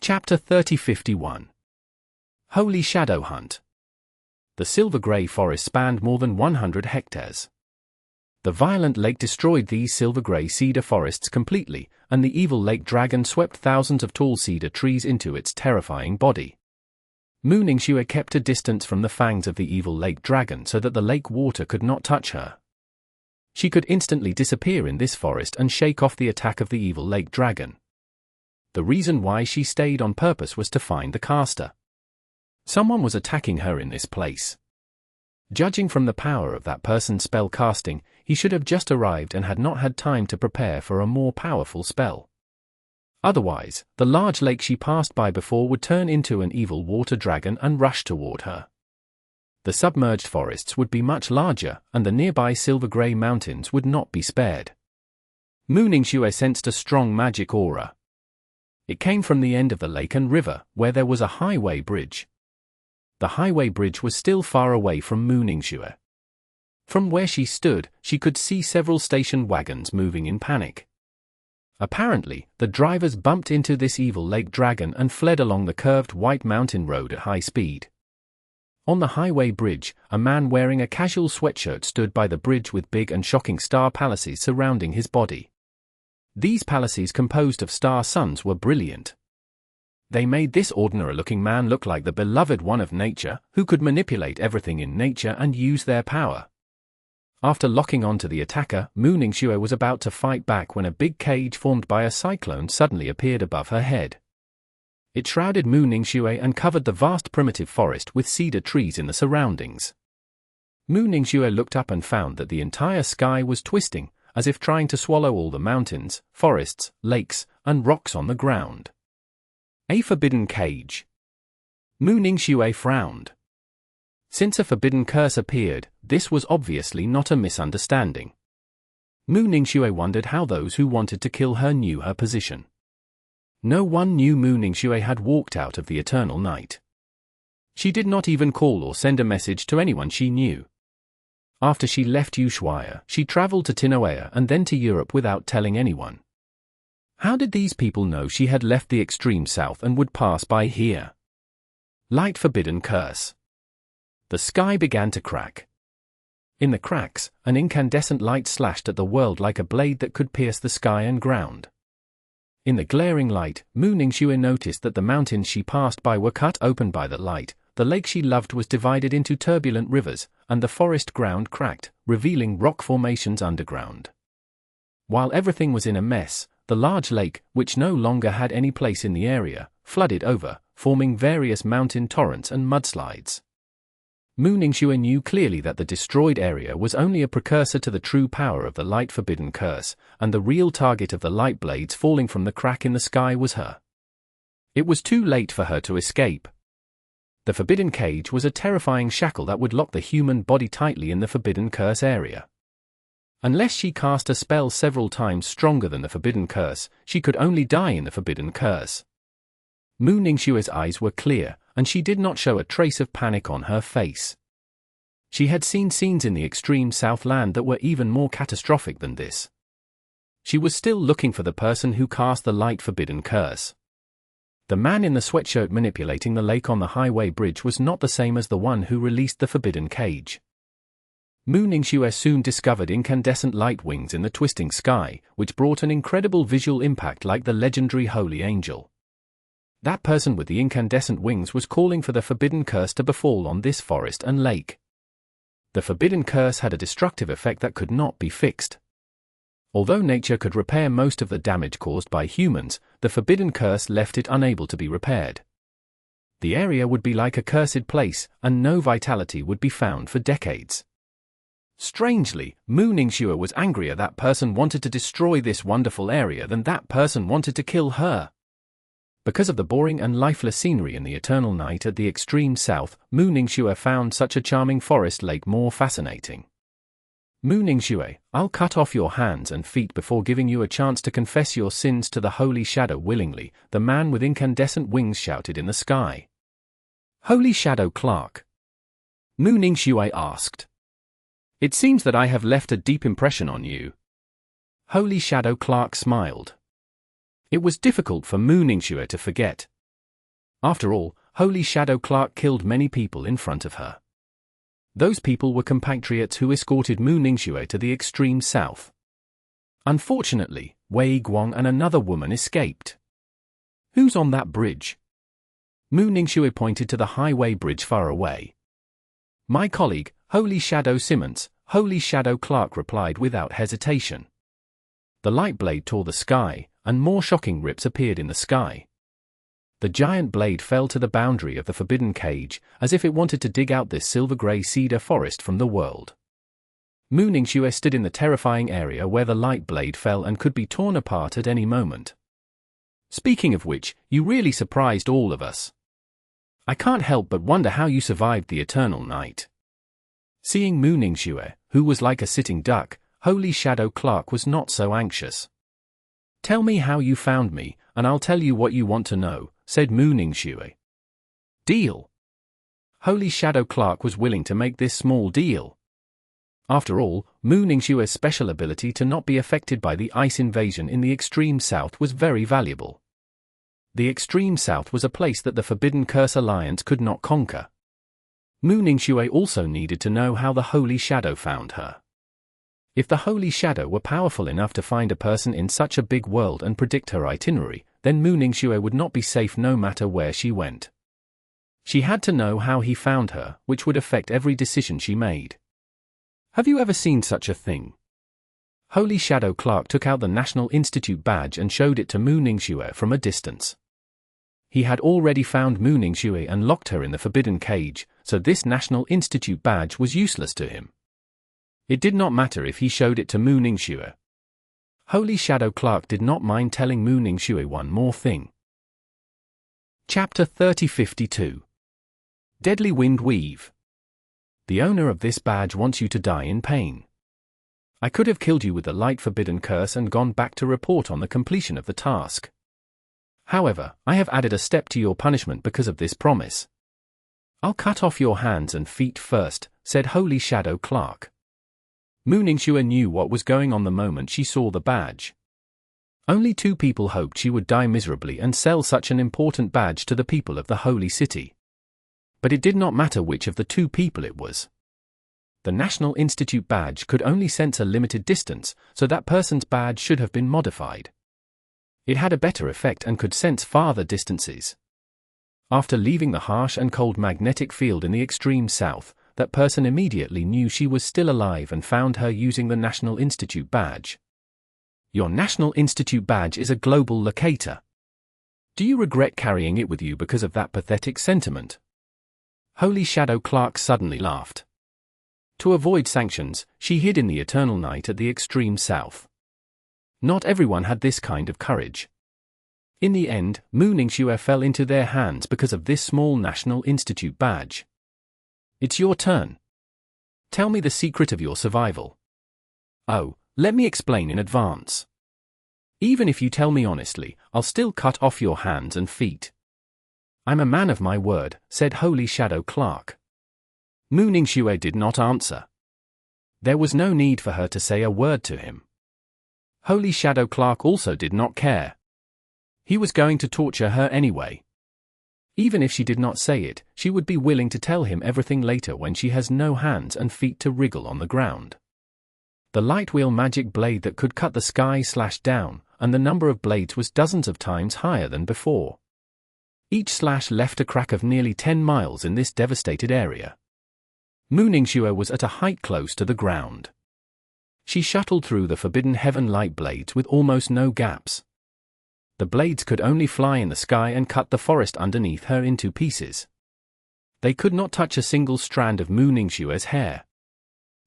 Chapter 3051. Holy Shadow Hunt. The silver-grey forest spanned more than 100 hectares. The violent lake destroyed these silver-grey cedar forests completely, and the evil lake dragon swept thousands of tall cedar trees into its terrifying body. Mu Ningxue kept a distance from the fangs of the evil lake dragon so that the lake water could not touch her. She could instantly disappear in this forest and shake off the attack of the evil lake dragon. The reason why she stayed on purpose was to find the caster. Someone was attacking her in this place. Judging from the power of that person's spell casting, he should have just arrived and had not had time to prepare for a more powerful spell. Otherwise, the large lake she passed by before would turn into an evil water dragon and rush toward her. The submerged forests would be much larger, and the nearby silver-grey mountains would not be spared. Mu Ningxue sensed a strong magic aura. It came from the end of the lake and river, where there was a highway bridge. The highway bridge was still far away from Mu Ningxue. From where she stood, she could see several station wagons moving in panic. Apparently, the drivers bumped into this evil lake dragon and fled along the curved white mountain road at high speed. On the highway bridge, a man wearing a casual sweatshirt stood by the bridge with big and shocking star palaces surrounding his body. These palaces composed of star suns were brilliant. They made this ordinary-looking man look like the beloved one of nature, who could manipulate everything in nature and use their power. After locking onto the attacker, Mu Ningxue was about to fight back when a big cage formed by a cyclone suddenly appeared above her head. It shrouded Mu Ningxue and covered the vast primitive forest with cedar trees in the surroundings. Mu Ningxue looked up and found that the entire sky was twisting, as if trying to swallow all the mountains, forests, lakes, and rocks on the ground. A forbidden cage. Mu Ningxue frowned. Since a forbidden curse appeared, this was obviously not a misunderstanding. Mu Ningxue wondered how those who wanted to kill her knew her position. No one knew Mu Ningxue had walked out of the eternal night. She did not even call or send a message to anyone she knew. After she left Ushuaia, she traveled to Tinoea and then to Europe without telling anyone. How did these people know she had left the extreme south and would pass by here? Light forbidden curse. The sky began to crack. In the cracks, an incandescent light slashed at the world like a blade that could pierce the sky and ground. In the glaring light, Mu Ningxue noticed that the mountains she passed by were cut open by the light, the lake she loved was divided into turbulent rivers, and the forest ground cracked, revealing rock formations underground. While everything was in a mess, the large lake, which no longer had any place in the area, flooded over, forming various mountain torrents and mudslides. Mu Ningxue knew clearly that the destroyed area was only a precursor to the true power of the light forbidden curse, and the real target of the light blades falling from the crack in the sky was her. It was too late for her to escape. The forbidden cage was a terrifying shackle that would lock the human body tightly in the forbidden curse area. Unless she cast a spell several times stronger than the forbidden curse, she could only die in the forbidden curse. Mu Ningxue's eyes were clear, and she did not show a trace of panic on her face. She had seen scenes in the extreme Southland that were even more catastrophic than this. She was still looking for the person who cast the light forbidden curse. The man in the sweatshirt manipulating the lake on the highway bridge was not the same as the one who released the forbidden cage. Mu Ningxue soon discovered incandescent light wings in the twisting sky, which brought an incredible visual impact like the legendary Holy Angel. That person with the incandescent wings was calling for the forbidden curse to befall on this forest and lake. The forbidden curse had a destructive effect that could not be fixed. Although nature could repair most of the damage caused by humans, the forbidden curse left it unable to be repaired. The area would be like a cursed place, and no vitality would be found for decades. Strangely, Mu Ningxue was angrier that person wanted to destroy this wonderful area than that person wanted to kill her. Because of the boring and lifeless scenery in the eternal night at the extreme south, Mu Ningxue found such a charming forest lake more fascinating. Mu Ningxue, I'll cut off your hands and feet before giving you a chance to confess your sins to the Holy Shadow willingly, the man with incandescent wings shouted in the sky. Holy Shadow Clark? Mu Ningxue asked. It seems that I have left a deep impression on you. Holy Shadow Clark smiled. It was difficult for Mu Ningxue to forget. After all, Holy Shadow Clark killed many people in front of her. Those people were compatriots who escorted Mu Ningxue to the extreme south. Unfortunately, Wei Guang and another woman escaped. Who's on that bridge? Mu Ningxue pointed to the highway bridge far away. My colleague, Holy Shadow Simmons. Holy Shadow Clark replied without hesitation. The light blade tore the sky, and more shocking rips appeared in the sky. The giant blade fell to the boundary of the forbidden cage, as if it wanted to dig out this silver-grey cedar forest from the world. Mu Ningxue stood in the terrifying area where the light blade fell and could be torn apart at any moment. Speaking of which, you really surprised all of us. I can't help but wonder how you survived the eternal night. Seeing Mu Ningxue, who was like a sitting duck, Holy Shadow Clark was not so anxious. Tell me how you found me, and I'll tell you what you want to know, said Mu Ningxue. Deal. Holy Shadow Clark was willing to make this small deal. After all, Mu Ningxue's special ability to not be affected by the ice invasion in the extreme south was very valuable. The extreme south was a place that the Forbidden Curse Alliance could not conquer. Mu Ningxue also needed to know how the Holy Shadow found her. If the Holy Shadow were powerful enough to find a person in such a big world and predict her itinerary, then Mu Ningxue would not be safe no matter where she went. She had to know how he found her, which would affect every decision she made. Have you ever seen such a thing? Holy Shadow Clark took out the National Institute badge and showed it to Mu Ningxue from a distance. He had already found Mu Ningxue and locked her in the forbidden cage, so this National Institute badge was useless to him. It did not matter if he showed it to Mu Ningxue. Holy Shadow Clark did not mind telling Mu Ningxue one more thing. Chapter 3052. Deadly Wind Weave. The owner of this badge wants you to die in pain. I could have killed you with the light forbidden curse and gone back to report on the completion of the task. However, I have added a step to your punishment because of this promise. I'll cut off your hands and feet first, said Holy Shadow Clark. Mu Ningxue knew what was going on the moment she saw the badge. Only 2 people hoped she would die miserably and sell such an important badge to the people of the Holy City. But it did not matter which of the 2 people it was. The National Institute badge could only sense a limited distance, so that person's badge should have been modified. It had a better effect and could sense farther distances. After leaving the harsh and cold magnetic field in the extreme south, that person immediately knew she was still alive and found her using the National Institute badge. Your National Institute badge is a global locator. Do you regret carrying it with you because of that pathetic sentiment? Holy Shadow Clark suddenly laughed. To avoid sanctions, she hid in the eternal night at the extreme south. Not everyone had this kind of courage. In the end, Mu Ningxue fell into their hands because of this small National Institute badge. It's your turn. Tell me the secret of your survival. Oh, let me explain in advance. Even if you tell me honestly, I'll still cut off your hands and feet. I'm a man of my word, said Holy Shadow Clark. Mu Ningxue did not answer. There was no need for her to say a word to him. Holy Shadow Clark also did not care. He was going to torture her anyway. Even if she did not say it, she would be willing to tell him everything later when she has no hands and feet to wriggle on the ground. The light wheel magic blade that could cut the sky slashed down, and the number of blades was dozens of times higher than before. Each slash left a crack of nearly 10 miles in this devastated area. Mu Ningxue was at a height close to the ground. She shuttled through the forbidden heaven light blades with almost no gaps. The blades could only fly in the sky and cut the forest underneath her into pieces. They could not touch a single strand of Mu Ningxue's hair.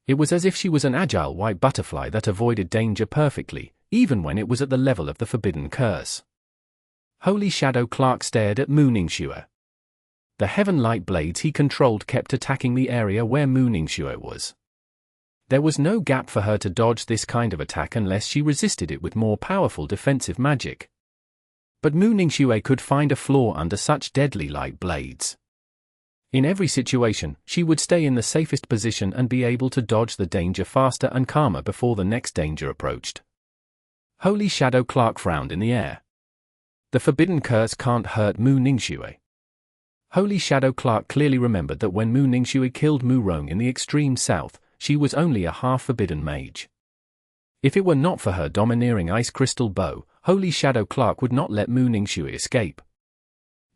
It was as if she was an agile white butterfly that avoided danger perfectly, even when it was at the level of the forbidden curse. Holy Shadow Clark stared at Mu Ningxue. The heaven light blades he controlled kept attacking the area where Mu Ningxue was. There was no gap for her to dodge this kind of attack unless she resisted it with more powerful defensive magic. But Mu Ningxue could find a flaw under such deadly light blades. In every situation, she would stay in the safest position and be able to dodge the danger faster and calmer before the next danger approached. Holy Shadow Clark frowned in the air. The forbidden curse can't hurt Mu Ningxue. Holy Shadow Clark clearly remembered that when Mu Ningxue killed Mu Rong in the extreme south, she was only a half-forbidden mage. If it were not for her domineering ice crystal bow, Holy Shadow Clark would not let Mu Ningxue escape.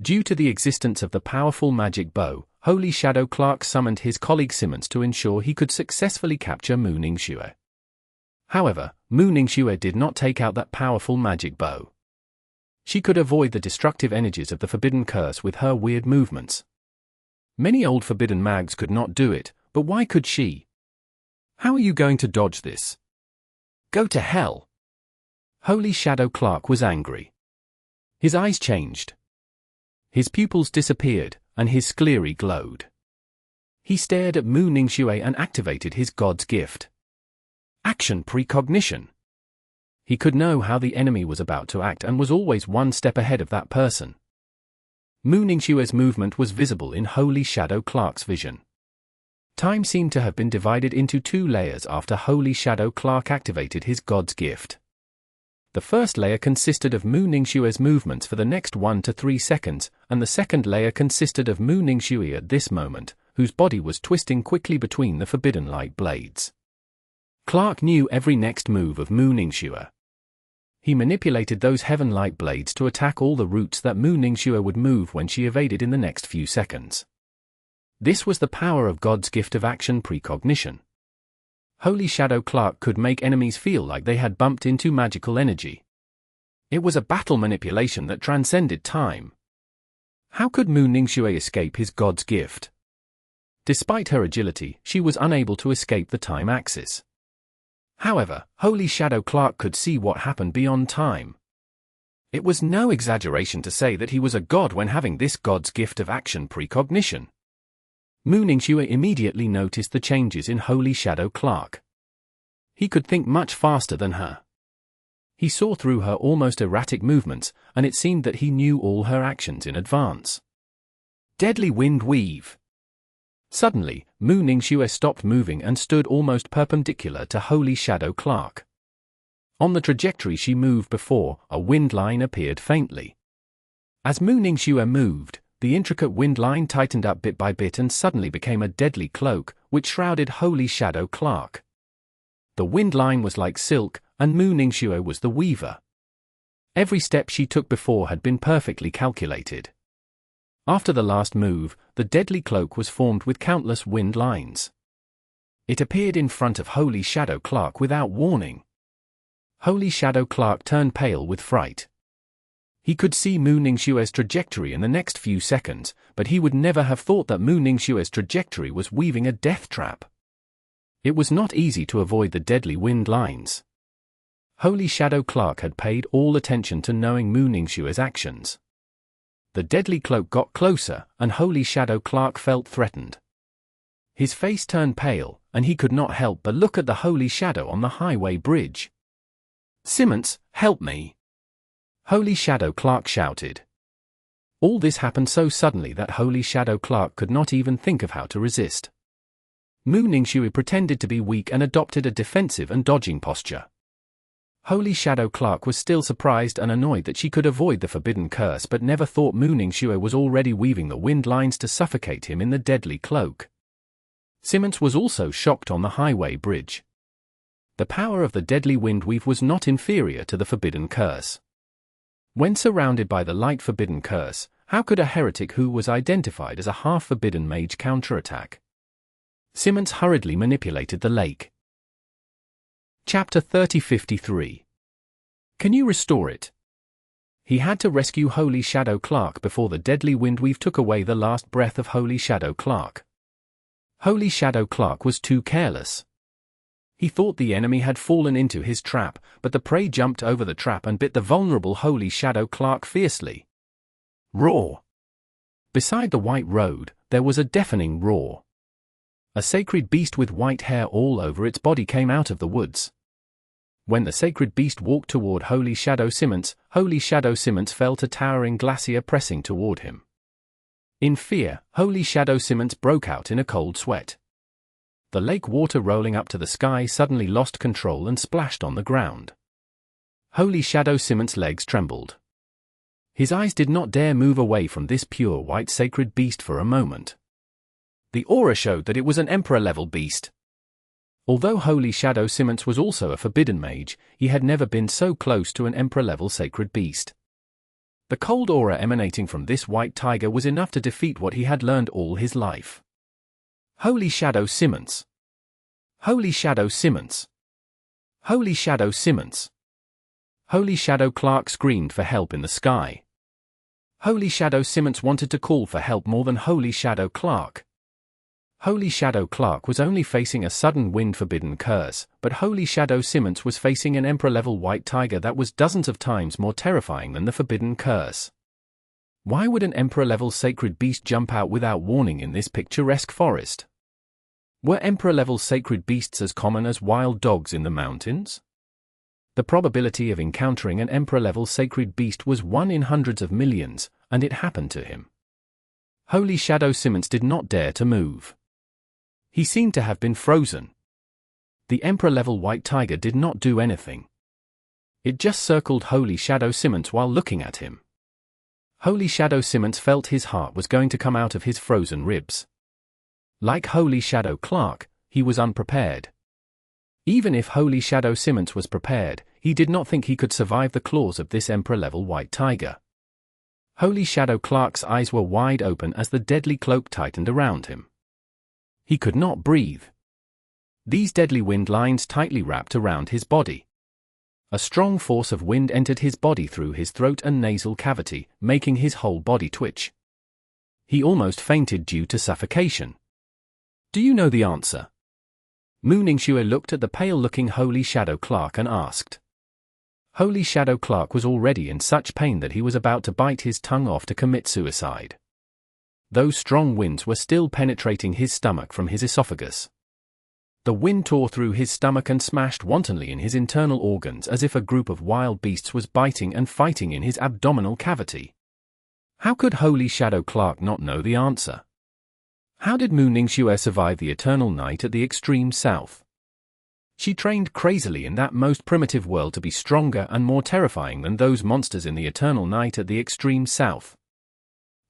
Due to the existence of the powerful magic bow, Holy Shadow Clark summoned his colleague Simmons to ensure he could successfully capture Mu Ningxue. However, Mu Ningxue did not take out that powerful magic bow. She could avoid the destructive energies of the forbidden curse with her weird movements. Many old forbidden mags could not do it, but why could she? How are you going to dodge this? Go to hell! Holy Shadow Clark was angry. His eyes changed. His pupils disappeared, and his sclerae glowed. He stared at Mu Ningxue and activated his god's gift. Action precognition. He could know how the enemy was about to act and was always one step ahead of that person. Mu Ningxue's movement was visible in Holy Shadow Clark's vision. Time seemed to have been divided into two layers after Holy Shadow Clark activated his god's gift. The first layer consisted of Mu Ningxue's movements for the next 1 to 3 seconds, and the second layer consisted of Mu Ningxue at this moment, whose body was twisting quickly between the forbidden light blades. Clark knew every next move of Mu Ningxue. He manipulated those heaven light blades to attack all the routes that Mu Ningxue would move when she evaded in the next few seconds. This was the power of God's gift of action precognition. Holy Shadow Clark could make enemies feel like they had bumped into magical energy. It was a battle manipulation that transcended time. How could Mu Ningxue escape his god's gift? Despite her agility, she was unable to escape the time axis. However, Holy Shadow Clark could see what happened beyond time. It was no exaggeration to say that he was a god when having this god's gift of action precognition. Mu Ningxue immediately noticed the changes in Holy Shadow Clark. He could think much faster than her. He saw through her almost erratic movements, and it seemed that he knew all her actions in advance. Deadly Wind Weave. Suddenly, Mu Ningxue stopped moving and stood almost perpendicular to Holy Shadow Clark. On the trajectory she moved before, a wind line appeared faintly. As Mu Ningxue moved, the intricate wind line tightened up bit by bit and suddenly became a deadly cloak, which shrouded Holy Shadow Clark. The wind line was like silk, and Mu Ningxue was the weaver. Every step she took before had been perfectly calculated. After the last move, the deadly cloak was formed with countless wind lines. It appeared in front of Holy Shadow Clark without warning. Holy Shadow Clark turned pale with fright. He could see Mu Ningxue's trajectory in the next few seconds, but he would never have thought that Mu Ningxue's trajectory was weaving a death trap. It was not easy to avoid the deadly wind lines. Holy Shadow Clark had paid all attention to knowing Mu Ningxue's actions. The deadly cloak got closer, and Holy Shadow Clark felt threatened. His face turned pale, and he could not help but look at the Holy Shadow on the highway bridge. "Simmons, help me!" Holy Shadow Clark shouted. All this happened so suddenly that Holy Shadow Clark could not even think of how to resist. Mu Ningxue pretended to be weak and adopted a defensive and dodging posture. Holy Shadow Clark was still surprised and annoyed that she could avoid the forbidden curse but never thought Mu Ningxue was already weaving the wind lines to suffocate him in the deadly cloak. Simmons was also shocked on the highway bridge. The power of the deadly wind weave was not inferior to the forbidden curse. When surrounded by the light forbidden curse, how could a heretic who was identified as a half-forbidden mage counterattack? Simmons hurriedly manipulated the lake. Chapter 3053. Can you restore it? He had to rescue Holy Shadow Clark before the deadly windweave took away the last breath of Holy Shadow Clark. Holy Shadow Clark was too careless. He thought the enemy had fallen into his trap, but the prey jumped over the trap and bit the vulnerable Holy Shadow Clark fiercely. Roar! Beside the white road, there was a deafening roar. A sacred beast with white hair all over its body came out of the woods. When the sacred beast walked toward Holy Shadow Simmons felt a towering glacier pressing toward him. In fear, Holy Shadow Simmons broke out in a cold sweat. The lake water rolling up to the sky suddenly lost control and splashed on the ground. Holy Shadow Simmons' legs trembled. His eyes did not dare move away from this pure white sacred beast for a moment. The aura showed that it was an Emperor-level beast. Although Holy Shadow Simmons was also a forbidden mage, he had never been so close to an Emperor-level sacred beast. The cold aura emanating from this white tiger was enough to defeat what he had learned all his life. Holy Shadow Simmons! Holy Shadow Simmons! Holy Shadow Simmons! Holy Shadow Clark screamed for help in the sky. Holy Shadow Simmons wanted to call for help more than Holy Shadow Clark. Holy Shadow Clark was only facing a sudden wind-forbidden curse, but Holy Shadow Simmons was facing an Emperor-level white tiger that was dozens of times more terrifying than the forbidden curse. Why would an Emperor-level sacred beast jump out without warning in this picturesque forest? Were Emperor-level sacred beasts as common as wild dogs in the mountains? The probability of encountering an Emperor-level sacred beast was 1 in hundreds of millions, and it happened to him. Holy Shadow Simmons did not dare to move. He seemed to have been frozen. The Emperor-level white tiger did not do anything. It just circled Holy Shadow Simmons while looking at him. Holy Shadow Simmons felt his heart was going to come out of his frozen ribs. Like Holy Shadow Clark, he was unprepared. Even if Holy Shadow Simmons was prepared, he did not think he could survive the claws of this Emperor-level white tiger. Holy Shadow Clark's eyes were wide open as the deadly cloak tightened around him. He could not breathe. These deadly wind lines tightly wrapped around his body. A strong force of wind entered his body through his throat and nasal cavity, making his whole body twitch. He almost fainted due to suffocation. Do you know the answer? Mu Ningxue looked at the pale-looking Holy Shadow Clark and asked. Holy Shadow Clark was already in such pain that he was about to bite his tongue off to commit suicide. Those strong winds were still penetrating his stomach from his esophagus. The wind tore through his stomach and smashed wantonly in his internal organs as if a group of wild beasts was biting and fighting in his abdominal cavity. How could Holy Shadow Clark not know the answer? How did Mu Ningxue survive the eternal night at the extreme south? She trained crazily in that most primitive world to be stronger and more terrifying than those monsters in the eternal night at the extreme south.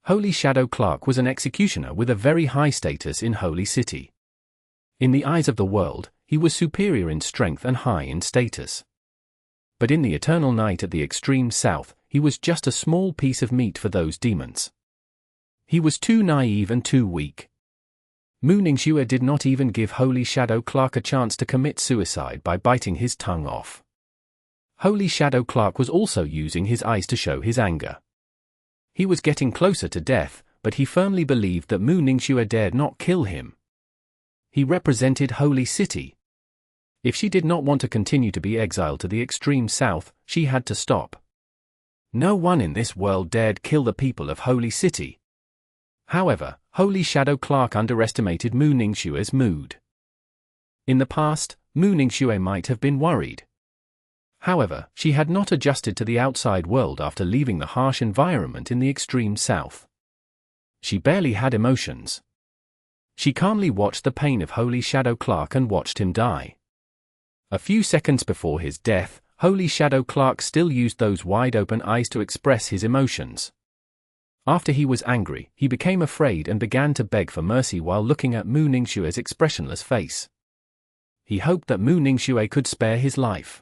Holy Shadow Clark was an executioner with a very high status in Holy City. In the eyes of the world, he was superior in strength and high in status. But in the eternal night at the extreme south, he was just a small piece of meat for those demons. He was too naive and too weak. Mu Ningxue did not even give Holy Shadow Clark a chance to commit suicide by biting his tongue off. Holy Shadow Clark was also using his eyes to show his anger. He was getting closer to death, but he firmly believed that Mu Ningxue dared not kill him. He represented Holy City. If she did not want to continue to be exiled to the extreme south, she had to stop. No one in this world dared kill the people of Holy City. However, Holy Shadow Clark underestimated Mu Ningxue's mood. In the past, Mu Ningxue might have been worried. However, she had not adjusted to the outside world after leaving the harsh environment in the extreme south. She barely had emotions. She calmly watched the pain of Holy Shadow Clark and watched him die. A few seconds before his death, Holy Shadow Clark still used those wide-open eyes to express his emotions. After he was angry, he became afraid and began to beg for mercy while looking at Mu Ningxue's expressionless face. He hoped that Mu Ningxue could spare his life.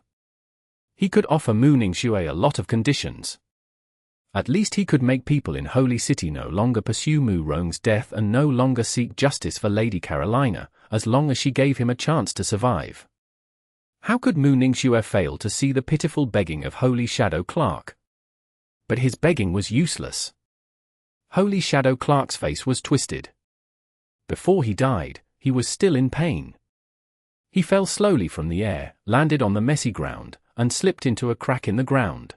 He could offer Mu Ningxue a lot of conditions. At least he could make people in Holy City no longer pursue Mu Rong's death and no longer seek justice for Lady Carolina, as long as she gave him a chance to survive. How could Mu Ningxue fail to see the pitiful begging of Holy Shadow Clark? But his begging was useless. Holy Shadow Clark's face was twisted. Before he died, he was still in pain. He fell slowly from the air, landed on the messy ground, and slipped into a crack in the ground.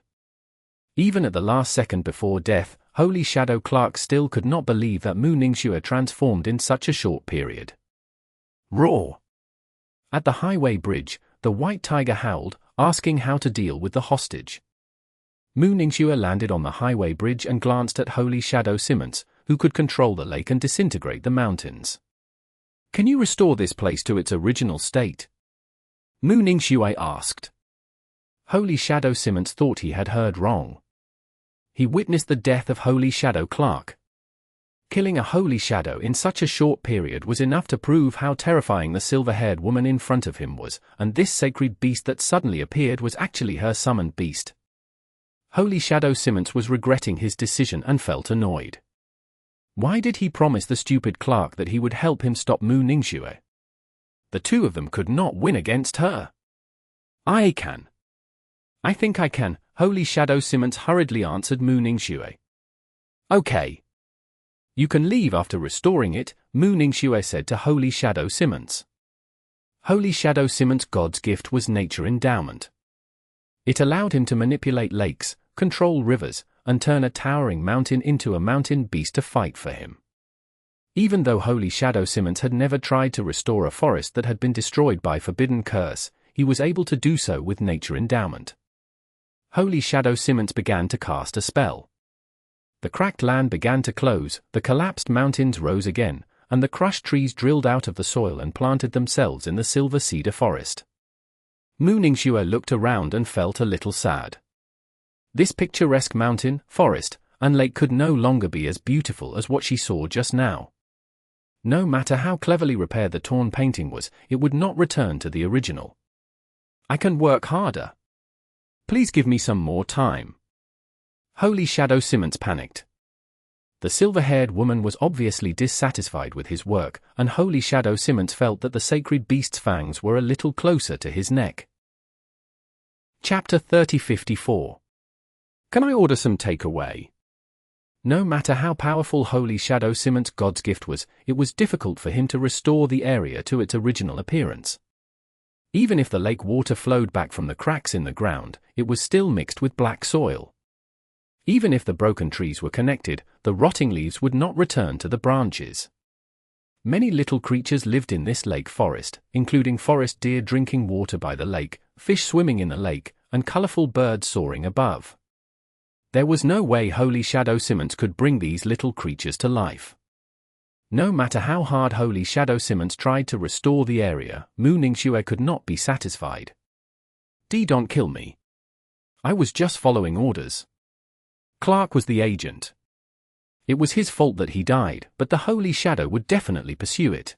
Even at the last second before death, Holy Shadow Clark still could not believe that Mu Ningxue transformed in such a short period. Roar! At the highway bridge, the white tiger howled, asking how to deal with the hostage. Mu Ningxue landed on the highway bridge and glanced at Holy Shadow Simmons, who could control the lake and disintegrate the mountains. Can you restore this place to its original state? Mu Ningxue asked. Holy Shadow Simmons thought he had heard wrong. he witnessed the death of Holy Shadow Clark. Killing a Holy Shadow in such a short period was enough to prove how terrifying the silver-haired woman in front of him was, and this sacred beast that suddenly appeared was actually her summoned beast. Holy Shadow Simmons was regretting his decision and felt annoyed. Why did he promise the stupid Clark that he would help him stop Mu Ningxue? The two of them could not win against her. I can. I think I can, Holy Shadow Simmons hurriedly answered Mu Ningxue. Okay. You can leave after restoring it, Mu Ningxue said to Holy Shadow Simmons. Holy Shadow Simmons' God's gift was nature endowment. It allowed him to manipulate lakes, control rivers, and turn a towering mountain into a mountain beast to fight for him. Even though Holy Shadow Simmons had never tried to restore a forest that had been destroyed by forbidden curse, he was able to do so with nature endowment. Holy Shadow Simmons began to cast a spell. The cracked land began to close, the collapsed mountains rose again, and the crushed trees drilled out of the soil and planted themselves in the silver cedar forest. Mu Ningxue looked around and felt a little sad. This picturesque mountain, forest, and lake could no longer be as beautiful as what she saw just now. No matter how cleverly repaired the torn painting was, it would not return to the original. I can work harder. Please give me some more time. Holy Shadow Simmons panicked. The silver-haired woman was obviously dissatisfied with his work, and Holy Shadow Simmons felt that the sacred beast's fangs were a little closer to his neck. Chapter 3054. Can I order some takeaway? No matter how powerful Holy Shadow Simmons' God's gift was, it was difficult for him to restore the area to its original appearance. Even if the lake water flowed back from the cracks in the ground, it was still mixed with black soil. Even if the broken trees were connected, the rotting leaves would not return to the branches. Many little creatures lived in this lake forest, including forest deer drinking water by the lake, fish swimming in the lake, and colorful birds soaring above. There was no way Holy Shadow Simmons could bring these little creatures to life. No matter how hard Holy Shadow Simmons tried to restore the area, Mu Ningxue could not be satisfied. Don't kill me. I was just following orders. Clark was the agent. It was his fault that he died, but the Holy Shadow would definitely pursue it.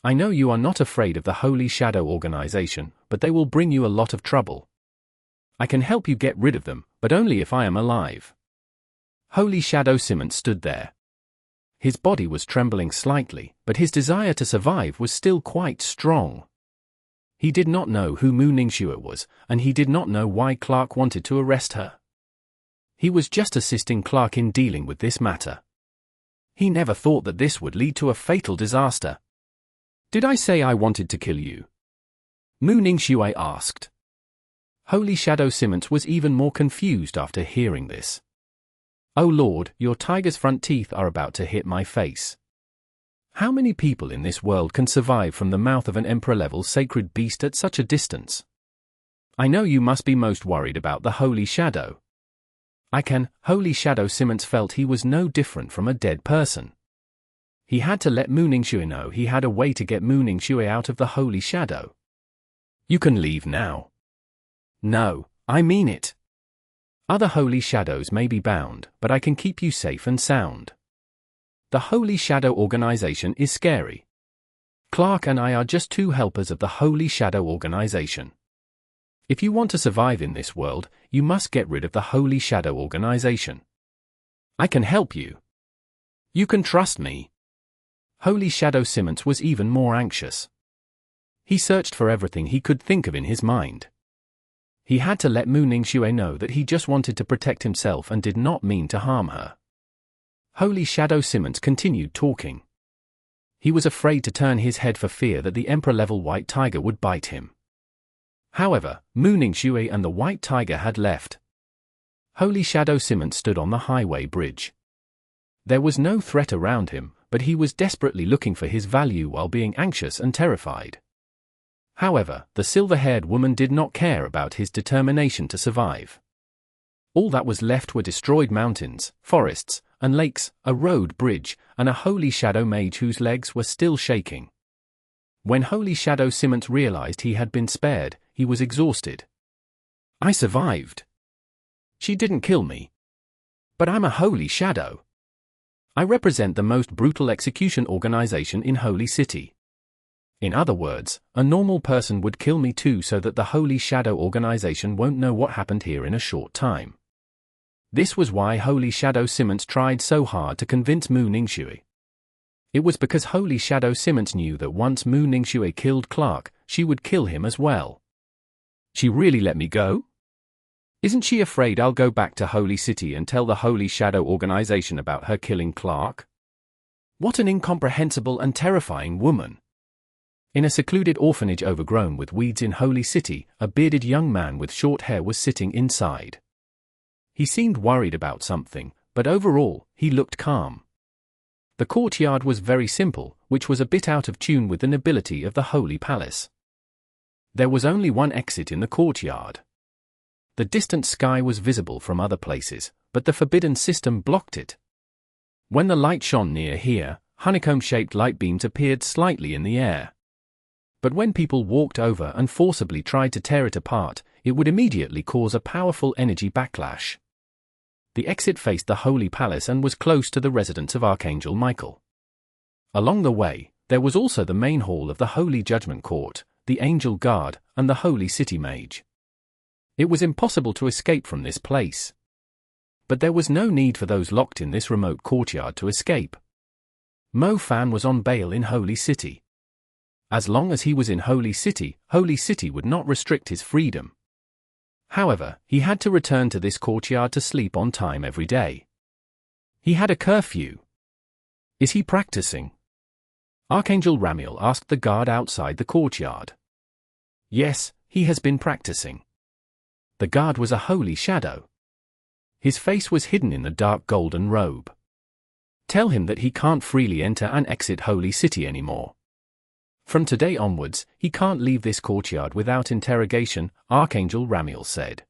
I know you are not afraid of the Holy Shadow organization, but they will bring you a lot of trouble. I can help you get rid of them, but only if I am alive. Holy Shadow Simmons stood there. His body was trembling slightly, but his desire to survive was still quite strong. He did not know who Mu Ningxue was, and he did not know why Clark wanted to arrest her. He was just assisting Clark in dealing with this matter. He never thought that this would lead to a fatal disaster. Did I say I wanted to kill you? Mu Ningxue asked. Holy Shadow Simmons was even more confused after hearing this. Oh Lord, your tiger's front teeth are about to hit my face. How many people in this world can survive from the mouth of an emperor-level sacred beast at such a distance? I know you must be most worried about the Holy Shadow. Holy Shadow Simmons felt he was no different from a dead person. He had to let Mu Ningxue know he had a way to get Mu Ningxue out of the Holy Shadow. You can leave now. No, I mean it. Other Holy Shadows may be bound, but I can keep you safe and sound. The Holy Shadow organization is scary. Clark and I are just two helpers of the Holy Shadow organization. If you want to survive in this world, you must get rid of the Holy Shadow organization. I can help you. You can trust me. Holy Shadow Simmons was even more anxious. He searched for everything he could think of in his mind. He had to let Mu Ningxue know that he just wanted to protect himself and did not mean to harm her. Holy Shadow Simmons continued talking. He was afraid to turn his head for fear that the Emperor-level white tiger would bite him. However, Mu Ningxue and the white tiger had left. Holy Shadow Simmons stood on the highway bridge. There was no threat around him, but he was desperately looking for his value while being anxious and terrified. However, the silver-haired woman did not care about his determination to survive. All that was left were destroyed mountains, forests, and lakes, a road bridge, and a Holy Shadow Mage whose legs were still shaking. When Holy Shadow Simmons realized he had been spared, he was exhausted. I survived. She didn't kill me. But I'm a holy shadow. I represent the most brutal execution organization in Holy City. In other words, a normal person would kill me too so that the Holy Shadow organization won't know what happened here in a short time. This was why Holy Shadow Simmons tried so hard to convince Mu Ningxue. It was because Holy Shadow Simmons knew that once Mu Ningxue killed Clark, she would kill him as well. She really let me go? Isn't she afraid I'll go back to Holy City and tell the Holy Shadow organization about her killing Clark? What an incomprehensible and terrifying woman. In a secluded orphanage overgrown with weeds in Holy City, a bearded young man with short hair was sitting inside. He seemed worried about something, but overall, he looked calm. The courtyard was very simple, which was a bit out of tune with the nobility of the Holy Palace. There was only one exit in the courtyard. The distant sky was visible from other places, but the forbidden system blocked it. When the light shone near here, honeycomb-shaped light beams appeared slightly in the air. But when people walked over and forcibly tried to tear it apart, it would immediately cause a powerful energy backlash. The exit faced the Holy Palace and was close to the residence of Archangel Michael. Along the way, there was also the main hall of the Holy Judgment Court, the Angel Guard, and the Holy City Mage. It was impossible to escape from this place. But there was no need for those locked in this remote courtyard to escape. Mo Fan was on bail in Holy City. As long as he was in Holy City would not restrict his freedom. However, he had to return to this courtyard to sleep on time every day. He had a curfew. Is he practicing? Archangel Ramiel asked the guard outside the courtyard. Yes, he has been practicing. The guard was a holy shadow. His face was hidden in the dark golden robe. Tell him that he can't freely enter and exit Holy City anymore. From today onwards, he can't leave this courtyard without interrogation, Archangel Ramiel said.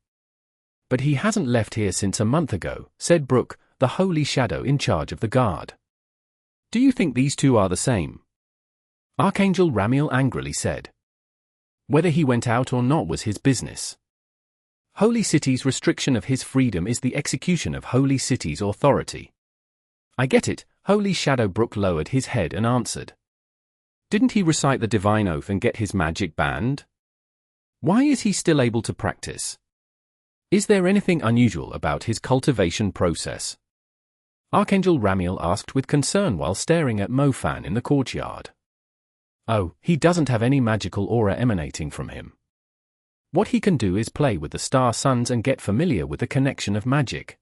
But he hasn't left here since a month ago, said Brooke, the holy shadow in charge of the guard. Do you think these two are the same? Archangel Ramiel angrily said. Whether he went out or not was his business. Holy City's restriction of his freedom is the execution of Holy City's authority. I get it, Holy Shadow. Brooke lowered his head and answered. Didn't he recite the divine oath and get his magic banned? Why is he still able to practice? Is there anything unusual about his cultivation process? Archangel Ramiel asked with concern while staring at Mo Fan in the courtyard. Oh, he doesn't have any magical aura emanating from him. What he can do is play with the star suns and get familiar with the connection of magic.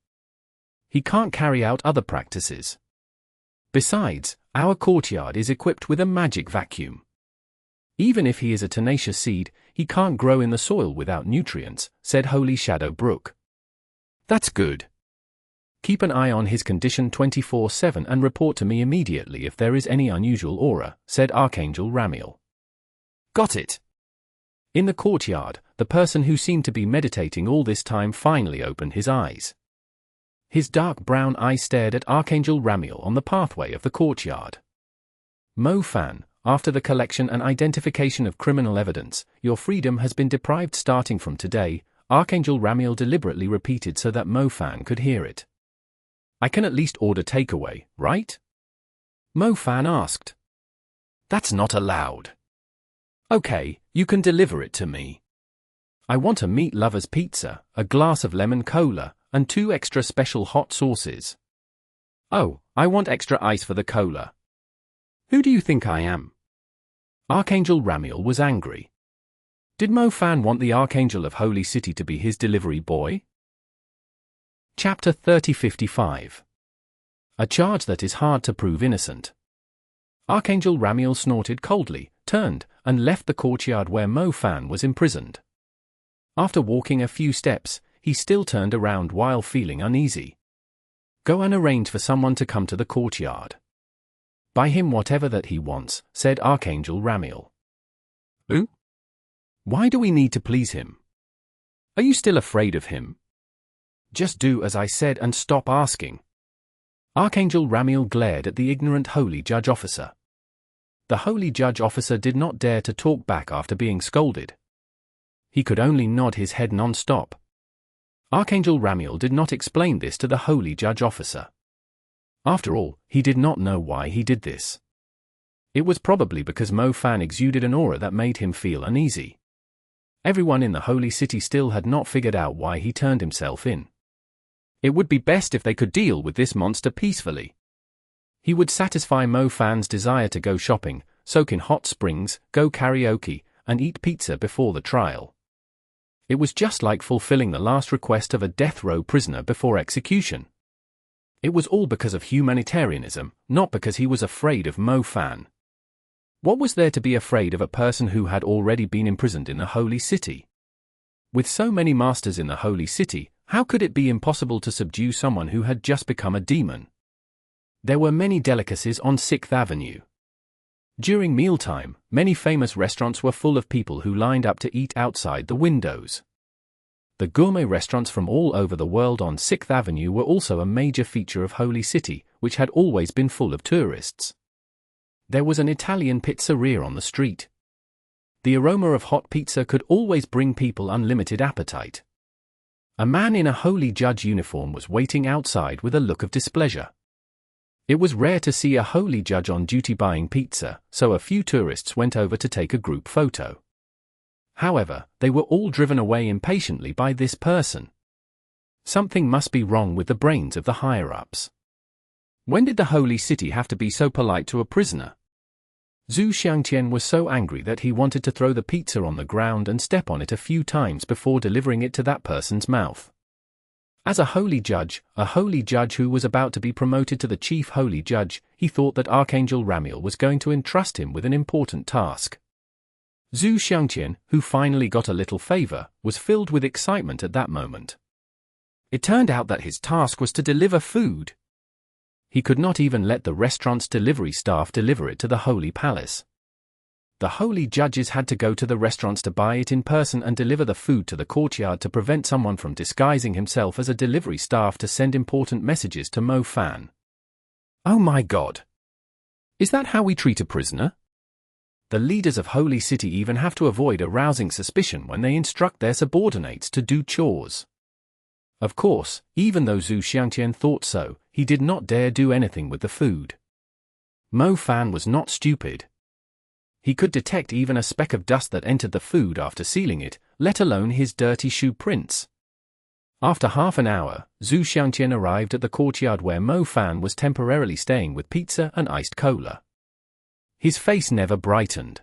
He can't carry out other practices. Besides, our courtyard is equipped with a magic vacuum. Even if he is a tenacious seed, he can't grow in the soil without nutrients, said Holy Shadow Brooke. That's good. Keep an eye on his condition 24/7 and report to me immediately if there is any unusual aura, said Archangel Ramiel. Got it. In the courtyard, the person who seemed to be meditating all this time finally opened his eyes. His dark brown eyes stared at Archangel Ramiel on the pathway of the courtyard. Mo Fan, after the collection and identification of criminal evidence, your freedom has been deprived starting from today, Archangel Ramiel deliberately repeated so that Mo Fan could hear it. I can at least order takeaway, right? Mo Fan asked. That's not allowed. Okay, you can deliver it to me. I want a meat lover's pizza, a glass of lemon cola, and 2 extra special hot sauces. Oh, I want extra ice for the cola. Who do you think I am? Archangel Ramiel was angry. Did Mo Fan want the Archangel of Holy City to be his delivery boy? Chapter 3055. A charge that is hard to prove innocent. Archangel Ramiel snorted coldly, turned, and left the courtyard where Mo Fan was imprisoned. After walking a few steps, he still turned around while feeling uneasy. Go and arrange for someone to come to the courtyard. Buy him whatever that he wants, said Archangel Ramiel. Who? Why do we need to please him? Are you still afraid of him? Just do as I said and stop asking. Archangel Ramiel glared at the ignorant Holy Judge Officer. The Holy Judge Officer did not dare to talk back after being scolded. He could only nod his head non-stop. Archangel Ramiel did not explain this to the Holy Judge officer. After all, he did not know why he did this. It was probably because Mo Fan exuded an aura that made him feel uneasy. Everyone in the Holy City still had not figured out why he turned himself in. It would be best if they could deal with this monster peacefully. He would satisfy Mo Fan's desire to go shopping, soak in hot springs, go karaoke, and eat pizza before the trial. It was just like fulfilling the last request of a death row prisoner before execution. It was all because of humanitarianism, not because he was afraid of Mo Fan. What was there to be afraid of a person who had already been imprisoned in the Holy City? With so many masters in the Holy City, how could it be impossible to subdue someone who had just become a demon? There were many delicacies on 6th Avenue. During mealtime, many famous restaurants were full of people who lined up to eat outside the windows. The gourmet restaurants from all over the world on 6th Avenue were also a major feature of Holy City, which had always been full of tourists. There was an Italian pizzeria on the street. The aroma of hot pizza could always bring people unlimited appetite. A man in a Holy Judge uniform was waiting outside with a look of displeasure. It was rare to see a Holy Judge on duty buying pizza, so a few tourists went over to take a group photo. However, they were all driven away impatiently by this person. Something must be wrong with the brains of the higher-ups. When did the Holy City have to be so polite to a prisoner? Zhu Xiangtian was so angry that he wanted to throw the pizza on the ground and step on it a few times before delivering it to that person's mouth. As a Holy Judge who was about to be promoted to the Chief Holy Judge, he thought that Archangel Ramiel was going to entrust him with an important task. Zhu Xiangtian, who finally got a little favor, was filled with excitement at that moment. It turned out that his task was to deliver food. He could not even let the restaurant's delivery staff deliver it to the Holy Palace. The Holy Judges had to go to the restaurants to buy it in person and deliver the food to the courtyard to prevent someone from disguising himself as a delivery staff to send important messages to Mo Fan. Oh my God! Is that how we treat a prisoner? The leaders of Holy City even have to avoid arousing suspicion when they instruct their subordinates to do chores. Of course, even though Zhu Xiangtian thought so, he did not dare do anything with the food. Mo Fan was not stupid. He could detect even a speck of dust that entered the food after sealing it, let alone his dirty shoe prints. After half an hour, Zhu Xiangtian arrived at the courtyard where Mo Fan was temporarily staying with pizza and iced cola. His face never brightened.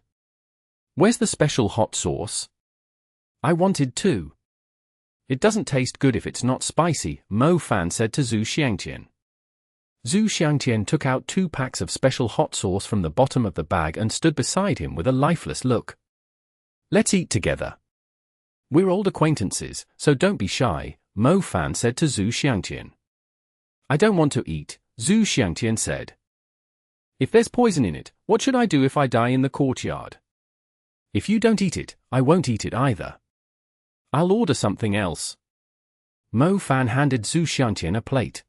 Where's the special hot sauce? I wanted two. It doesn't taste good if it's not spicy, Mo Fan said to Zhu Xiangtian. Zhu Xiangtian took out 2 packs of special hot sauce from the bottom of the bag and stood beside him with a lifeless look. Let's eat together. We're old acquaintances, so don't be shy, Mo Fan said to Zhu Xiangtian. I don't want to eat, Zhu Xiangtian said. If there's poison in it, what should I do if I die in the courtyard? If you don't eat it, I won't eat it either. I'll order something else. Mo Fan handed Zhu Xiangtian a plate.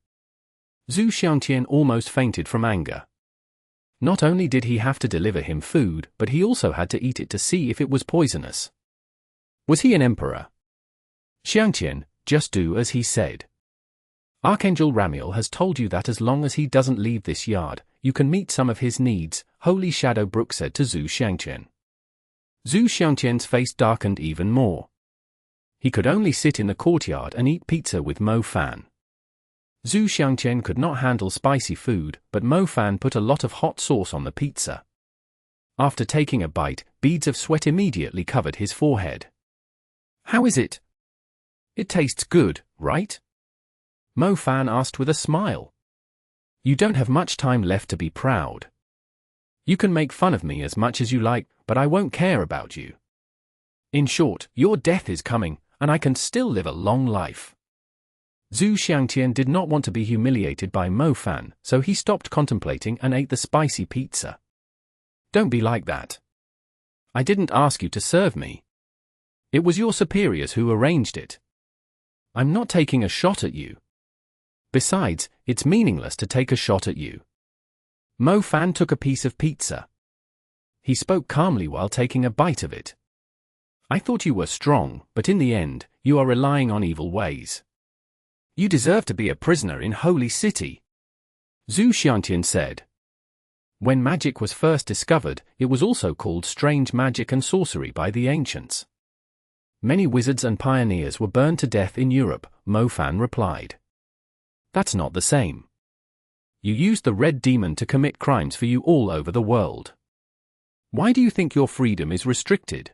Zhu Xiangtian almost fainted from anger. Not only did he have to deliver him food, but he also had to eat it to see if it was poisonous. Was he an emperor? Xiangtian, just do as he said. Archangel Ramiel has told you that as long as he doesn't leave this yard, you can meet some of his needs, Holy Shadow Brook said to Zhu Xiangtian. Zhu Xiangtian's face darkened even more. He could only sit in the courtyard and eat pizza with Mo Fan. Zhu Xiangtian could not handle spicy food, but Mo Fan put a lot of hot sauce on the pizza. After taking a bite, beads of sweat immediately covered his forehead. How is it? It tastes good, right? Mo Fan asked with a smile. You don't have much time left to be proud. You can make fun of me as much as you like, but I won't care about you. In short, your death is coming, and I can still live a long life. Zhu Xiangtian did not want to be humiliated by Mo Fan, so he stopped contemplating and ate the spicy pizza. Don't be like that. I didn't ask you to serve me. It was your superiors who arranged it. I'm not taking a shot at you. Besides, it's meaningless to take a shot at you. Mo Fan took a piece of pizza. He spoke calmly while taking a bite of it. I thought you were strong, but in the end, you are relying on evil ways. You deserve to be a prisoner in Holy City, Zhu Xiangtian said. When magic was first discovered, it was also called strange magic and sorcery by the ancients. Many wizards and pioneers were burned to death in Europe, Mo Fan replied. That's not the same. You used the red demon to commit crimes for you all over the world. Why do you think your freedom is restricted?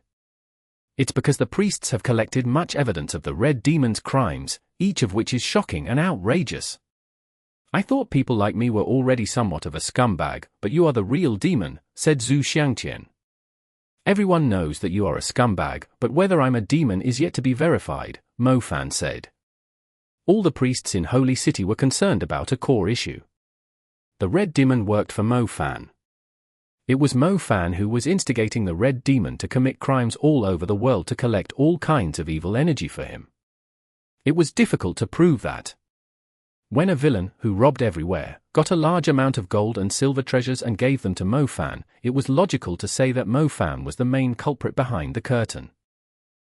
It's because the priests have collected much evidence of the red demon's crimes, each of which is shocking and outrageous. I thought people like me were already somewhat of a scumbag, but you are the real demon, said Zhu Xiangtian. Everyone knows that you are a scumbag, but whether I'm a demon is yet to be verified, Mo Fan said. All the priests in Holy City were concerned about a core issue. The red demon worked for Mo Fan. It was Mo Fan who was instigating the red demon to commit crimes all over the world to collect all kinds of evil energy for him. It was difficult to prove that. When a villain, who robbed everywhere, got a large amount of gold and silver treasures and gave them to Mo Fan, it was logical to say that Mo Fan was the main culprit behind the curtain.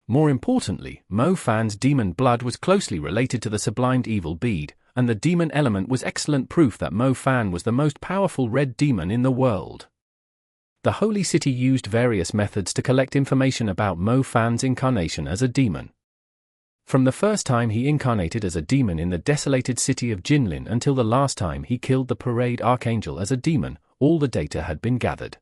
More importantly, Mo Fan's demon blood was closely related to the sublimed evil bead, and the demon element was excellent proof that Mo Fan was the most powerful red demon in the world. The Holy City used various methods to collect information about Mo Fan's incarnation as a demon. From the first time he incarnated as a demon in the desolated city of Jinlin until the last time he killed the Parade Archangel as a demon, all the data had been gathered.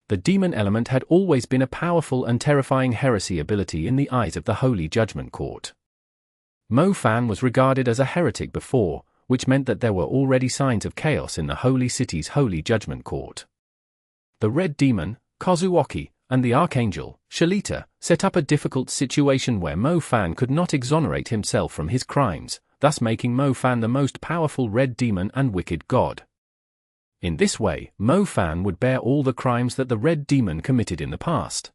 The demon element had always been a powerful and terrifying heresy ability in the eyes of the Holy Judgment Court. Mo Fan was regarded as a heretic before, which meant that there were already signs of chaos in the Holy City's Holy Judgment Court. The Red Demon, Kazuoki, and the Archangel, Shalita, set up a difficult situation where Mo Fan could not exonerate himself from his crimes, thus making Mo Fan the most powerful red demon and wicked god. In this way, Mo Fan would bear all the crimes that the red demon committed in the past.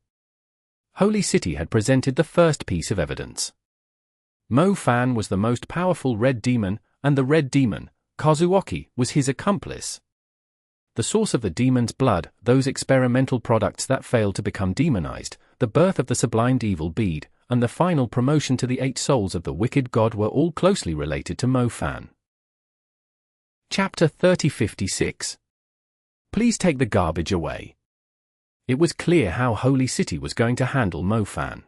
Holy City had presented the first piece of evidence. Mo Fan was the most powerful red demon, and the red demon, Kazuoki, was his accomplice. The source of the demon's blood, those experimental products that failed to become demonized, the birth of the sublimed evil bead, and the final promotion to the 8 souls of the wicked god were all closely related to Mo Fan. Chapter 3056. Please take the garbage away. It was clear how Holy City was going to handle Mo Fan.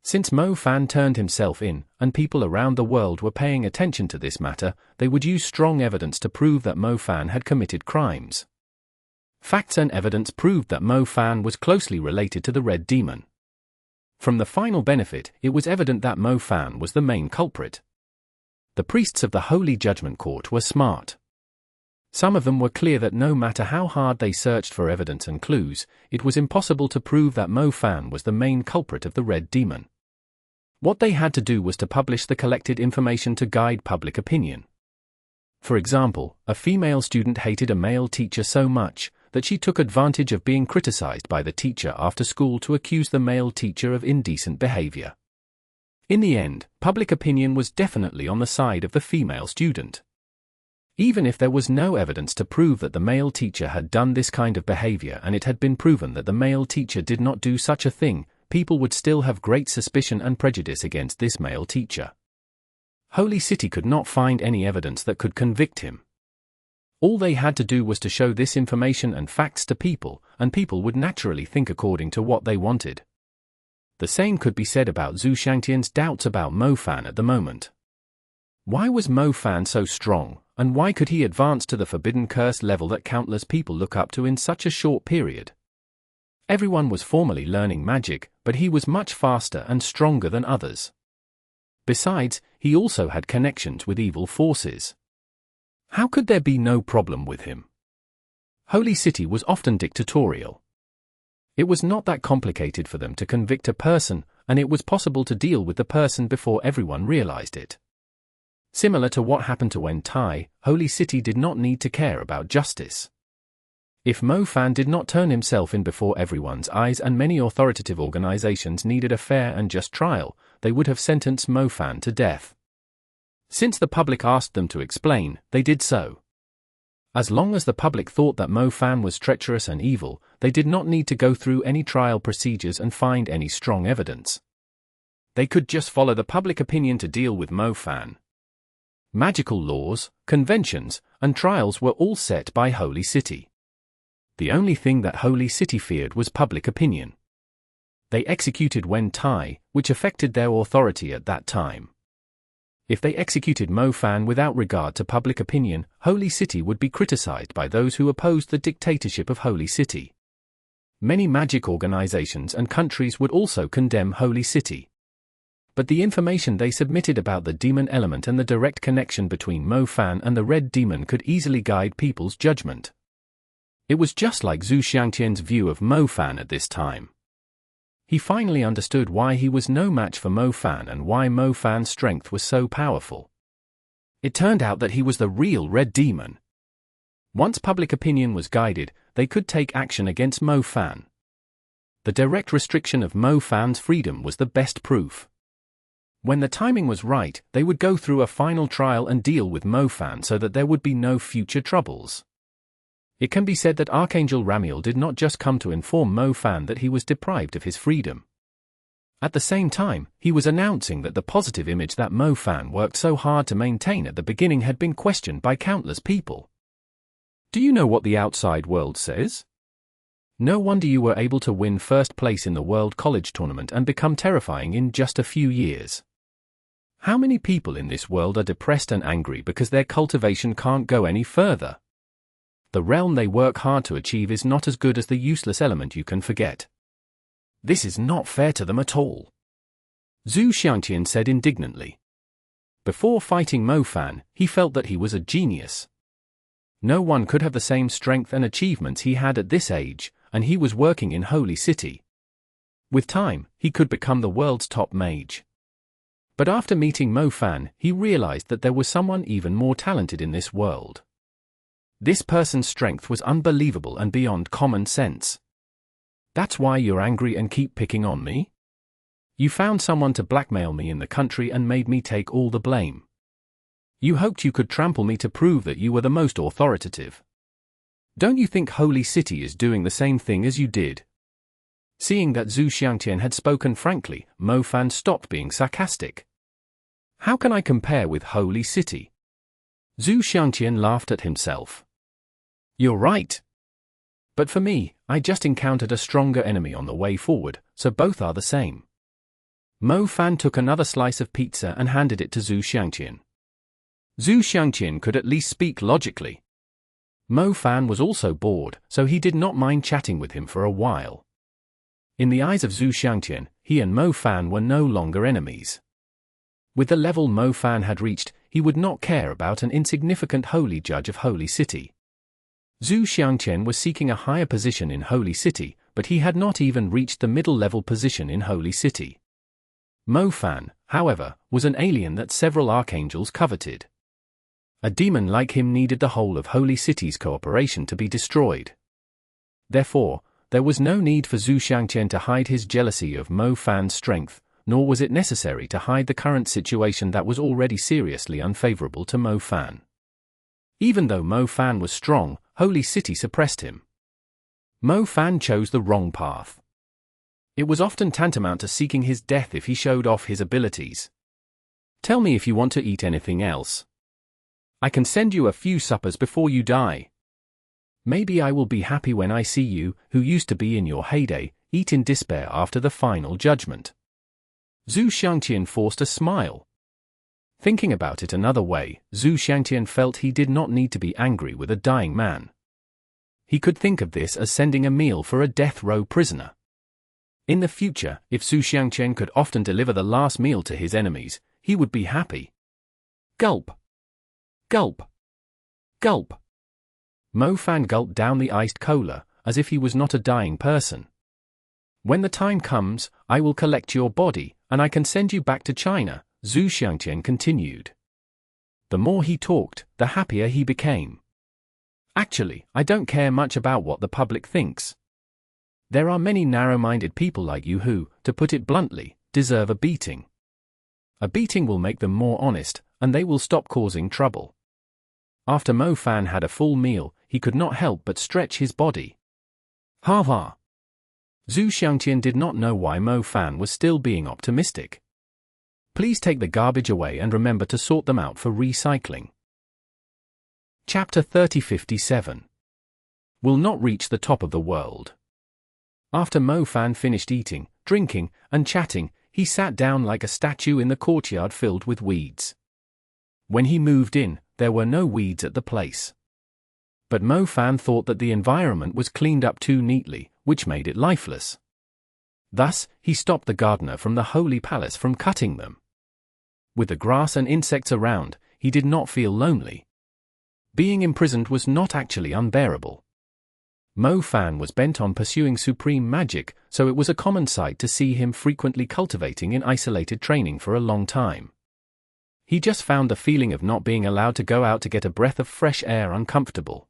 Since Mo Fan turned himself in, and people around the world were paying attention to this matter, they would use strong evidence to prove that Mo Fan had committed crimes. Facts and evidence proved that Mo Fan was closely related to the Red Demon. From the final benefit, it was evident that Mo Fan was the main culprit. The priests of the Holy Judgment Court were smart. Some of them were clear that no matter how hard they searched for evidence and clues, it was impossible to prove that Mo Fan was the main culprit of the Red Demon. What they had to do was to publish the collected information to guide public opinion. For example, a female student hated a male teacher so much that she took advantage of being criticized by the teacher after school to accuse the male teacher of indecent behavior. In the end, public opinion was definitely on the side of the female student. Even if there was no evidence to prove that the male teacher had done this kind of behavior and it had been proven that the male teacher did not do such a thing, people would still have great suspicion and prejudice against this male teacher. Holy City could not find any evidence that could convict him. All they had to do was to show this information and facts to people, and people would naturally think according to what they wanted. The same could be said about Zhu Xiangtian's doubts about Mo Fan at the moment. Why was Mo Fan so strong, and why could he advance to the forbidden curse level that countless people look up to in such a short period? Everyone was formally learning magic, but he was much faster and stronger than others. Besides, he also had connections with evil forces. How could there be no problem with him? Holy City was often dictatorial. It was not that complicated for them to convict a person, and it was possible to deal with the person before everyone realized it. Similar to what happened to Wen Tai, Holy City did not need to care about justice. If Mo Fan did not turn himself in before everyone's eyes and many authoritative organizations needed a fair and just trial, they would have sentenced Mo Fan to death. Since the public asked them to explain, they did so. As long as the public thought that Mo Fan was treacherous and evil, they did not need to go through any trial procedures and find any strong evidence. They could just follow the public opinion to deal with Mo Fan. Magical laws, conventions, and trials were all set by Holy City. The only thing that Holy City feared was public opinion. They executed Wen Tai, which affected their authority at that time. If they executed Mo Fan without regard to public opinion, Holy City would be criticized by those who opposed the dictatorship of Holy City. Many magic organizations and countries would also condemn Holy City. But the information they submitted about the demon element and the direct connection between Mo Fan and the Red Demon could easily guide people's judgment. It was just like Zhu Xiangtian's view of Mo Fan at this time. He finally understood why he was no match for Mo Fan and why Mo Fan's strength was so powerful. It turned out that he was the real Red Demon. Once public opinion was guided, they could take action against Mo Fan. The direct restriction of Mo Fan's freedom was the best proof. When the timing was right, they would go through a final trial and deal with Mo Fan so that there would be no future troubles. It can be said that Archangel Ramiel did not just come to inform Mo Fan that he was deprived of his freedom. At the same time, he was announcing that the positive image that Mo Fan worked so hard to maintain at the beginning had been questioned by countless people. Do you know what the outside world says? No wonder you were able to win first place in the World College Tournament and become terrifying in just a few years. How many people in this world are depressed and angry because their cultivation can't go any further? The realm they work hard to achieve is not as good as the useless element you can forget. This is not fair to them at all. Zhu Xiangtian said indignantly. Before fighting Mo Fan, he felt that he was a genius. No one could have the same strength and achievements he had at this age, and he was working in Holy City. With time, he could become the world's top mage. But after meeting Mo Fan, he realized that there was someone even more talented in this world. This person's strength was unbelievable and beyond common sense. That's why you're angry and keep picking on me? You found someone to blackmail me in the country and made me take all the blame. You hoped you could trample me to prove that you were the most authoritative. Don't you think Holy City is doing the same thing as you did? Seeing that Zhu Xiangtian had spoken frankly, Mo Fan stopped being sarcastic. How can I compare with Holy City? Zhu Xiangtian laughed at himself. You're right. But for me, I just encountered a stronger enemy on the way forward, so both are the same. Mo Fan took another slice of pizza and handed it to Zhu Xiangtian. Zhu Xiangtian could at least speak logically. Mo Fan was also bored, so he did not mind chatting with him for a while. In the eyes of Zhu Xiangtian, he and Mo Fan were no longer enemies. With the level Mo Fan had reached, he would not care about an insignificant holy judge of Holy City. Zhu Xiangtian was seeking a higher position in Holy City, but he had not even reached the middle-level position in Holy City. Mo Fan, however, was an alien that several archangels coveted. A demon like him needed the whole of Holy City's cooperation to be destroyed. Therefore, there was no need for Zhu Xiangtian to hide his jealousy of Mo Fan's strength, nor was it necessary to hide the current situation that was already seriously unfavorable to Mo Fan. Even though Mo Fan was strong, Holy City suppressed him. Mo Fan chose the wrong path. It was often tantamount to seeking his death if he showed off his abilities. Tell me if you want to eat anything else. I can send you a few suppers before you die. Maybe I will be happy when I see you, who used to be in your heyday, eat in despair after the final judgment. Zhu Xiangtian forced a smile. Thinking about it another way, Zhu Xiangtian felt he did not need to be angry with a dying man. He could think of this as sending a meal for a death row prisoner. In the future, if Zhu Xiangtian could often deliver the last meal to his enemies, he would be happy. Gulp. Gulp. Gulp. Mo Fan gulped down the iced cola, as if he was not a dying person. When the time comes, I will collect your body, and I can send you back to China, Zhu Xiangtian continued. The more he talked, the happier he became. Actually, I don't care much about what the public thinks. There are many narrow-minded people like you who, to put it bluntly, deserve a beating. A beating will make them more honest, and they will stop causing trouble. After Mo Fan had a full meal, he could not help but stretch his body. Ha ha! Zhu Xiangtian did not know why Mo Fan was still being optimistic. Please take the garbage away and remember to sort them out for recycling. Chapter 3057. Will not reach the top of the world. After Mo Fan finished eating, drinking, and chatting, he sat down like a statue in the courtyard filled with weeds. When he moved in, there were no weeds at the place. But Mo Fan thought that the environment was cleaned up too neatly, which made it lifeless. Thus, he stopped the gardener from the Holy Palace from cutting them. With the grass and insects around, he did not feel lonely. Being imprisoned was not actually unbearable. Mo Fan was bent on pursuing supreme magic, so it was a common sight to see him frequently cultivating in isolated training for a long time. He just found the feeling of not being allowed to go out to get a breath of fresh air uncomfortable.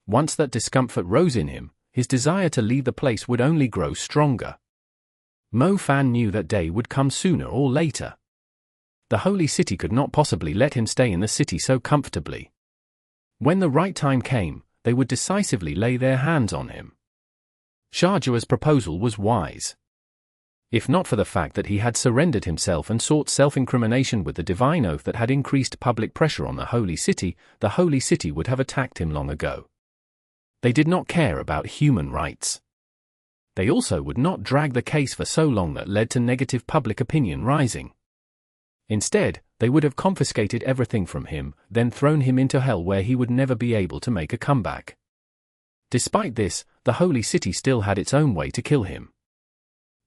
Once that discomfort rose in him, his desire to leave the place would only grow stronger. Mo Fan knew that day would come sooner or later. The holy city could not possibly let him stay in the city so comfortably. When the right time came, they would decisively lay their hands on him. Shajua's proposal was wise. If not for the fact that he had surrendered himself and sought self-incrimination with the divine oath that had increased public pressure on the holy city would have attacked him long ago. They did not care about human rights. They also would not drag the case for so long that led to negative public opinion rising. Instead, they would have confiscated everything from him, then thrown him into hell where he would never be able to make a comeback. Despite this, the holy city still had its own way to kill him.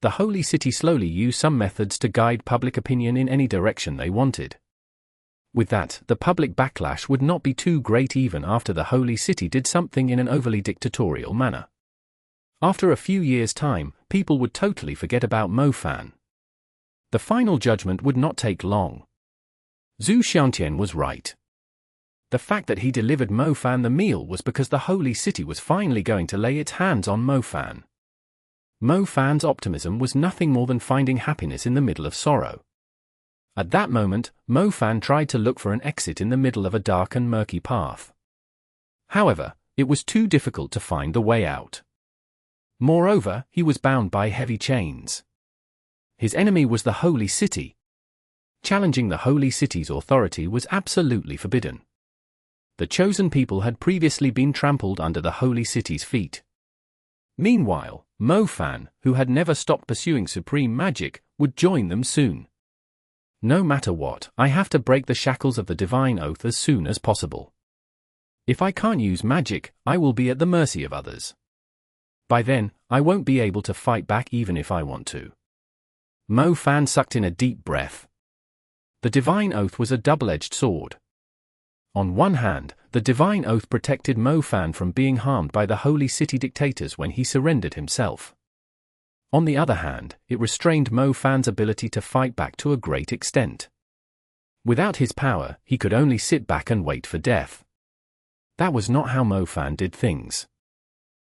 The holy city slowly used some methods to guide public opinion in any direction they wanted. With that, the public backlash would not be too great even after the holy city did something in an overly dictatorial manner. After a few years' time, people would totally forget about Mo Fan. The final judgment would not take long. Zhu Xiantian was right. The fact that he delivered Mo Fan the meal was because the holy city was finally going to lay its hands on Mo Fan. Mo Fan's optimism was nothing more than finding happiness in the middle of sorrow. At that moment, Mo Fan tried to look for an exit in the middle of a dark and murky path. However, it was too difficult to find the way out. Moreover, he was bound by heavy chains. His enemy was the holy city. Challenging the holy city's authority was absolutely forbidden. The chosen people had previously been trampled under the holy city's feet. Meanwhile, Mo Fan, who had never stopped pursuing supreme magic, would join them soon. No matter what, I have to break the shackles of the divine oath as soon as possible. If I can't use magic, I will be at the mercy of others. By then, I won't be able to fight back even if I want to. Mo Fan sucked in a deep breath. The divine oath was a double-edged sword. On one hand, the divine oath protected Mo Fan from being harmed by the holy city dictators when he surrendered himself. On the other hand, it restrained Mo Fan's ability to fight back to a great extent. Without his power, he could only sit back and wait for death. That was not how Mo Fan did things.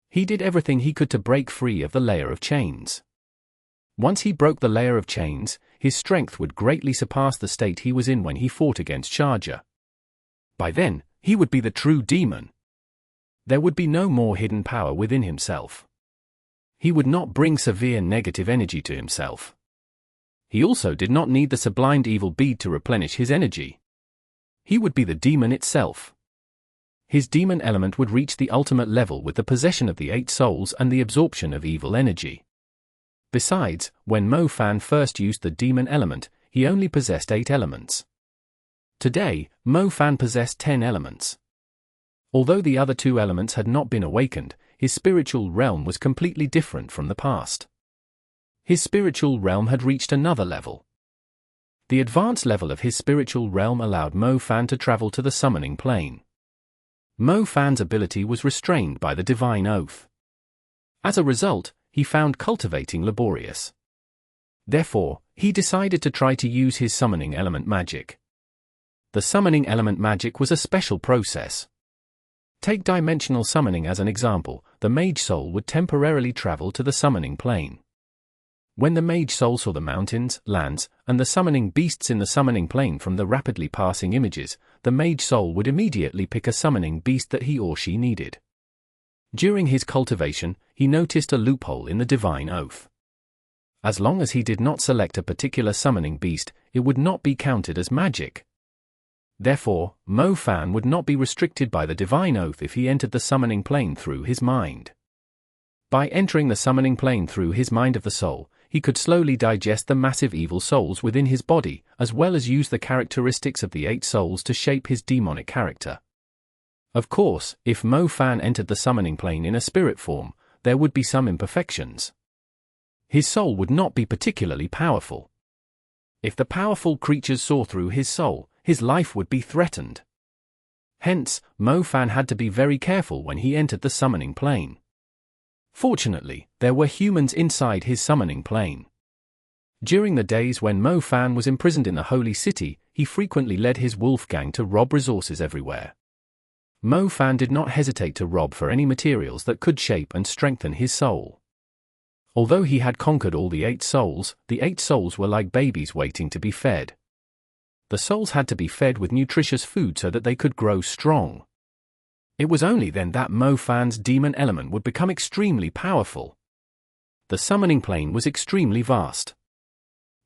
He did everything he could to break free of the layer of chains. Once he broke the layer of chains, his strength would greatly surpass the state he was in when he fought against Shajua. By then, he would be the true demon. There would be no more hidden power within himself. He would not bring severe negative energy to himself. He also did not need the sublimed evil bead to replenish his energy. He would be the demon itself. His demon element would reach the ultimate level with the possession of the 8 souls and the absorption of evil energy. Besides, when Mo Fan first used the demon element, he only possessed 8 elements. Today, Mo Fan possessed 10 elements. Although the other 2 elements had not been awakened, his spiritual realm was completely different from the past. His spiritual realm had reached another level. The advanced level of his spiritual realm allowed Mo Fan to travel to the summoning plane. Mo Fan's ability was restrained by the divine oath. As a result, he found cultivating laborious. Therefore, he decided to try to use his summoning element magic. The summoning element magic was a special process. Take dimensional summoning as an example. The mage soul would temporarily travel to the summoning plane. When the mage soul saw the mountains, lands, and the summoning beasts in the summoning plane from the rapidly passing images, the mage soul would immediately pick a summoning beast that he or she needed. During his cultivation, he noticed a loophole in the divine oath. As long as he did not select a particular summoning beast, it would not be counted as magic. Therefore, Mo Fan would not be restricted by the divine oath if he entered the summoning plane through his mind. By entering the summoning plane through his mind of the soul, he could slowly digest the massive evil souls within his body, as well as use the characteristics of the 8 souls to shape his demonic character. Of course, if Mo Fan entered the summoning plane in a spirit form, there would be some imperfections. His soul would not be particularly powerful. If the powerful creatures saw through his soul, his life would be threatened. Hence, Mo Fan had to be very careful when he entered the summoning plane. Fortunately, there were humans inside his summoning plane. During the days when Mo Fan was imprisoned in the Holy City, he frequently led his wolf gang to rob resources everywhere. Mo Fan did not hesitate to rob for any materials that could shape and strengthen his soul. Although he had conquered all the 8 souls, the 8 souls were like babies waiting to be fed. The souls had to be fed with nutritious food so that they could grow strong. It was only then that Mo Fan's demon element would become extremely powerful. The summoning plane was extremely vast.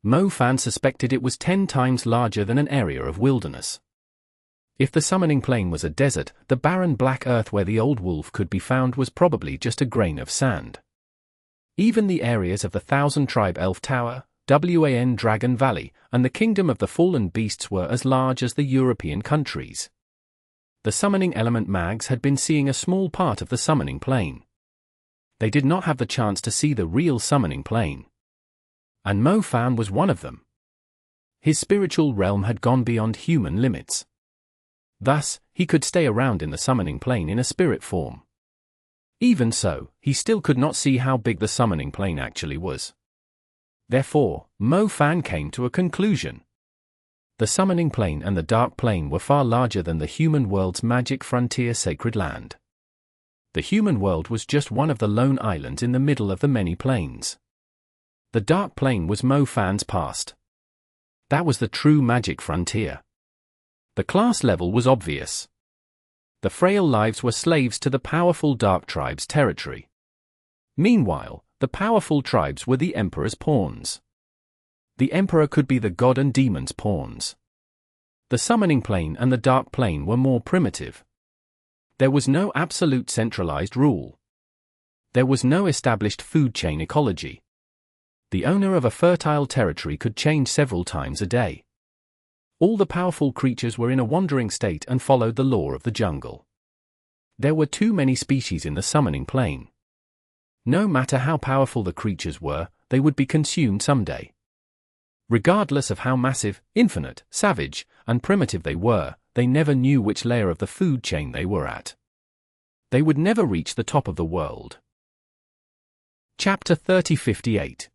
Mo Fan suspected it was 10 times larger than an area of wilderness. If the summoning plane was a desert, the barren black earth where the old wolf could be found was probably just a grain of sand. Even the areas of the 1,000-tribe Elf Tower, Wan Dragon Valley, and the Kingdom of the Fallen Beasts were as large as the European countries. The summoning element mags had been seeing a small part of the summoning plane. They did not have the chance to see the real summoning plane. And Mo Fan was one of them. His spiritual realm had gone beyond human limits. Thus, he could stay around in the summoning plane in a spirit form. Even so, he still could not see how big the summoning plane actually was. Therefore, Mo Fan came to a conclusion. The summoning plane and the dark plane were far larger than the human world's magic frontier sacred land. The human world was just one of the lone islands in the middle of the many planes. The dark plane was Mo Fan's past. That was the true magic frontier. The class level was obvious. The frail lives were slaves to the powerful dark tribe's territory. Meanwhile, the powerful tribes were the emperor's pawns. The emperor could be the god and demon's pawns. The summoning plane and the dark plane were more primitive. There was no absolute centralized rule. There was no established food chain ecology. The owner of a fertile territory could change several times a day. All the powerful creatures were in a wandering state and followed the law of the jungle. There were too many species in the summoning plane. No matter how powerful the creatures were, they would be consumed someday. Regardless of how massive, infinite, savage, and primitive they were, they never knew which layer of the food chain they were at. They would never reach the top of the world. Chapter 3058.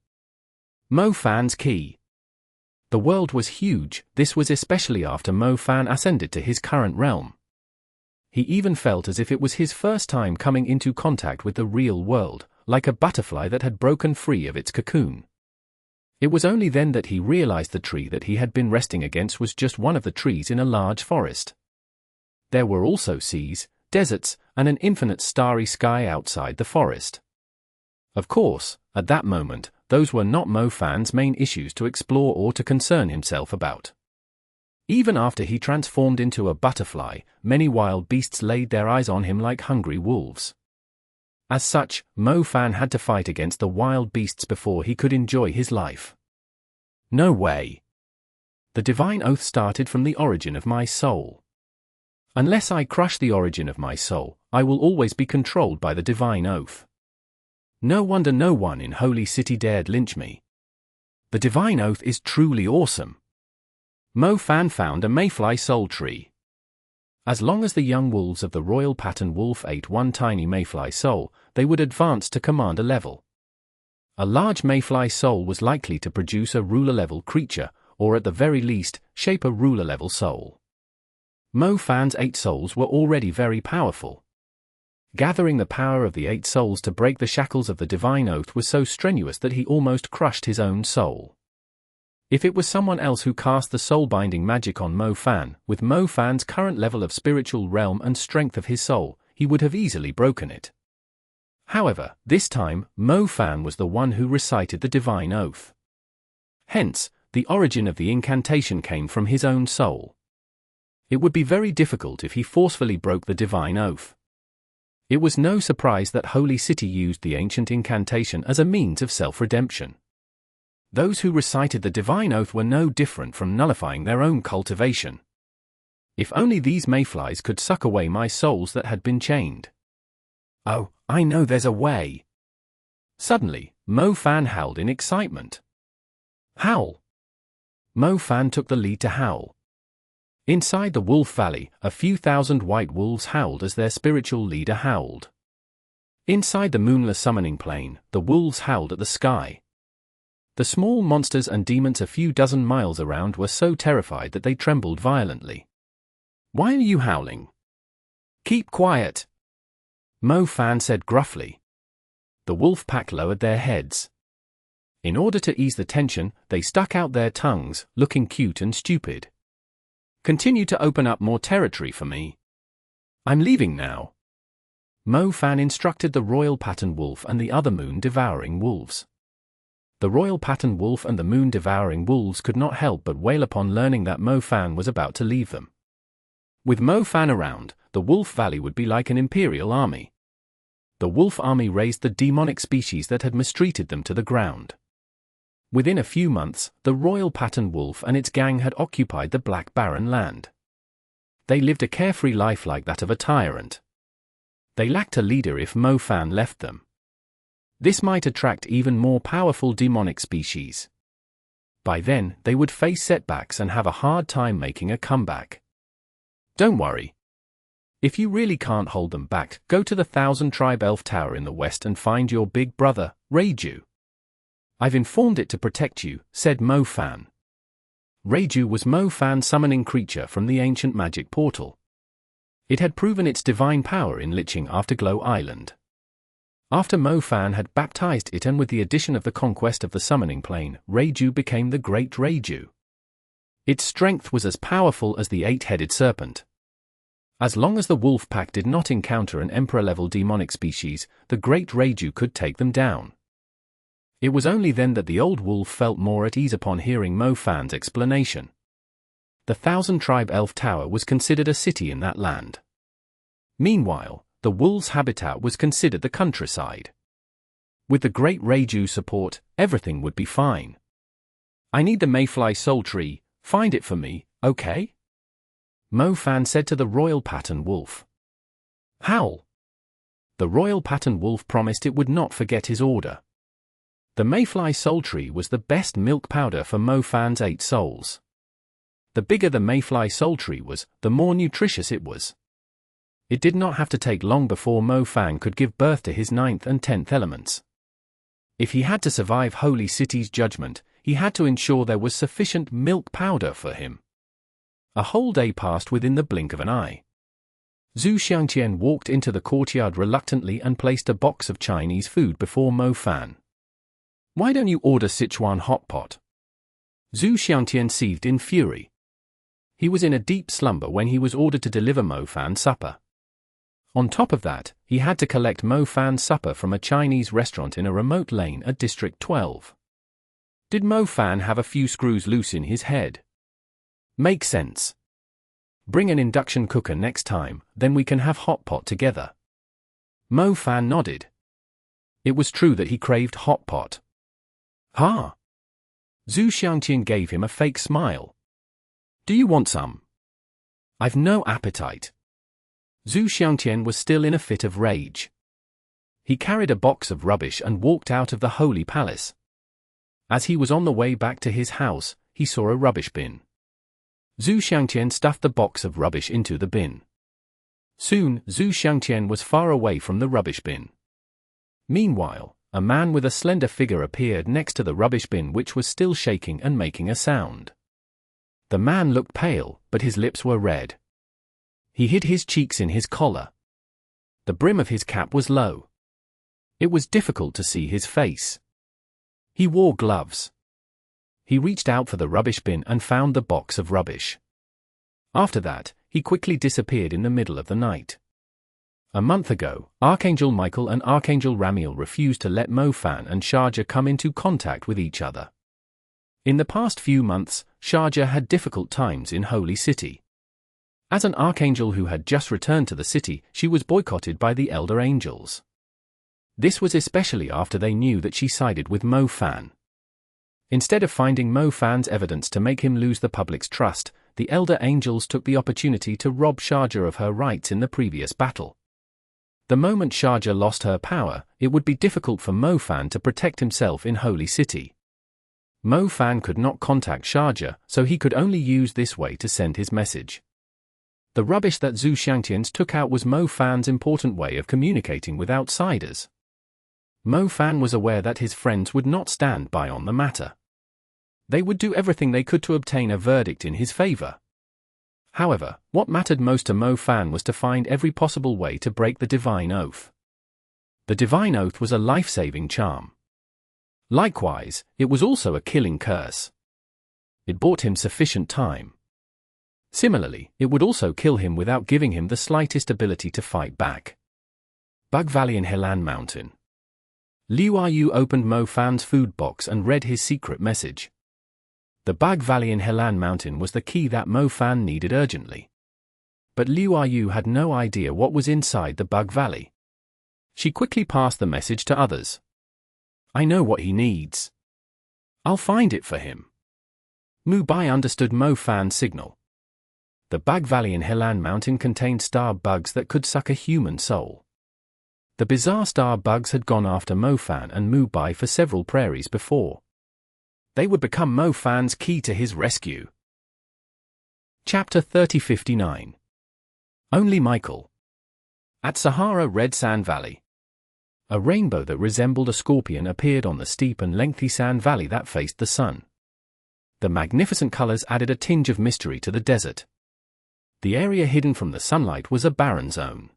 Mo Fan's Key. The world was huge. This was especially after Mo Fan ascended to his current realm. He even felt as if it was his first time coming into contact with the real world, like a butterfly that had broken free of its cocoon. It was only then that he realized the tree that he had been resting against was just one of the trees in a large forest. There were also seas, deserts, and an infinite starry sky outside the forest. Of course, at that moment, those were not Mo Fan's main issues to explore or to concern himself about. Even after he transformed into a butterfly, many wild beasts laid their eyes on him like hungry wolves. As such, Mo Fan had to fight against the wild beasts before he could enjoy his life. No way. The divine oath started from the origin of my soul. Unless I crush the origin of my soul, I will always be controlled by the divine oath. No wonder no one in Holy City dared lynch me. The divine oath is truly awesome. Mo Fan found a mayfly soul tree. As long as the young wolves of the royal pattern wolf ate one tiny mayfly soul, they would advance to commander level. A large mayfly soul was likely to produce a ruler-level creature, or at the very least, shape a ruler-level soul. Mo Fan's 8 souls were already very powerful. Gathering the power of the 8 souls to break the shackles of the divine oath was so strenuous that he almost crushed his own soul. If it was someone else who cast the soul-binding magic on Mo Fan, with Mo Fan's current level of spiritual realm and strength of his soul, he would have easily broken it. However, this time, Mo Fan was the one who recited the divine oath. Hence, the origin of the incantation came from his own soul. It would be very difficult if he forcefully broke the divine oath. It was no surprise that Holy City used the ancient incantation as a means of self-redemption. Those who recited the divine oath were no different from nullifying their own cultivation. If only these mayflies could suck away my souls that had been chained. Oh, I know there's a way. Suddenly, Mo Fan howled in excitement. Howl! Mo Fan took the lead to howl. Inside the Wolf Valley, a few thousand white wolves howled as their spiritual leader howled. Inside the moonless summoning plane, the wolves howled at the sky. The small monsters and demons a few dozen miles around were so terrified that they trembled violently. Why are you howling? Keep quiet, Mo Fan said gruffly. The wolf pack lowered their heads. In order to ease the tension, they stuck out their tongues, looking cute and stupid. Continue to open up more territory for me. I'm leaving now. Mo Fan instructed the royal pattern wolf and the other moon-devouring wolves. The royal pattern wolf and the moon-devouring wolves could not help but wail upon learning that Mo Fan was about to leave them. With Mo Fan around, the Wolf Valley would be like an imperial army. The wolf army raised the demonic species that had mistreated them to the ground. Within a few months, the royal pattern wolf and its gang had occupied the black barren land. They lived a carefree life like that of a tyrant. They lacked a leader if Mo Fan left them. This might attract even more powerful demonic species. By then, they would face setbacks and have a hard time making a comeback. Don't worry. If you really can't hold them back, go to the 1,000-tribe elf tower in the west and find your big brother, Reiju. I've informed it to protect you, said Mo Fan. Reiju was Mo Fan's summoning creature from the ancient magic portal. It had proven its divine power in Liching Afterglow Island. After Mo Fan had baptized it and with the addition of the conquest of the summoning plane, Reiju became the Great Reiju. Its strength was as powerful as the 8-headed serpent. As long as the wolf pack did not encounter an emperor-level demonic species, the Great Reiju could take them down. It was only then that the old wolf felt more at ease upon hearing Mo Fan's explanation. The 1,000-tribe elf tower was considered a city in that land. Meanwhile, the wolf's habitat was considered the countryside. With the Great Reiju's support, everything would be fine. I need the Mayfly Soul Tree, find it for me, okay? Mo Fan said to the royal pattern wolf. Howl! The royal pattern wolf promised it would not forget his order. The Mayfly Soul Tree was the best milk powder for Mo Fan's 8 souls. The bigger the Mayfly Soul Tree was, the more nutritious it was. It did not have to take long before Mo Fan could give birth to his 9th and 10th elements. If he had to survive Holy City's judgment, he had to ensure there was sufficient milk powder for him. A whole day passed within the blink of an eye. Zhu Xiangtian walked into the courtyard reluctantly and placed a box of Chinese food before Mo Fan. Why don't you order Sichuan hot pot? Zhu Xiangtian seethed in fury. He was in a deep slumber when he was ordered to deliver Mo Fan's supper. On top of that, he had to collect Mo Fan's supper from a Chinese restaurant in a remote lane at District 12. Did Mo Fan have a few screws loose in his head? Makes sense. Bring an induction cooker next time, then we can have hot pot together. Mo Fan nodded. It was true that he craved hot pot. Zhu Xiangtian gave him a fake smile. Do you want some? I've no appetite. Zhu Xiangtian was still in a fit of rage. He carried a box of rubbish and walked out of the holy palace. As he was on the way back to his house, he saw a rubbish bin. Zhu Xiangtian stuffed the box of rubbish into the bin. Soon, Zhu Xiangtian was far away from the rubbish bin. Meanwhile, a man with a slender figure appeared next to the rubbish bin which was still shaking and making a sound. The man looked pale, but his lips were red. He hid his cheeks in his collar. The brim of his cap was low. It was difficult to see his face. He wore gloves. He reached out for the rubbish bin and found the box of rubbish. After that, he quickly disappeared in the middle of the night. A month ago, Archangel Michael and Archangel Ramiel refused to let Mo Fan and Sharja come into contact with each other. In the past few months, Sharjah had difficult times in Holy City. As an archangel who had just returned to the city, she was boycotted by the elder angels. This was especially after they knew that she sided with Mo Fan. Instead of finding Mo Fan's evidence to make him lose the public's trust, the elder angels took the opportunity to rob Sharjah of her rights in the previous battle. The moment Sharjah lost her power, it would be difficult for Mo Fan to protect himself in Holy City. Mo Fan could not contact Sharjah, so he could only use this way to send his message. The rubbish that Zhu Xiangtians took out was Mo Fan's important way of communicating with outsiders. Mo Fan was aware that his friends would not stand by on the matter. They would do everything they could to obtain a verdict in his favor. However, what mattered most to Mo Fan was to find every possible way to break the divine oath. The divine oath was a life-saving charm. Likewise, it was also a killing curse. It bought him sufficient time. Similarly, it would also kill him without giving him the slightest ability to fight back. Bug Valley in Helan Mountain. Liu Yu opened Mo Fan's food box and read his secret message. The Bug Valley in Helan Mountain was the key that Mo Fan needed urgently. But Liu Yu had no idea what was inside the Bug Valley. She quickly passed the message to others. I know what he needs. I'll find it for him. Mu Bai understood Mo Fan's signal. The Bug Valley in Helan Mountain contained star bugs that could suck a human soul. The bizarre star bugs had gone after Mo Fan and Mu Bai for several prairies before. They would become Mo Fan's key to his rescue. Chapter 3059. Only Michael. At Sahara Red Sand Valley. A rainbow that resembled a scorpion appeared on the steep and lengthy sand valley that faced the sun. The magnificent colors added a tinge of mystery to the desert. The area hidden from the sunlight was a barren zone.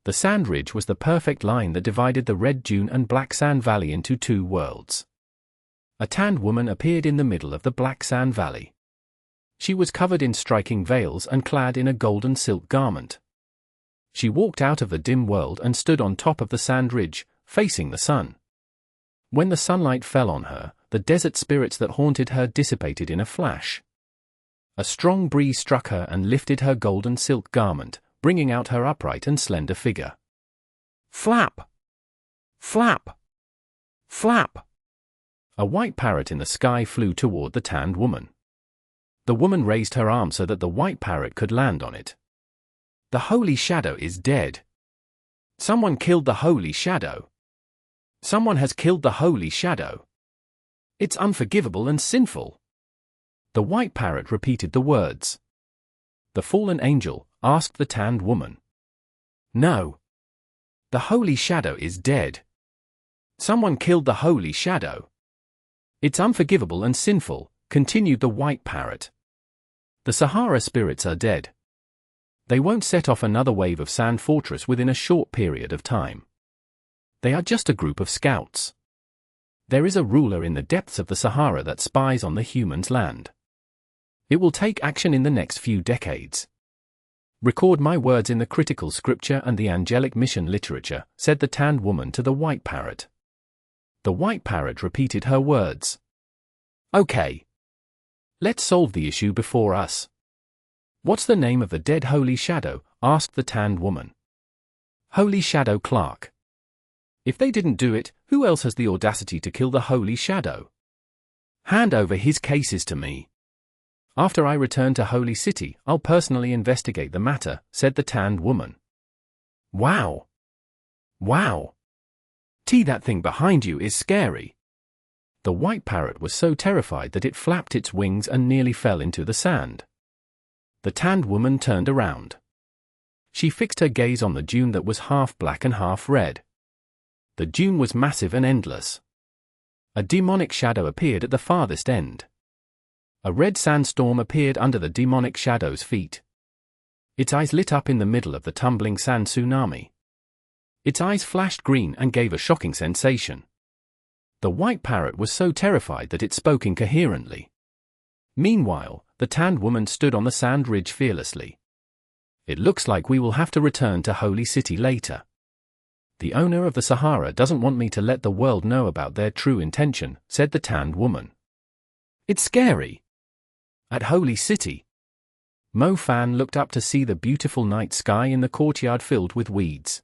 The sand ridge was the perfect line that divided the red dune and black sand valley into two worlds. A tanned woman appeared in the middle of the black sand valley. She was covered in striking veils and clad in a golden silk garment. She walked out of the dim world and stood on top of the sand ridge, facing the sun. When the sunlight fell on her, the desert spirits that haunted her dissipated in a flash. A strong breeze struck her and lifted her golden silk garment, bringing out her upright and slender figure. Flap! Flap! Flap! A white parrot in the sky flew toward the tanned woman. The woman raised her arm so that the white parrot could land on it. The Holy Shadow is dead. Someone killed the Holy Shadow. Someone has killed the Holy Shadow. It's unforgivable and sinful. The white parrot repeated the words. The fallen angel asked the tanned woman. No. The Holy Shadow is dead. Someone killed the Holy Shadow. It's unforgivable and sinful, continued the white parrot. The Sahara spirits are dead. They won't set off another wave of sand fortress within a short period of time. They are just a group of scouts. There is a ruler in the depths of the Sahara that spies on the humans' land. It will take action in the next few decades. Record my words in the critical scripture and the angelic mission literature, said the tanned woman to the white parrot. The white parrot repeated her words. Okay. Let's solve the issue before us. What's the name of the dead Holy Shadow? Asked the tanned woman. Holy Shadow Clark. If they didn't do it, who else has the audacity to kill the Holy Shadow? Hand over his cases to me. After I return to Holy City, I'll personally investigate the matter, said the tanned woman. Wow. Wow. That thing behind you is scary. The white parrot was so terrified that it flapped its wings and nearly fell into the sand. The tanned woman turned around. She fixed her gaze on the dune that was half black and half red. The dune was massive and endless. A demonic shadow appeared at the farthest end. A red sandstorm appeared under the demonic shadow's feet. Its eyes lit up in the middle of the tumbling sand tsunami. Its eyes flashed green and gave a shocking sensation. The white parrot was so terrified that it spoke incoherently. Meanwhile, the tanned woman stood on the sand ridge fearlessly. It looks like we will have to return to Holy City later. The owner of the Sahara doesn't want me to let the world know about their true intention, said the tanned woman. It's scary. At Holy City. Mo Fan looked up to see the beautiful night sky in the courtyard filled with weeds.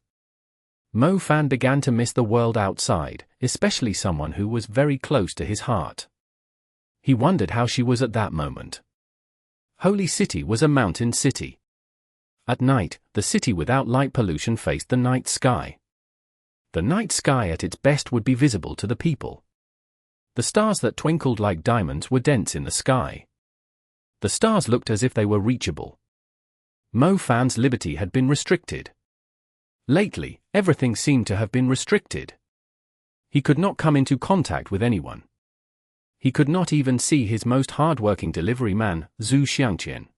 Mo Fan began to miss the world outside, especially someone who was very close to his heart. He wondered how she was at that moment. Holy City was a mountain city. At night, the city without light pollution faced the night sky. The night sky at its best would be visible to the people. The stars that twinkled like diamonds were dense in the sky. The stars looked as if they were reachable. Mo Fan's liberty had been restricted. Lately, everything seemed to have been restricted. He could not come into contact with anyone. He could not even see his most hard-working delivery man, Zhu Xiangqian.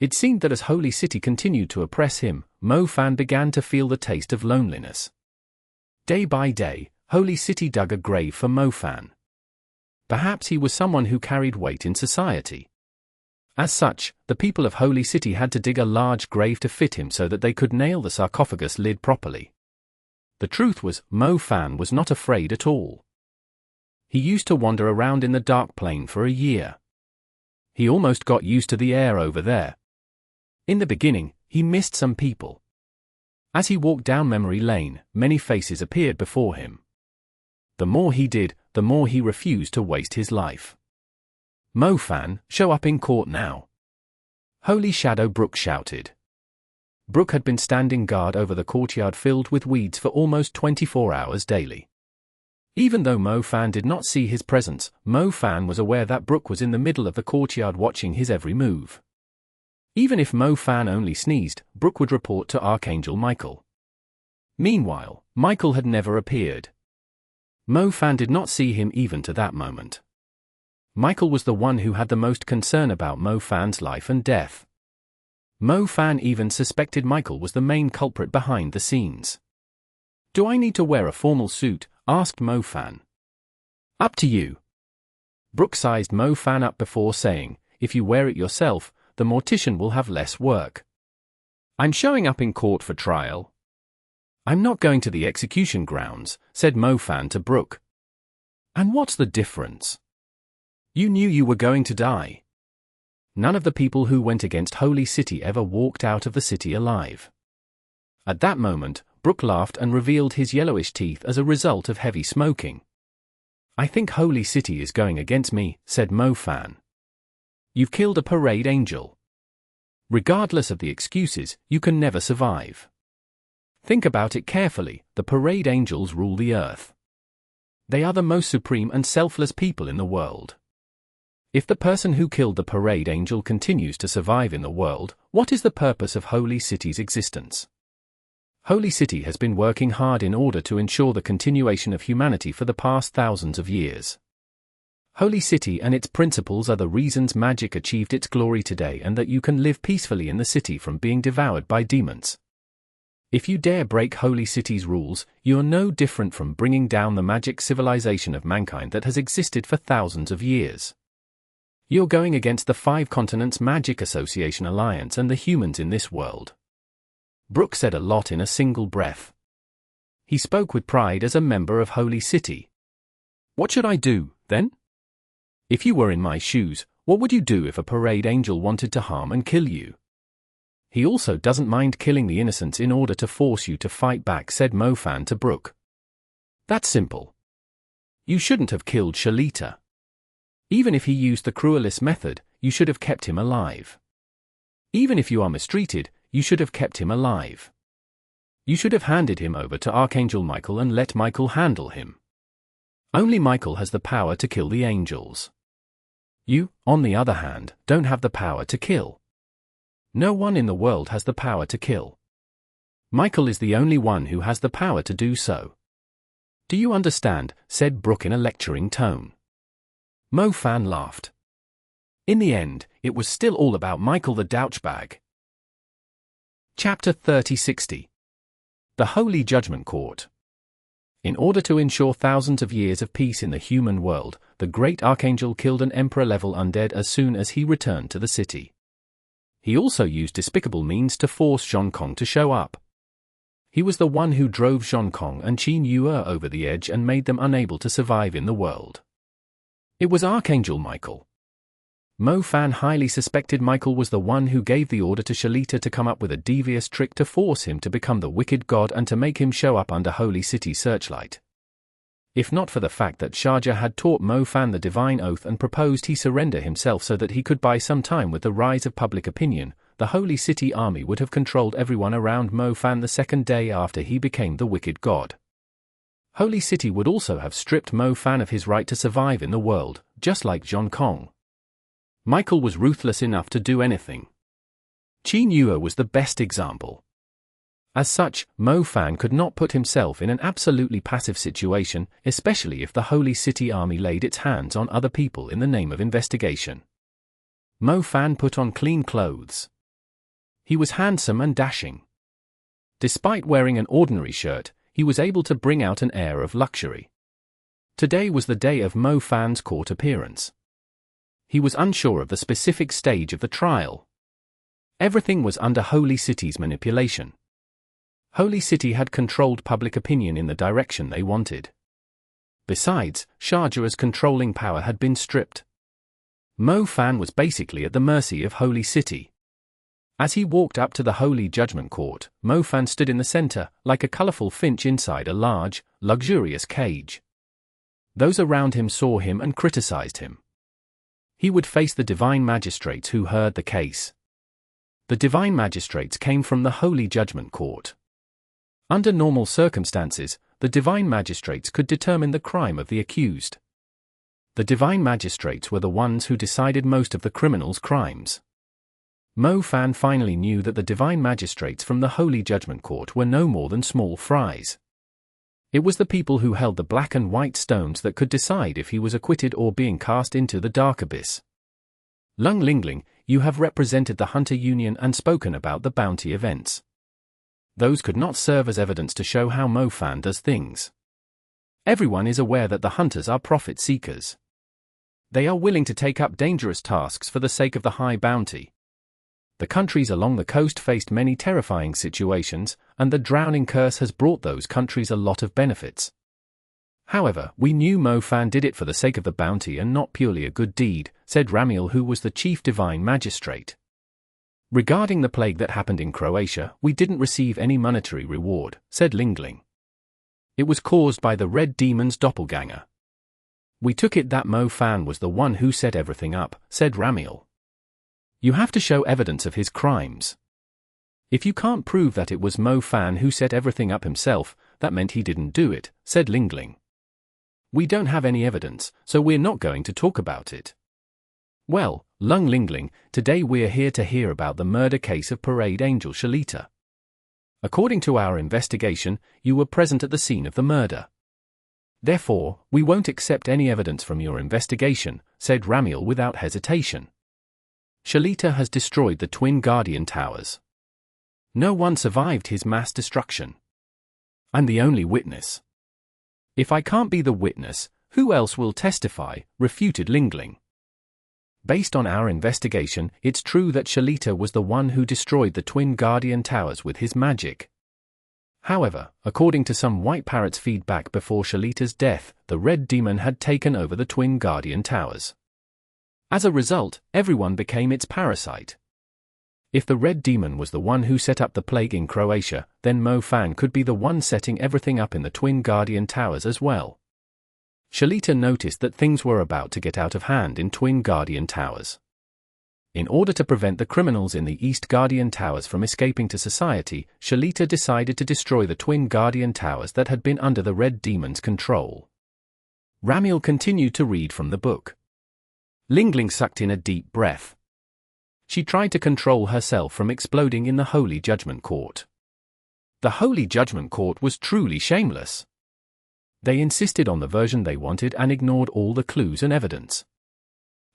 It seemed that as Holy City continued to oppress him, Mo Fan began to feel the taste of loneliness. Day by day, Holy City dug a grave for Mo Fan. Perhaps he was someone who carried weight in society. As such, the people of Holy City had to dig a large grave to fit him so that they could nail the sarcophagus lid properly. The truth was, Mo Fan was not afraid at all. He used to wander around in the dark plain for a year. He almost got used to the air over there. In the beginning, he missed some people. As he walked down memory lane, many faces appeared before him. The more he did, the more he refused to waste his life. Mo Fan, show up in court now. Holy Shadow Brook shouted. Brook had been standing guard over the courtyard filled with weeds for almost 24 hours daily. Even though Mo Fan did not see his presence, Mo Fan was aware that Brook was in the middle of the courtyard watching his every move. Even if Mo Fan only sneezed, Brook would report to Archangel Michael. Meanwhile, Michael had never appeared. Mo Fan did not see him even to that moment. Michael was the one who had the most concern about Mo Fan's life and death. Mo Fan even suspected Michael was the main culprit behind the scenes. "Do I need to wear a formal suit?" asked Mo Fan. "Up to you." Brook sized Mo Fan up before saying, "If you wear it yourself, the mortician will have less work." "I'm showing up in court for trial." "I'm not going to the execution grounds," said Mo Fan to Brook. "And what's the difference? You knew you were going to die." None of the people who went against Holy City ever walked out of the city alive. At that moment, Brook laughed and revealed his yellowish teeth as a result of heavy smoking. "I think Holy City is going against me," said Mo Fan. "You've killed a parade angel. Regardless of the excuses, you can never survive. Think about it carefully, the parade angels rule the earth. They are the most supreme and selfless people in the world. If the person who killed the parade angel continues to survive in the world, what is the purpose of Holy City's existence? Holy City has been working hard in order to ensure the continuation of humanity for the past thousands of years. Holy City and its principles are the reasons magic achieved its glory today and that you can live peacefully in the city from being devoured by demons. If you dare break Holy City's rules, you are no different from bringing down the magic civilization of mankind that has existed for thousands of years. You're going against the 5 Continents Magic Association Alliance and the humans in this world." Brook said a lot in a single breath. He spoke with pride as a member of Holy City. "What should I do, then? If you were in my shoes, what would you do if a parade angel wanted to harm and kill you?" "He also doesn't mind killing the innocents in order to force you to fight back," said Mo Fan to Brook. "That's simple. You shouldn't have killed Shalita. Even if he used the cruelest method, you should have kept him alive. Even if you are mistreated, you should have kept him alive. You should have handed him over to Archangel Michael and let Michael handle him. Only Michael has the power to kill the angels. You, on the other hand, don't have the power to kill. No one in the world has the power to kill. Michael is the only one who has the power to do so. Do you understand?" said Brook in a lecturing tone. Mo Fan laughed. In the end, it was still all about Michael the douchebag. Chapter 3060. The Holy Judgment Court. In order to ensure thousands of years of peace in the human world, the great Archangel killed an Emperor-level undead as soon as he returned to the city. He also used despicable means to force Zhong Kong to show up. He was the one who drove Zhong Kong and Qin Yue over the edge and made them unable to survive in the world. It was Archangel Michael. Mo Fan highly suspected Michael was the one who gave the order to Shalita to come up with a devious trick to force him to become the wicked god and to make him show up under Holy City searchlight. If not for the fact that Sharjah had taught Mo Fan the divine oath and proposed he surrender himself so that he could buy some time with the rise of public opinion, the Holy City army would have controlled everyone around Mo Fan the second day after he became the wicked god. Holy City would also have stripped Mo Fan of his right to survive in the world, just like John Kong. Michael was ruthless enough to do anything. Qin Yue was the best example. As such, Mo Fan could not put himself in an absolutely passive situation, especially if the Holy City army laid its hands on other people in the name of investigation. Mo Fan put on clean clothes. He was handsome and dashing. Despite wearing an ordinary shirt, he was able to bring out an air of luxury. Today was the day of Mo Fan's court appearance. He was unsure of the specific stage of the trial. Everything was under Holy City's manipulation. Holy City had controlled public opinion in the direction they wanted. Besides, Sharjah's controlling power had been stripped. Mo Fan was basically at the mercy of Holy City. As he walked up to the Holy Judgment Court, Mo Fan stood in the center, like a colorful finch inside a large, luxurious cage. Those around him saw him and criticized him. He would face the divine magistrates who heard the case. The divine magistrates came from the Holy Judgment Court. Under normal circumstances, the divine magistrates could determine the crime of the accused. The divine magistrates were the ones who decided most of the criminals' crimes. Mo Fan finally knew that the divine magistrates from the Holy Judgment Court were no more than small fries. It was the people who held the black and white stones that could decide if he was acquitted or being cast into the dark abyss. Lung Lingling, you have represented the Hunter Union and spoken about the bounty events. Those could not serve as evidence to show how Mo Fan does things. Everyone is aware that the hunters are profit seekers. They are willing to take up dangerous tasks for the sake of the high bounty. The countries along the coast faced many terrifying situations, and the drowning curse has brought those countries a lot of benefits. However, we knew Mo Fan did it for the sake of the bounty and not purely a good deed, said Ramiel, who was the chief divine magistrate. Regarding the plague that happened in Croatia, we didn't receive any monetary reward, said Lingling. It was caused by the Red Demon's doppelganger. We took it that Mo Fan was the one who set everything up, said Ramiel. You have to show evidence of his crimes. If you can't prove that it was Mo Fan who set everything up himself, that meant he didn't do it, said Lingling. We don't have any evidence, so we're not going to talk about it. Well, Lung Lingling, today we're here to hear about the murder case of Parade Angel Shalita. According to our investigation, you were present at the scene of the murder. Therefore, we won't accept any evidence from your investigation, said Ramiel without hesitation. Shalita has destroyed the Twin Guardian Towers. No one survived his mass destruction. I'm the only witness. If I can't be the witness, who else will testify, refuted Lingling. Based on our investigation, it's true that Shalita was the one who destroyed the Twin Guardian Towers with his magic. However, according to some White Parrot's feedback before Shalita's death, the Red Demon had taken over the Twin Guardian Towers. As a result, everyone became its parasite. If the Red Demon was the one who set up the plague in Croatia, then Mo Fan could be the one setting everything up in the Twin Guardian Towers as well. Shalita noticed that things were about to get out of hand in Twin Guardian Towers. In order to prevent the criminals in the East Guardian Towers from escaping to society, Shalita decided to destroy the Twin Guardian Towers that had been under the Red Demon's control. Ramiel continued to read from the book. Lingling sucked in a deep breath. She tried to control herself from exploding in the Holy Judgment Court. The Holy Judgment Court was truly shameless. They insisted on the version they wanted and ignored all the clues and evidence.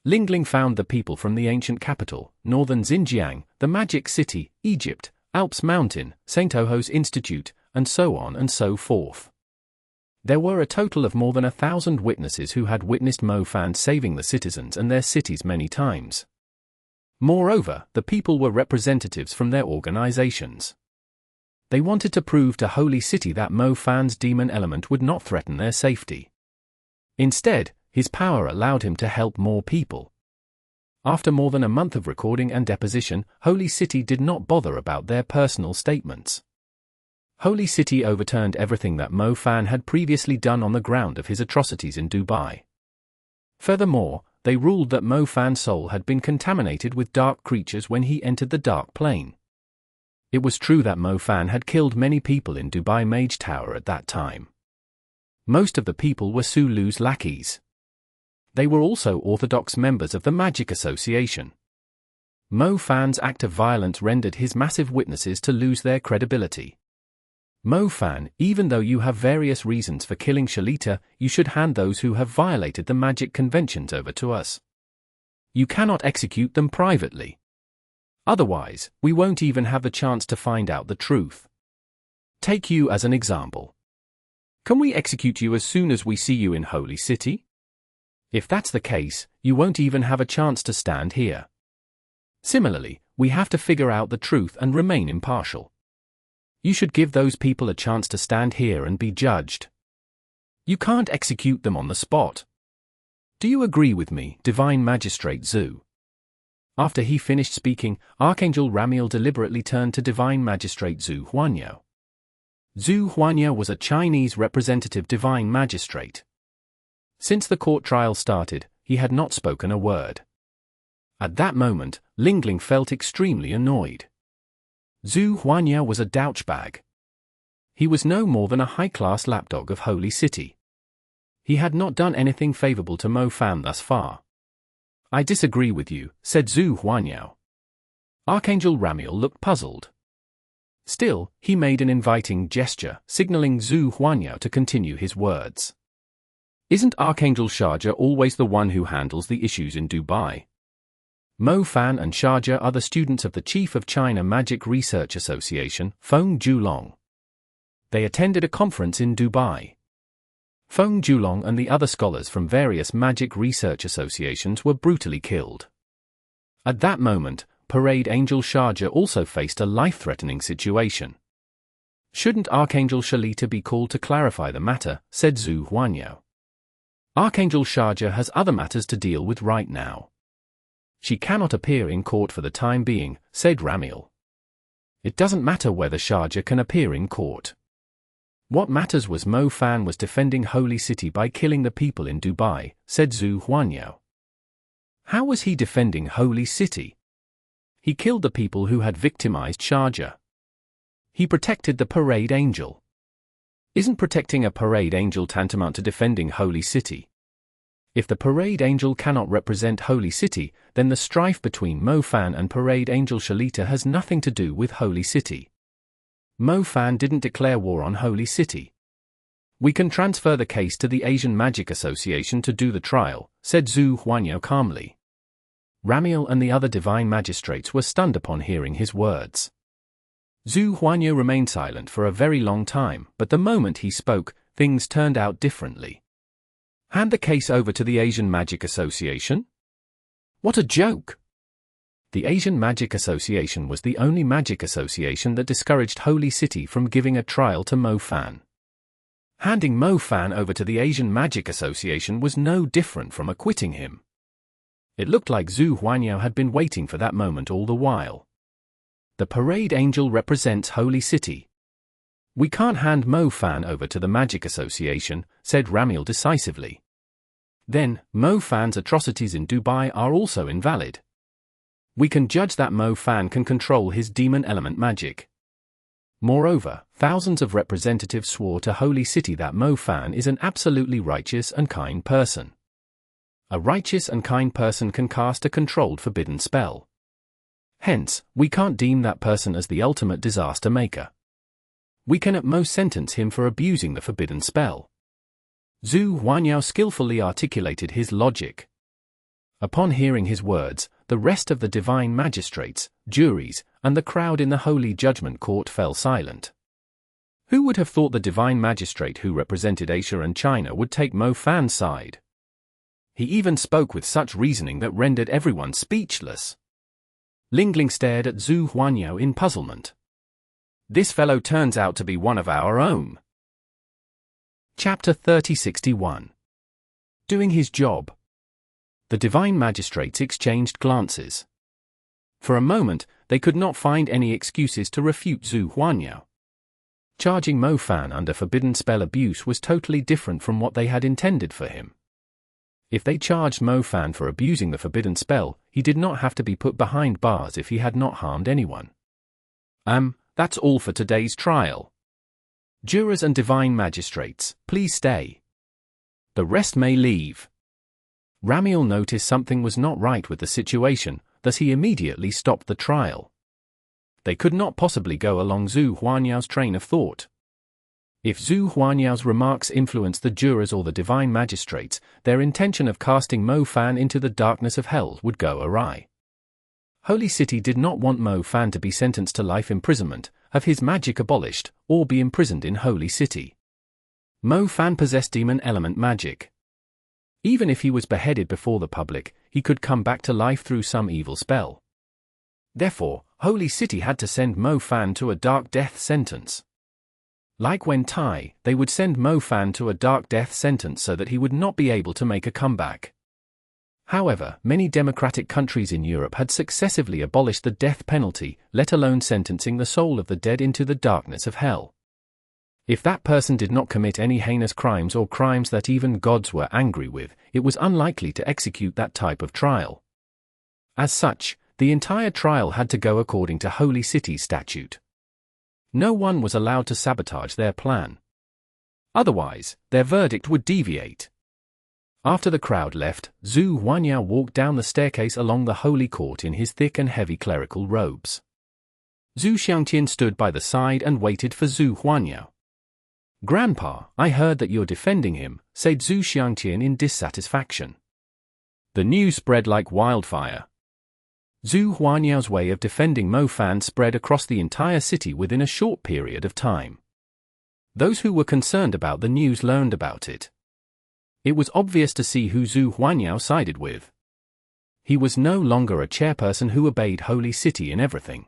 Lingling found the people from the ancient capital, northern Xinjiang, the Magic City, Egypt, Alps Mountain, St. Oho's Institute, and so on and so forth. There were a total of more than 1,000 witnesses who had witnessed Mo Fan saving the citizens and their cities many times. Moreover, the people were representatives from their organizations. They wanted to prove to Holy City that Mo Fan's demon element would not threaten their safety. Instead, his power allowed him to help more people. After more than a month of recording and deposition, Holy City did not bother about their personal statements. Holy City overturned everything that Mo Fan had previously done on the ground of his atrocities in Dubai. Furthermore, they ruled that Mo Fan's soul had been contaminated with dark creatures when he entered the Dark Plane. It was true that Mo Fan had killed many people in Dubai Mage Tower at that time. Most of the people were Sulu's lackeys. They were also orthodox members of the Magic Association. Mo Fan's act of violence rendered his massive witnesses to lose their credibility. Mo Fan, even though you have various reasons for killing Shalita, you should hand those who have violated the magic conventions over to us. You cannot execute them privately. Otherwise, we won't even have the chance to find out the truth. Take you as an example. Can we execute you as soon as we see you in Holy City? If that's the case, you won't even have a chance to stand here. Similarly, we have to figure out the truth and remain impartial. You should give those people a chance to stand here and be judged. You can't execute them on the spot. Do you agree with me, Divine Magistrate Zhu? After he finished speaking, Archangel Ramiel deliberately turned to Divine Magistrate Zhu Huanyo. Zhu Huanyo was a Chinese representative Divine Magistrate. Since the court trial started, he had not spoken a word. At that moment, Lingling felt extremely annoyed. Zhu Huanyo was a douchebag. He was no more than a high-class lapdog of Holy City. He had not done anything favorable to Mo Fan thus far. I disagree with you, said Zhu Huanyo. Archangel Ramiel looked puzzled. Still, he made an inviting gesture, signaling Zhu Huanyo to continue his words. Isn't Archangel Sharja always the one who handles the issues in Dubai? Mo Fan and Sharja are the students of the Chief of China Magic Research Association, Feng Julong. They attended a conference in Dubai. Feng Julong and the other scholars from various magic research associations were brutally killed. At that moment, Parade Angel Sharja also faced a life-threatening situation. Shouldn't Archangel Shalita be called to clarify the matter, said Zhu Huanyo. Archangel Sharja has other matters to deal with right now. She cannot appear in court for the time being, said Ramiel. It doesn't matter whether Sharja can appear in court. What matters was Mo Fan was defending Holy City by killing the people in Dubai, said Zhu Huanyo. How was he defending Holy City? He killed the people who had victimized Sharja. He protected the Parade Angel. Isn't protecting a Parade Angel tantamount to defending Holy City? If the Parade Angel cannot represent Holy City, then the strife between Mo Fan and Parade Angel Shalita has nothing to do with Holy City. Mo Fan didn't declare war on Holy City. We can transfer the case to the Asian Magic Association to do the trial, said Zhu Huanyo calmly. Ramiel and the other divine magistrates were stunned upon hearing his words. Zhu Huanyo remained silent for a very long time, but the moment he spoke, things turned out differently. Hand the case over to the Asian Magic Association? What a joke! The Asian Magic Association was the only magic association that discouraged Holy City from giving a trial to Mo Fan. Handing Mo Fan over to the Asian Magic Association was no different from acquitting him. It looked like Zhu Huanyo had been waiting for that moment all the while. The Parade Angel represents Holy City. We can't hand Mo Fan over to the Magic Association, said Ramiel decisively. Then, Mo Fan's atrocities in Dubai are also invalid. We can judge that Mo Fan can control his demon element magic. Moreover, thousands of representatives swore to Holy City that Mo Fan is an absolutely righteous and kind person. A righteous and kind person can cast a controlled forbidden spell. Hence, we can't deem that person as the ultimate disaster maker. We can at most sentence him for abusing the forbidden spell. Zhu Huanyo skillfully articulated his logic. Upon hearing his words, the rest of the divine magistrates, juries, and the crowd in the Holy Judgment Court fell silent. Who would have thought the divine magistrate who represented Asia and China would take Mo Fan's side? He even spoke with such reasoning that rendered everyone speechless. Lingling stared at Zhu Huanyo in puzzlement. This fellow turns out to be one of our own. Chapter 3061. Doing his job. The divine magistrates exchanged glances. For a moment, they could not find any excuses to refute Zhu Huanyao. Charging Mo Fan under forbidden spell abuse was totally different from what they had intended for him. If they charged Mo Fan for abusing the forbidden spell, he did not have to be put behind bars if he had not harmed anyone. That's all for today's trial. Jurors and divine magistrates, please stay. The rest may leave. Ramiel noticed something was not right with the situation, thus he immediately stopped the trial. They could not possibly go along Zhu Huanyao's train of thought. If Zhu Huanyao's remarks influenced the jurors or the divine magistrates, their intention of casting Mo Fan into the darkness of hell would go awry. Holy City did not want Mo Fan to be sentenced to life imprisonment, have his magic abolished, or be imprisoned in Holy City. Mo Fan possessed demon element magic. Even if he was beheaded before the public, he could come back to life through some evil spell. Therefore, Holy City had to send Mo Fan to a dark death sentence. Like when Tai, they would send Mo Fan to a dark death sentence so that he would not be able to make a comeback. However, many democratic countries in Europe had successively abolished the death penalty, let alone sentencing the soul of the dead into the darkness of hell. If that person did not commit any heinous crimes or crimes that even gods were angry with, it was unlikely to execute that type of trial. As such, the entire trial had to go according to Holy City's statute. No one was allowed to sabotage their plan. Otherwise, their verdict would deviate. After the crowd left, Zhu Huanyao walked down the staircase along the holy court in his thick and heavy clerical robes. Zhu Xiangqian stood by the side and waited for Zhu Huanyao. "Grandpa, I heard that you're defending him," said Zhu Xiangqian in dissatisfaction. The news spread like wildfire. Zhu Huanyao's way of defending Mo Fan spread across the entire city within a short period of time. Those who were concerned about the news learned about it. It was obvious to see who Zhu Huanyao sided with. He was no longer a chairperson who obeyed Holy City in everything.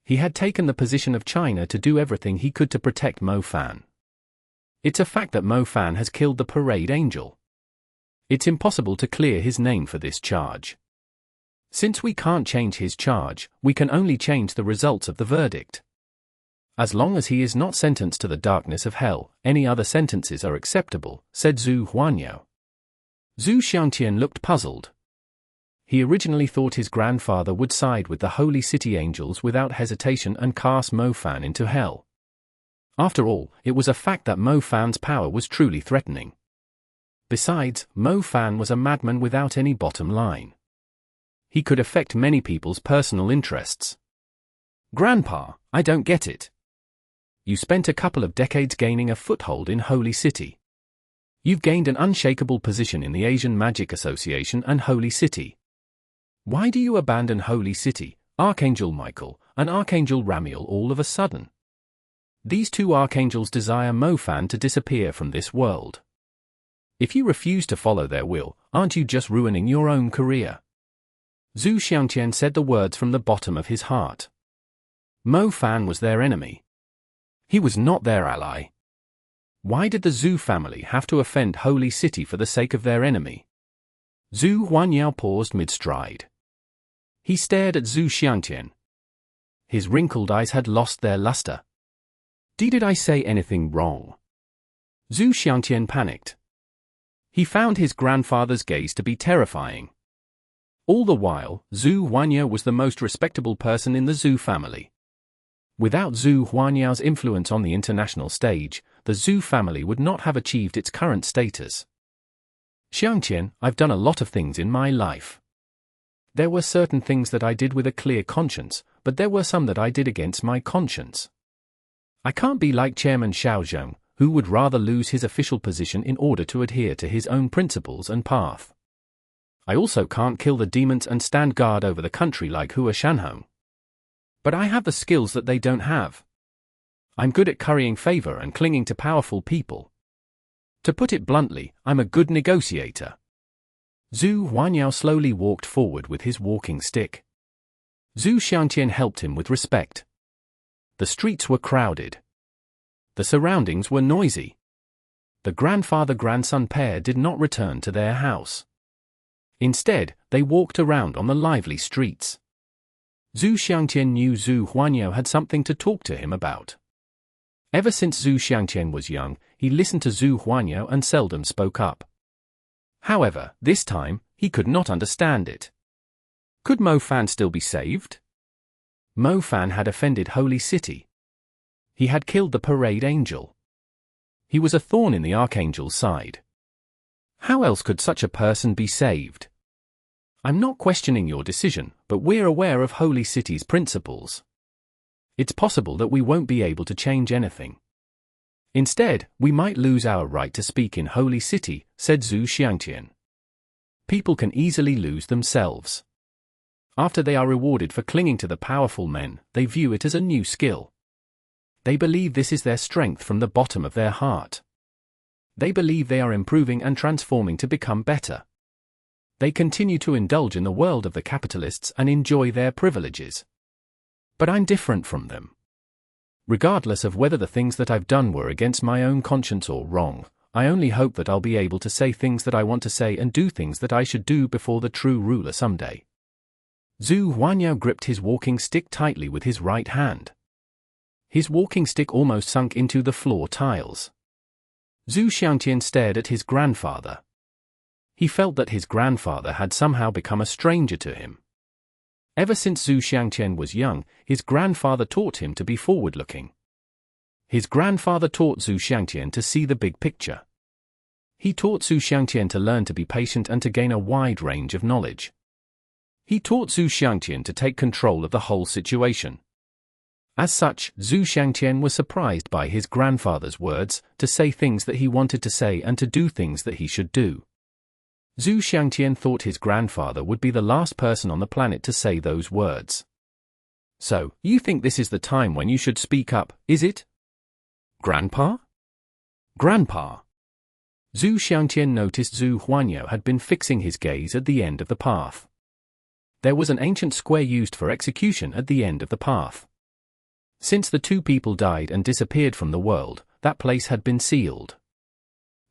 He had taken the position of China to do everything he could to protect Mo Fan. It's a fact that Mo Fan has killed the parade angel. It's impossible to clear his name for this charge. Since we can't change his charge, we can only change the results of the verdict. As long as he is not sentenced to the darkness of hell, any other sentences are acceptable, said Zhu Huanyao. Zhu Xiangqian looked puzzled. He originally thought his grandfather would side with the Holy City angels without hesitation and cast Mo Fan into hell. After all, it was a fact that Mo Fan's power was truly threatening. Besides, Mo Fan was a madman without any bottom line. He could affect many people's personal interests. "Grandpa, I don't get it. You spent a couple of decades gaining a foothold in Holy City. You've gained an unshakable position in the Asian Magic Association and Holy City. Why do you abandon Holy City, Archangel Michael, and Archangel Ramiel all of a sudden? These two archangels desire Mo Fan to disappear from this world. If you refuse to follow their will, aren't you just ruining your own career?" Zhu Xiangqian said the words from the bottom of his heart. Mo Fan was their enemy. He was not their ally. Why did the Zhu family have to offend Holy City for the sake of their enemy? Zhu Huanyao paused mid-stride. He stared at Zhu Xiangqian. His wrinkled eyes had lost their luster. Did I say anything wrong?" Zhu Xiangqian panicked. He found his grandfather's gaze to be terrifying. All the while, Zhu Huanyao was the most respectable person in the Zhu family. Without Zhu Huanyao's influence on the international stage, the Zhu family would not have achieved its current status. "Xiangqian, I've done a lot of things in my life. There were certain things that I did with a clear conscience, but there were some that I did against my conscience. I can't be like Chairman Xiaozhong, who would rather lose his official position in order to adhere to his own principles and path. I also can't kill the demons and stand guard over the country like Hua Shanhong. But I have the skills that they don't have. I'm good at currying favor and clinging to powerful people. To put it bluntly, I'm a good negotiator." Zhu Huanyao slowly walked forward with his walking stick. Zhu Xiangqian helped him with respect. The streets were crowded. The surroundings were noisy. The grandfather-grandson pair did not return to their house. Instead, they walked around on the lively streets. Zhu Xiangtian knew Zhu Huanyo had something to talk to him about. Ever since Zhu Xiangtian was young, he listened to Zhu Huanyo and seldom spoke up. However, this time, he could not understand it. Could Mo Fan still be saved? Mo Fan had offended Holy City. He had killed the parade angel. He was a thorn in the Archangel's side. How else could such a person be saved? I'm not questioning your decision, but we're aware of Holy City's principles. It's possible that we won't be able to change anything. Instead, we might lose our right to speak in Holy City, said Zhu Xiangtian. People can easily lose themselves. After they are rewarded for clinging to the powerful men, they view it as a new skill. They believe this is their strength from the bottom of their heart. They believe they are improving and transforming to become better. They continue to indulge in the world of the capitalists and enjoy their privileges. But I'm different from them. Regardless of whether the things that I've done were against my own conscience or wrong, I only hope that I'll be able to say things that I want to say and do things that I should do before the true ruler someday. Zhu Huanyo gripped his walking stick tightly with his right hand. His walking stick almost sunk into the floor tiles. Zhu Xiangtian stared at his grandfather. He felt that his grandfather had somehow become a stranger to him. Ever since Zhu Xiangtian was young, his grandfather taught him to be forward-looking. His grandfather taught Zhu Xiangtian to see the big picture. He taught Zhu Xiangtian to learn to be patient and to gain a wide range of knowledge. He taught Zhu Xiangtian to take control of the whole situation. As such, Zhu Xiangtian was surprised by his grandfather's words, to say things that he wanted to say and to do things that he should do. Zhu Xiangtian thought his grandfather would be the last person on the planet to say those words. So, you think this is the time when you should speak up, is it? Grandpa? Grandpa. Zhu Xiangtian noticed Zhu Huanyo had been fixing his gaze at the end of the path. There was an ancient square used for execution at the end of the path. Since the two people died and disappeared from the world, that place had been sealed.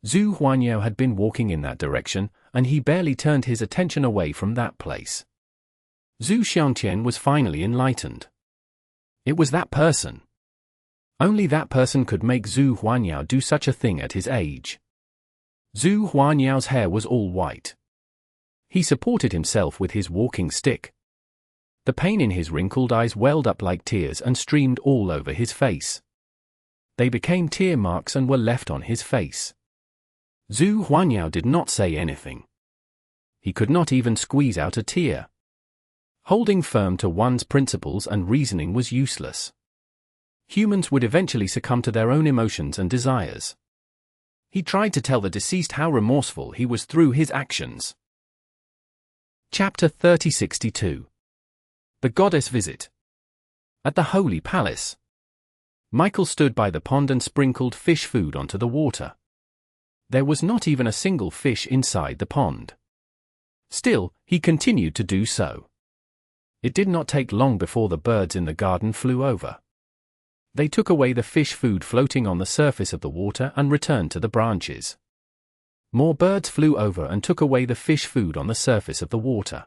Zhu Huanyo had been walking in that direction, and he barely turned his attention away from that place. Zhu Xiangtian was finally enlightened. It was that person. Only that person could make Zhu Huanyo do such a thing at his age. Zhu Huanyao's hair was all white. He supported himself with his walking stick. The pain in his wrinkled eyes welled up like tears and streamed all over his face. They became tear marks and were left on his face. Zhu Huanyo did not say anything. He could not even squeeze out a tear. Holding firm to one's principles and reasoning was useless. Humans would eventually succumb to their own emotions and desires. He tried to tell the deceased how remorseful he was through his actions. Chapter 3062. The Goddess Visit. At the Holy Palace. Michael stood by the pond and sprinkled fish food onto the water. There was not even a single fish inside the pond. Still, he continued to do so. It did not take long before the birds in the garden flew over. They took away the fish food floating on the surface of the water and returned to the branches. More birds flew over and took away the fish food on the surface of the water.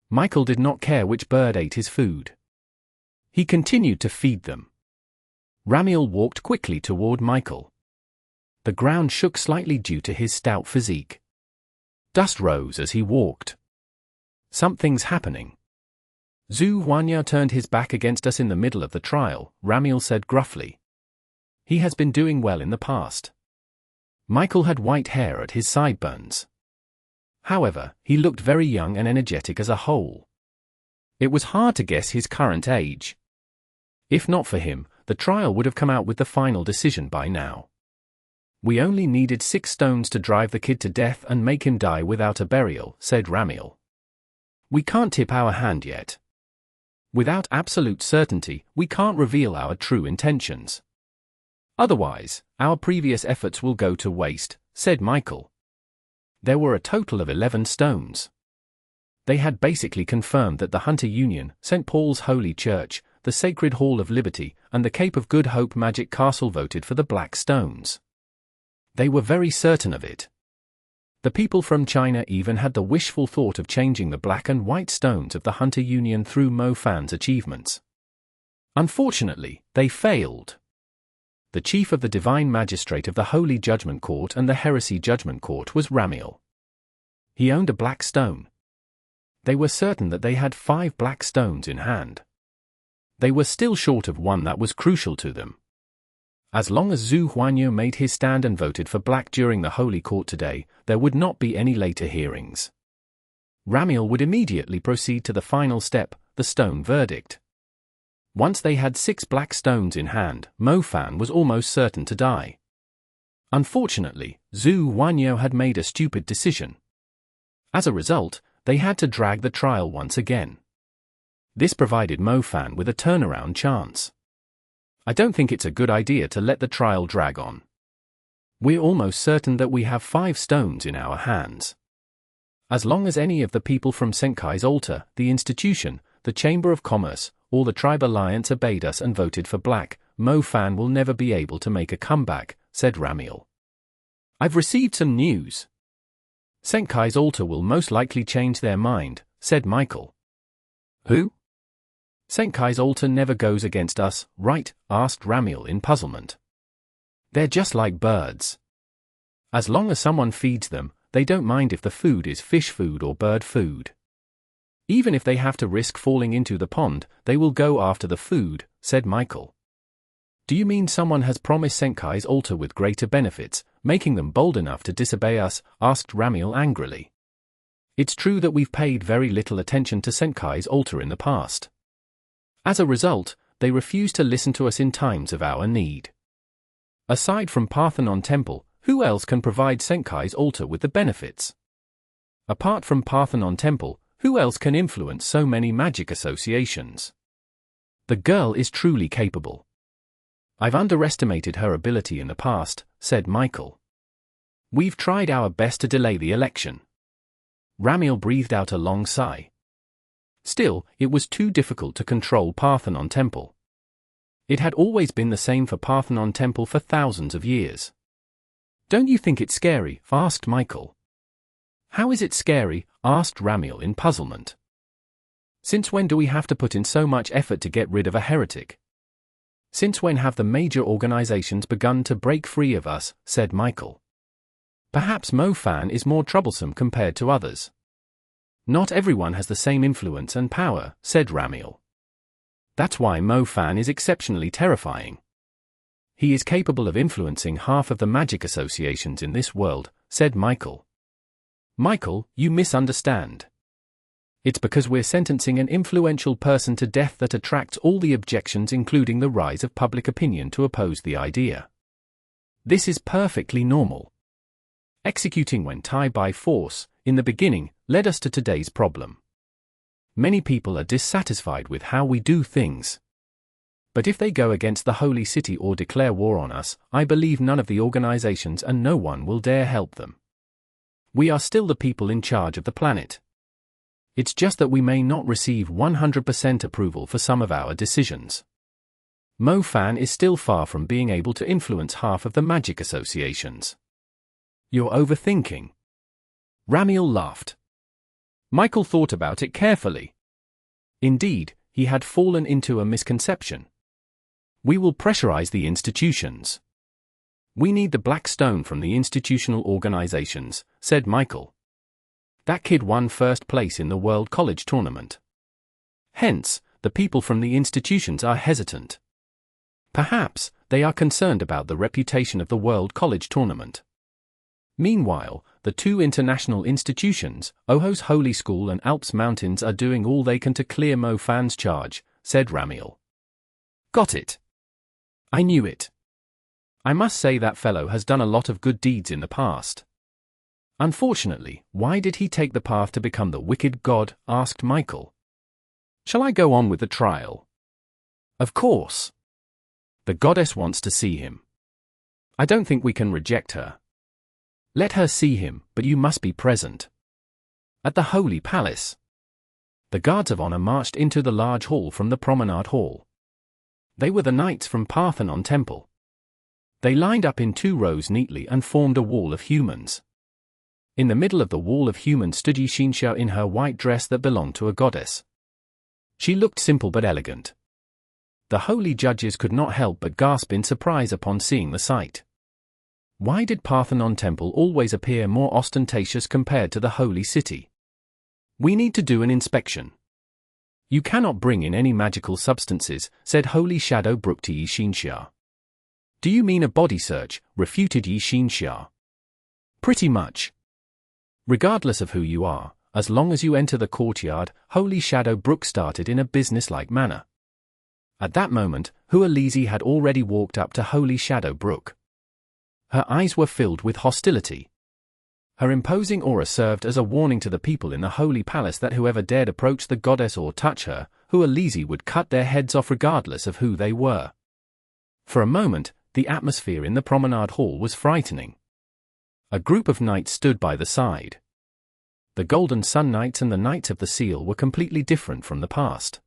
Michael did not care which bird ate his food. He continued to feed them. Ramiel walked quickly toward Michael. The ground shook slightly due to his stout physique. Dust rose as he walked. Something's happening. Zhu Huanyo turned his back against us in the middle of the trial, Ramiel said gruffly. He has been doing well in the past. Michael had white hair at his sideburns. However, he looked very young and energetic as a whole. It was hard to guess his current age. If not for him, the trial would have come out with the final decision by now. We only needed 6 stones to drive the kid to death and make him die without a burial, said Ramiel. We can't tip our hand yet. Without absolute certainty, we can't reveal our true intentions. Otherwise, our previous efforts will go to waste, said Michael. There were a total of 11 stones. They had basically confirmed that the Hunter Union, St. Paul's Holy Church, the Sacred Hall of Liberty, and the Cape of Good Hope Magic Castle voted for the black stones. They were very certain of it. The people from China even had the wishful thought of changing the black and white stones of the Hunter Union through Mo Fan's achievements. Unfortunately, they failed. The chief of the Divine Magistrate of the Holy Judgment Court and the Heresy Judgment Court was Ramiel. He owned a black stone. They were certain that they had 5 black stones in hand. They were still short of one that was crucial to them. As long as Zhu Huanyu made his stand and voted for black during the Holy Court today, there would not be any later hearings. Ramiel would immediately proceed to the final step, the stone verdict. Once they had 6 black stones in hand, Mo Fan was almost certain to die. Unfortunately, Zhu Huanyu had made a stupid decision. As a result, they had to drag the trial once again. This provided Mo Fan with a turnaround chance. I don't think it's a good idea to let the trial drag on. We're almost certain that we have 5 stones in our hands. As long as any of the people from Senkai's altar, the institution, the Chamber of Commerce, or the Tribe Alliance obeyed us and voted for black, Mo Fan will never be able to make a comeback, said Ramiel. I've received some news. Senkai's altar will most likely change their mind, said Michael. Who? Senkai's altar never goes against us, right? Asked Ramiel in puzzlement. They're just like birds. As long as someone feeds them, they don't mind if the food is fish food or bird food. Even if they have to risk falling into the pond, they will go after the food, said Michael. Do you mean someone has promised Senkai's altar with greater benefits, making them bold enough to disobey us? Asked Ramiel angrily. It's true that we've paid very little attention to Senkai's altar in the past. As a result, they refuse to listen to us in times of our need. Aside from Parthenon Temple, who else can provide Senkai's altar with the benefits? Apart from Parthenon Temple, who else can influence so many magic associations? The girl is truly capable. I've underestimated her ability in the past, said Michael. We've tried our best to delay the election. Ramiel breathed out a long sigh. Still, it was too difficult to control Parthenon Temple. It had always been the same for Parthenon Temple for thousands of years. Don't you think it's scary? Asked Michael. How is it scary? Asked Ramiel in puzzlement. Since when do we have to put in so much effort to get rid of a heretic? Since when have the major organizations begun to break free of us? Said Michael. Perhaps Mo Fan is more troublesome compared to others. Not everyone has the same influence and power, said Ramiel. That's why Mo Fan is exceptionally terrifying. He is capable of influencing half of the magic associations in this world, said Michael. Michael, you misunderstand. It's because we're sentencing an influential person to death that attracts all the objections, including the rise of public opinion to oppose the idea. This is perfectly normal. Executing when tied by force, in the beginning, led us to today's problem. Many people are dissatisfied with how we do things. But if they go against the Holy City or declare war on us, I believe none of the organizations and no one will dare help them. We are still the people in charge of the planet. It's just that we may not receive 100% approval for some of our decisions. Mo Fan is still far from being able to influence half of the magic associations. You're overthinking. Ramiel laughed. Michael thought about it carefully. Indeed, he had fallen into a misconception. We will pressurize the institutions. We need the black stone from the institutional organizations, said Michael. That kid won first place in the World College Tournament. Hence, the people from the institutions are hesitant. Perhaps, they are concerned about the reputation of the World College Tournament. Meanwhile, the 2 international institutions, Oho's Holy School and Alps Mountains, are doing all they can to clear Mo Fan's charge, said Ramiel. Got it. I knew it. I must say that fellow has done a lot of good deeds in the past. Unfortunately, why did he take the path to become the wicked god? Asked Michael. Shall I go on with the trial? Of course. The goddess wants to see him. I don't think we can reject her. Let her see him, but you must be present. At the Holy Palace. The guards of honor marched into the large hall from the promenade hall. They were the knights from Parthenon Temple. They lined up in 2 rows neatly and formed a wall of humans. In the middle of the wall of humans stood Yishinxia in her white dress that belonged to a goddess. She looked simple but elegant. The holy judges could not help but gasp in surprise upon seeing the sight. Why did Parthenon Temple always appear more ostentatious compared to the holy city? We need to do an inspection. You cannot bring in any magical substances, said Holy Shadow Brook to Yishinxia. Do you mean a body search? Refuted Yishinxia. Pretty much. Regardless of who you are, as long as you enter the courtyard, Holy Shadow Brook started in a businesslike manner. At that moment, Hualizi had already walked up to Holy Shadow Brook. Her eyes were filled with hostility. Her imposing aura served as a warning to the people in the Holy Palace that whoever dared approach the goddess or touch her, Hualizi would cut their heads off regardless of who they were. For a moment, the atmosphere in the promenade hall was frightening. A group of knights stood by the side. The Golden Sun Knights and the Knights of the Seal were completely different from the past.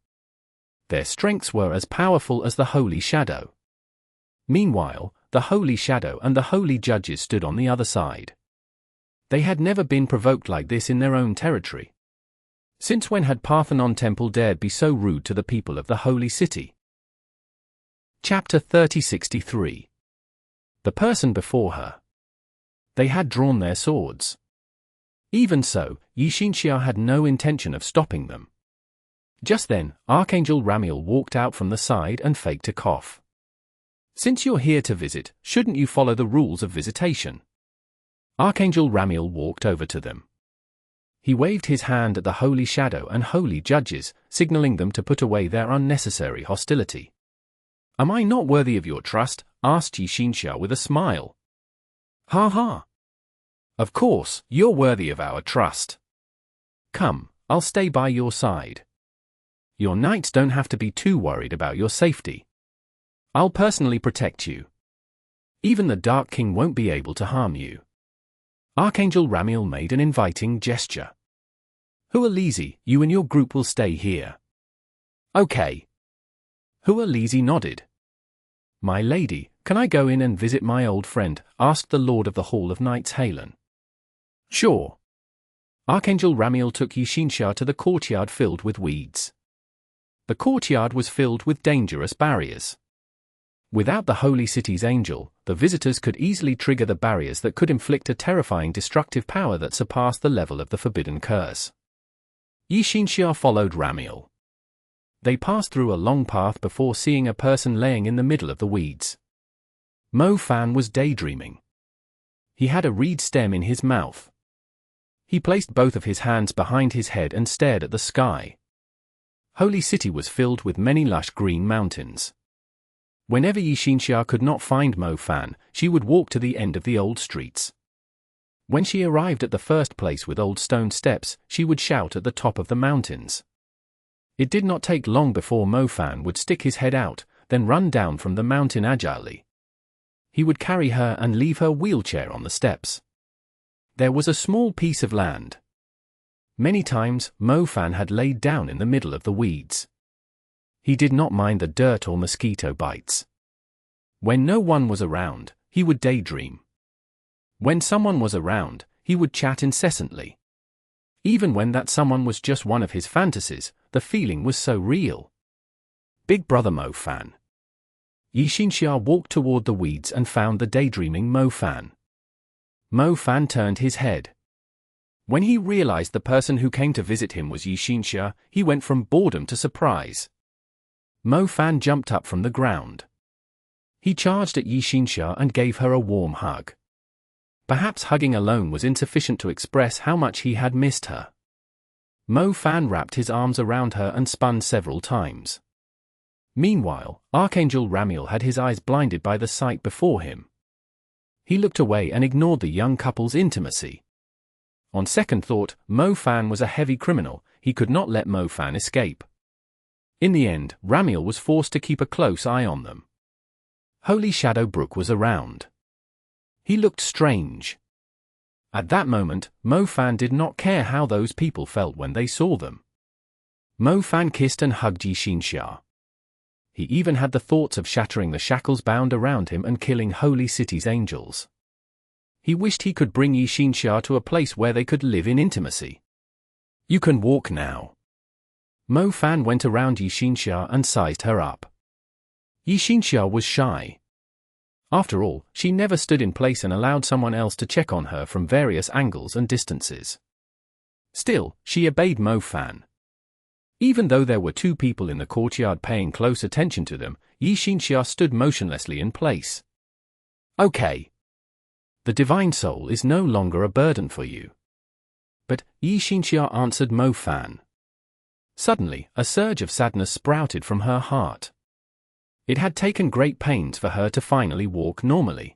Their strengths were as powerful as the Holy Shadow. Meanwhile, the Holy Shadow and the Holy Judges stood on the other side. They had never been provoked like this in their own territory. Since when had Parthenon Temple dared be so rude to the people of the Holy City? Chapter 3063. The person before her. They had drawn their swords. Even so, Yishinxia had no intention of stopping them. Just then, Archangel Ramiel walked out from the side and faked a cough. Since you're here to visit, shouldn't you follow the rules of visitation? Archangel Ramiel walked over to them. He waved his hand at the Holy Shadow and Holy Judges, signaling them to put away their unnecessary hostility. Am I not worthy of your trust? Asked Yishinxia with a smile. Ha ha. Of course, you're worthy of our trust. Come, I'll stay by your side. Your knights don't have to be too worried about your safety. I'll personally protect you. Even the Dark King won't be able to harm you. Archangel Ramiel made an inviting gesture. Hualizi, you and your group will stay here. Okay. Hualizi nodded. My lady, can I go in and visit my old friend? Asked the Lord of the Hall of Knights Halen. Sure. Archangel Ramiel took Yishinxia to the courtyard filled with weeds. The courtyard was filled with dangerous barriers. Without the holy city's angel, the visitors could easily trigger the barriers that could inflict a terrifying destructive power that surpassed the level of the forbidden curse. Yishinxia followed Ramiel. They passed through a long path before seeing a person laying in the middle of the weeds. Mo Fan was daydreaming. He had a reed stem in his mouth. He placed both of his hands behind his head and stared at the sky. Holy City was filled with many lush green mountains. Whenever Yishinxia could not find Mo Fan, she would walk to the end of the old streets. When she arrived at the first place with old stone steps, she would shout at the top of the mountains. It did not take long before Mo Fan would stick his head out, then run down from the mountain agilely. He would carry her and leave her wheelchair on the steps. There was a small piece of land. Many times, Mo Fan had laid down in the middle of the weeds. He did not mind the dirt or mosquito bites. When no one was around, he would daydream. When someone was around, he would chat incessantly. Even when that someone was just one of his fantasies, the feeling was so real. Big Brother Mo Fan. Yishinxia walked toward the weeds and found the daydreaming Mo Fan. Mo Fan turned his head. When he realized the person who came to visit him was Yishinxia, he went from boredom to surprise. Mo Fan jumped up from the ground. He charged at Yishinxia and gave her a warm hug. Perhaps hugging alone was insufficient to express how much he had missed her. Mo Fan wrapped his arms around her and spun several times. Meanwhile, Archangel Ramiel had his eyes blinded by the sight before him. He looked away and ignored the young couple's intimacy. On second thought, Mo Fan was a heavy criminal. He could not let Mo Fan escape. In the end, Ramiel was forced to keep a close eye on them. Holy Shadow Brook was around. He looked strange. At that moment, Mo Fan did not care how those people felt when they saw them. Mo Fan kissed and hugged Yishinxia. He even had the thoughts of shattering the shackles bound around him and killing Holy City's angels. He wished he could bring Yi Xinxia to a place where they could live in intimacy. "You can walk now." Mo Fan went around Yi Xinxia and sized her up. Yi Xinxia was shy. After all, she never stood in place and allowed someone else to check on her from various angles and distances. Still, she obeyed Mo Fan. Even though there were two people in the courtyard paying close attention to them, Yi Xinxia stood motionlessly in place. "Okay. The divine soul is no longer a burden for you." But Yi Xinxia answered Mo Fan. Suddenly, a surge of sadness sprouted from her heart. It had taken great pains for her to finally walk normally.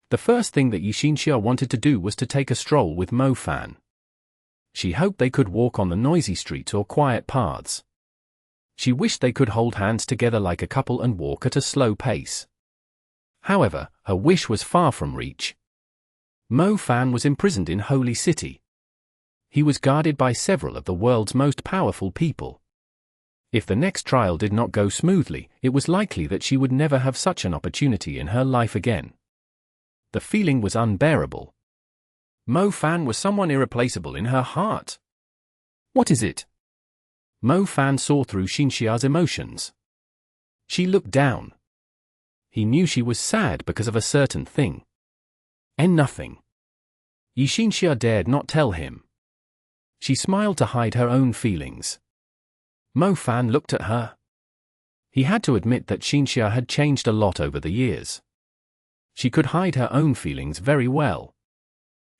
The first thing that Yi Xinxia wanted to do was to take a stroll with Mo Fan. She hoped they could walk on the noisy streets or quiet paths. She wished they could hold hands together like a couple and walk at a slow pace. However, her wish was far from reach. Mo Fan was imprisoned in Holy City. He was guarded by several of the world's most powerful people. If the next trial did not go smoothly, it was likely that she would never have such an opportunity in her life again. The feeling was unbearable. Mo Fan was someone irreplaceable in her heart. "What is it?" Mo Fan saw through Xinxia's emotions. She looked down. He knew she was sad because of a certain thing. And nothing. Yi Xinxia dared not tell him. She smiled to hide her own feelings. Mo Fan looked at her. He had to admit that Xinxia had changed a lot over the years. She could hide her own feelings very well.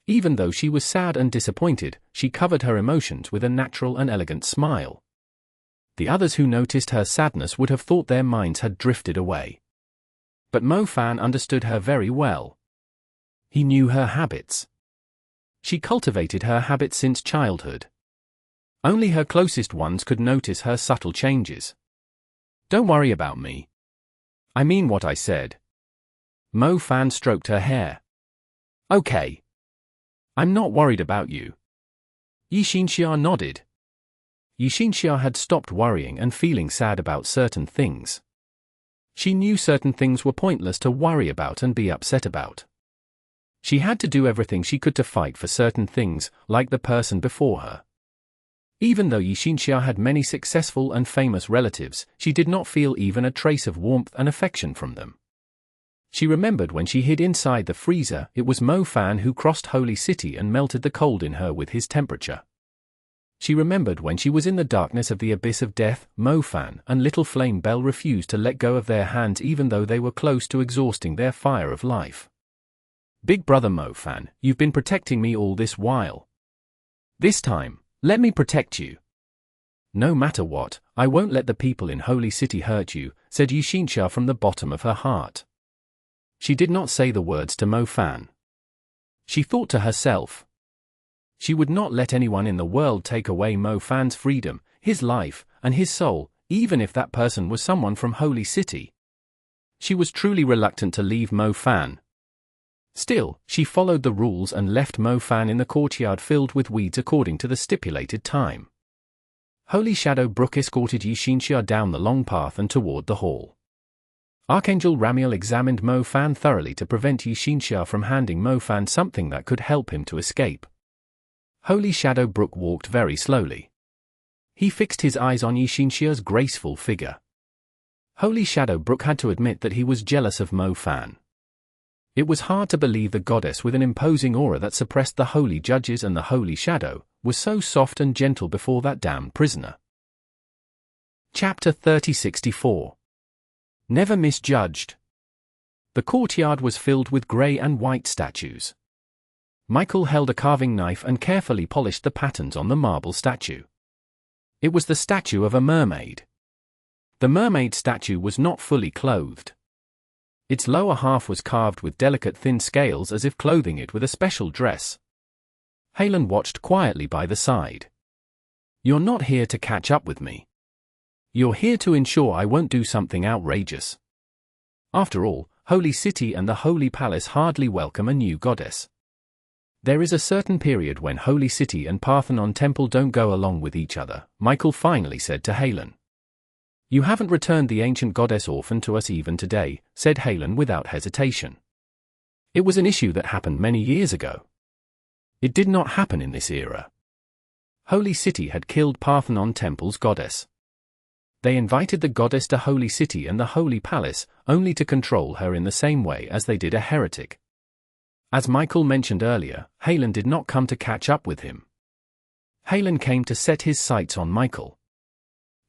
Even though she was sad and disappointed, she covered her emotions with a natural and elegant smile. The others who noticed her sadness would have thought their minds had drifted away. But Mo Fan understood her very well. He knew her habits. She cultivated her habits since childhood. Only her closest ones could notice her subtle changes. "Don't worry about me. I mean what I said." Mo Fan stroked her hair. "Okay. I'm not worried about you." Yi Xinxia nodded. Yi Xinxia had stopped worrying and feeling sad about certain things. She knew certain things were pointless to worry about and be upset about. She had to do everything she could to fight for certain things, like the person before her. Even though Yi Xinxia had many successful and famous relatives, she did not feel even a trace of warmth and affection from them. She remembered when she hid inside the freezer, it was Mo Fan who crossed Holy City and melted the cold in her with his temperature. She remembered when she was in the darkness of the abyss of death, Mo Fan and Little Flame Bell refused to let go of their hands even though they were close to exhausting their fire of life. "Big brother Mo Fan, you've been protecting me all this while. This time, let me protect you." "No matter what, I won't let the people in Holy City hurt you," said Yi Xinxia from the bottom of her heart. She did not say the words to Mo Fan. She thought to herself. She would not let anyone in the world take away Mo Fan's freedom, his life, and his soul, even if that person was someone from Holy City. She was truly reluctant to leave Mo Fan. Still, she followed the rules and left Mo Fan in the courtyard filled with weeds according to the stipulated time. Holy Shadow Brook escorted Yi Xinxia down the long path and toward the hall. Archangel Ramiel examined Mo Fan thoroughly to prevent Yi Xinxia from handing Mo Fan something that could help him to escape. Holy Shadow Brook walked very slowly. He fixed his eyes on Yi Xinxia's graceful figure. Holy Shadow Brook had to admit that he was jealous of Mo Fan. It was hard to believe the goddess with an imposing aura that suppressed the holy judges and the holy shadow was so soft and gentle before that damned prisoner. Chapter 3064. Never Misjudged. The courtyard was filled with grey and white statues. Michael held a carving knife and carefully polished the patterns on the marble statue. It was the statue of a mermaid. The mermaid statue was not fully clothed. Its lower half was carved with delicate thin scales as if clothing it with a special dress. Halen watched quietly by the side. "You're not here to catch up with me. You're here to ensure I won't do something outrageous. After all, Holy City and the Holy Palace hardly welcome a new goddess. There is a certain period when Holy City and Parthenon Temple don't go along with each other," Michael finally said to Halen. You haven't returned the ancient goddess orphan to us even today, said Halen without hesitation. It was an issue that happened many years ago. It did not happen in this era. Holy City had killed Parthenon Temple's goddess. They invited the goddess to Holy City and the Holy Palace, only to control her in the same way as they did a heretic. As Michael mentioned earlier, Halen did not come to catch up with him. Halen came to set his sights on Michael.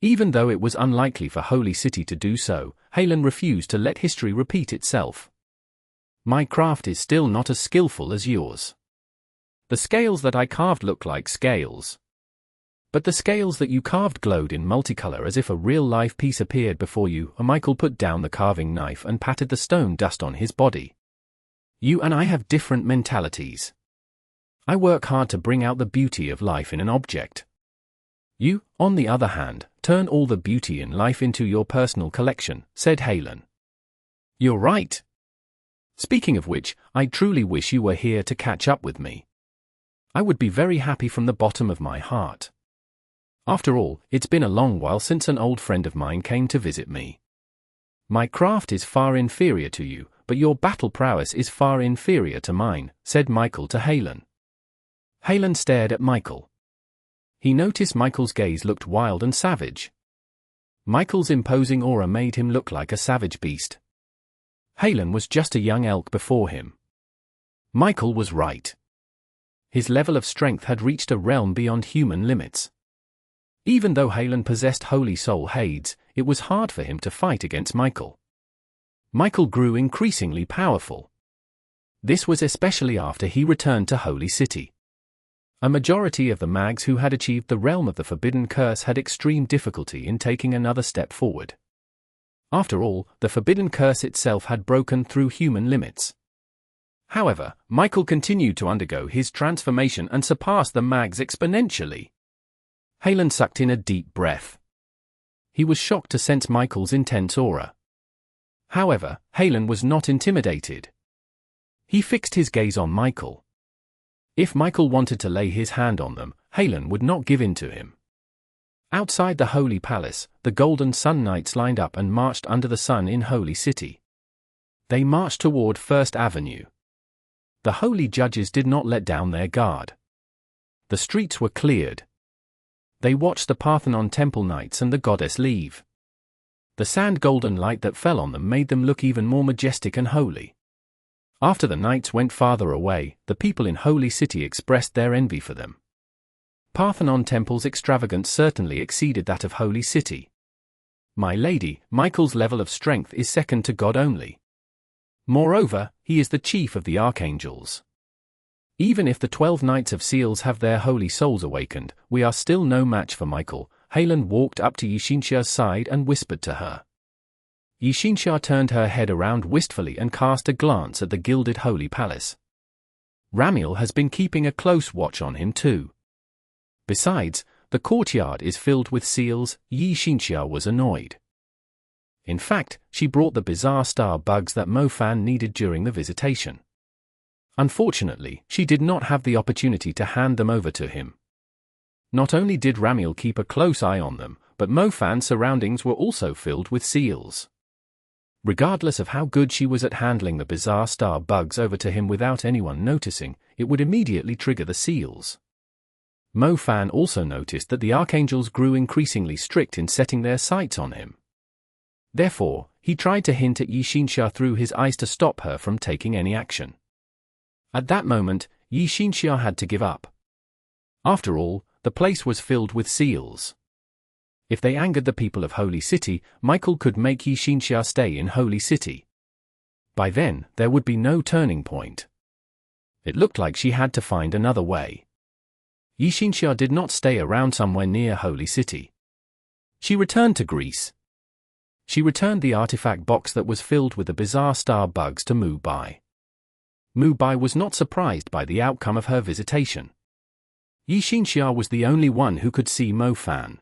Even though it was unlikely for Holy City to do so, Halen refused to let history repeat itself. My craft is still not as skillful as yours. The scales that I carved look like scales. But the scales that you carved glowed in multicolor as if a real-life piece appeared before you. Michael put down the carving knife and patted the stone dust on his body. You and I have different mentalities. I work hard to bring out the beauty of life in an object. You, on the other hand, turn all the beauty in life into your personal collection, said Halen. You're right. Speaking of which, I truly wish you were here to catch up with me. I would be very happy from the bottom of my heart. After all, it's been a long while since an old friend of mine came to visit me. My craft is far inferior to you, but your battle prowess is far inferior to mine, said Michael to Halen. Halen stared at Michael. He noticed Michael's gaze looked wild and savage. Michael's imposing aura made him look like a savage beast. Halen was just a young elk before him. Michael was right. His level of strength had reached a realm beyond human limits. Even though Halen possessed Holy Soul Hades, it was hard for him to fight against Michael. Michael grew increasingly powerful. This was especially after he returned to Holy City. A majority of the mags who had achieved the realm of the Forbidden Curse had extreme difficulty in taking another step forward. After all, the Forbidden Curse itself had broken through human limits. However, Michael continued to undergo his transformation and surpassed the mags exponentially. Halen sucked in a deep breath. He was shocked to sense Michael's intense aura. However, Halen was not intimidated. He fixed his gaze on Michael. If Michael wanted to lay his hand on them, Halen would not give in to him. Outside the Holy Palace, the Golden Sun Knights lined up and marched under the sun in Holy City. They marched toward First Avenue. The holy judges did not let down their guard. The streets were cleared. They watched the Parthenon Temple Knights and the goddess leave. The sand-golden light that fell on them made them look even more majestic and holy. After the knights went farther away, the people in Holy City expressed their envy for them. Parthenon Temple's extravagance certainly exceeded that of Holy City. My lady, Michael's level of strength is second to God only. Moreover, he is the chief of the archangels. Even if the 12 Knights of Seals have their holy souls awakened, we are still no match for Michael. Halen walked up to Yishinxia's side and whispered to her. Yishinxia turned her head around wistfully and cast a glance at the gilded Holy Palace. Ramiel has been keeping a close watch on him too. Besides, the courtyard is filled with seals. Yishinxia was annoyed. In fact, she brought the bizarre star bugs that Mo Fan needed during the visitation. Unfortunately, she did not have the opportunity to hand them over to him. Not only did Ramiel keep a close eye on them, but Mo Fan's surroundings were also filled with seals. Regardless of how good she was at handling the bizarre star bugs over to him without anyone noticing, it would immediately trigger the seals. Mo Fan also noticed that the archangels grew increasingly strict in setting their sights on him. Therefore, he tried to hint at Yishinxia through his eyes to stop her from taking any action. At that moment, Yishinxia had to give up. After all, the place was filled with seals. If they angered the people of Holy City, Michael could make Yishinxia stay in Holy City. By then, there would be no turning point. It looked like she had to find another way. Yishinxia did not stay around somewhere near Holy City. She returned to Greece. She returned the artifact box that was filled with the bizarre star bugs to Mu Bai. Mu Bai was not surprised by the outcome of her visitation. Yishinxia was the only one who could see Mo Fan.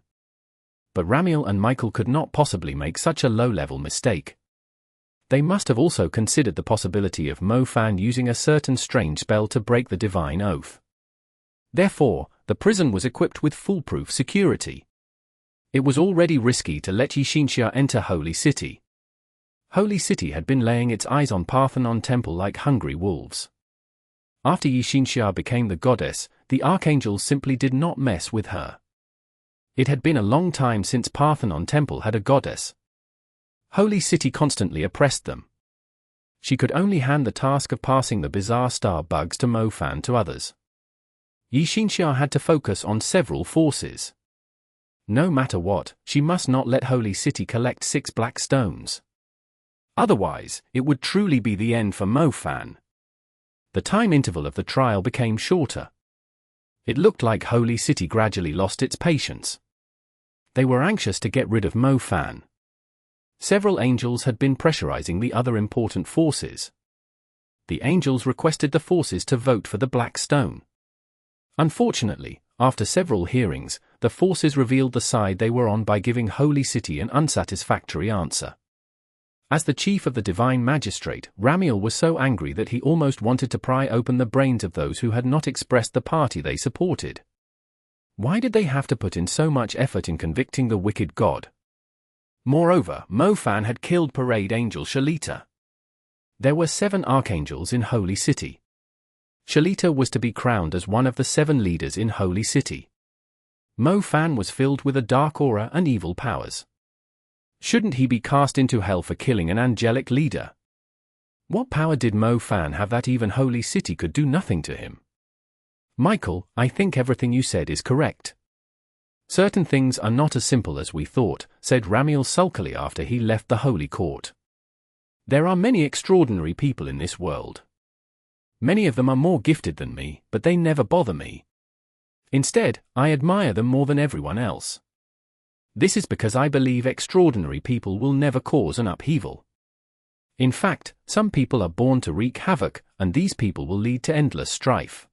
But Ramiel and Michael could not possibly make such a low-level mistake. They must have also considered the possibility of Mo Fan using a certain strange spell to break the divine oath. Therefore, the prison was equipped with foolproof security. It was already risky to let Yixinxia enter Holy City. Holy City had been laying its eyes on Parthenon Temple like hungry wolves. After Yixinxia became the goddess, the archangels simply did not mess with her. It had been a long time since Parthenon Temple had a goddess. Holy City constantly oppressed them. She could only hand the task of passing the bizarre star bugs to Mo Fan to others. Yixinxia had to focus on several forces. No matter what, she must not let Holy City collect 6 black stones. Otherwise, it would truly be the end for Mo Fan. The time interval of the trial became shorter. It looked like Holy City gradually lost its patience. They were anxious to get rid of Mo Fan. Several angels had been pressurizing the other important forces. The angels requested the forces to vote for the black stone. Unfortunately, after several hearings, the forces revealed the side they were on by giving Holy City an unsatisfactory answer. As the chief of the divine magistrate, Ramiel was so angry that he almost wanted to pry open the brains of those who had not expressed the party they supported. Why did they have to put in so much effort in convicting the wicked god? Moreover, Mo Fan had killed Parade Angel Shalita. There were 7 archangels in Holy City. Shalita was to be crowned as one of the 7 leaders in Holy City. Mo Fan was filled with a dark aura and evil powers. Shouldn't he be cast into hell for killing an angelic leader? What power did Mo Fan have that even Holy City could do nothing to him? Michael, I think everything you said is correct. Certain things are not as simple as we thought, said Ramiel sulkily after he left the Holy Court. There are many extraordinary people in this world. Many of them are more gifted than me, but they never bother me. Instead, I admire them more than everyone else. This is because I believe extraordinary people will never cause an upheaval. In fact, some people are born to wreak havoc, and these people will lead to endless strife.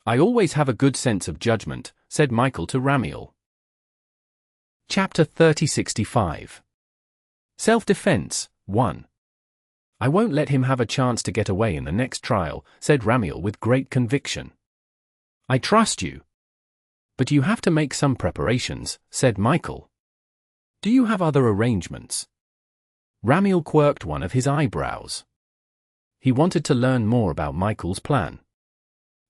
I always have a good sense of judgment, said Michael to Ramiel. Chapter 3065. Self-Defense, 1. I won't let him have a chance to get away in the next trial, said Ramiel with great conviction. I trust you. But you have to make some preparations, said Michael. Do you have other arrangements? Ramiel quirked one of his eyebrows. He wanted to learn more about Michael's plan.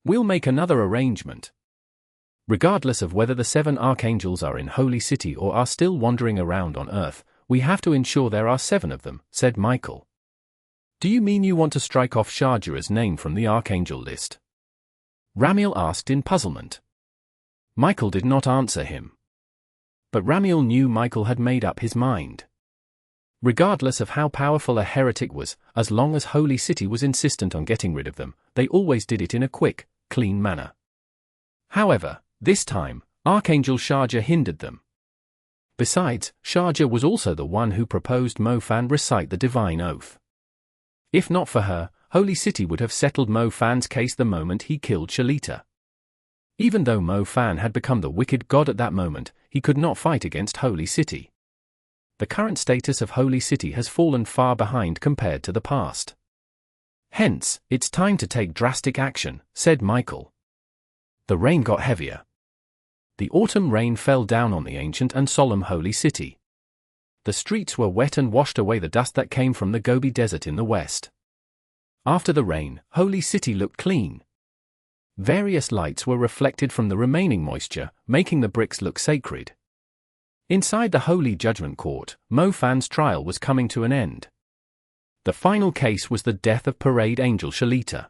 We'll make another arrangement. Regardless of whether the 7 archangels are in Holy City or are still wandering around on Earth, we have to ensure there are 7 of them, said Michael. Do you mean you want to strike off Shajara's name from the archangel list? Ramiel asked in puzzlement. Michael did not answer him. But Ramiel knew Michael had made up his mind. Regardless of how powerful a heretic was, as long as Holy City was insistent on getting rid of them, they always did it in a quick, clean manner. However, this time, Archangel Shaja hindered them. Besides, Shaja was also the one who proposed Mo Fan recite the divine oath. If not for her, Holy City would have settled Mo Fan's case the moment he killed Shalita. Even though Mo Fan had become the wicked god at that moment, he could not fight against Holy City. The current status of Holy City has fallen far behind compared to the past. Hence, it's time to take drastic action, said Michael. The rain got heavier. The autumn rain fell down on the ancient and solemn Holy City. The streets were wet and washed away the dust that came from the Gobi Desert in the west. After the rain, Holy City looked clean. Various lights were reflected from the remaining moisture, making the bricks look sacred. Inside the Holy Judgment Court, Mo Fan's trial was coming to an end. The final case was the death of Parade Angel Shalita.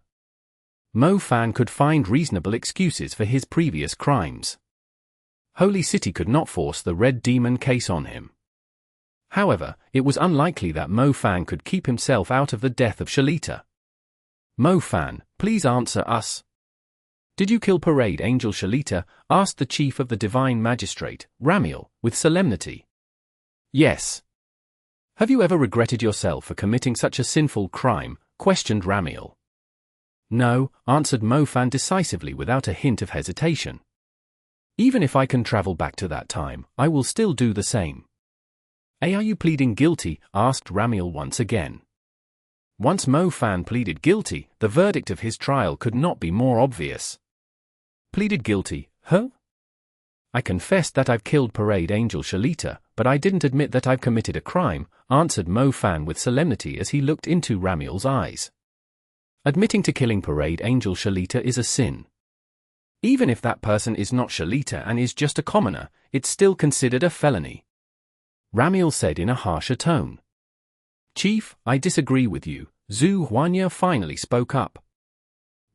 Mo Fan could find reasonable excuses for his previous crimes. Holy City could not force the Red Demon case on him. However, it was unlikely that Mo Fan could keep himself out of the death of Shalita. Mo Fan, please answer us. Did you kill Parade Angel Shalita? Asked the chief of the divine magistrate, Ramiel, with solemnity. Yes. Have you ever regretted yourself for committing such a sinful crime? Questioned Ramiel. No, answered Mo Fan decisively without a hint of hesitation. Even if I can travel back to that time, I will still do the same. Are you pleading guilty? Asked Ramiel once again. Once Mo Fan pleaded guilty, the verdict of his trial could not be more obvious. Pleaded guilty, huh? I confessed that I've killed Parade Angel Shalita, but I didn't admit that I've committed a crime, answered Mo Fan with solemnity as he looked into Ramiel's eyes. Admitting to killing Parade Angel Shalita is a sin. Even if that person is not Shalita and is just a commoner, it's still considered a felony. Ramiel said in a harsher tone. Chief, I disagree with you, Zhu Huanya finally spoke up.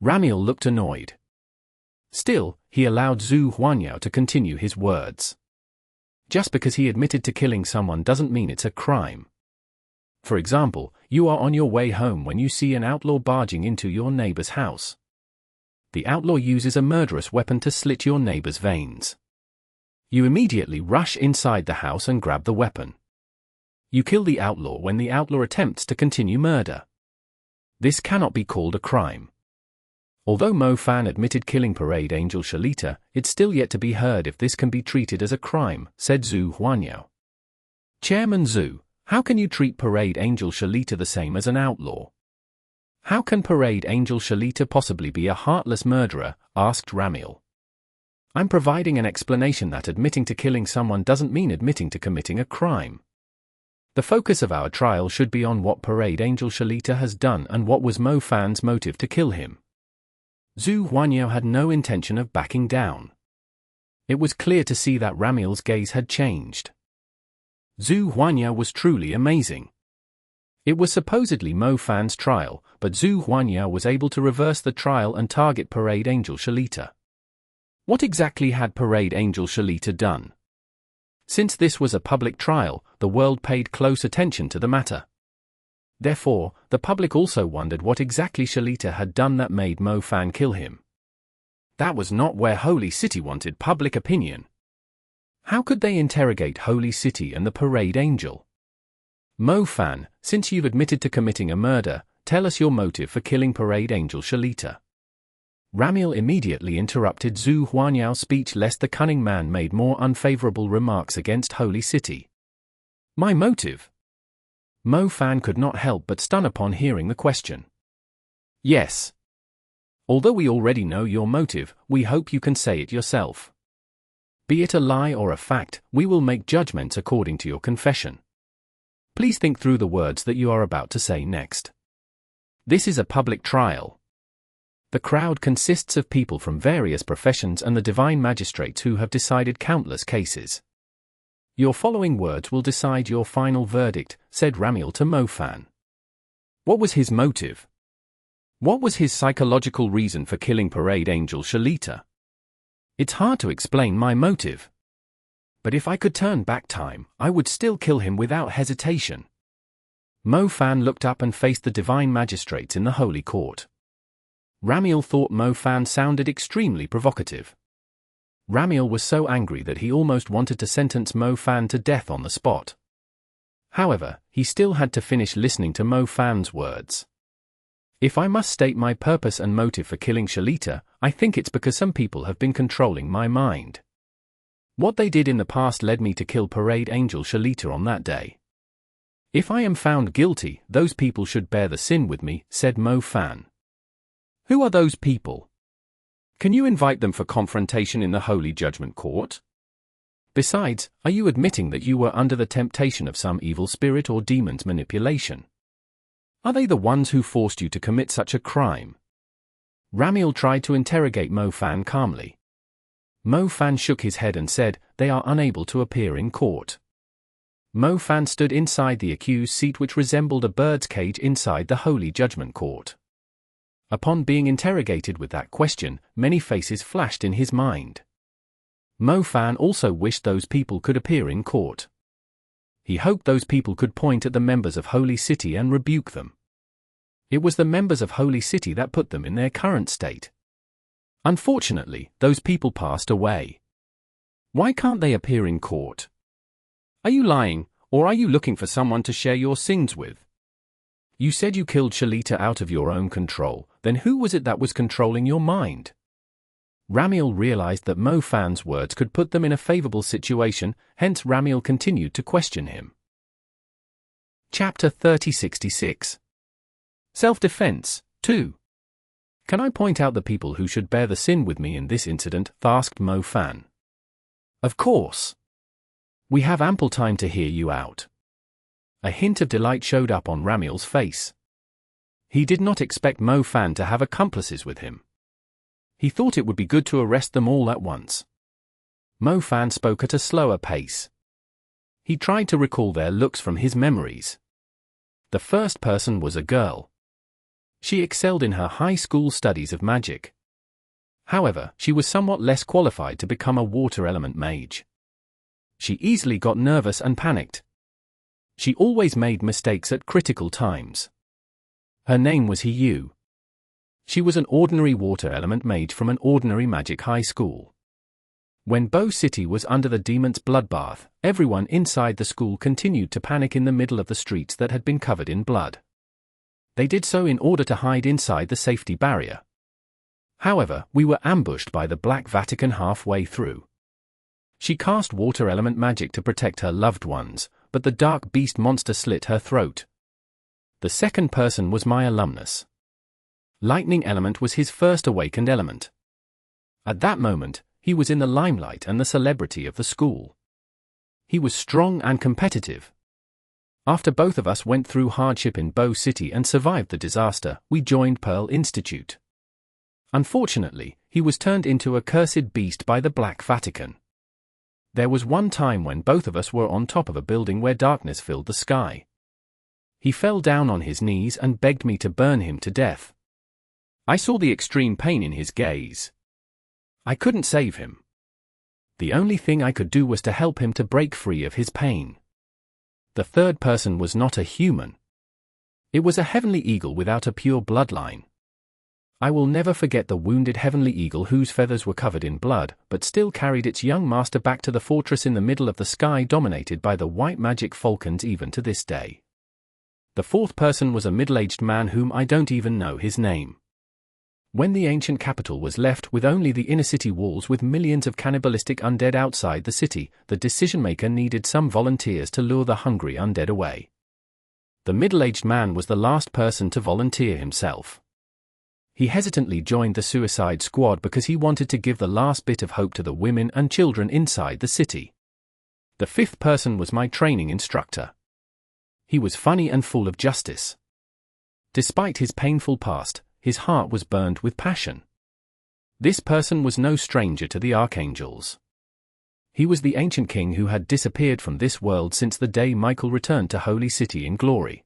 Ramiel looked annoyed. Still, he allowed Zhu Huanya to continue his words. Just because he admitted to killing someone doesn't mean it's a crime. For example, you are on your way home when you see an outlaw barging into your neighbor's house. The outlaw uses a murderous weapon to slit your neighbor's veins. You immediately rush inside the house and grab the weapon. You kill the outlaw when the outlaw attempts to continue murder. This cannot be called a crime. Although Mo Fan admitted killing Parade Angel Shalita, it's still yet to be heard if this can be treated as a crime, said Zhu Huanya. Chairman Zhu, how can you treat Parade Angel Shalita the same as an outlaw? How can Parade Angel Shalita possibly be a heartless murderer? Asked Ramiel. I'm providing an explanation that admitting to killing someone doesn't mean admitting to committing a crime. The focus of our trial should be on what Parade Angel Shalita has done and what was Mo Fan's motive to kill him. Zhu Huanya had no intention of backing down. It was clear to see that Ramiel's gaze had changed. Zhu Huanya was truly amazing. It was supposedly Mo Fan's trial, but Zhu Huanya was able to reverse the trial and target Parade Angel Shalita. What exactly had Parade Angel Shalita done? Since this was a public trial, the world paid close attention to the matter. Therefore, the public also wondered what exactly Shalita had done that made Mo Fan kill him. That was not where Holy City wanted public opinion. How could they interrogate Holy City and the Parade Angel? Mo Fan, since you've admitted to committing a murder, tell us your motive for killing Parade Angel Shalita. Ramiel immediately interrupted Zhu Huanyao's speech lest the cunning man made more unfavorable remarks against Holy City. My motive? Mo Fan could not help but stun upon hearing the question. Yes. Although we already know your motive, we hope you can say it yourself. Be it a lie or a fact, we will make judgments according to your confession. Please think through the words that you are about to say next. This is a public trial. The crowd consists of people from various professions and the divine magistrates who have decided countless cases. Your following words will decide your final verdict, said Ramiel to Mo Fan. What was his motive? What was his psychological reason for killing Parade Angel Shalita? It's hard to explain my motive. But if I could turn back time, I would still kill him without hesitation. Mo Fan looked up and faced the divine magistrates in the holy court. Ramiel thought Mo Fan sounded extremely provocative. Ramiel was so angry that he almost wanted to sentence Mo Fan to death on the spot. However, he still had to finish listening to Mo Fan's words. If I must state my purpose and motive for killing Shalita, I think it's because some people have been controlling my mind. What they did in the past led me to kill Parade Angel Shalita on that day. If I am found guilty, those people should bear the sin with me, said Mo Fan. Who are those people? Can you invite them for confrontation in the Holy Judgment Court? Besides, are you admitting that you were under the temptation of some evil spirit or demon's manipulation? Are they the ones who forced you to commit such a crime? Ramiel tried to interrogate Mo Fan calmly. Mo Fan shook his head and said, they are unable to appear in court. Mo Fan stood inside the accused seat which resembled a bird's cage inside the Holy Judgment Court. Upon being interrogated with that question, many faces flashed in his mind. Mo Fan also wished those people could appear in court. He hoped those people could point at the members of Holy City and rebuke them. It was the members of Holy City that put them in their current state. Unfortunately, those people passed away. Why can't they appear in court? Are you lying, or are you looking for someone to share your sins with? You said you killed Shalita out of your own control, then who was it that was controlling your mind? Ramiel realized that Mo Fan's words could put them in a favorable situation, hence Ramiel continued to question him. Chapter 3066. Self-Defense, 2. Can I point out the people who should bear the sin with me in this incident? Asked Mo Fan. Of course. We have ample time to hear you out. A hint of delight showed up on Ramiel's face. He did not expect Mo Fan to have accomplices with him. He thought it would be good to arrest them all at once. Mo Fan spoke at a slower pace. He tried to recall their looks from his memories. The first person was a girl. She excelled in her high school studies of magic. However, she was somewhat less qualified to become a water element mage. She easily got nervous and panicked. She always made mistakes at critical times. Her name was Hiyu. She was an ordinary water element mage from an ordinary magic high school. When Bow City was under the demon's bloodbath, everyone inside the school continued to panic in the middle of the streets that had been covered in blood. They did so in order to hide inside the safety barrier. However, we were ambushed by the Black Vatican halfway through. She cast water element magic to protect her loved ones, but the dark beast monster slit her throat. The second person was my alumnus. Lightning element was his first awakened element. At that moment, he was in the limelight and the celebrity of the school. He was strong and competitive. After both of us went through hardship in Bow City and survived the disaster, we joined Pearl Institute. Unfortunately, he was turned into a cursed beast by the Black Vatican. There was one time when both of us were on top of a building where darkness filled the sky. He fell down on his knees and begged me to burn him to death. I saw the extreme pain in his gaze. I couldn't save him. The only thing I could do was to help him to break free of his pain. The third person was not a human. It was a heavenly eagle without a pure bloodline. I will never forget the wounded heavenly eagle whose feathers were covered in blood, but still carried its young master back to the fortress in the middle of the sky dominated by the white magic falcons even to this day. The fourth person was a middle-aged man whom I don't even know his name. When the ancient capital was left with only the inner city walls with millions of cannibalistic undead outside the city, the decision-maker needed some volunteers to lure the hungry undead away. The middle-aged man was the last person to volunteer himself. He hesitantly joined the suicide squad because he wanted to give the last bit of hope to the women and children inside the city. The fifth person was my training instructor. He was funny and full of justice. Despite his painful past, his heart was burned with passion. This person was no stranger to the archangels. He was the ancient king who had disappeared from this world since the day Michael returned to Holy City in glory.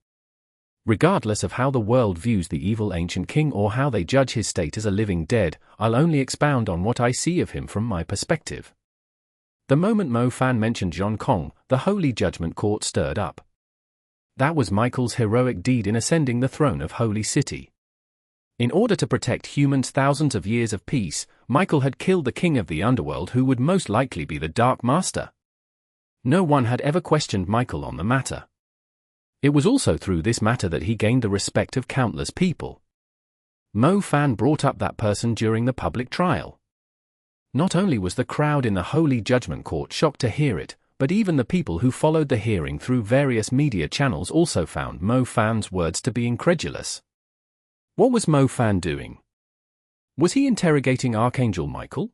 Regardless of how the world views the evil ancient king or how they judge his state as a living dead, I'll only expound on what I see of him from my perspective. The moment Mo Fan mentioned Zhong Kong, the Holy Judgment Court stirred up. That was Michael's heroic deed in ascending the throne of Holy City. In order to protect humans' thousands of years of peace, Michael had killed the king of the Underworld who would most likely be the Dark Master. No one had ever questioned Michael on the matter. It was also through this matter that he gained the respect of countless people. Mo Fan brought up that person during the public trial. Not only was the crowd in the Holy Judgment Court shocked to hear it, but even the people who followed the hearing through various media channels also found Mo Fan's words to be incredulous. What was Mo Fan doing? Was he interrogating Archangel Michael?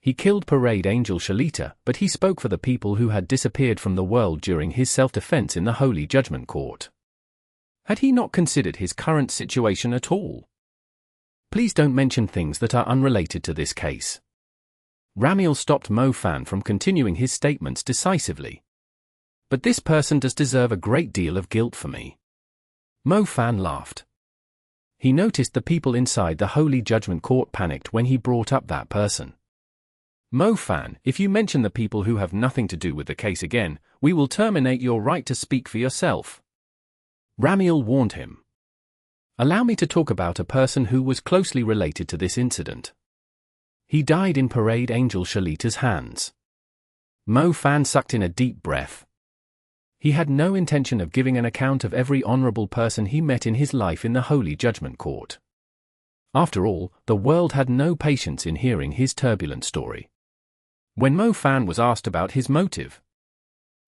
He killed Parade Angel Shalita, but he spoke for the people who had disappeared from the world during his self-defense in the Holy Judgment Court. Had he not considered his current situation at all? Please don't mention things that are unrelated to this case. Ramiel stopped Mo Fan from continuing his statements decisively. But this person does deserve a great deal of guilt for me. Mo Fan laughed. He noticed the people inside the Holy Judgment Court panicked when he brought up that person. Mo Fan, if you mention the people who have nothing to do with the case again, we will terminate your right to speak for yourself. Ramiel warned him. Allow me to talk about a person who was closely related to this incident. He died in Parade Angel Shalita's hands. Mo Fan sucked in a deep breath. He had no intention of giving an account of every honorable person he met in his life in the Holy Judgment Court. After all, the world had no patience in hearing his turbulent story. When Mo Fan was asked about his motive,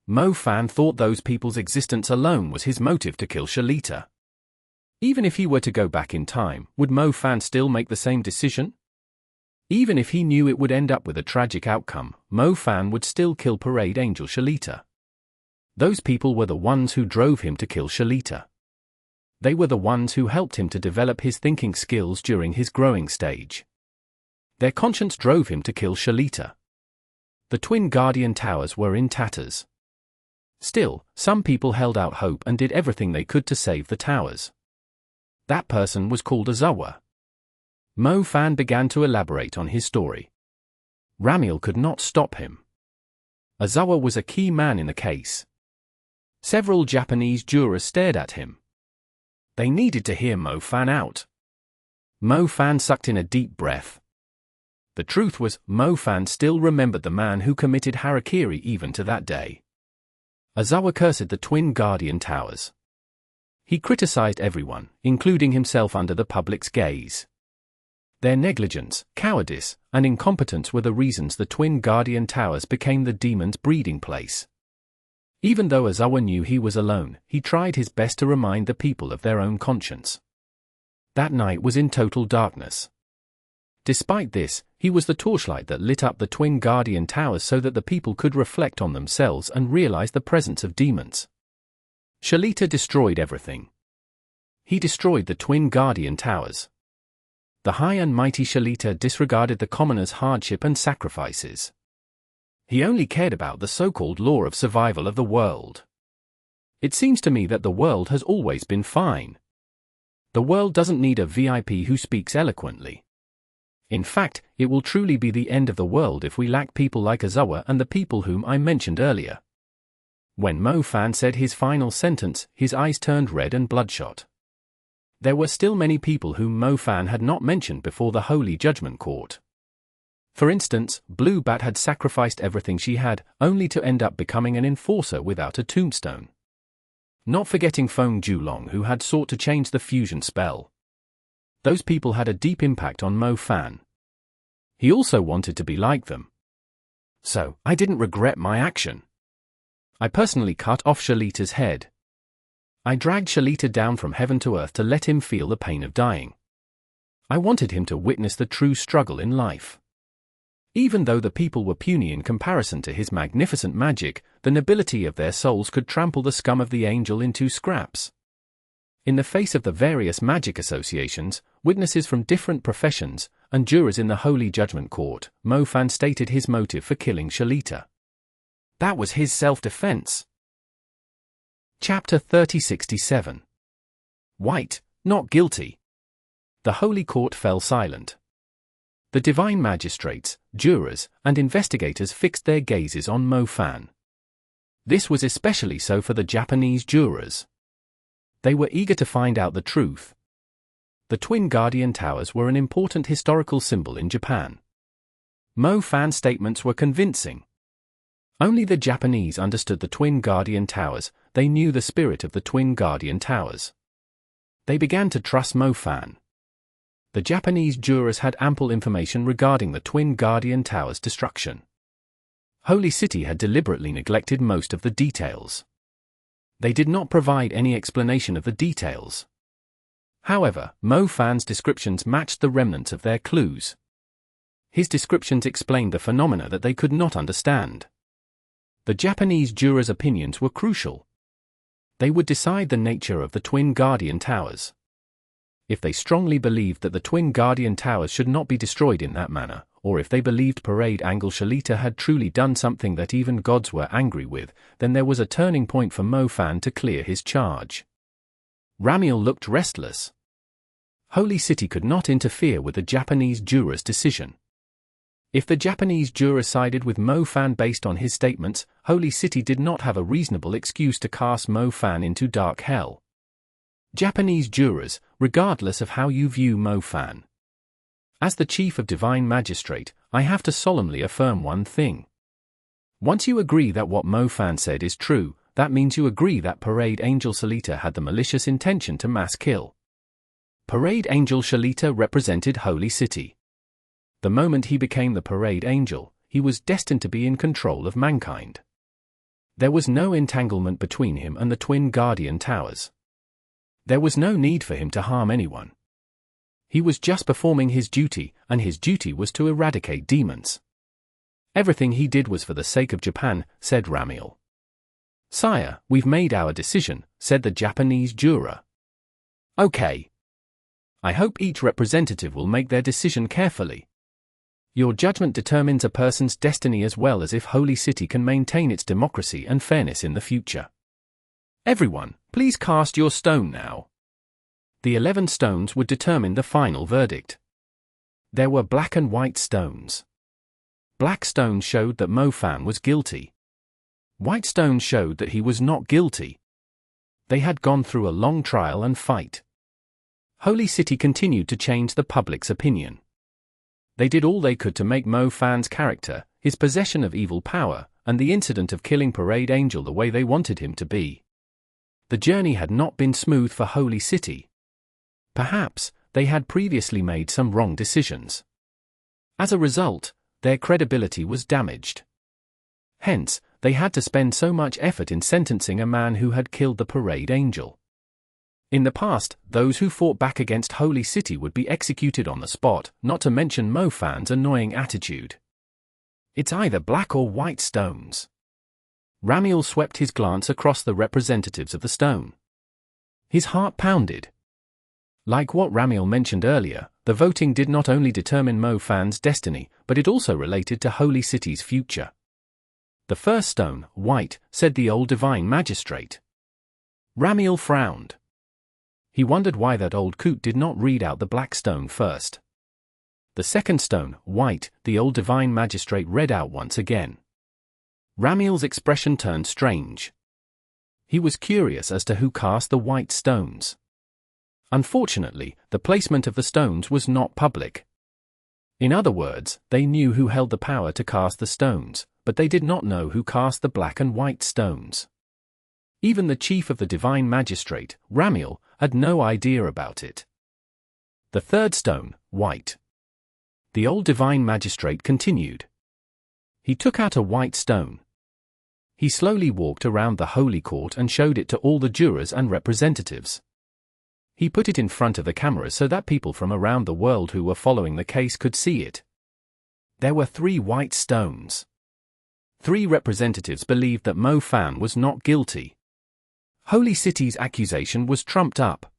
Mo Fan thought those people's existence alone was his motive to kill Shalita. Even if he were to go back in time, would Mo Fan still make the same decision? Even if he knew it would end up with a tragic outcome, Mo Fan would still kill Parade Angel Shalita. Those people were the ones who drove him to kill Shalita. They were the ones who helped him to develop his thinking skills during his growing stage. Their conscience drove him to kill Shalita. The twin Guardian Towers were in tatters. Still, some people held out hope and did everything they could to save the towers. That person was called Azawa. Mo Fan began to elaborate on his story. Ramiel could not stop him. Azawa was a key man in the case. Several Japanese jurors stared at him. They needed to hear Mo Fan out. Mo Fan sucked in a deep breath. The truth was, Mo Fan still remembered the man who committed harakiri even to that day. Azawa cursed the twin Guardian Towers. He criticized everyone, including himself, under the public's gaze. Their negligence, cowardice, and incompetence were the reasons the twin Guardian Towers became the demon's breeding place. Even though Azawa knew he was alone, he tried his best to remind the people of their own conscience. That night was in total darkness. Despite this, he was the torchlight that lit up the twin Guardian Towers so that the people could reflect on themselves and realize the presence of demons. Shalita destroyed everything. He destroyed the twin Guardian Towers. The high and mighty Shalita disregarded the commoner's hardship and sacrifices. He only cared about the so-called law of survival of the world. It seems to me that the world has always been fine. The world doesn't need a VIP who speaks eloquently. In fact, it will truly be the end of the world if we lack people like Azawa and the people whom I mentioned earlier. When Mo Fan said his final sentence, his eyes turned red and bloodshot. There were still many people whom Mo Fan had not mentioned before the Holy Judgment Court. For instance, Blue Bat had sacrificed everything she had, only to end up becoming an enforcer without a tombstone. Not forgetting Feng Julong, who had sought to change the fusion spell. Those people had a deep impact on Mo Fan. He also wanted to be like them. So, I didn't regret my action. I personally cut off Shalita's head. I dragged Shalita down from heaven to earth to let him feel the pain of dying. I wanted him to witness the true struggle in life. Even though the people were puny in comparison to his magnificent magic, the nobility of their souls could trample the scum of the angel into scraps. In the face of the various magic associations, witnesses from different professions, and jurors in the Holy Judgment Court, Mo Fan stated his motive for killing Shalita. That was his self-defense. Chapter 3067. White, not guilty. The Holy Court fell silent. The divine magistrates, jurors, and investigators fixed their gazes on Mo Fan. This was especially so for the Japanese jurors. They were eager to find out the truth. The twin Guardian Towers were an important historical symbol in Japan. Mo Fan's statements were convincing. Only the Japanese understood the twin Guardian Towers, they knew the spirit of the twin Guardian Towers. They began to trust Mo Fan. The Japanese jurors had ample information regarding the twin Guardian Towers' destruction. Holy City had deliberately neglected most of the details. They did not provide any explanation of the details. However, Mo Fan's descriptions matched the remnants of their clues. His descriptions explained the phenomena that they could not understand. The Japanese jurors' opinions were crucial. They would decide the nature of the twin Guardian Towers. If they strongly believed that the twin Guardian Towers should not be destroyed in that manner, or if they believed Parade Angel Shalita had truly done something that even gods were angry with, then there was a turning point for Mo Fan to clear his charge. Ramiel looked restless. Holy City could not interfere with the Japanese jurors' decision. If the Japanese jurors sided with Mo Fan based on his statements, Holy City did not have a reasonable excuse to cast Mo Fan into dark hell. Japanese jurors, regardless of how you view Mo Fan. As the Chief of Divine Magistrate, I have to solemnly affirm one thing. Once you agree that what Mo Fan said is true, that means you agree that Parade Angel Shalita had the malicious intention to mass kill. Parade Angel Shalita represented Holy City. The moment he became the Parade Angel, he was destined to be in control of mankind. There was no entanglement between him and the twin Guardian Towers. There was no need for him to harm anyone. He was just performing his duty, and his duty was to eradicate demons. Everything he did was for the sake of Japan, said Ramiel. Sire, we've made our decision, said the Japanese juror. Okay. I hope each representative will make their decision carefully. Your judgment determines a person's destiny as well as if Holy City can maintain its democracy and fairness in the future. Everyone, please cast your stone now. The 11 stones would determine the final verdict. There were black and white stones. Black stones showed that Mo Fan was guilty. White stones showed that he was not guilty. They had gone through a long trial and fight. Holy City continued to change the public's opinion. They did all they could to make Mo Fan's character, his possession of evil power, and the incident of killing Parade Angel the way they wanted him to be. The journey had not been smooth for Holy City. Perhaps, they had previously made some wrong decisions. As a result, their credibility was damaged. Hence, they had to spend so much effort in sentencing a man who had killed the Parade Angel. In the past, those who fought back against Holy City would be executed on the spot, not to mention Mo Fan's annoying attitude. It's either black or white stones. Ramiel swept his glance across the representatives of the stone. His heart pounded. Like what Ramiel mentioned earlier, the voting did not only determine Mo Fan's destiny, but it also related to Holy City's future. The first stone, white, said the old divine magistrate. Ramiel frowned. He wondered why that old coot did not read out the black stone first. The second stone, white, the old divine magistrate read out once again. Ramiel's expression turned strange. He was curious as to who cast the white stones. Unfortunately, the placement of the stones was not public. In other words, they knew who held the power to cast the stones, but they did not know who cast the black and white stones. Even the chief of the divine magistrate, Ramiel, had no idea about it. The third stone, white. The old divine magistrate continued. He took out a white stone. He slowly walked around the holy court and showed it to all the jurors and representatives. He put it in front of the cameras so that people from around the world who were following the case could see it. There were 3 white stones. 3 representatives believed that Mo Fan was not guilty. Holy City's accusation was trumped up.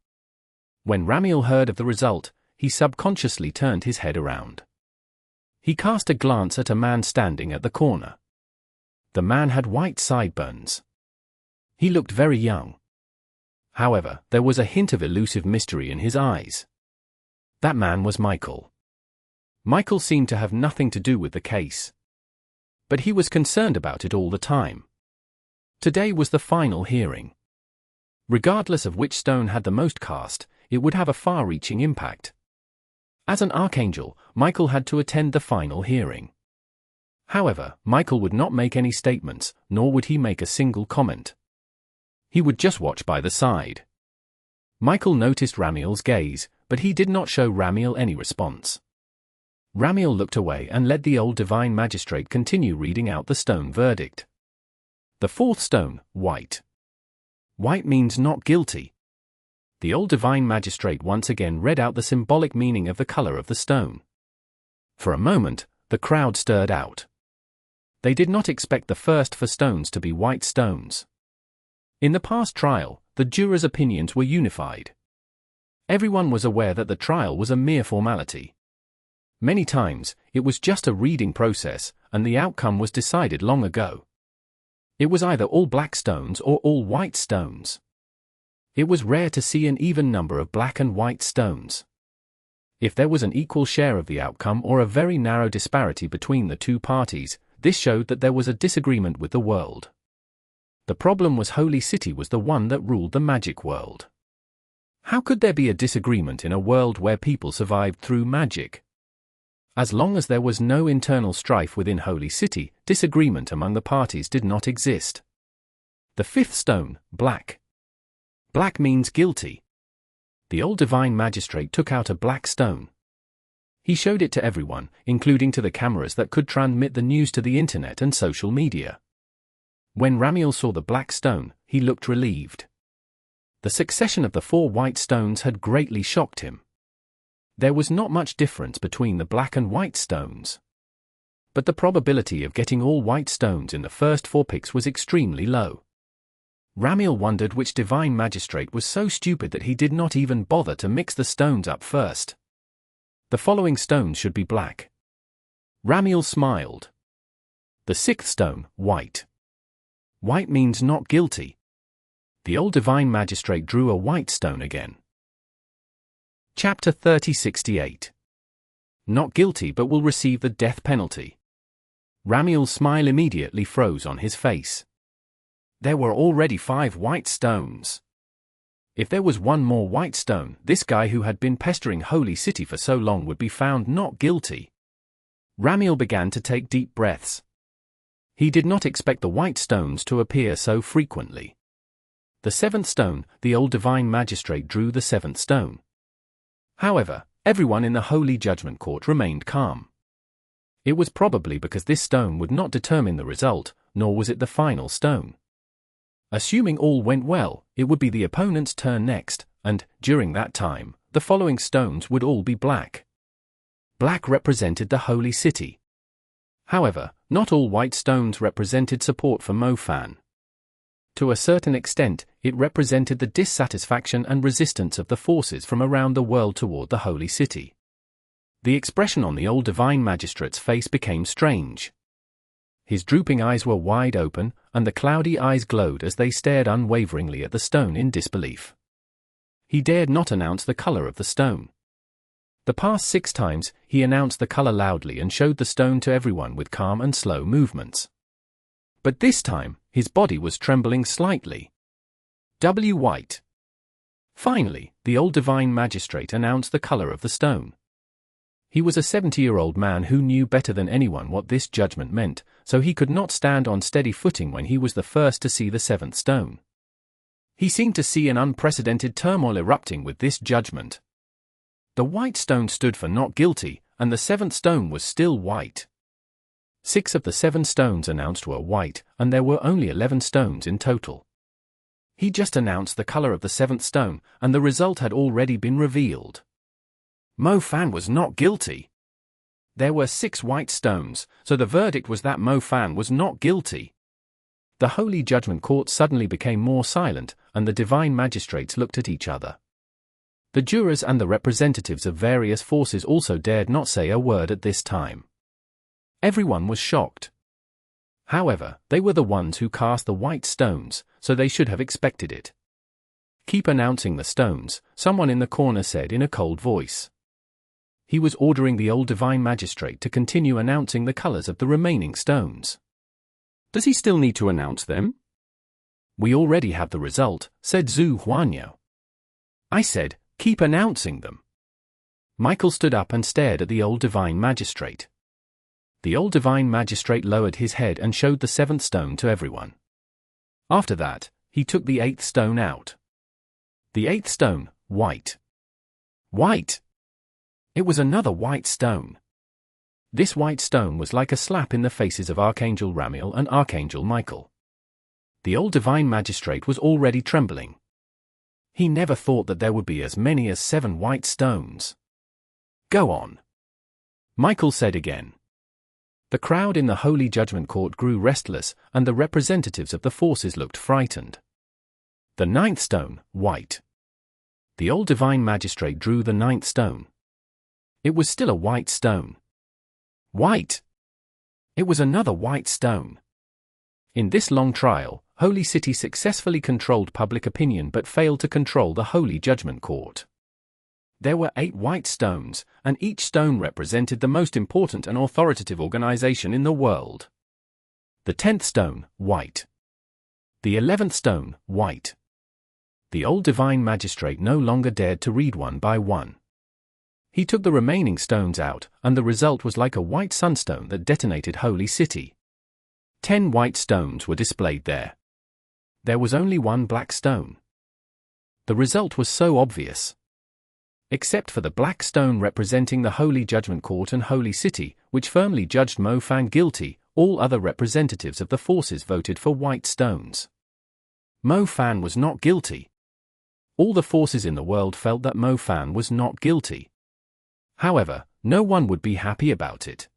When Ramiel heard of the result, he subconsciously turned his head around. He cast a glance at a man standing at the corner. The man had white sideburns. He looked very young. However, there was a hint of elusive mystery in his eyes. That man was Michael. Michael seemed to have nothing to do with the case. But he was concerned about it all the time. Today was the final hearing. Regardless of which stone had the most cast, it would have a far-reaching impact. As an archangel, Michael had to attend the final hearing. However, Michael would not make any statements, nor would he make a single comment. He would just watch by the side. Michael noticed Ramiel's gaze, but he did not show Ramiel any response. Ramiel looked away and let the old divine magistrate continue reading out the stone verdict. The fourth stone, white. White means not guilty. The old divine magistrate once again read out the symbolic meaning of the color of the stone. For a moment, the crowd stirred out. They did not expect the first 4 stones to be white stones. In the past trial, the jurors' opinions were unified. Everyone was aware that the trial was a mere formality. Many times, it was just a reading process, and the outcome was decided long ago. It was either all black stones or all white stones. It was rare to see an even number of black and white stones. If there was an equal share of the outcome or a very narrow disparity between the 2 parties, this showed that there was a disagreement with the world. The problem was Holy City was the one that ruled the magic world. How could there be a disagreement in a world where people survived through magic? As long as there was no internal strife within Holy City, disagreement among the parties did not exist. The 5th stone, black. Black means guilty. The old divine magistrate took out a black stone. He showed it to everyone, including to the cameras that could transmit the news to the internet and social media. When Ramiel saw the black stone, he looked relieved. The succession of the 4 white stones had greatly shocked him. There was not much difference between the black and white stones. But the probability of getting all white stones in the first 4 picks was extremely low. Ramiel wondered which divine magistrate was so stupid that he did not even bother to mix the stones up first. The following stones should be black. Ramiel smiled. The 6th stone, white. White means not guilty. The old divine magistrate drew a white stone again. Chapter 3068. Not guilty but will receive the death penalty. Ramiel's smile immediately froze on his face. There were already 5 white stones. If there was one more white stone, this guy who had been pestering Holy City for so long would be found not guilty. Ramiel began to take deep breaths. He did not expect the white stones to appear so frequently. The 7th stone, the old divine magistrate drew the 7th stone. However, everyone in the Holy Judgment Court remained calm. It was probably because this stone would not determine the result, nor was it the final stone. Assuming all went well, it would be the opponent's turn next, and, during that time, the following stones would all be black. Black represented the Holy City. However, not all white stones represented support for Mo Fan. To a certain extent, it represented the dissatisfaction and resistance of the forces from around the world toward the Holy City. The expression on the old divine magistrate's face became strange. His drooping eyes were wide open, and the cloudy eyes glowed as they stared unwaveringly at the stone in disbelief. He dared not announce the color of the stone. The past 6 times, he announced the color loudly and showed the stone to everyone with calm and slow movements. But this time, his body was trembling slightly. White. Finally, the old divine magistrate announced the color of the stone. He was a 70-year-old man who knew better than anyone what this judgment meant, so he could not stand on steady footing when he was the first to see the 7th stone. He seemed to see an unprecedented turmoil erupting with this judgment. The white stone stood for not guilty, and the 7th stone was still white. 6 of the 7 stones announced were white, and there were only 11 stones in total. He just announced the color of the 7th stone, and the result had already been revealed. Mo Fan was not guilty. There were 6 white stones, so the verdict was that Mo Fan was not guilty. The Holy Judgment Court suddenly became more silent, and the divine magistrates looked at each other. The jurors and the representatives of various forces also dared not say a word at this time. Everyone was shocked. However, they were the ones who cast the white stones, so they should have expected it. Keep announcing the stones, someone in the corner said in a cold voice. He was ordering the old divine magistrate to continue announcing the colors of the remaining stones. Does he still need to announce them? We already have the result, said Zhu Huanyo. I said, keep announcing them. Michael stood up and stared at the old divine magistrate. The old divine magistrate lowered his head and showed the 7th stone to everyone. After that, he took the 8th stone out. The 8th stone, white. White! It was another white stone. This white stone was like a slap in the faces of Archangel Ramiel and Archangel Michael. The old divine magistrate was already trembling. He never thought that there would be as many as 7 white stones. Go on. Michael said again. The crowd in the Holy Judgment Court grew restless, and the representatives of the forces looked frightened. The 9th stone, white. The old divine magistrate drew the 9th stone. It was still a white stone. White! It was another white stone. In this long trial, Holy City successfully controlled public opinion but failed to control the Holy Judgment Court. There were 8 white stones, and each stone represented the most important and authoritative organization in the world. The 10th stone, white. The 11th stone, white. The old divine magistrate no longer dared to read one by one. He took the remaining stones out, and the result was like a white sunstone that detonated Holy City. 10 white stones were displayed there. There was only 1 black stone. The result was so obvious. Except for the black stone representing the Holy Judgment Court and Holy City, which firmly judged Mo Fan guilty, all other representatives of the forces voted for white stones. Mo Fan was not guilty. All the forces in the world felt that Mo Fan was not guilty. However, no one would be happy about it.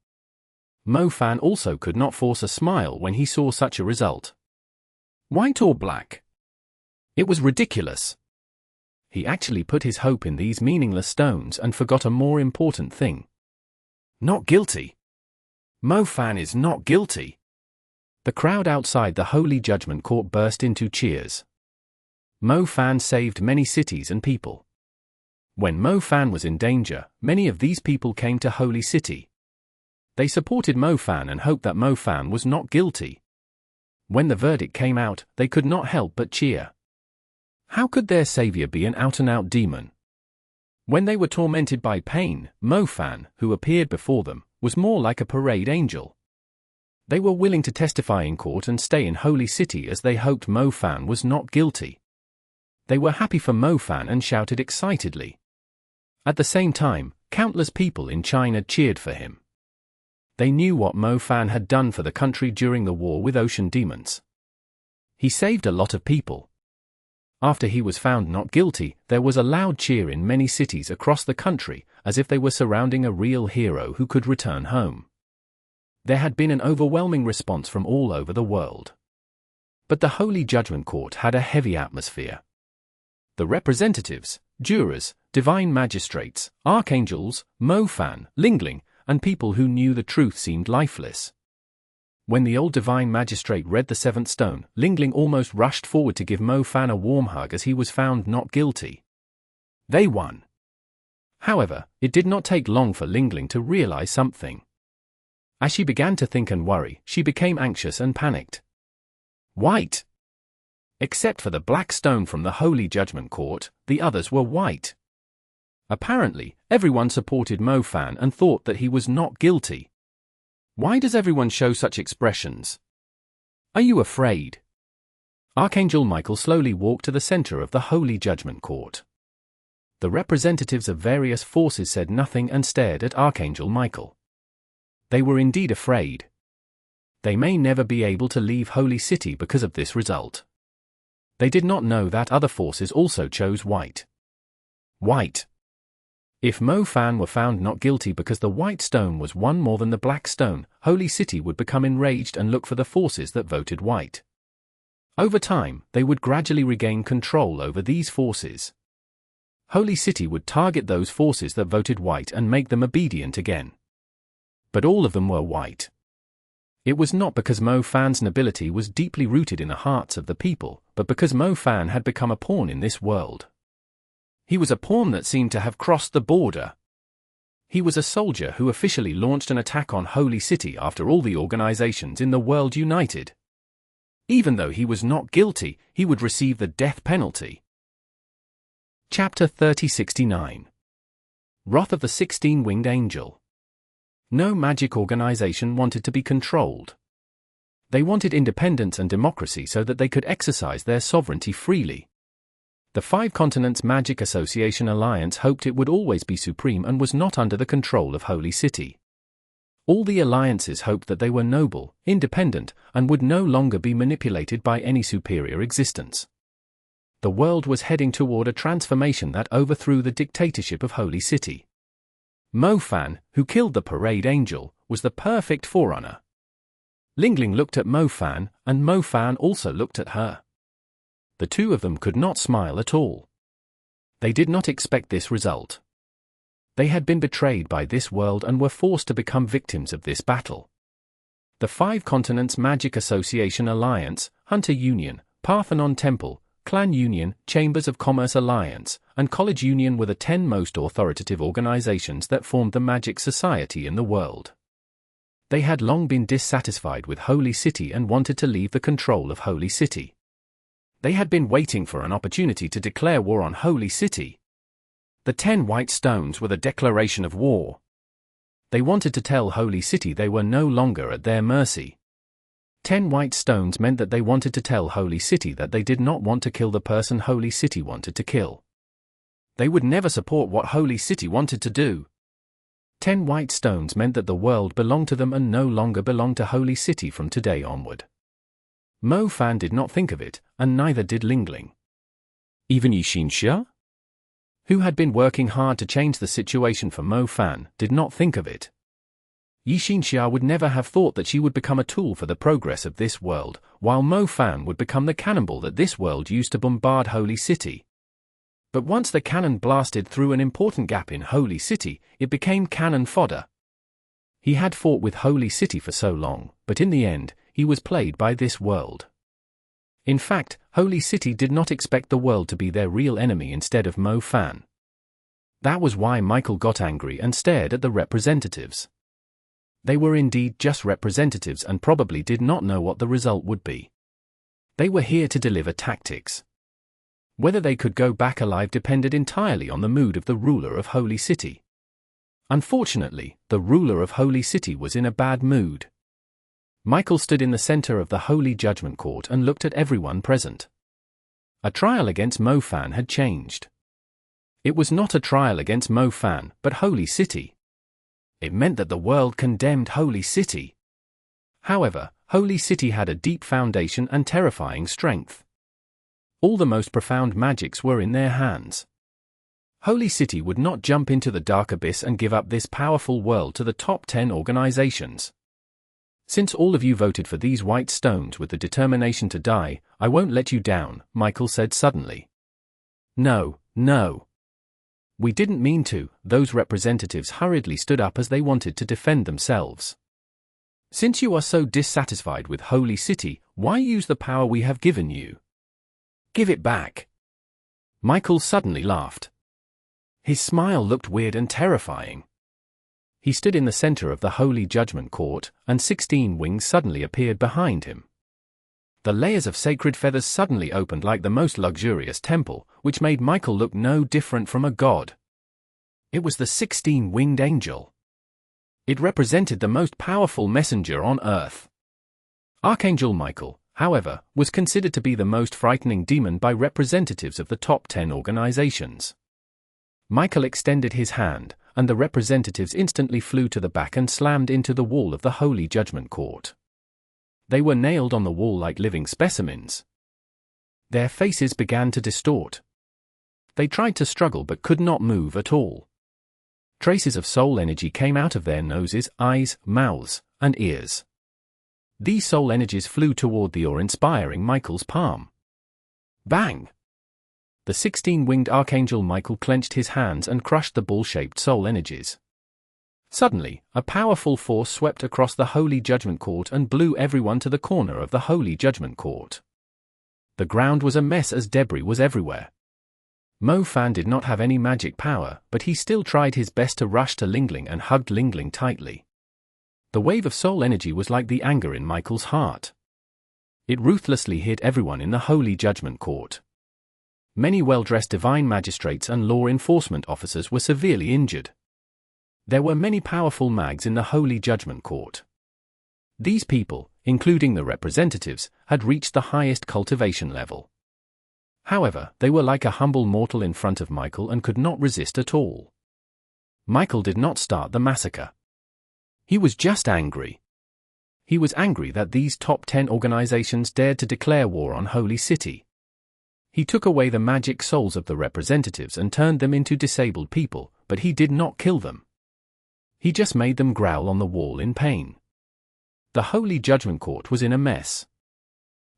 Mo Fan also could not force a smile when he saw such a result. White or black? It was ridiculous. He actually put his hope in these meaningless stones and forgot a more important thing. Not guilty. Mo Fan is not guilty. The crowd outside the Holy Judgment Court burst into cheers. Mo Fan saved many cities and people. When Mo Fan was in danger, many of these people came to Holy City. They supported Mo Fan and hoped that Mo Fan was not guilty. When the verdict came out, they could not help but cheer. How could their savior be an out-and-out demon? When they were tormented by pain, Mo Fan, who appeared before them, was more like a parade angel. They were willing to testify in court and stay in Holy City as they hoped Mo Fan was not guilty. They were happy for Mo Fan and shouted excitedly. At the same time, countless people in China cheered for him. They knew what Mo Fan had done for the country during the war with ocean demons. He saved a lot of people. After he was found not guilty, there was a loud cheer in many cities across the country, as if they were surrounding a real hero who could return home. There had been an overwhelming response from all over the world. But the Holy Judgment Court had a heavy atmosphere. The representatives, jurors, divine magistrates, archangels, Mo Fan, Lingling, and people who knew the truth seemed lifeless. When the old divine magistrate read the seventh stone, Lingling almost rushed forward to give Mo Fan a warm hug as he was found not guilty. They won. However, it did not take long for Lingling to realize something. As she began to think and worry, she became anxious and panicked. White! Except for the black stone from the Holy Judgment Court, the others were white. Apparently, everyone supported Mo Fan and thought that he was not guilty. Why does everyone show such expressions? Are you afraid? Archangel Michael slowly walked to the center of the Holy Judgment Court. The representatives of various forces said nothing and stared at Archangel Michael. They were indeed afraid. They may never be able to leave Holy City because of this result. They did not know that other forces also chose white. White. If Mo Fan were found not guilty because the white stone was one more than the black stone, Holy City would become enraged and look for the forces that voted white. Over time, they would gradually regain control over these forces. Holy City would target those forces that voted white and make them obedient again. But all of them were white. It was not because Mo Fan's nobility was deeply rooted in the hearts of the people, but because Mo Fan had become a pawn in this world. He was a pawn that seemed to have crossed the border. He was a soldier who officially launched an attack on Holy City after all the organizations in the world united. Even though he was not guilty, he would receive the death penalty. Chapter 3069. Wrath of the 16-Winged Angel. No magic organization wanted to be controlled. They wanted independence and democracy so that they could exercise their sovereignty freely. The Five Continents Magic Association Alliance hoped it would always be supreme and was not under the control of Holy City. All the alliances hoped that they were noble, independent, and would no longer be manipulated by any superior existence. The world was heading toward a transformation that overthrew the dictatorship of Holy City. Mo Fan, who killed the parade angel, was the perfect forerunner. Lingling looked at Mo Fan, and Mo Fan also looked at her. The two of them could not smile at all. They did not expect this result. They had been betrayed by this world and were forced to become victims of this battle. The Five Continents Magic Association Alliance, Hunter Union, Parthenon Temple, Clan Union, Chambers of Commerce Alliance, and College Union were the 10 most authoritative organizations that formed the magic society in the world. They had long been dissatisfied with Holy City and wanted to leave the control of Holy City. They had been waiting for an opportunity to declare war on Holy City. The 10 white stones were the declaration of war. They wanted to tell Holy City they were no longer at their mercy. 10 white stones meant that they wanted to tell Holy City that they did not want to kill the person Holy City wanted to kill. They would never support what Holy City wanted to do. 10 white stones meant that the world belonged to them and no longer belonged to Holy City from today onward. Mo Fan did not think of it, and neither did Lingling. Even Yi Xinxia? who had been working hard to change the situation for Mo Fan, did not think of it. Yi Xinxia would never have thought that she would become a tool for the progress of this world, while Mo Fan would become the cannonball that this world used to bombard Holy City. But once the cannon blasted through an important gap in Holy City, it became cannon fodder. He had fought with Holy City for so long, but in the end, he was played by this world. In fact, Holy City did not expect the world to be their real enemy instead of Mo Fan. That was why Michael got angry and stared at the representatives. They were indeed just representatives and probably did not know what the result would be. They were here to deliver tactics. Whether they could go back alive depended entirely on the mood of the ruler of Holy City. Unfortunately, the ruler of Holy City was in a bad mood. Michael stood in the center of the Holy Judgment Court and looked at everyone present. A trial against Mo Fan had changed. It was not a trial against Mo Fan, but Holy City. It meant that the world condemned Holy City. However, Holy City had a deep foundation and terrifying strength. All the most profound magics were in their hands. Holy City would not jump into the dark abyss and give up this powerful world to the top 10 organizations. Since all of you voted for these white stones with the determination to die, I won't let you down, Michael said suddenly. No, no. We didn't mean to. Those representatives hurriedly stood up as they wanted to defend themselves. Since you are so dissatisfied with Holy City, why use the power we have given you? Give it back. Michael suddenly laughed. His smile looked weird and terrifying. He stood in the center of the Holy Judgment Court, and 16 wings suddenly appeared behind him. The layers of sacred feathers suddenly opened like the most luxurious temple, which made Michael look no different from a god. It was the 16-winged angel. It represented the most powerful messenger on earth. Archangel Michael, however, was considered to be the most frightening demon by representatives of the top 10 organizations. Michael extended his hand, and the representatives instantly flew to the back and slammed into the wall of the Holy Judgment Court. They were nailed on the wall like living specimens. Their faces began to distort. They tried to struggle but could not move at all. Traces of soul energy came out of their noses, eyes, mouths, and ears. These soul energies flew toward the awe-inspiring Michael's palm. Bang! The 16-winged Archangel Michael clenched his hands and crushed the ball-shaped soul energies. Suddenly, a powerful force swept across the Holy Judgment Court and blew everyone to the corner of the Holy Judgment Court. The ground was a mess as debris was everywhere. Mo Fan did not have any magic power, but he still tried his best to rush to Lingling and hugged Lingling tightly. The wave of soul energy was like the anger in Michael's heart. It ruthlessly hit everyone in the Holy Judgment Court. Many well-dressed divine magistrates and law enforcement officers were severely injured. There were many powerful mags in the Holy Judgment Court. These people, including the representatives, had reached the highest cultivation level. However, they were like a humble mortal in front of Michael and could not resist at all. Michael did not start the massacre. He was just angry. He was angry that these top 10 organizations dared to declare war on Holy City. He took away the magic souls of the representatives and turned them into disabled people, but he did not kill them. He just made them growl on the wall in pain. The Holy Judgment Court was in a mess.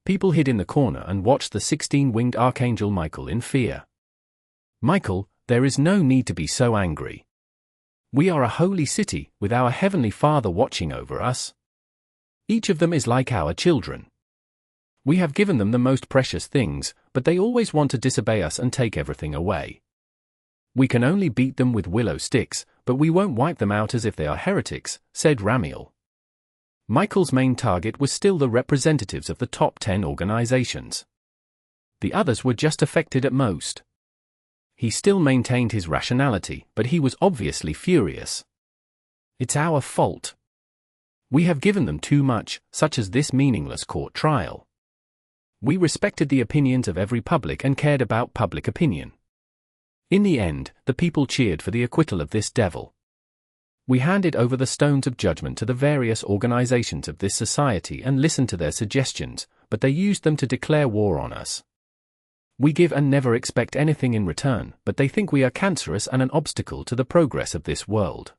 People hid in the corner and watched the 16-winged Archangel Michael in fear. Michael, there is no need to be so angry. We are a holy city, with our Heavenly Father watching over us. Each of them is like our children. We have given them the most precious things, but they always want to disobey us and take everything away. We can only beat them with willow sticks, but we won't wipe them out as if they are heretics, said Ramiel. Michael's main target was still the representatives of the top 10 organizations. The others were just affected at most. He still maintained his rationality, but he was obviously furious. It's our fault. We have given them too much, such as this meaningless court trial. We respected the opinions of every public and cared about public opinion. In the end, the people cheered for the acquittal of this devil. We handed over the stones of judgment to the various organizations of this society and listened to their suggestions, but they used them to declare war on us. We give and never expect anything in return, but they think we are cancerous and an obstacle to the progress of this world.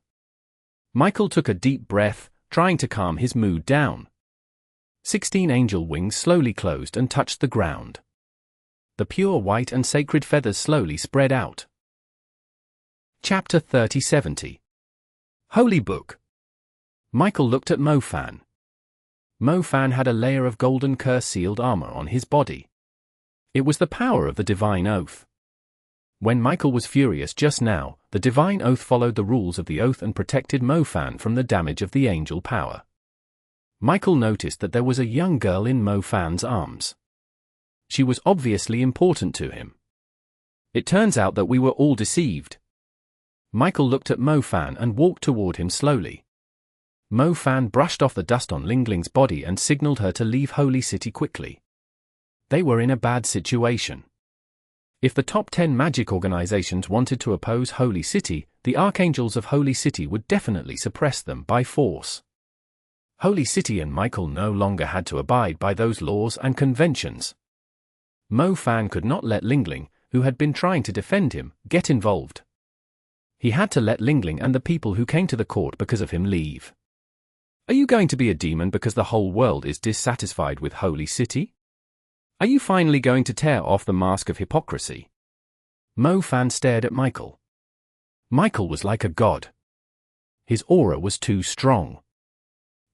Michael took a deep breath, trying to calm his mood down. 16 angel wings slowly closed and touched the ground. The pure white and sacred feathers slowly spread out. Chapter 30-70. Holy Book. Michael looked at Mofan. Mofan had a layer of golden curse-sealed armor on his body. It was the power of the divine oath. When Michael was furious just now, the divine oath followed the rules of the oath and protected Mofan from the damage of the angel power. Michael noticed that there was a young girl in Mofan's arms. She was obviously important to him. It turns out that we were all deceived. Michael looked at Mofan and walked toward him slowly. Mofan brushed off the dust on Lingling's body and signaled her to leave Holy City quickly. They were in a bad situation. If the top 10 magic organizations wanted to oppose Holy City, the Archangels of Holy City would definitely suppress them by force. Holy City and Michael no longer had to abide by those laws and conventions. Mofan could not let Lingling, who had been trying to defend him, get involved. He had to let Lingling and the people who came to the court because of him leave. Are you going to be a demon because the whole world is dissatisfied with Holy City? Are you finally going to tear off the mask of hypocrisy? Mofan stared at Michael. Michael was like a god. His aura was too strong.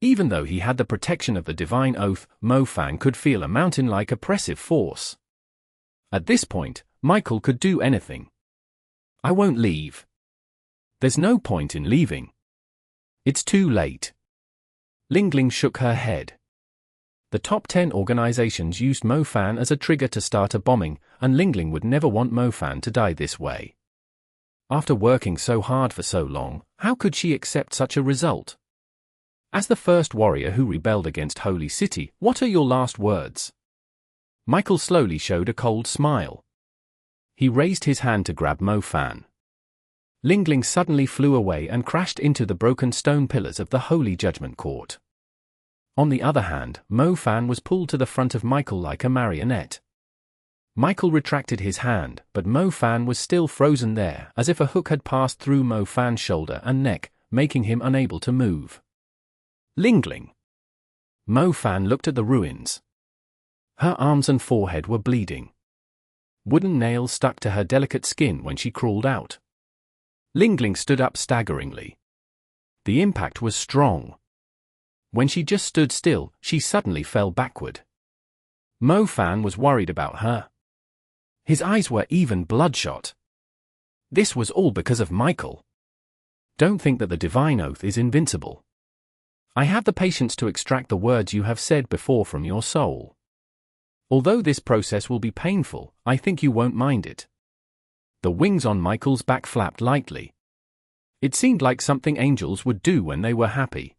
Even though he had the protection of the divine oath, Mofan could feel a mountain-like oppressive force. At this point, Michael could do anything. I won't leave. There's no point in leaving. It's too late. Lingling shook her head. The top 10 organizations used Mofan as a trigger to start a bombing, and Lingling would never want Mofan to die this way. After working so hard for so long, how could she accept such a result? As the first warrior who rebelled against Holy City, what are your last words? Michael slowly showed a cold smile. He raised his hand to grab Mofan. Lingling suddenly flew away and crashed into the broken stone pillars of the Holy Judgment Court. On the other hand, Mofan was pulled to the front of Michael like a marionette. Michael retracted his hand, but Mofan was still frozen there, as if a hook had passed through Mofan's shoulder and neck, making him unable to move. Lingling. Mofan looked at the ruins. Her arms and forehead were bleeding. Wooden nails stuck to her delicate skin when she crawled out. Lingling stood up staggeringly. The impact was strong. When she just stood still, she suddenly fell backward. Mofan was worried about her. His eyes were even bloodshot. This was all because of Michael. Don't think that the divine oath is invincible. I have the patience to extract the words you have said before from your soul. Although this process will be painful, I think you won't mind it. The wings on Michael's back flapped lightly. It seemed like something angels would do when they were happy.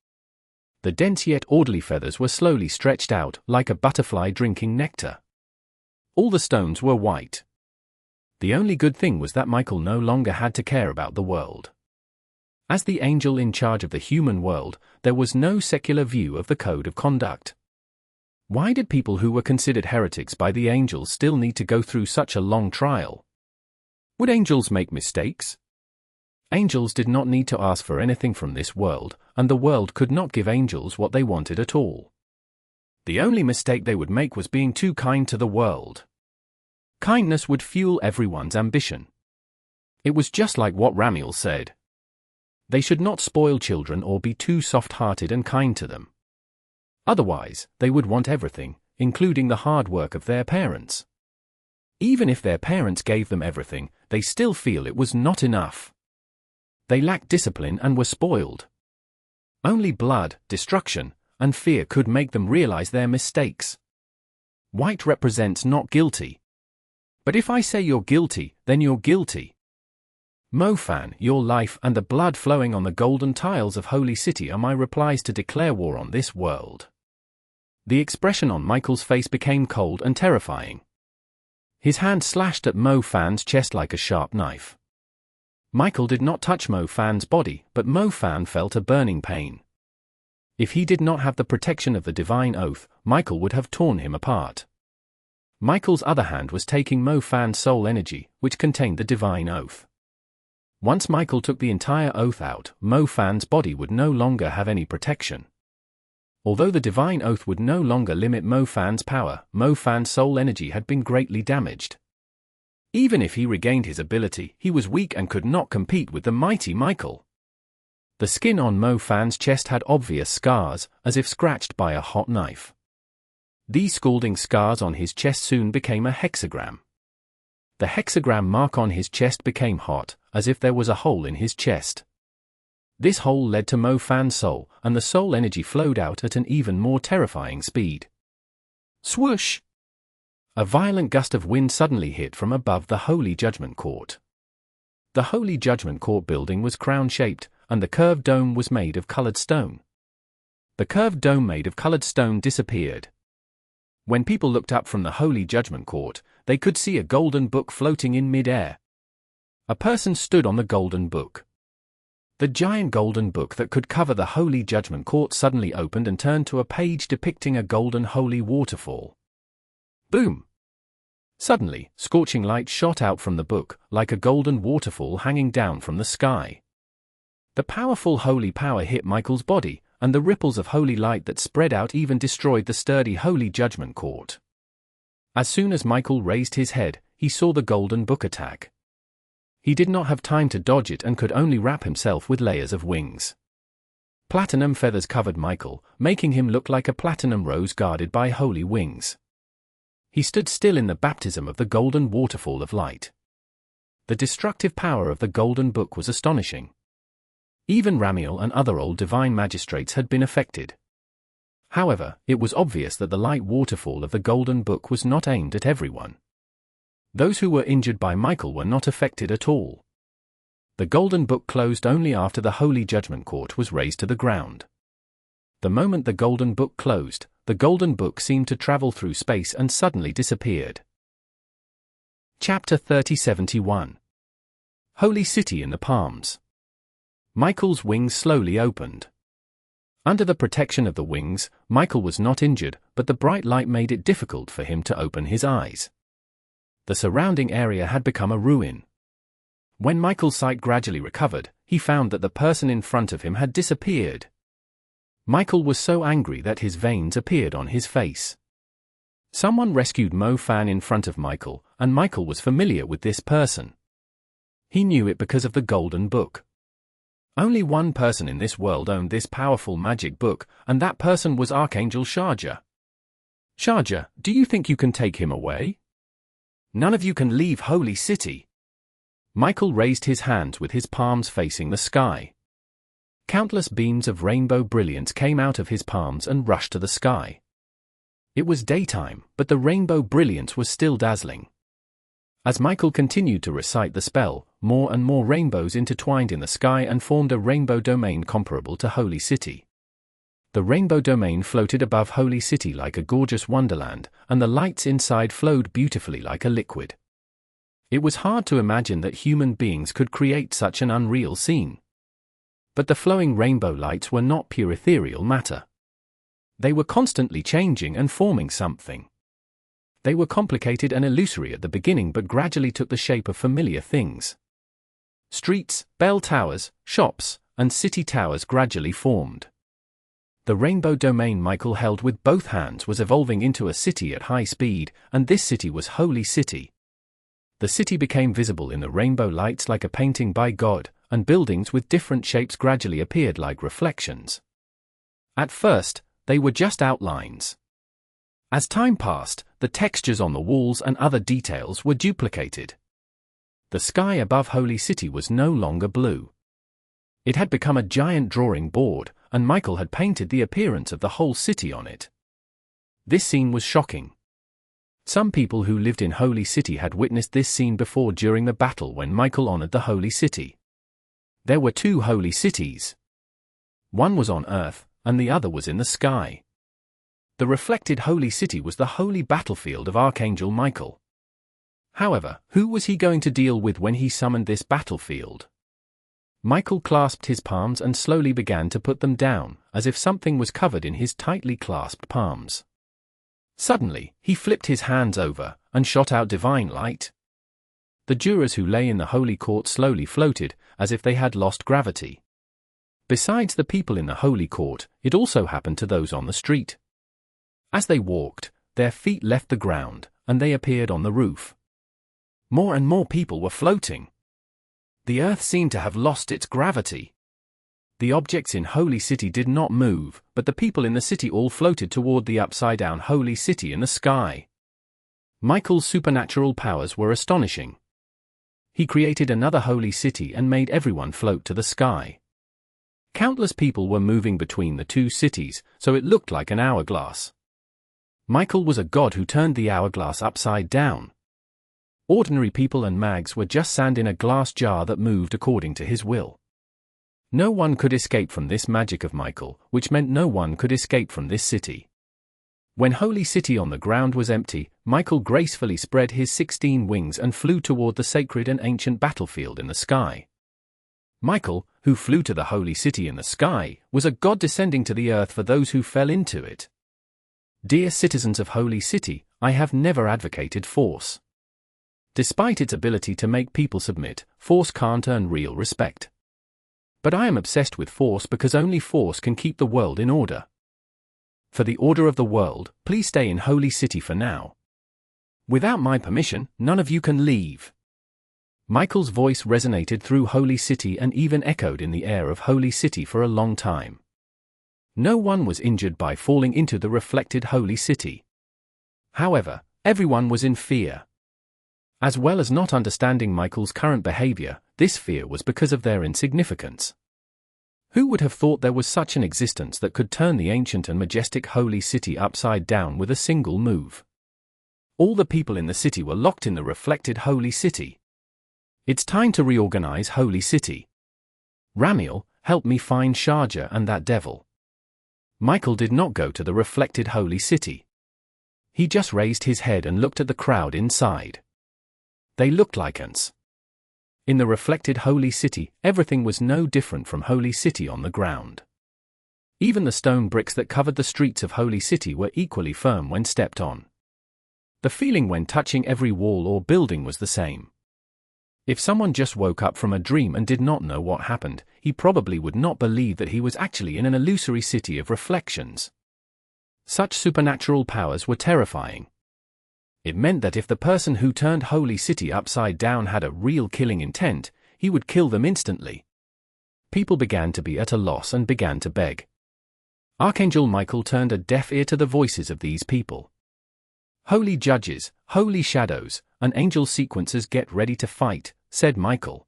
The dense yet orderly feathers were slowly stretched out, like a butterfly drinking nectar. All the stones were white. The only good thing was that Michael no longer had to care about the world. As the angel in charge of the human world, there was no secular view of the code of conduct. Why did people who were considered heretics by the angels still need to go through such a long trial? Would angels make mistakes? Angels did not need to ask for anything from this world, and the world could not give angels what they wanted at all. The only mistake they would make was being too kind to the world. Kindness would fuel everyone's ambition. It was just like what Ramiel said. They should not spoil children or be too soft-hearted and kind to them. Otherwise, they would want everything, including the hard work of their parents. Even if their parents gave them everything, they still feel it was not enough. They lacked discipline and were spoiled. Only blood, destruction, and fear could make them realize their mistakes. White represents not guilty. But if I say you're guilty, then you're guilty. Mofan, your life and the blood flowing on the golden tiles of Holy City are my replies to declare war on this world. The expression on Michael's face became cold and terrifying. His hand slashed at Mofan's chest like a sharp knife. Michael did not touch Mofan's body, but Mofan felt a burning pain. If he did not have the protection of the divine oath, Michael would have torn him apart. Michael's other hand was taking Mo Fan's soul energy, which contained the divine oath. Once Michael took the entire oath out, Mo Fan's body would no longer have any protection. Although the divine oath would no longer limit Mo Fan's power, Mo Fan's soul energy had been greatly damaged. Even if he regained his ability, he was weak and could not compete with the mighty Michael. The skin on Mo Fan's chest had obvious scars, as if scratched by a hot knife. These scalding scars on his chest soon became a hexagram. The hexagram mark on his chest became hot, as if there was a hole in his chest. This hole led to Mo Fan's soul, and the soul energy flowed out at an even more terrifying speed. Swoosh! A violent gust of wind suddenly hit from above the Holy Judgment Court. The Holy Judgment Court building was crown-shaped, and the curved dome was made of colored stone. The curved dome made of colored stone disappeared. When people looked up from the Holy Judgment Court, they could see a golden book floating in mid-air. A person stood on the golden book. The giant golden book that could cover the Holy Judgment Court suddenly opened and turned to a page depicting a golden holy waterfall. Boom! Suddenly, scorching light shot out from the book, like a golden waterfall hanging down from the sky. The powerful holy power hit Michael's body, and the ripples of holy light that spread out even destroyed the sturdy Holy Judgment Court. As soon as Michael raised his head, he saw the golden book attack. He did not have time to dodge it and could only wrap himself with layers of wings. Platinum feathers covered Michael, making him look like a platinum rose guarded by holy wings. He stood still in the baptism of the golden waterfall of light. The destructive power of the golden book was astonishing. Even Ramiel and other old divine magistrates had been affected. However, it was obvious that the light waterfall of the golden book was not aimed at everyone. Those who were injured by Michael were not affected at all. The golden book closed only after the Holy Judgment Court was razed to the ground. The moment the golden book closed, the golden book seemed to travel through space and suddenly disappeared. Chapter 3071. Holy City in the Palms. Michael's wings slowly opened. Under the protection of the wings, Michael was not injured, but the bright light made it difficult for him to open his eyes. The surrounding area had become a ruin. When Michael's sight gradually recovered, he found that the person in front of him had disappeared. Michael was so angry that his veins appeared on his face. Someone rescued Mo Fan in front of Michael, and Michael was familiar with this person. He knew it because of the golden book. Only one person in this world owned this powerful magic book, and that person was Archangel Sharja. Sharja, do you think you can take him away? None of you can leave Holy City. Michael raised his hands with his palms facing the sky. Countless beams of rainbow brilliance came out of his palms and rushed to the sky. It was daytime, but the rainbow brilliance was still dazzling. As Michael continued to recite the spell, more and more rainbows intertwined in the sky and formed a rainbow domain comparable to Holy City. The rainbow domain floated above Holy City like a gorgeous wonderland, and the lights inside flowed beautifully like a liquid. It was hard to imagine that human beings could create such an unreal scene. But the flowing rainbow lights were not pure ethereal matter. They were constantly changing and forming something. They were complicated and illusory at the beginning but gradually took the shape of familiar things. Streets, bell towers, shops, and city towers gradually formed. The rainbow domain Michael held with both hands was evolving into a city at high speed, and this city was Holy City. The city became visible in the rainbow lights like a painting by God, and buildings with different shapes gradually appeared like reflections. At first, they were just outlines. As time passed, the textures on the walls and other details were duplicated. The sky above Holy City was no longer blue. It had become a giant drawing board, and Michael had painted the appearance of the whole city on it. This scene was shocking. Some people who lived in Holy City had witnessed this scene before during the battle when Michael honored the Holy City. There were two holy cities. One was on earth, and the other was in the sky. The reflected Holy City was the holy battlefield of Archangel Michael. However, who was he going to deal with when he summoned this battlefield? Michael clasped his palms and slowly began to put them down, as if something was covered in his tightly clasped palms. Suddenly, he flipped his hands over and shot out divine light. The jurors who lay in the holy court slowly floated, as if they had lost gravity. Besides the people in the holy court, it also happened to those on the street. As they walked, their feet left the ground, and they appeared on the roof. More and more people were floating. The earth seemed to have lost its gravity. The objects in Holy City did not move, but the people in the city all floated toward the upside-down Holy City in the sky. Michael's supernatural powers were astonishing. He created another holy city and made everyone float to the sky. Countless people were moving between the two cities, so it looked like an hourglass. Michael was a god who turned the hourglass upside down. Ordinary people and mags were just sand in a glass jar that moved according to his will. No one could escape from this magic of Michael, which meant no one could escape from this city. When Holy City on the ground was empty, Michael gracefully spread his 16 wings and flew toward the sacred and ancient battlefield in the sky. Michael, who flew to the Holy City in the sky, was a god descending to the earth for those who fell into it. Dear citizens of Holy City, I have never advocated force. Despite its ability to make people submit, force can't earn real respect. But I am obsessed with force because only force can keep the world in order. For the order of the world, please stay in Holy City for now. Without my permission, none of you can leave. Michael's voice resonated through Holy City and even echoed in the air of Holy City for a long time. No one was injured by falling into the reflected Holy City. However, everyone was in fear. As well as not understanding Michael's current behavior, this fear was because of their insignificance. Who would have thought there was such an existence that could turn the ancient and majestic Holy City upside down with a single move? All the people in the city were locked in the reflected Holy City. It's time to reorganize Holy City. Ramiel, help me find Sharja and that devil. Michael did not go to the reflected Holy City. He just raised his head and looked at the crowd inside. They looked like ants. In the reflected Holy City, everything was no different from Holy City on the ground. Even the stone bricks that covered the streets of Holy City were equally firm when stepped on. The feeling when touching every wall or building was the same. If someone just woke up from a dream and did not know what happened, he probably would not believe that he was actually in an illusory city of reflections. Such supernatural powers were terrifying. It meant that if the person who turned Holy City upside down had a real killing intent, he would kill them instantly. People began to be at a loss and began to beg. Archangel Michael turned a deaf ear to the voices of these people. Holy judges, holy shadows, and angel sequencers, get ready to fight, said Michael.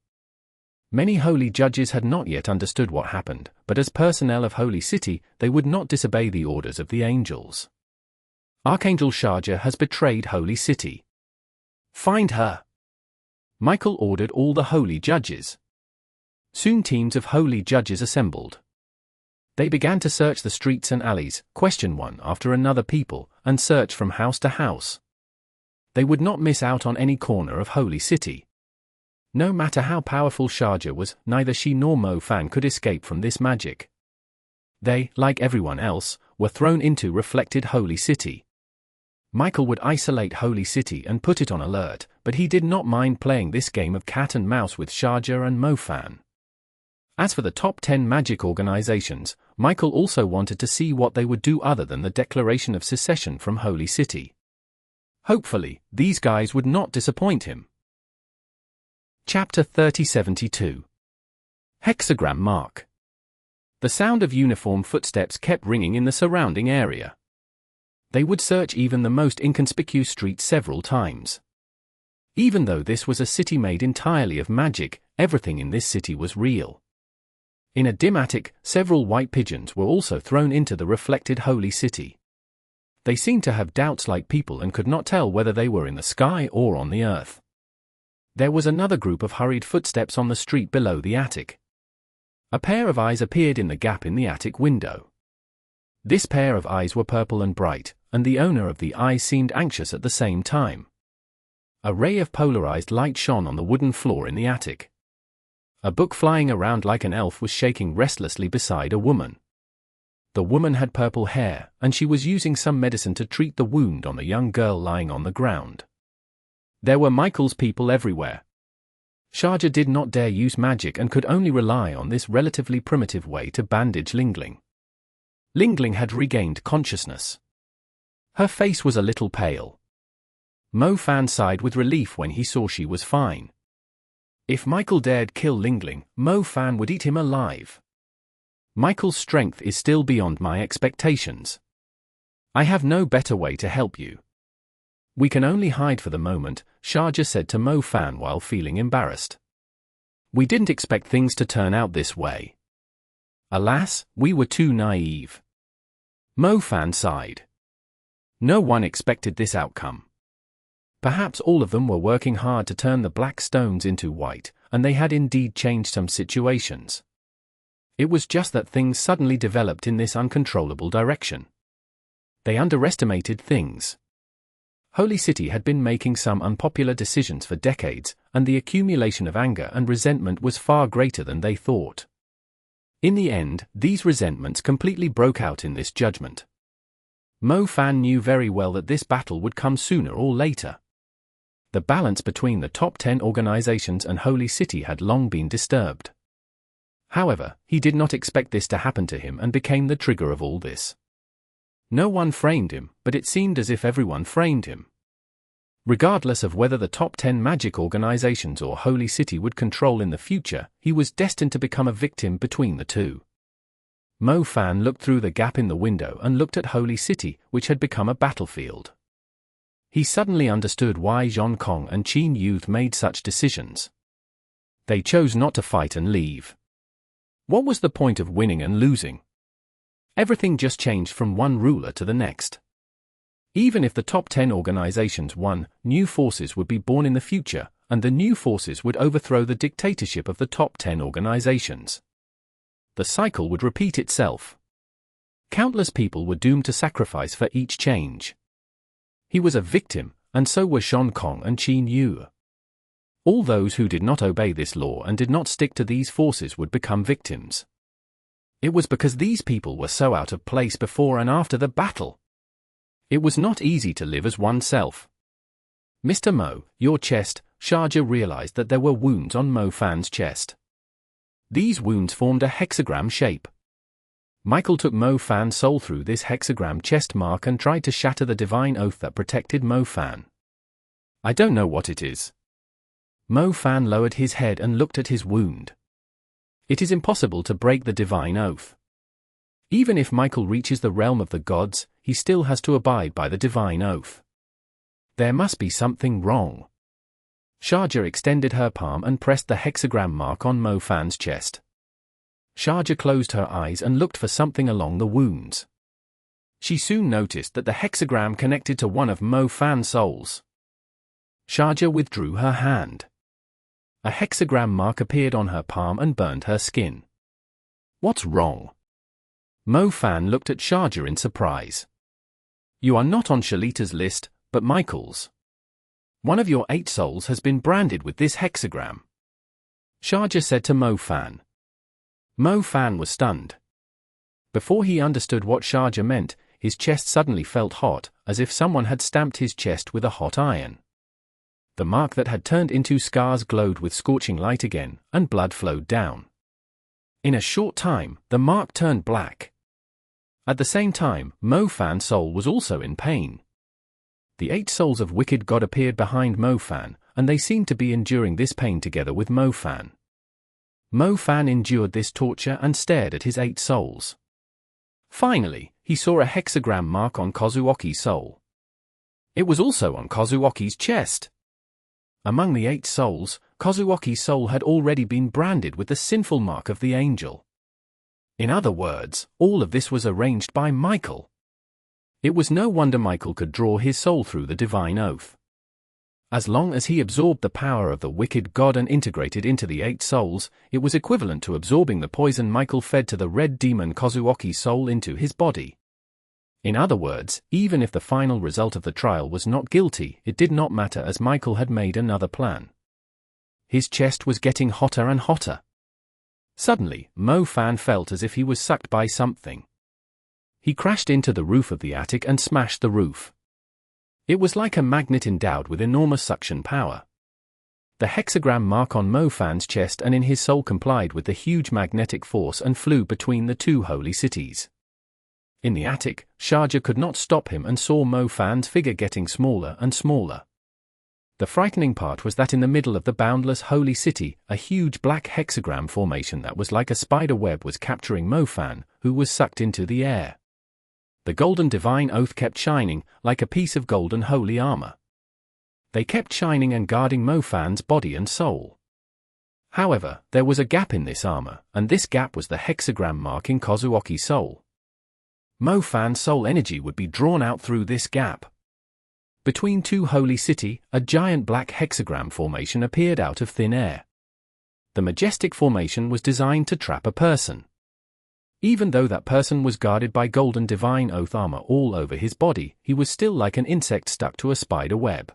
Many holy judges had not yet understood what happened, but as personnel of Holy City, they would not disobey the orders of the angels. Archangel Sharja has betrayed Holy City. Find her. Michael ordered all the holy judges. Soon teams of holy judges assembled. They began to search the streets and alleys, question one after another people, and search from house to house. They would not miss out on any corner of Holy City. No matter how powerful Sharja was, neither she nor Mo Fan could escape from this magic. They, like everyone else, were thrown into reflected Holy City. Michael would isolate Holy City and put it on alert, but he did not mind playing this game of cat and mouse with Sharja and Mo Fan. As for the top 10 magic organizations, Michael also wanted to see what they would do other than the declaration of secession from Holy City. Hopefully, these guys would not disappoint him. Chapter 3072. Hexagram Mark. The sound of uniform footsteps kept ringing in the surrounding area. They would search even the most inconspicuous streets several times. Even though this was a city made entirely of magic, everything in this city was real. In a dim attic, several white pigeons were also thrown into the reflected Holy City. They seemed to have doubts like people and could not tell whether they were in the sky or on the earth. There was another group of hurried footsteps on the street below the attic. A pair of eyes appeared in the gap in the attic window. This pair of eyes were purple and bright, and the owner of the eyes seemed anxious at the same time. A ray of polarized light shone on the wooden floor in the attic. A book flying around like an elf was shaking restlessly beside a woman. The woman had purple hair, and she was using some medicine to treat the wound on the young girl lying on the ground. There were Michael's people everywhere. Sharja did not dare use magic and could only rely on this relatively primitive way to bandage Lingling. Lingling had regained consciousness. Her face was a little pale. Mo Fan sighed with relief when he saw she was fine. If Michael dared kill Lingling, Mo Fan would eat him alive. Michael's strength is still beyond my expectations. I have no better way to help you. We can only hide for the moment, Sharja said to Mo Fan while feeling embarrassed. We didn't expect things to turn out this way. Alas, we were too naive. Mo Fan sighed. No one expected this outcome. Perhaps all of them were working hard to turn the black stones into white, and they had indeed changed some situations. It was just that things suddenly developed in this uncontrollable direction. They underestimated things. Holy City had been making some unpopular decisions for decades, and the accumulation of anger and resentment was far greater than they thought. In the end, these resentments completely broke out in this judgment. Mo Fan knew very well that this battle would come sooner or later. The balance between the top 10 organizations and Holy City had long been disturbed. However, he did not expect this to happen to him and became the trigger of all this. No one framed him, but it seemed as if everyone framed him. Regardless of whether the top 10 magic organizations or Holy City would control in the future, he was destined to become a victim between the two. Mo Fan looked through the gap in the window and looked at Holy City, which had become a battlefield. He suddenly understood why Zhong Kong and Qin Youth made such decisions. They chose not to fight and leave. What was the point of winning and losing? Everything just changed from one ruler to the next. Even if the top 10 organizations won, new forces would be born in the future, and the new forces would overthrow the dictatorship of the top 10 organizations. The cycle would repeat itself. Countless people were doomed to sacrifice for each change. He was a victim, and so were Zhong Kong and Qin Yu. All those who did not obey this law and did not stick to these forces would become victims. It was because these people were so out of place before and after the battle. It was not easy to live as oneself. Mr. Mo, your chest. Sharja realized that there were wounds on Mo Fan's chest. These wounds formed a hexagram shape. Michael took Mo Fan's soul through this hexagram chest mark and tried to shatter the divine oath that protected Mo Fan. I don't know what it is. Mo Fan lowered his head and looked at his wound. It is impossible to break the divine oath. Even if Michael reaches the realm of the gods, he still has to abide by the divine oath. There must be something wrong. Sharja extended her palm and pressed the hexagram mark on Mo Fan's chest. Sharja closed her eyes and looked for something along the wounds. She soon noticed that the hexagram connected to one of Mo Fan's souls. Sharja withdrew her hand. A hexagram mark appeared on her palm and burned her skin. What's wrong? Mo Fan looked at Sharja in surprise. You are not on Shalita's list, but Michael's. One of your 8 souls has been branded with this hexagram. Sharja said to Mo Fan. Mo Fan was stunned. Before he understood what Sharja meant, his chest suddenly felt hot, as if someone had stamped his chest with a hot iron. The mark that had turned into scars glowed with scorching light again, and blood flowed down. In a short time, the mark turned black. At the same time, Mo Fan's soul was also in pain. The 8 souls of Wicked God appeared behind Mo Fan, and they seemed to be enduring this pain together with Mo Fan. Mo Fan endured this torture and stared at his 8 souls. Finally, he saw a hexagram mark on Kozuoki's soul. It was also on Kozuoki's chest. Among the 8 souls, Kozuoki's soul had already been branded with the sinful mark of the angel. In other words, all of this was arranged by Michael. It was no wonder Michael could draw his soul through the divine oath. As long as he absorbed the power of the wicked god and integrated into the 8 souls, it was equivalent to absorbing the poison Michael fed to the red demon Kozuoki's soul into his body. In other words, even if the final result of the trial was not guilty, it did not matter as Michael had made another plan. His chest was getting hotter and hotter. Suddenly, Mo Fan felt as if he was sucked by something. He crashed into the roof of the attic and smashed the roof. It was like a magnet endowed with enormous suction power. The hexagram mark on Mo Fan's chest and in his soul complied with the huge magnetic force and flew between the two holy cities. In the attic, Sharja could not stop him and saw Mo Fan's figure getting smaller and smaller. The frightening part was that in the middle of the boundless holy city, a huge black hexagram formation that was like a spider web was capturing Mo Fan, who was sucked into the air. The golden divine oath kept shining, like a piece of golden holy armor. They kept shining and guarding Mo Fan's body and soul. However, there was a gap in this armor, and this gap was the hexagram marking Kozuoki's soul. Mo Fan's soul energy would be drawn out through this gap. Between two holy city, a giant black hexagram formation appeared out of thin air. The majestic formation was designed to trap a person. Even though that person was guarded by golden divine oath armor all over his body, he was still like an insect stuck to a spider web.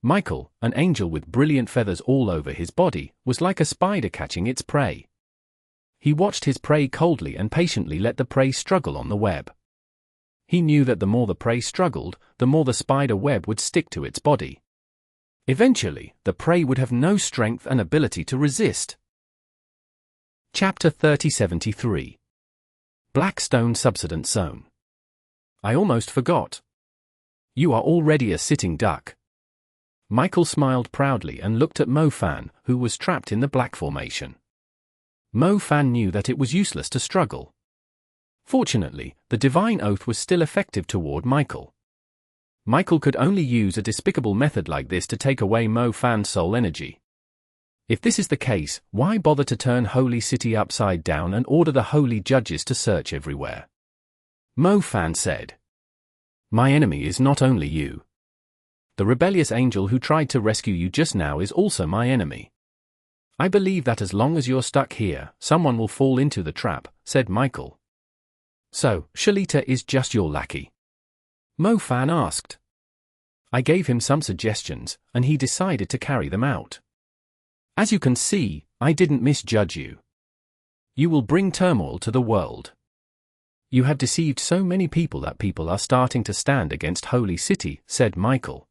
Michael, an angel with brilliant feathers all over his body, was like a spider catching its prey. He watched his prey coldly and patiently let the prey struggle on the web. He knew that the more the prey struggled, the more the spider web would stick to its body. Eventually, the prey would have no strength and ability to resist. Chapter 3073. Blackstone Subsidence Zone. I almost forgot. You are already a sitting duck. Michael smiled proudly and looked at Mo Fan, who was trapped in the black formation. Mo Fan knew that it was useless to struggle. Fortunately, the divine oath was still effective toward Michael. Michael could only use a despicable method like this to take away Mo Fan's soul energy. If this is the case, why bother to turn Holy City upside down and order the holy judges to search everywhere? Mo Fan said. My enemy is not only you. The rebellious angel who tried to rescue you just now is also my enemy. I believe that as long as you're stuck here, someone will fall into the trap, said Michael. So, Shalita is just your lackey? Mo Fan asked. I gave him some suggestions, and he decided to carry them out. As you can see, I didn't misjudge you. You will bring turmoil to the world. You have deceived so many people that people are starting to stand against Holy City, said Michael.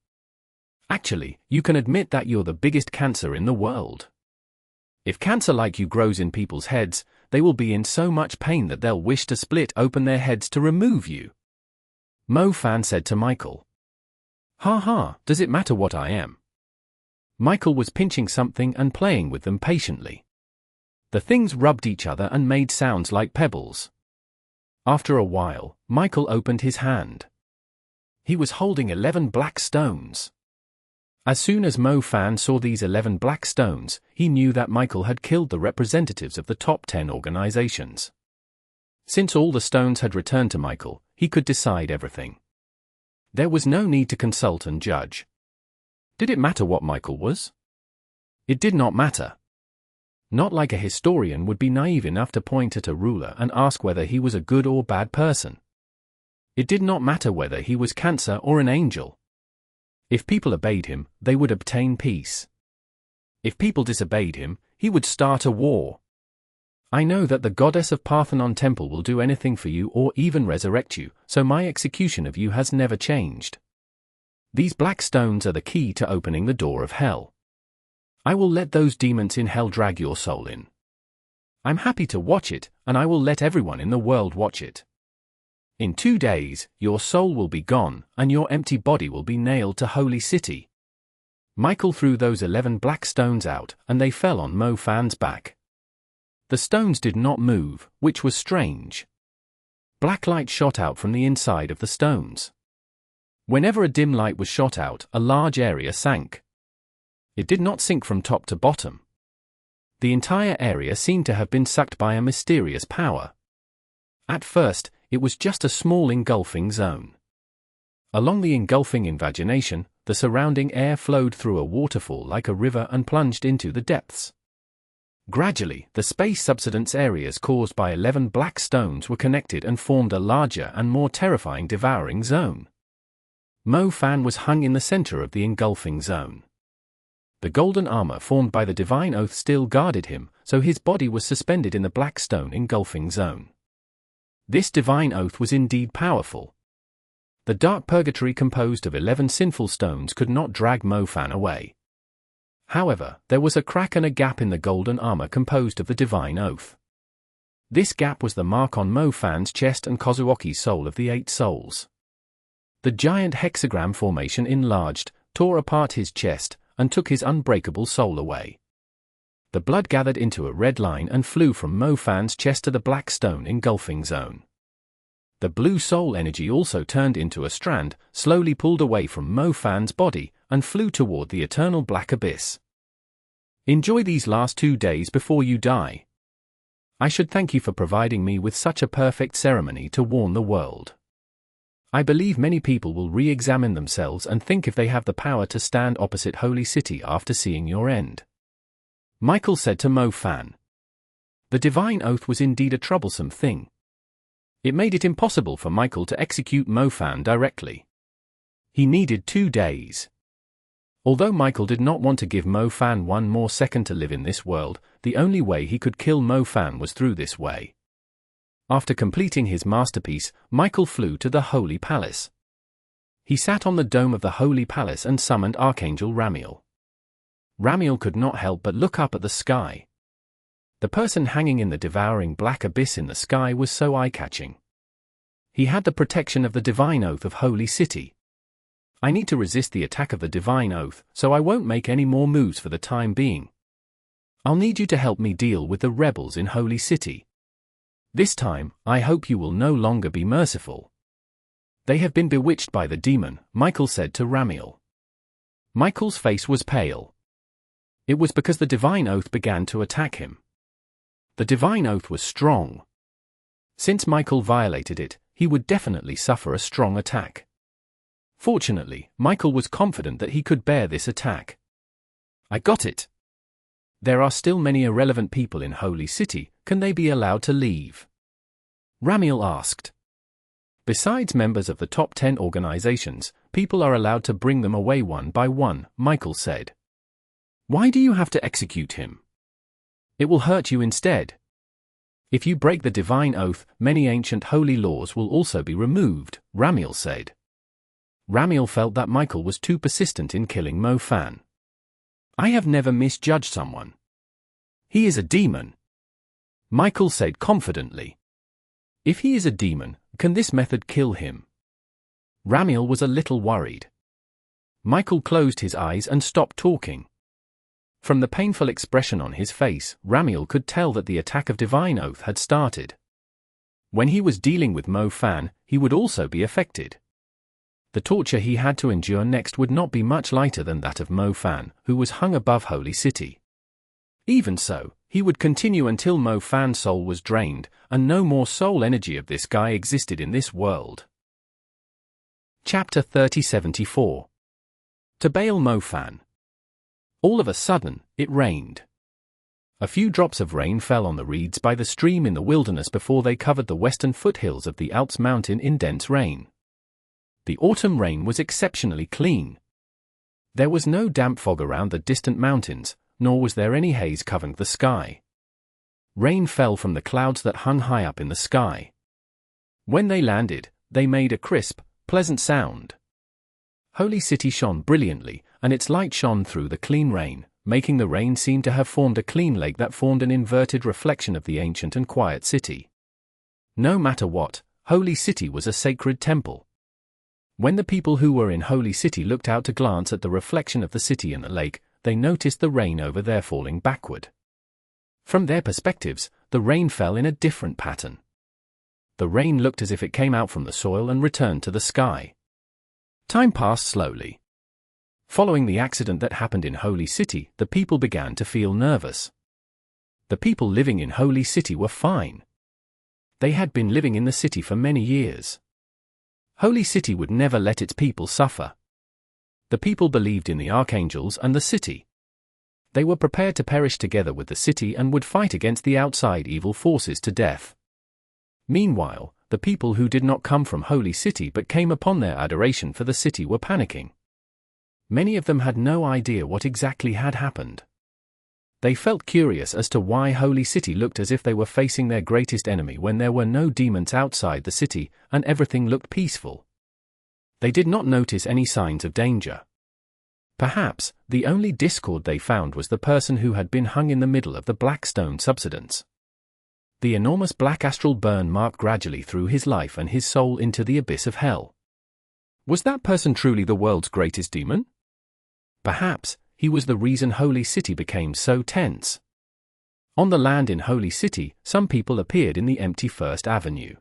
Actually, you can admit that you're the biggest cancer in the world. If cancer like you grows in people's heads, they will be in so much pain that they'll wish to split open their heads to remove you. Mo Fan said to Michael. Ha ha, does it matter what I am? Michael was pinching something and playing with them patiently. The things rubbed each other and made sounds like pebbles. After a while, Michael opened his hand. He was holding 11 black stones. As soon as Mo Fan saw these 11 black stones, he knew that Michael had killed the representatives of the top 10 organizations. Since all the stones had returned to Michael, he could decide everything. There was no need to consult and judge. Did it matter what Michael was? It did not matter. Not like a historian would be naive enough to point at a ruler and ask whether he was a good or bad person. It did not matter whether he was cancer or an angel. If people obeyed him, they would obtain peace. If people disobeyed him, he would start a war. I know that the goddess of Parthenon Temple will do anything for you or even resurrect you, so my execution of you has never changed. These black stones are the key to opening the door of hell. I will let those demons in hell drag your soul in. I'm happy to watch it, and I will let everyone in the world watch it. In 2 days, your soul will be gone, and your empty body will be nailed to Holy City. Michael threw those 11 black stones out, and they fell on Mo Fan's back. The stones did not move, which was strange. Black light shot out from the inside of the stones. Whenever a dim light was shot out, a large area sank. It did not sink from top to bottom. The entire area seemed to have been sucked by a mysterious power. At first, it was just a small engulfing zone. Along the engulfing invagination, the surrounding air flowed through a waterfall like a river and plunged into the depths. Gradually, the space subsidence areas caused by 11 black stones were connected and formed a larger and more terrifying devouring zone. Mo Fan was hung in the center of the engulfing zone. The golden armor formed by the divine oath still guarded him, so his body was suspended in the black stone engulfing zone. This divine oath was indeed powerful. The dark purgatory composed of 11 sinful stones could not drag Mo-Fan away. However, there was a crack and a gap in the golden armor composed of the divine oath. This gap was the mark on Mo-Fan's chest and Kozuoki's soul of the 8 souls. The giant hexagram formation enlarged, tore apart his chest, and took his unbreakable soul away. The blood gathered into a red line and flew from Mo-Fan's chest to the black stone engulfing zone. The blue soul energy also turned into a strand, slowly pulled away from Mo-Fan's body, and flew toward the eternal black abyss. Enjoy these last 2 days before you die. I should thank you for providing me with such a perfect ceremony to warn the world. I believe many people will re-examine themselves and think if they have the power to stand opposite Holy City after seeing your end. Michael said to Mo-Fan. The divine oath was indeed a troublesome thing. It made it impossible for Michael to execute Mo-Fan directly. He needed 2 days. Although Michael did not want to give Mo-Fan 1 more second to live in this world, the only way he could kill Mo-Fan was through this way. After completing his masterpiece, Michael flew to the Holy Palace. He sat on the dome of the Holy Palace and summoned Archangel Ramiel. Ramiel could not help but look up at the sky. The person hanging in the devouring black abyss in the sky was so eye-catching. He had the protection of the divine oath of Holy City. I need to resist the attack of the divine oath, so I won't make any more moves for the time being. I'll need you to help me deal with the rebels in Holy City. This time, I hope you will no longer be merciful. They have been bewitched by the demon, Michael said to Ramiel. Michael's face was pale. It was because the divine oath began to attack him. The divine oath was strong. Since Michael violated it, he would definitely suffer a strong attack. Fortunately, Michael was confident that he could bear this attack. I got it. There are still many irrelevant people in Holy City, can they be allowed to leave? Ramiel asked. Besides members of the top 10 organizations, people are allowed to bring them away one by one, Michael said. Why do you have to execute him? It will hurt you instead. If you break the divine oath, many ancient holy laws will also be removed, Ramiel said. Ramiel felt that Michael was too persistent in killing Mo-Fan. I have never misjudged someone. He is a demon. Michael said confidently. If he is a demon, can this method kill him? Ramiel was a little worried. Michael closed his eyes and stopped talking. From the painful expression on his face, Ramiel could tell that the attack of divine oath had started. When he was dealing with Mo-Fan, he would also be affected. The torture he had to endure next would not be much lighter than that of Mo-Fan, who was hung above Holy City. Even so, he would continue until Mo-Fan's soul was drained, and no more soul energy of this guy existed in this world. Chapter 3074. To bail Mo-Fan. All of a sudden, it rained. A few drops of rain fell on the reeds by the stream in the wilderness before they covered the western foothills of the Alps mountain in dense rain. The autumn rain was exceptionally clean. There was no damp fog around the distant mountains, nor was there any haze covering the sky. Rain fell from the clouds that hung high up in the sky. When they landed, they made a crisp, pleasant sound. Holy City shone brilliantly, and its light shone through the clean rain, making the rain seem to have formed a clean lake that formed an inverted reflection of the ancient and quiet city. No matter what, Holy City was a sacred temple. When the people who were in Holy City looked out to glance at the reflection of the city in the lake, they noticed the rain over there falling backward. From their perspectives, the rain fell in a different pattern. The rain looked as if it came out from the soil and returned to the sky. Time passed slowly. Following the accident that happened in Holy City, the people began to feel nervous. The people living in Holy City were fine. They had been living in the city for many years. Holy City would never let its people suffer. The people believed in the archangels and the city. They were prepared to perish together with the city and would fight against the outside evil forces to death. Meanwhile, the people who did not come from Holy City but came upon their adoration for the city were panicking. Many of them had no idea what exactly had happened. They felt curious as to why Holy City looked as if they were facing their greatest enemy when there were no demons outside the city and everything looked peaceful. They did not notice any signs of danger. Perhaps, the only discord they found was the person who had been hung in the middle of the black stone subsidence. The enormous black astral burn marked gradually through his life and his soul into the abyss of hell. Was that person truly the world's greatest demon? Perhaps, he was the reason Holy City became so tense. On the land in Holy City, some people appeared in the empty First Avenue.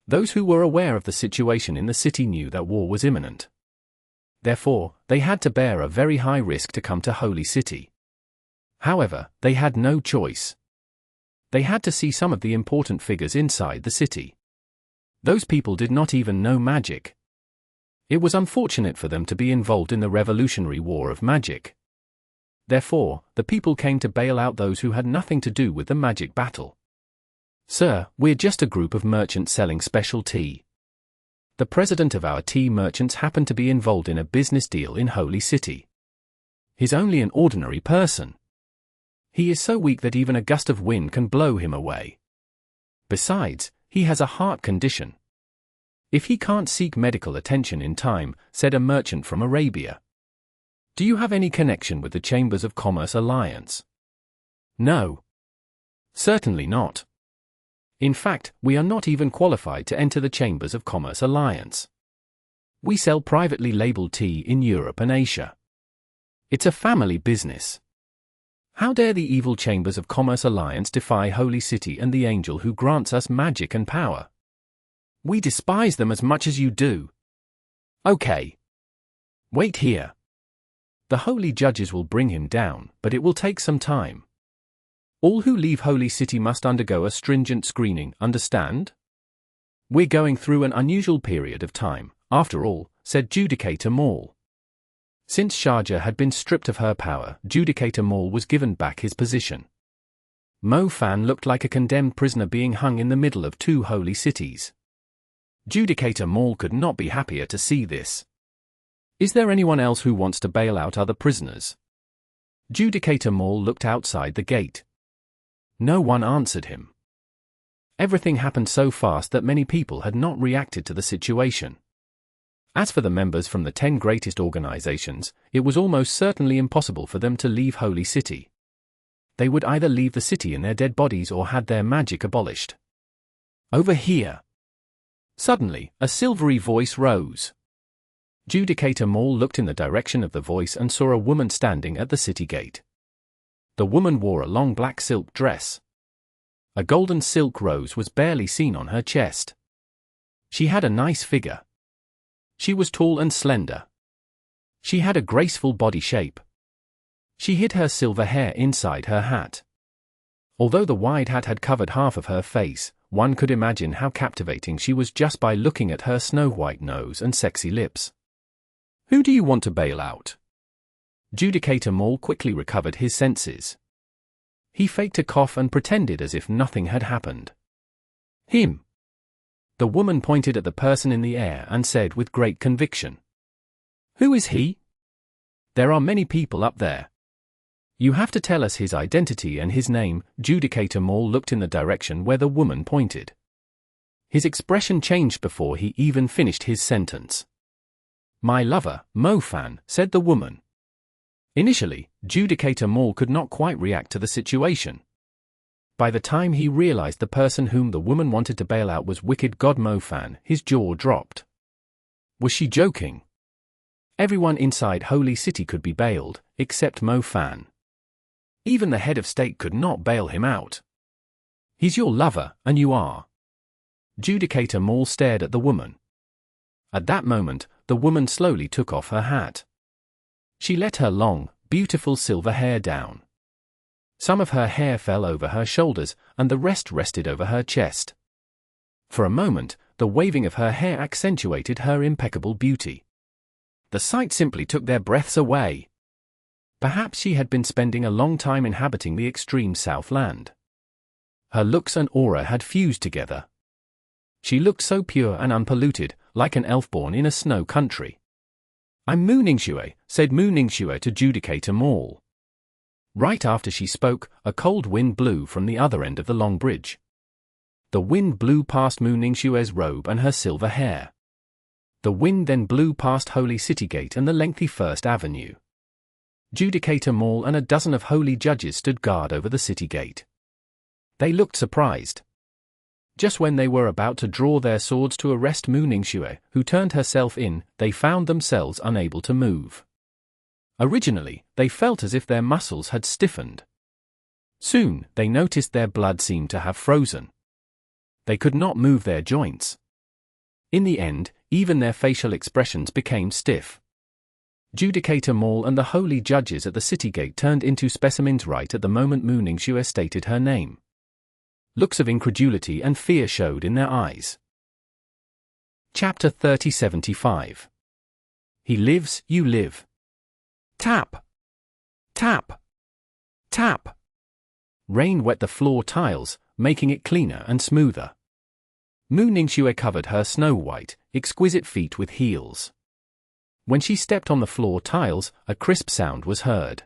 Those who were aware of the situation in the city knew that war was imminent. Therefore, they had to bear a very high risk to come to Holy City. However, they had no choice. They had to see some of the important figures inside the city. Those people did not even know magic. It was unfortunate for them to be involved in the Revolutionary War of Magic. Therefore, the people came to bail out those who had nothing to do with the magic battle. "Sir, we're just a group of merchants selling special tea. The president of our tea merchants happened to be involved in a business deal in Holy City. He's only an ordinary person. He is so weak that even a gust of wind can blow him away. Besides, he has a heart condition. If he can't seek medical attention in time," said a merchant from Arabia. "Do you have any connection with the Chambers of Commerce Alliance?" "No. Certainly not. In fact, we are not even qualified to enter the Chambers of Commerce Alliance. We sell privately labeled tea in Europe and Asia. It's a family business. How dare the evil Chambers of Commerce Alliance defy Holy City and the angel who grants us magic and power? We despise them as much as you do." "Okay. Wait here. The holy judges will bring him down, but it will take some time. All who leave Holy City must undergo a stringent screening, understand? We're going through an unusual period of time, after all," said Judicator Maul. Since Sharjah had been stripped of her power, Judicator Maul was given back his position. Mo Fan looked like a condemned prisoner being hung in the middle of two holy cities. Judicator Maul could not be happier to see this. "Is there anyone else who wants to bail out other prisoners?" Judicator Maul looked outside the gate. No one answered him. Everything happened so fast that many people had not reacted to the situation. As for the members from the 10 greatest organizations, it was almost certainly impossible for them to leave Holy City. They would either leave the city in their dead bodies or had their magic abolished. "Over here." Suddenly, a silvery voice rose. Judicator Maul looked in the direction of the voice and saw a woman standing at the city gate. The woman wore a long black silk dress. A golden silk rose was barely seen on her chest. She had a nice figure. She was tall and slender. She had a graceful body shape. She hid her silver hair inside her hat. Although the wide hat had covered half of her face, one could imagine how captivating she was just by looking at her snow-white nose and sexy lips. "Who do you want to bail out?" Judicator Maul quickly recovered his senses. He faked a cough and pretended as if nothing had happened. "Him." The woman pointed at the person in the air and said with great conviction, "Who is he? There are many people up there. You have to tell us his identity and his name." Judicator Maul looked in the direction where the woman pointed. His expression changed before he even finished his sentence. "My lover, Mo Fan," said the woman. Initially, Judicator Maul could not quite react to the situation. By the time he realized the person whom the woman wanted to bail out was wicked god Mo Fan, his jaw dropped. Was she joking? Everyone inside Holy City could be bailed, except Mo Fan. Even the head of state could not bail him out. "He's your lover, and you are." Judicator Maul stared at the woman. At that moment, the woman slowly took off her hat. She let her long, beautiful silver hair down. Some of her hair fell over her shoulders, and the rest rested over her chest. For a moment, the waving of her hair accentuated her impeccable beauty. The sight simply took their breaths away. Perhaps she had been spending a long time inhabiting the extreme Southland. Her looks and aura had fused together. She looked so pure and unpolluted, like an elf born in a snow country. "I'm Mu Ningxue," said Mu Ningxue to Judicator Maul. Right after she spoke, a cold wind blew from the other end of the long bridge. The wind blew past Mu Ningxue's robe and her silver hair. The wind then blew past Holy City Gate and the lengthy First Avenue. Judicator Mall and a dozen of holy judges stood guard over the city gate. They looked surprised. Just when they were about to draw their swords to arrest Mu Ningxue, who turned herself in, they found themselves unable to move. Originally, they felt as if their muscles had stiffened. Soon, they noticed their blood seemed to have frozen. They could not move their joints. In the end, even their facial expressions became stiff. Judicator Mall and the holy judges at the city gate turned into specimens right at the moment Mu Ningxue stated her name. Looks of incredulity and fear showed in their eyes. Chapter 3075. He lives, you live. Tap! Tap! Tap! Rain wet the floor tiles, making it cleaner and smoother. Mu Ningxue covered her snow-white, exquisite feet with heels. When she stepped on the floor tiles, a crisp sound was heard.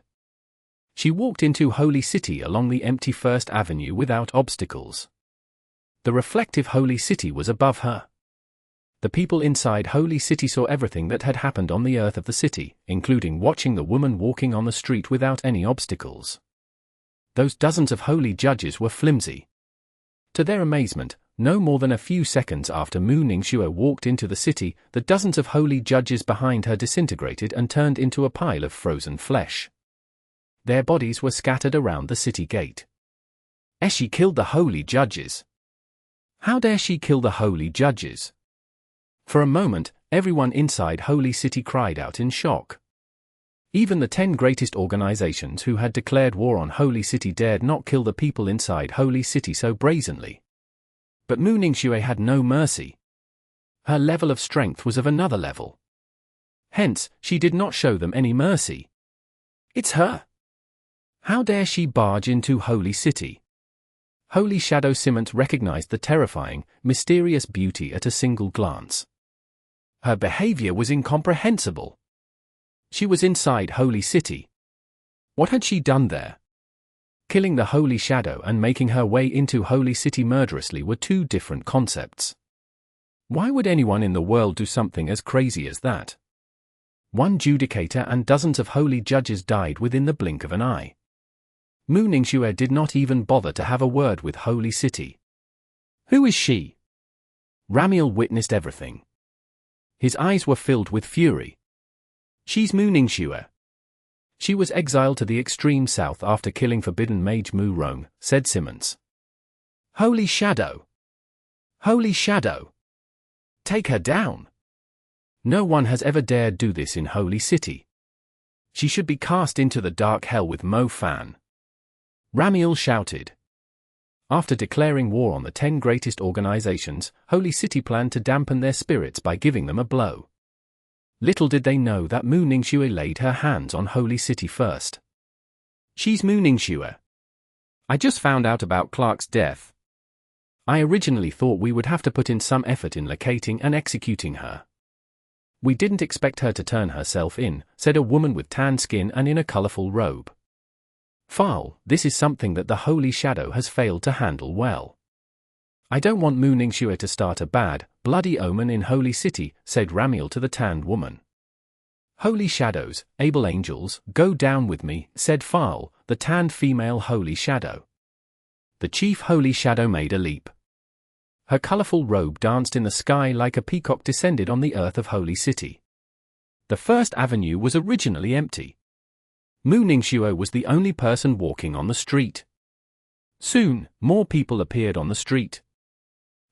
She walked into Holy City along the empty First Avenue without obstacles. The reflective Holy City was above her. The people inside Holy City saw everything that had happened on the earth of the city, including watching the woman walking on the street without any obstacles. Those dozens of holy judges were flimsy. To their amazement, no more than a few seconds after Mu Ningxue walked into the city, the dozens of holy judges behind her disintegrated and turned into a pile of frozen flesh. Their bodies were scattered around the city gate. She killed the holy judges. How dare she kill the holy judges? For a moment, everyone inside Holy City cried out in shock. Even the 10 greatest organizations who had declared war on Holy City dared not kill the people inside Holy City so brazenly. But Mu Ningxue had no mercy. Her level of strength was of another level. Hence, she did not show them any mercy. It's her. How dare she barge into Holy City? Holy Shadow Simons recognized the terrifying, mysterious beauty at a single glance. Her behavior was incomprehensible. She was inside Holy City. What had she done there? Killing the Holy Shadow and making her way into Holy City murderously were two different concepts. Why would anyone in the world do something as crazy as that? One judicator and dozens of holy judges died within the blink of an eye. Mu Ningxue did not even bother to have a word with Holy City. Who is she? Ramiel witnessed everything. His eyes were filled with fury. She's Mu Ningxue. She was exiled to the extreme south after killing forbidden mage Mu Rong, said Simons. Holy Shadow! Holy Shadow! Take her down! No one has ever dared do this in Holy City. She should be cast into the dark hell with Mo Fan. Ramiel shouted. After declaring war on the 10 greatest organizations, Holy City planned to dampen their spirits by giving them a blow. Little did they know that Mu Ningxue laid her hands on Holy City first. She's Mu Ningxue. I just found out about Clark's death. I originally thought we would have to put in some effort in locating and executing her. We didn't expect her to turn herself in, said a woman with tan skin and in a colorful robe. Foul, this is something that the Holy Shadow has failed to handle well. I don't want Mu Ningxue to start a bad, bloody omen in Holy City, said Ramiel to the tanned woman. Holy shadows, able angels, go down with me, said Foul, the tanned female Holy Shadow. The chief Holy Shadow made a leap. Her colorful robe danced in the sky like a peacock descended on the earth of Holy City. The First Avenue was originally empty. Mu Ningxue was the only person walking on the street. Soon, more people appeared on the street.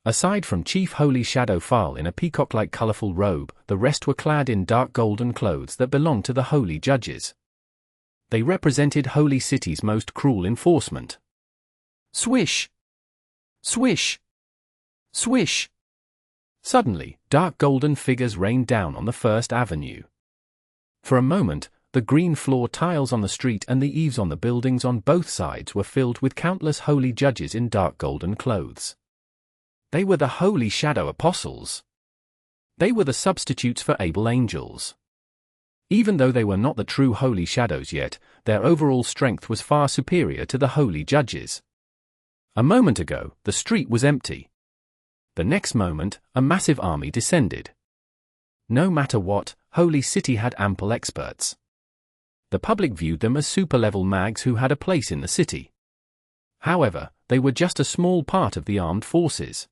Aside from Chief Holy Shadow Foul in a peacock-like colorful robe, the rest were clad in dark golden clothes that belonged to the holy judges. They represented Holy City's most cruel enforcement. Swish! Swish! Swish! Suddenly, dark golden figures rained down on the First Avenue. For a moment, the green floor tiles on the street and the eaves on the buildings on both sides were filled with countless holy judges in dark golden clothes. They were the Holy Shadow Apostles. They were the substitutes for able angels. Even though they were not the true holy shadows yet, their overall strength was far superior to the holy judges. A moment ago, the street was empty. The next moment, a massive army descended. No matter what, Holy City had ample experts. The public viewed them as super-level mags who had a place in the city. However, they were just a small part of the armed forces.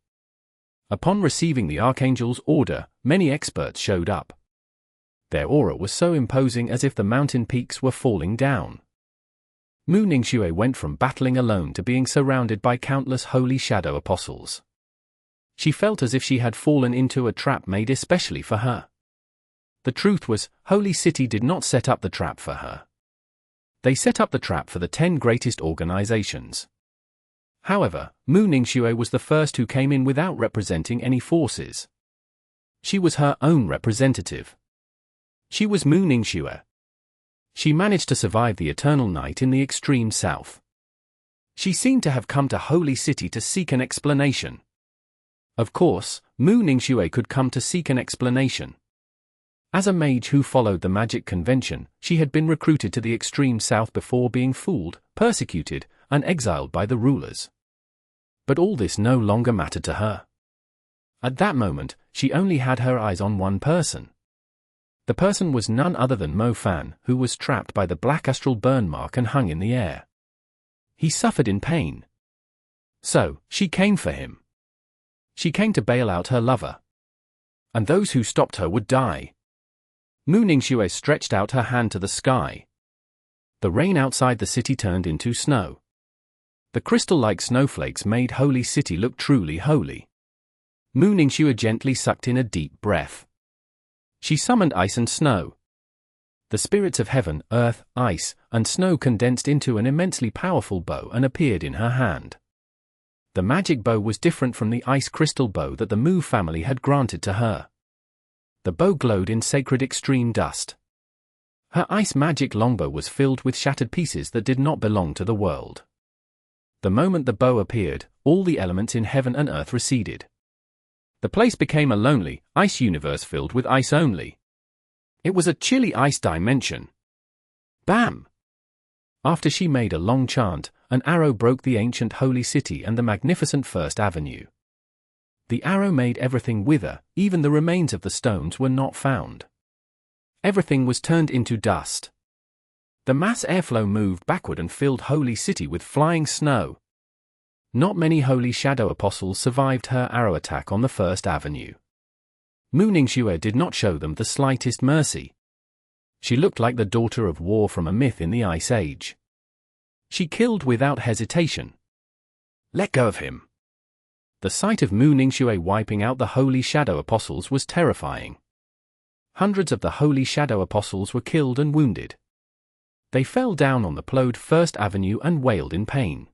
Upon receiving the Archangel's order, many experts showed up. Their aura was so imposing as if the mountain peaks were falling down. Mu Ningxue went from battling alone to being surrounded by countless holy shadow apostles. She felt as if she had fallen into a trap made especially for her. The truth was, Holy City did not set up the trap for her. They set up the trap for the 10 greatest organizations. However, Mu Ningxue was the first who came in without representing any forces. She was her own representative. She was Mu Ningxue. She managed to survive the eternal night in the extreme south. She seemed to have come to Holy City to seek an explanation. Of course, Mu Ningxue could come to seek an explanation. As a mage who followed the magic convention, she had been recruited to the extreme south before being fooled, persecuted, and exiled by the rulers. But all this no longer mattered to her. At that moment, she only had her eyes on one person. The person was none other than Mo Fan, who was trapped by the black astral burn mark and hung in the air. He suffered in pain. So, she came for him. She came to bail out her lover. And those who stopped her would die. Mu Ningxue stretched out her hand to the sky. The rain outside the city turned into snow. The crystal-like snowflakes made Holy City look truly holy. Mu Ningxue gently sucked in a deep breath. She summoned ice and snow. The spirits of heaven, earth, ice, and snow condensed into an immensely powerful bow and appeared in her hand. The magic bow was different from the ice crystal bow that the Mu family had granted to her. The bow glowed in sacred extreme dust. Her ice magic longbow was filled with shattered pieces that did not belong to the world. The moment the bow appeared, all the elements in heaven and earth receded. The place became a lonely, ice universe filled with ice only. It was a chilly ice dimension. Bam! After she made a long chant, an arrow broke the ancient holy city and the magnificent First Avenue. The arrow made everything wither, even the remains of the stones were not found. Everything was turned into dust. The mass airflow moved backward and filled Holy City with flying snow. Not many holy shadow apostles survived her arrow attack on the First Avenue. Mu Ningxue did not show them the slightest mercy. She looked like the daughter of war from a myth in the Ice Age. She killed without hesitation. Let go of him. The sight of Mu Ningxue wiping out the holy shadow apostles was terrifying. Hundreds of the holy shadow apostles were killed and wounded. They fell down on the plowed First Avenue and wailed in pain.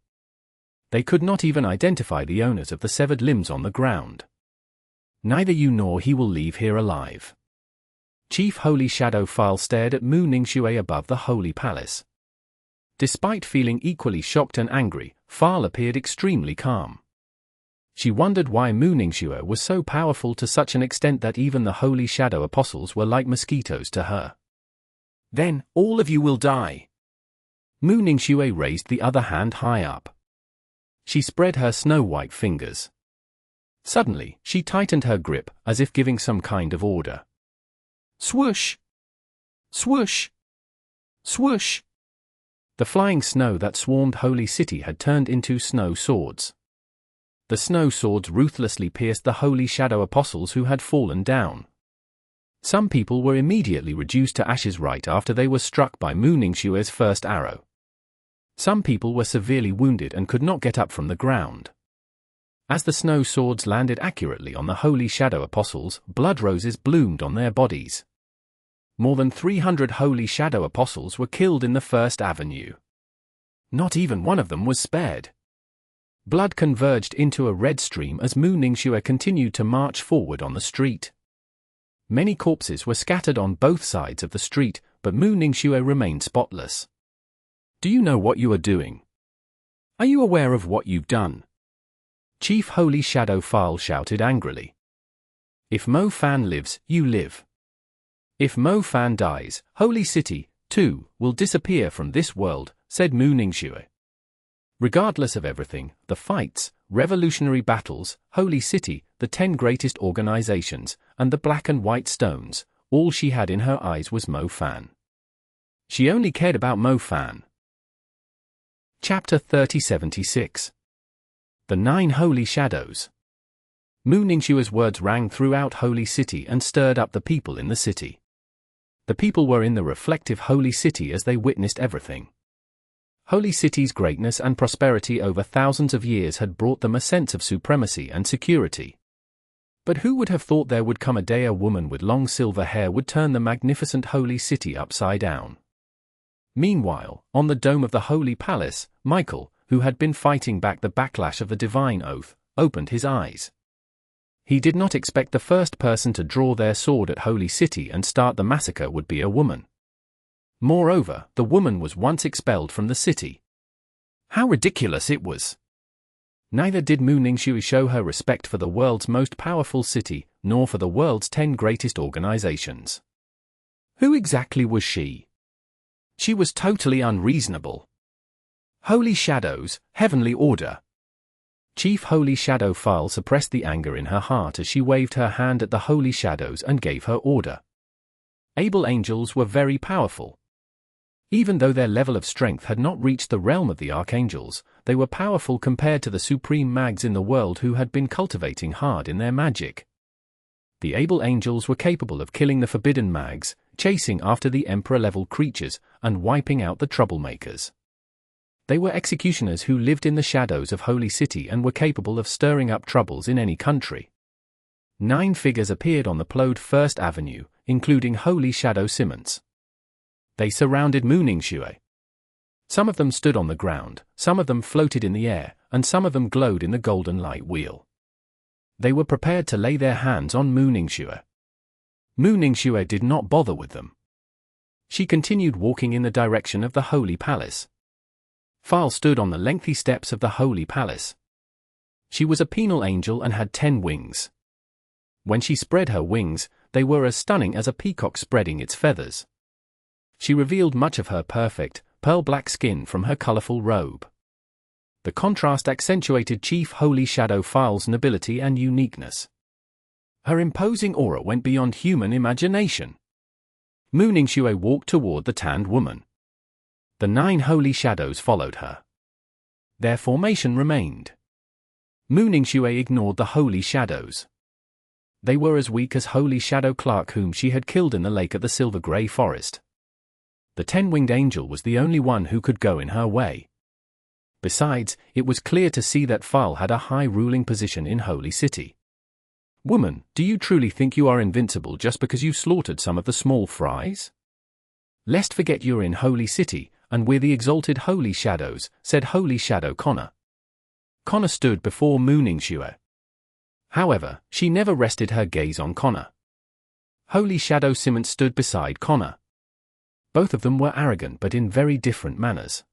They could not even identify the owners of the severed limbs on the ground. Neither you nor he will leave here alive. Chief Holy Shadow File stared at Mu Ningxue above the Holy Palace. Despite feeling equally shocked and angry, File appeared extremely calm. She wondered why Mu Ningxue was so powerful to such an extent that even the Holy Shadow Apostles were like mosquitoes to her. Then, all of you will die. Mu Ningxue raised the other hand high up. She spread her snow-white fingers. Suddenly, she tightened her grip, as if giving some kind of order. Swoosh! Swoosh! Swoosh! The flying snow that swarmed Holy City had turned into snow swords. The snow swords ruthlessly pierced the Holy Shadow Apostles who had fallen down. Some people were immediately reduced to ashes right after they were struck by Mu Ningxue's first arrow. Some people were severely wounded and could not get up from the ground. As the snow swords landed accurately on the Holy Shadow Apostles, blood roses bloomed on their bodies. More than 300 Holy Shadow Apostles were killed in the First Avenue. Not even one of them was spared. Blood converged into a red stream as Mu Ningxue continued to march forward on the street. Many corpses were scattered on both sides of the street, but Mu Ningxue remained spotless. Do you know what you are doing? Are you aware of what you've done? Chief Holy Shadow File shouted angrily. If Mo Fan lives, you live. If Mo Fan dies, Holy City, too, will disappear from this world, said Mu Ningxue. Regardless of everything, the fights, revolutionary battles, Holy City, the 10 greatest organizations, and the black and white stones, all she had in her eyes was Mo Fan. She only cared about Mo Fan. Chapter 3076. The 9 Holy Shadows. Mu Ningxue's words rang throughout Holy City and stirred up the people in the city. The people were in the reflective Holy City as they witnessed everything. Holy City's greatness and prosperity over thousands of years had brought them a sense of supremacy and security. But who would have thought there would come a day a woman with long silver hair would turn the magnificent Holy City upside down? Meanwhile, on the dome of the Holy Palace, Michael, who had been fighting back the backlash of the Divine Oath, opened his eyes. He did not expect the first person to draw their sword at Holy City and start the massacre would be a woman. Moreover, the woman was once expelled from the city. How ridiculous it was! Neither did Mu Ningxue show her respect for the world's most powerful city, nor for the world's 10 greatest organizations. Who exactly was she? She was totally unreasonable. Holy Shadows, Heavenly Order. Chief Holy Shadow File suppressed the anger in her heart as she waved her hand at the Holy Shadows and gave her order. Able angels were very powerful. Even though their level of strength had not reached the realm of the archangels, they were powerful compared to the supreme mags in the world who had been cultivating hard in their magic. The able angels were capable of killing the forbidden mags, chasing after the emperor-level creatures, and wiping out the troublemakers. They were executioners who lived in the shadows of Holy City and were capable of stirring up troubles in any country. 9 figures appeared on the plowed First Avenue, including Holy Shadow Simmons. They surrounded Mu Ningxue. Some of them stood on the ground, some of them floated in the air, and some of them glowed in the golden light wheel. They were prepared to lay their hands on Mu Ningxue. Mu Ningxue did not bother with them. She continued walking in the direction of the Holy Palace. Fal stood on the lengthy steps of the Holy Palace. She was a penal angel and had 10 wings. When she spread her wings, they were as stunning as a peacock spreading its feathers. She revealed much of her perfect, pearl-black skin from her colorful robe. The contrast accentuated Chief Holy Shadow File's nobility and uniqueness. Her imposing aura went beyond human imagination. Mu Ningxue walked toward the tanned woman. The 9 Holy Shadows followed her. Their formation remained. Mu Ningxue ignored the Holy Shadows. They were as weak as Holy Shadow Clark whom she had killed in the lake at the Silver Grey Forest. The 10-winged angel was the only one who could go in her way. Besides, it was clear to see that Fal had a high ruling position in Holy City. Woman, do you truly think you are invincible just because you slaughtered some of the small fries? Lest forget you're in Holy City, and we're the exalted Holy Shadows, said Holy Shadow Connor. Connor stood before Mu Ningxue. However, she never rested her gaze on Connor. Holy Shadow Simmons stood beside Connor. Both of them were arrogant but in very different manners.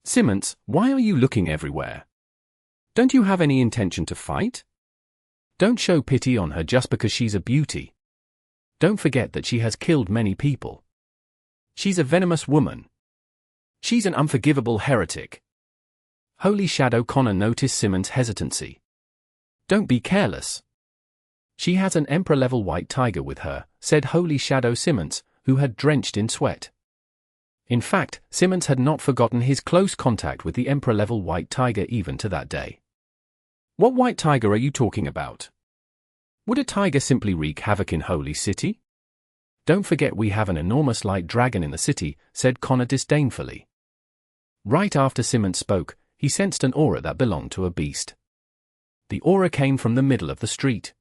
Simmons, why are you looking everywhere? Don't you have any intention to fight? Don't show pity on her just because she's a beauty. Don't forget that she has killed many people. She's a venomous woman. She's an unforgivable heretic. Holy Shadow Connor noticed Simmons' hesitancy. Don't be careless. She has an emperor-level white tiger with her, said Holy Shadow Simmons, who had drenched in sweat. In fact, Simmons had not forgotten his close contact with the emperor-level white tiger even to that day. What white tiger are you talking about? Would a tiger simply wreak havoc in Holy City? Don't forget we have an enormous light dragon in the city, said Connor disdainfully. Right after Simmons spoke, he sensed an aura that belonged to a beast. The aura came from the middle of the street.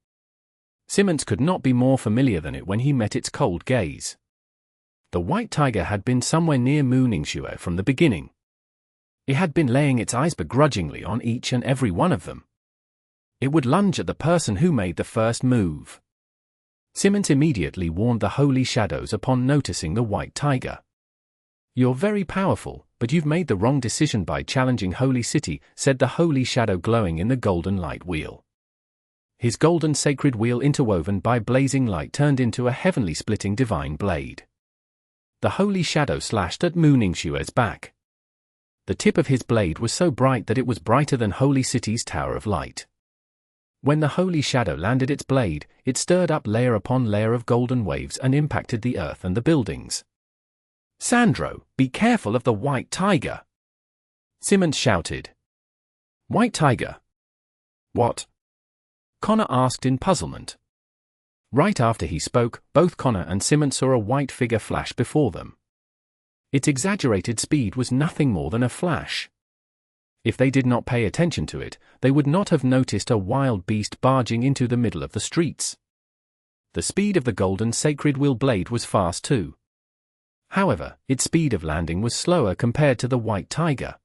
Simmons could not be more familiar than it when he met its cold gaze. The white tiger had been somewhere near Mu Ningxue from the beginning. It had been laying its eyes begrudgingly on each and every one of them. It would lunge at the person who made the first move. Simmons immediately warned the Holy Shadows upon noticing the white tiger. You're very powerful, but you've made the wrong decision by challenging Holy City, said the Holy Shadow glowing in the golden light wheel. His golden sacred wheel interwoven by blazing light turned into a heavenly splitting divine blade. The holy shadow slashed at Mu Ningxue's back. The tip of his blade was so bright that it was brighter than Holy City's Tower of Light. When the holy shadow landed its blade, it stirred up layer upon layer of golden waves and impacted the earth and the buildings. "Sandro, be careful of the white tiger!" Simmons shouted. "White tiger? What?" Connor asked in puzzlement. Right after he spoke, both Connor and Simmons saw a white figure flash before them. Its exaggerated speed was nothing more than a flash. If they did not pay attention to it, they would not have noticed a wild beast barging into the middle of the streets. The speed of the golden sacred wheel blade was fast too. However, its speed of landing was slower compared to the white tiger.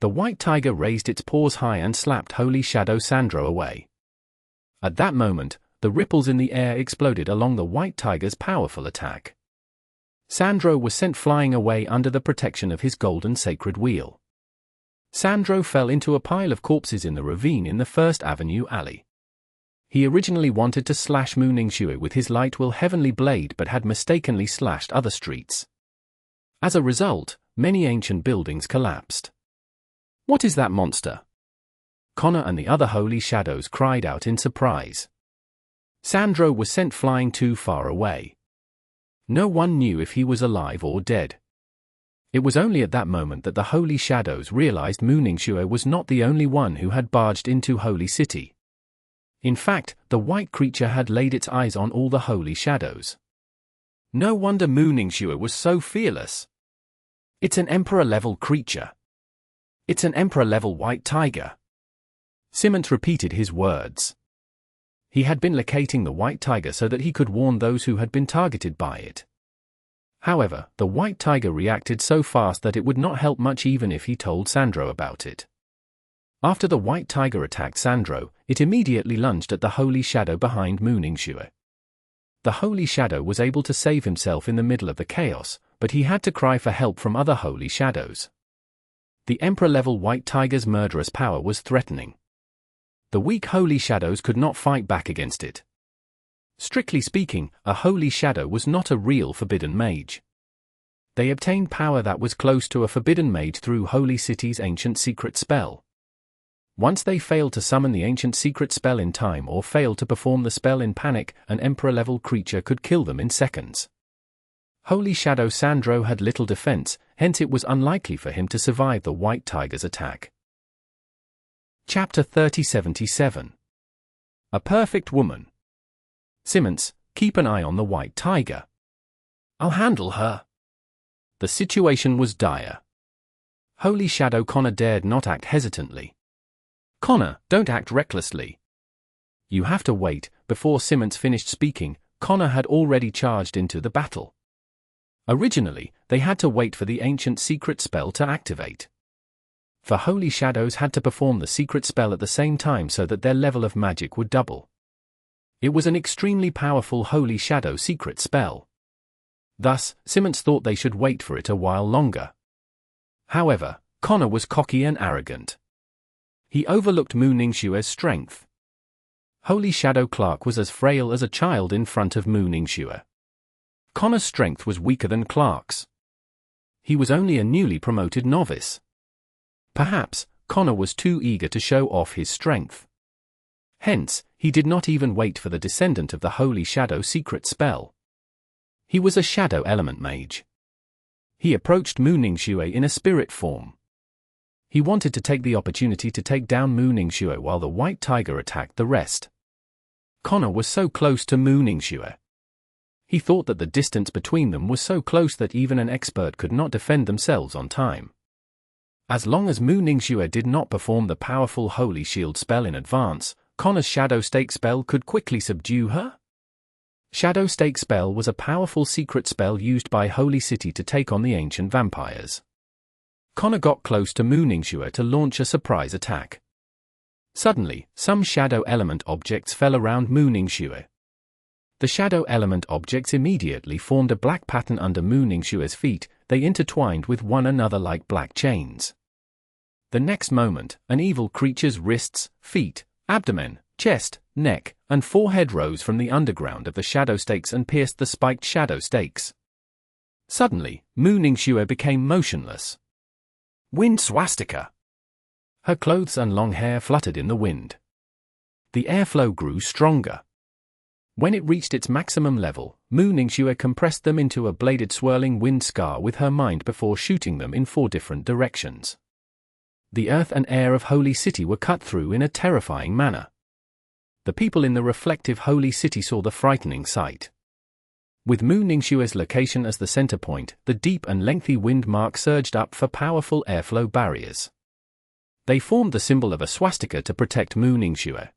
The white tiger raised its paws high and slapped Holy Shadow Sandro away. At that moment, the ripples in the air exploded along the white tiger's powerful attack. Sandro was sent flying away under the protection of his golden sacred wheel. Sandro fell into a pile of corpses in the ravine in the First Avenue alley. He originally wanted to slash Mu Ningxue with his light will heavenly blade but had mistakenly slashed other streets. As a result, many ancient buildings collapsed. "What is that monster?" Connor and the other holy shadows cried out in surprise. Sandro was sent flying too far away. No one knew if he was alive or dead. It was only at that moment that the holy shadows realized Mu Ningxue was not the only one who had barged into Holy City. In fact, the white creature had laid its eyes on all the holy shadows. No wonder Mu Ningxue was so fearless. "It's an emperor-level creature. It's an emperor-level white tiger." Simmons repeated his words. He had been locating the white tiger so that he could warn those who had been targeted by it. However, the white tiger reacted so fast that it would not help much even if he told Sandro about it. After the white tiger attacked Sandro, it immediately lunged at the holy shadow behind Mu Ningxue. The holy shadow was able to save himself in the middle of the chaos, but he had to cry for help from other holy shadows. The emperor-level white tiger's murderous power was threatening. The weak holy shadows could not fight back against it. Strictly speaking, a holy shadow was not a real forbidden mage. They obtained power that was close to a forbidden mage through Holy City's ancient secret spell. Once they failed to summon the ancient secret spell in time or failed to perform the spell in panic, an emperor-level creature could kill them in seconds. Holy Shadow Sandro had little defense, hence it was unlikely for him to survive the white tiger's attack. Chapter 3077. A Perfect Woman. Simmons, keep an eye on the white tiger. I'll handle her. The situation was dire. Holy Shadow Connor dared not act hesitantly. Connor, don't act recklessly. You have to wait. Before Simmons finished speaking, Connor had already charged into the battle. Originally, they had to wait for the ancient secret spell to activate. For holy shadows had to perform the secret spell at the same time so that their level of magic would double. It was an extremely powerful holy shadow secret spell. Thus, Simmons thought they should wait for it a while longer. However, Connor was cocky and arrogant. He overlooked Mu Ningxue's strength. Holy Shadow Clark was as frail as a child in front of Mu Ningxue. Connor's strength was weaker than Clark's. He was only a newly promoted novice. Perhaps, Connor was too eager to show off his strength. Hence, he did not even wait for the descendant of the Holy Shadow secret spell. He was a shadow element mage. He approached Mu Ningxue in a spirit form. He wanted to take the opportunity to take down Mu Ningxue while the white tiger attacked the rest. Connor was so close to Mu Ningxue. He thought that the distance between them was so close that even an expert could not defend themselves on time. As long as Mu Ningxue did not perform the powerful Holy Shield spell in advance, Connor's Shadow Stake spell could quickly subdue her. Shadow Stake spell was a powerful secret spell used by Holy City to take on the ancient vampires. Connor got close to Mu Ningxue to launch a surprise attack. Suddenly, some shadow element objects fell around Mu Ningxue. The shadow element objects immediately formed a black pattern under Mu Ningxue's feet. They intertwined with one another like black chains. The next moment, an evil creature's wrists, feet, abdomen, chest, neck, and forehead rose from the underground of the shadow stakes and pierced the spiked shadow stakes. Suddenly, Mu Ningxue became motionless. Wind swastika! Her clothes and long hair fluttered in the wind. The airflow grew stronger. When it reached its maximum level, Mu Ningxue compressed them into a bladed swirling wind scar with her mind before shooting them in 4 different directions. The earth and air of Holy City were cut through in a terrifying manner. The people in the reflective Holy City saw the frightening sight. With Mu Ningxue's location as the center point, the deep and lengthy wind mark surged up for powerful airflow barriers. They formed the symbol of a swastika to protect Mu Ningxue.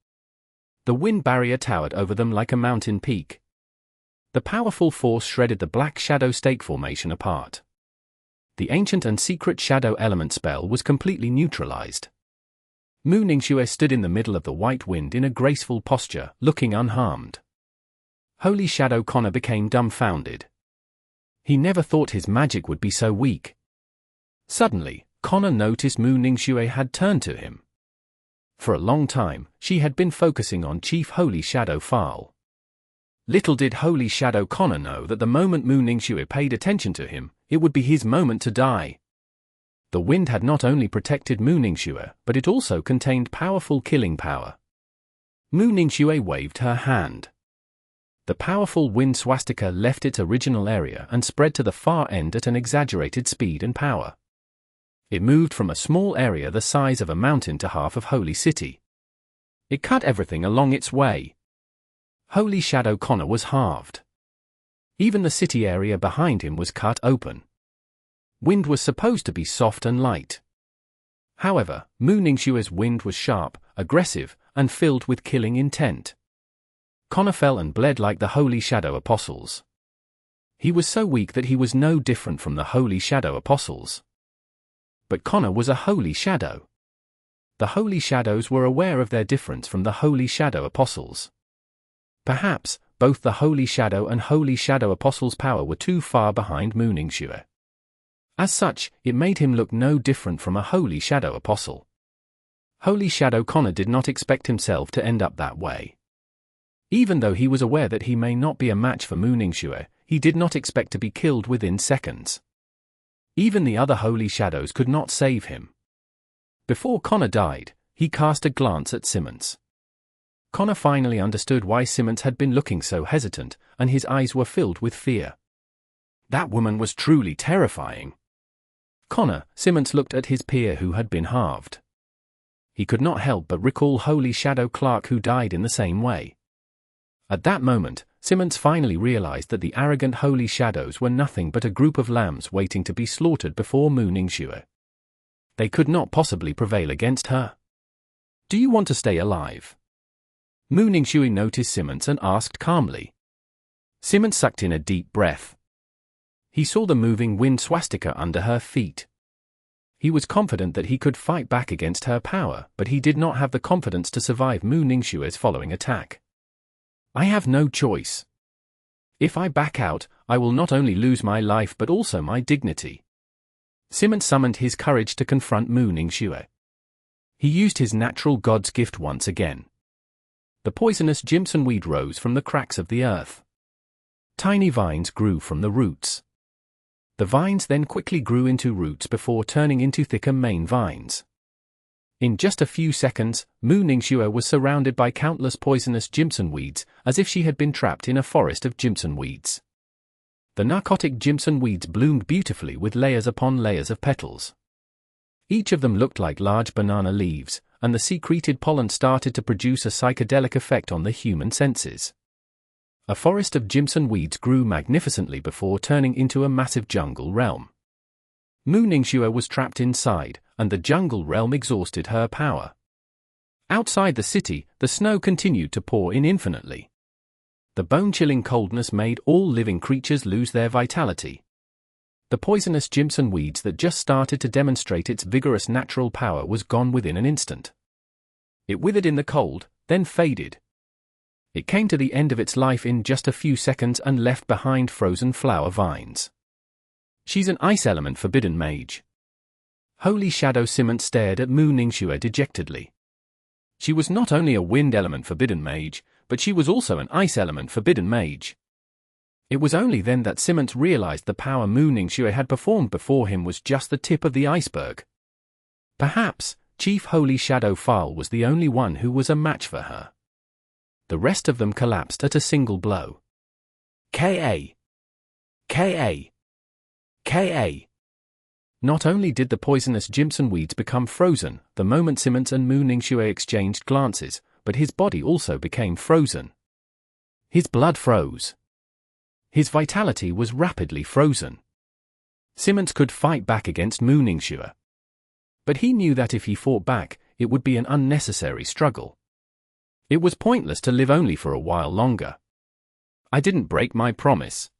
The wind barrier towered over them like a mountain peak. The powerful force shredded the black shadow stake formation apart. The ancient and secret shadow element spell was completely neutralized. Mu Ningxue stood in the middle of the white wind in a graceful posture, looking unharmed. Holy Shadow Connor became dumbfounded. He never thought his magic would be so weak. Suddenly, Connor noticed Mu Ningxue had turned to him. For a long time, she had been focusing on Chief Holy Shadow Fal. Little did Holy Shadow Connor know that the moment Mu Ningxue paid attention to him, it would be his moment to die. The wind had not only protected Mu Ningxue, but it also contained powerful killing power. Mu Ningxue waved her hand. The powerful wind swastika left its original area and spread to the far end at an exaggerated speed and power. It moved from a small area the size of a mountain to half of Holy City. It cut everything along its way. Holy Shadow Connor was halved. Even the city area behind him was cut open. Wind was supposed to be soft and light. However, Mu Ningxue's wind was sharp, aggressive, and filled with killing intent. Connor fell and bled like the Holy Shadow Apostles. He was so weak that he was no different from the Holy Shadow Apostles. But Connor was a Holy Shadow. The Holy Shadows were aware of their difference from the Holy Shadow Apostles. Perhaps, both the Holy Shadow and Holy Shadow Apostles' power were too far behind Mu Ningxue. As such, it made him look no different from a Holy Shadow Apostle. Holy Shadow Connor did not expect himself to end up that way. Even though he was aware that he may not be a match for Mu Ningxue, he did not expect to be killed within seconds. Even the other Holy Shadows could not save him. Before Connor died, he cast a glance at Simmons. Connor finally understood why Simmons had been looking so hesitant, and his eyes were filled with fear. That woman was truly terrifying. Connor, Simmons looked at his peer who had been halved. He could not help but recall Holy Shadow Clark who died in the same way. At that moment, Simmons finally realized that the arrogant Holy Shadows were nothing but a group of lambs waiting to be slaughtered before Mu Ningxue. They could not possibly prevail against her. Do you want to stay alive? Mu Ningxue noticed Simmons and asked calmly. Simmons sucked in a deep breath. He saw the moving wind swastika under her feet. He was confident that he could fight back against her power, but he did not have the confidence to survive Mu Ningxue's following attack. I have no choice. If I back out, I will not only lose my life but also my dignity. Simmons summoned his courage to confront Mu Ningxue. He used his natural god's gift once again. The poisonous Jimson weed rose from the cracks of the earth. Tiny vines grew from the roots. The vines then quickly grew into roots before turning into thicker main vines. In just a few seconds, Mu Ningxue was surrounded by countless poisonous Jimson weeds, as if she had been trapped in a forest of Jimson weeds. The narcotic Jimson weeds bloomed beautifully with layers upon layers of petals. Each of them looked like large banana leaves, and the secreted pollen started to produce a psychedelic effect on the human senses. A forest of Jimson weeds grew magnificently before turning into a massive jungle realm. Mu Ningxue was trapped inside, and the jungle realm exhausted her power. Outside the city, the snow continued to pour in infinitely. The bone-chilling coldness made all living creatures lose their vitality. The poisonous Jimson weeds that just started to demonstrate its vigorous natural power was gone within an instant. It withered in the cold, then faded. It came to the end of its life in just a few seconds and left behind frozen flower vines. She's an ice element forbidden mage. Holy Shadow Simmons stared at Mu Ningxue dejectedly. She was not only a wind element forbidden mage, but she was also an ice element forbidden mage. It was only then that Simmons realized the power Mu Ningxue had performed before him was just the tip of the iceberg. Perhaps, Chief Holy Shadow File was the only one who was a match for her. The rest of them collapsed at a single blow. K.A. K.A. K.A. Not only did the poisonous Jimson weeds become frozen the moment Simmons and Mu Ningxue exchanged glances, but his body also became frozen. His blood froze. His vitality was rapidly frozen. Simmons could fight back against Mu Ningxue. But he knew that if he fought back, it would be an unnecessary struggle. It was pointless to live only for a while longer. I didn't break my promise.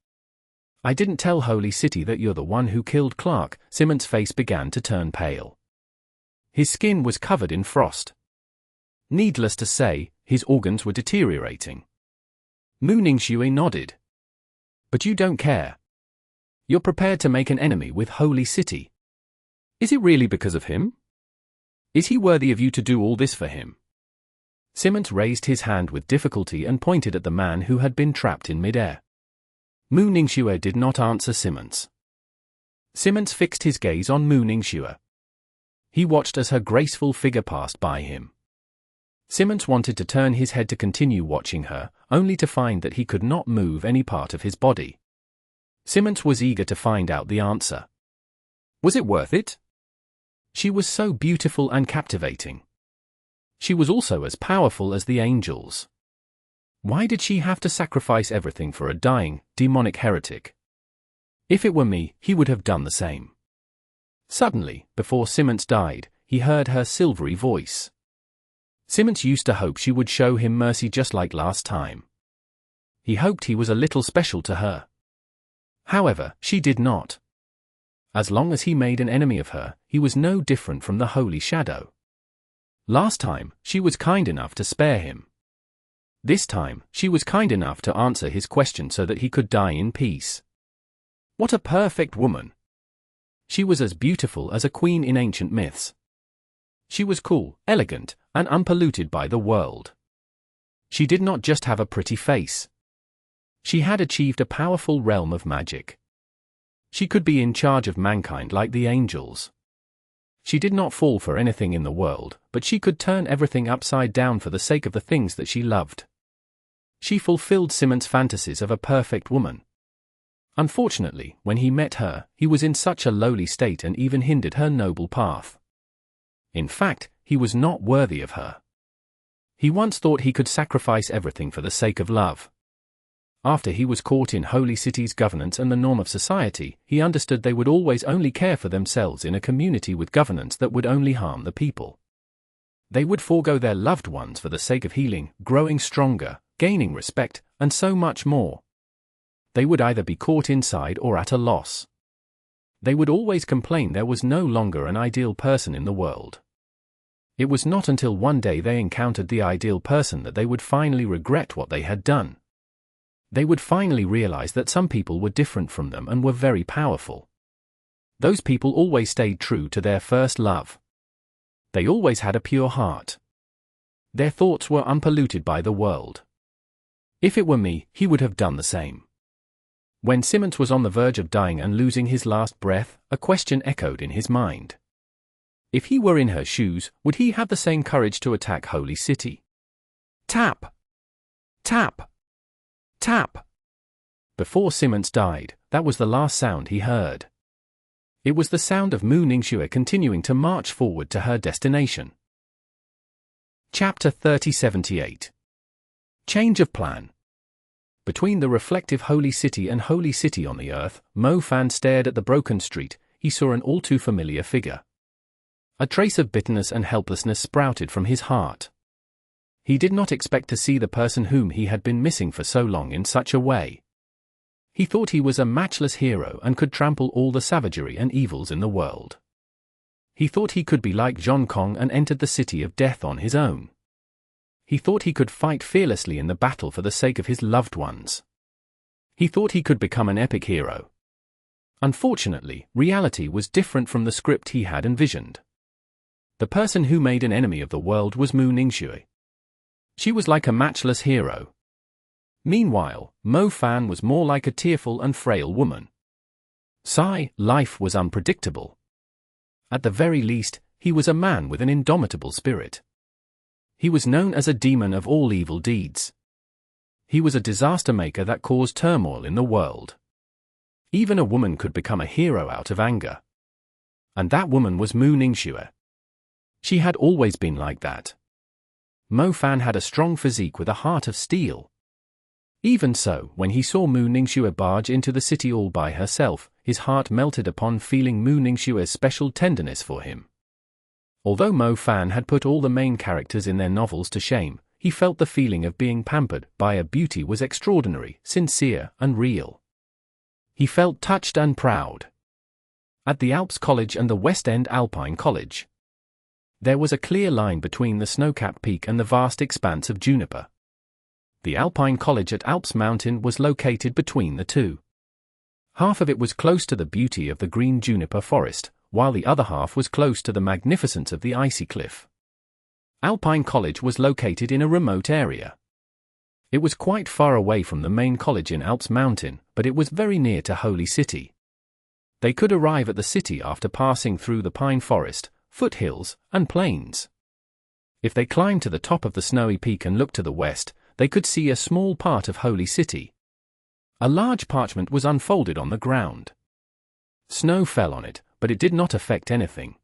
I didn't tell Holy City that you're the one who killed Clark. Simmons' face began to turn pale. His skin was covered in frost. Needless to say, his organs were deteriorating. Mu Ningxue nodded. But you don't care. You're prepared to make an enemy with Holy City. Is it really because of him? Is he worthy of you to do all this for him? Simmons raised his hand with difficulty and pointed at the man who had been trapped in midair. Mu Ningxue did not answer Simmons. Simmons fixed his gaze on Mu Ningxue. He watched as her graceful figure passed by him. Simmons wanted to turn his head to continue watching her, only to find that he could not move any part of his body. Simmons was eager to find out the answer. Was it worth it? She was so beautiful and captivating. She was also as powerful as the angels. Why did she have to sacrifice everything for a dying, demonic heretic? If it were me, he would have done the same. Suddenly, before Simmons died, he heard her silvery voice. Simmons used to hope she would show him mercy just like last time. He hoped he was a little special to her. However, she did not. As long as he made an enemy of her, he was no different from the Holy Shadow. Last time, she was kind enough to spare him. This time, she was kind enough to answer his question so that he could die in peace. What a perfect woman! She was as beautiful as a queen in ancient myths. She was cool, elegant, and unpolluted by the world. She did not just have a pretty face. She had achieved a powerful realm of magic. She could be in charge of mankind like the angels. She did not fall for anything in the world, but she could turn everything upside down for the sake of the things that she loved. She fulfilled Simmons' fantasies of a perfect woman. Unfortunately, when he met her, he was in such a lowly state and even hindered her noble path. In fact, he was not worthy of her. He once thought he could sacrifice everything for the sake of love. After he was caught in Holy City's governance and the norm of society, he understood they would always only care for themselves in a community with governance that would only harm the people. They would forego their loved ones for the sake of healing, growing stronger, gaining respect, and so much more. They would either be caught inside or at a loss. They would always complain there was no longer an ideal person in the world. It was not until one day they encountered the ideal person that they would finally regret what they had done. They would finally realize that some people were different from them and were very powerful. Those people always stayed true to their first love. They always had a pure heart. Their thoughts were unpolluted by the world. If it were me, he would have done the same. When Simmons was on the verge of dying and losing his last breath, a question echoed in his mind. If he were in her shoes, would he have the same courage to attack Holy City? Tap! Tap! Tap! Before Simmons died, that was the last sound he heard. It was the sound of Mu Ningxue continuing to march forward to her destination. Chapter 3078. Change of plan. Between the reflective Holy City and Holy City on the earth, Mo Fan stared at the broken street. He saw an all too familiar figure. A trace of bitterness and helplessness sprouted from his heart. He did not expect to see the person whom he had been missing for so long in such a way. He thought he was a matchless hero and could trample all the savagery and evils in the world. He thought he could be like Zhong Kong and entered the city of death on his own. He thought he could fight fearlessly in the battle for the sake of his loved ones. He thought he could become an epic hero. Unfortunately, reality was different from the script he had envisioned. The person who made an enemy of the world was Mu Ningxue. She was like a matchless hero. Meanwhile, Mo Fan was more like a tearful and frail woman. Sigh, life was unpredictable. At the very least, he was a man with an indomitable spirit. He was known as a demon of all evil deeds. He was a disaster maker that caused turmoil in the world. Even a woman could become a hero out of anger. And that woman was Mu Ningxue. She had always been like that. Mo Fan had a strong physique with a heart of steel. Even so, when he saw Mu Ningxue barge into the city all by herself, his heart melted upon feeling Mu Ningxue's special tenderness for him. Although Mo Fan had put all the main characters in their novels to shame, he felt the feeling of being pampered by a beauty was extraordinary, sincere, and real. He felt touched and proud. At the Alps College and the West End Alpine College, there was a clear line between the snow-capped peak and the vast expanse of juniper. The Alpine College at Alps Mountain was located between the two. Half of it was close to the beauty of the green juniper forest, while the other half was close to the magnificence of the icy cliff. Alpine College was located in a remote area. It was quite far away from the main college in Alps Mountain, but it was very near to Holy City. They could arrive at the city after passing through the pine forest, foothills, and plains. If they climbed to the top of the snowy peak and looked to the west, they could see a small part of Holy City. A large parchment was unfolded on the ground. Snow fell on it, but it did not affect anything.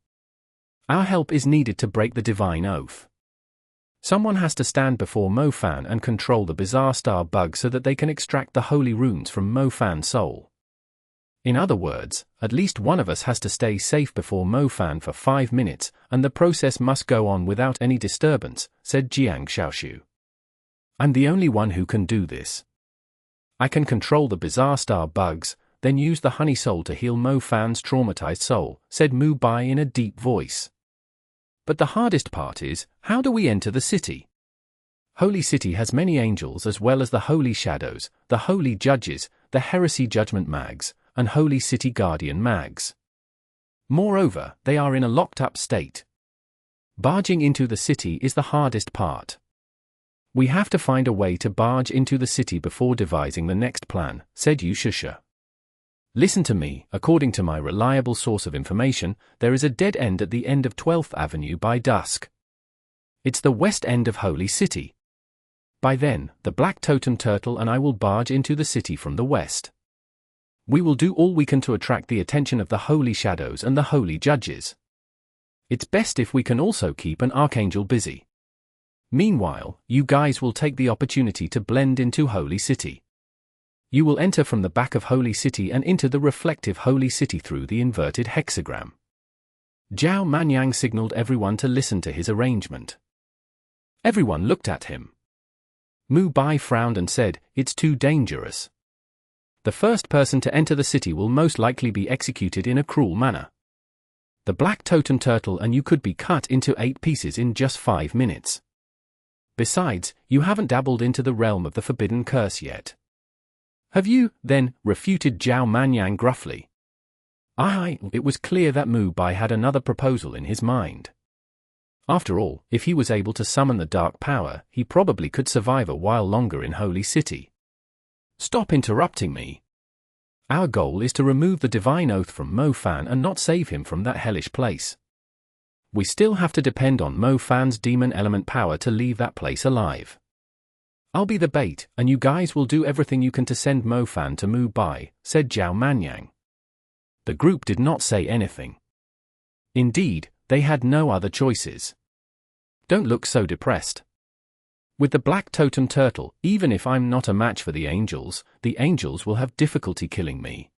Our help is needed to break the divine oath. Someone has to stand before Mo Fan and control the bizarre star bug so that they can extract the holy runes from Mo Fan's soul. In other words, at least one of us has to stay safe before Mo Fan for 5 minutes, and the process must go on without any disturbance, said Jiang Xiaoshu. I'm the only one who can do this. I can control the bizarre star bugs, then use the honey soul to heal Mo Fan's traumatized soul, said Mu Bai in a deep voice. But the hardest part is, how do we enter the city? Holy City has many angels as well as the holy shadows, the holy judges, the heresy judgment mags, and Holy City Guardian mags. Moreover, they are in a locked-up state. Barging into the city is the hardest part. We have to find a way to barge into the city before devising the next plan, said Yu Shusha. Listen to me, according to my reliable source of information, there is a dead end at the end of 12th Avenue by dusk. It's the west end of Holy City. By then, the Black Totem Turtle and I will barge into the city from the west. We will do all we can to attract the attention of the holy shadows and the holy judges. It's best if we can also keep an archangel busy. Meanwhile, you guys will take the opportunity to blend into Holy City. You will enter from the back of Holy City and into the reflective Holy City through the inverted hexagram. Zhao Manyang signaled everyone to listen to his arrangement. Everyone looked at him. Mu Bai frowned and said, "It's too dangerous. The first person to enter the city will most likely be executed in a cruel manner. The Black Totem Turtle and you could be cut into 8 pieces in just 5 minutes. Besides, you haven't dabbled into the realm of the forbidden curse yet." "Have you, then?" refuted Zhao Manyang gruffly. It was clear that Mu Bai had another proposal in his mind. After all, if he was able to summon the dark power, he probably could survive a while longer in Holy City. "Stop interrupting me. Our goal is to remove the divine oath from Mo Fan and not save him from that hellish place. We still have to depend on Mo Fan's demon element power to leave that place alive. I'll be the bait, and you guys will do everything you can to send Mo Fan to Mu Bai," said Zhao Manyang. The group did not say anything. Indeed, they had no other choices. Don't look so depressed. With the Black Totem Turtle, even if I'm not a match for the angels will have difficulty killing me.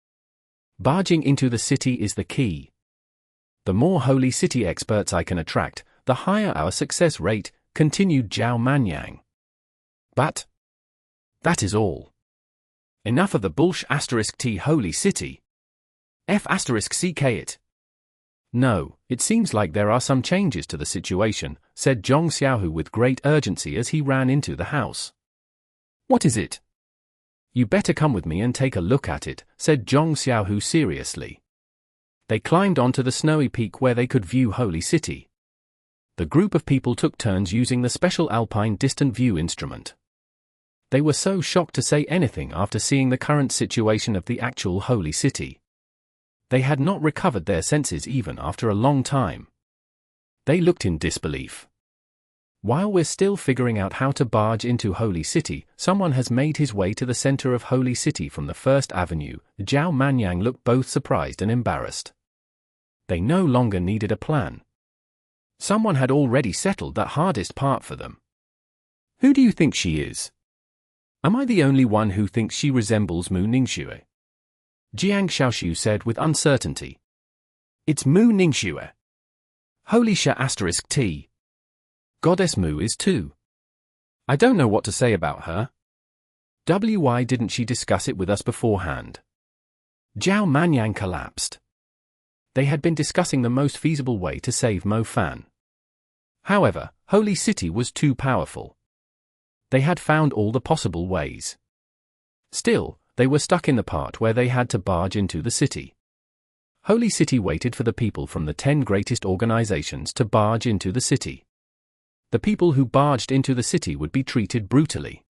Barging into the city is the key. The more Holy City experts I can attract, the higher our success rate, continued Zhao Manyang. But that is all. Enough of the bullsh**t Holy City. F***ck it. No, it seems like there are some changes to the situation, said Zhong Xiaohu with great urgency as he ran into the house. What is it? You better come with me and take a look at it, said Zhong Xiaohu seriously. They climbed onto the snowy peak where they could view Holy City. The group of people took turns using the special Alpine distant view instrument. They were so shocked to say anything after seeing the current situation of the actual holy city. They had not recovered their senses even after a long time. They looked in disbelief. While we're still figuring out how to barge into Holy City, someone has made his way to the center of Holy City from the First Avenue. Zhao Manyang looked both surprised and embarrassed. They no longer needed a plan. Someone had already settled that hardest part for them. Who do you think she is? Am I the only one who thinks she resembles Mu Ningxue? Jiang Xiaoxiu said with uncertainty. It's Mu Ningxue. Holy Sha *T. Goddess Mu is too. I don't know what to say about her. Why didn't she discuss it with us beforehand? Zhao Manyang collapsed. They had been discussing the most feasible way to save Mo Fan. However, Holy City was too powerful. They had found all the possible ways. Still, they were stuck in the part where they had to barge into the city. Holy City waited for the people from the 10 greatest organizations to barge into the city. The people who barged into the city would be treated brutally.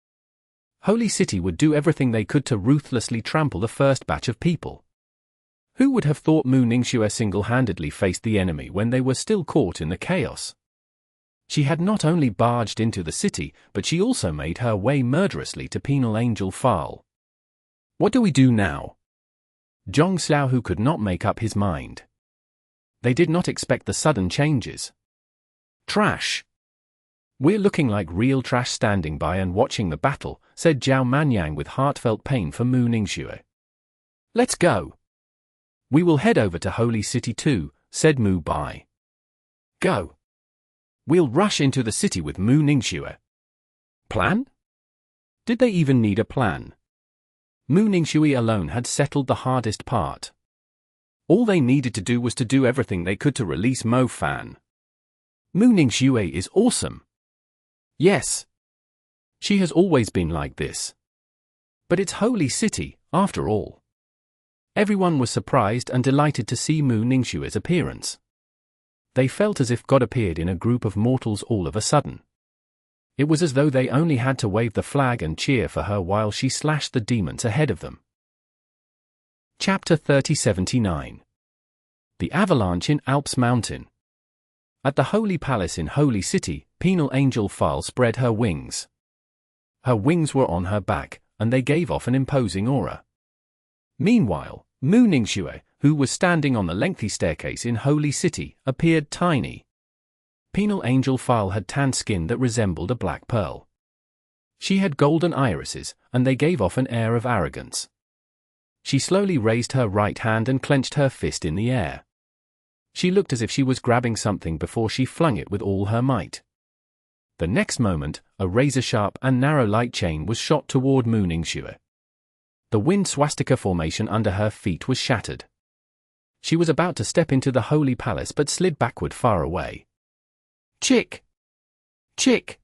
Holy City would do everything they could to ruthlessly trample the first batch of people. Who would have thought Mu Ningxue single-handedly faced the enemy when they were still caught in the chaos? She had not only barged into the city, but she also made her way murderously to Penal Angel File. What do we do now? Zhong Xiaohu could not make up his mind. They did not expect the sudden changes. Trash. We're looking like real trash standing by and watching the battle, said Zhao Manyang with heartfelt pain for Mu Ningxue. Let's go. We will head over to Holy City too, said Mu Bai. Go. We'll rush into the city with Mu Ningxue. Plan? Did they even need a plan? Mu Ningxue alone had settled the hardest part. All they needed to do was to do everything they could to release Mo Fan. Mu Ningxue is awesome. Yes. She has always been like this. But it's Holy City, after all. Everyone was surprised and delighted to see Mu Ningxue's appearance. They felt as if God appeared in a group of mortals all of a sudden. It was as though they only had to wave the flag and cheer for her while she slashed the demons ahead of them. Chapter 3079. The Avalanche in Alps Mountain. At the Holy Palace in Holy City, Penal Angel File spread her wings. Her wings were on her back, and they gave off an imposing aura. Meanwhile, Mu Ningxue, who was standing on the lengthy staircase in Holy City, appeared tiny. Penal Angel File had tan skin that resembled a black pearl. She had golden irises, and they gave off an air of arrogance. She slowly raised her right hand and clenched her fist in the air. She looked as if she was grabbing something before she flung it with all her might. The next moment, a razor-sharp and narrow light chain was shot toward Mu Ningxue. The wind swastika formation under her feet was shattered. She was about to step into the Holy Palace but slid backward far away. Chick! Chick!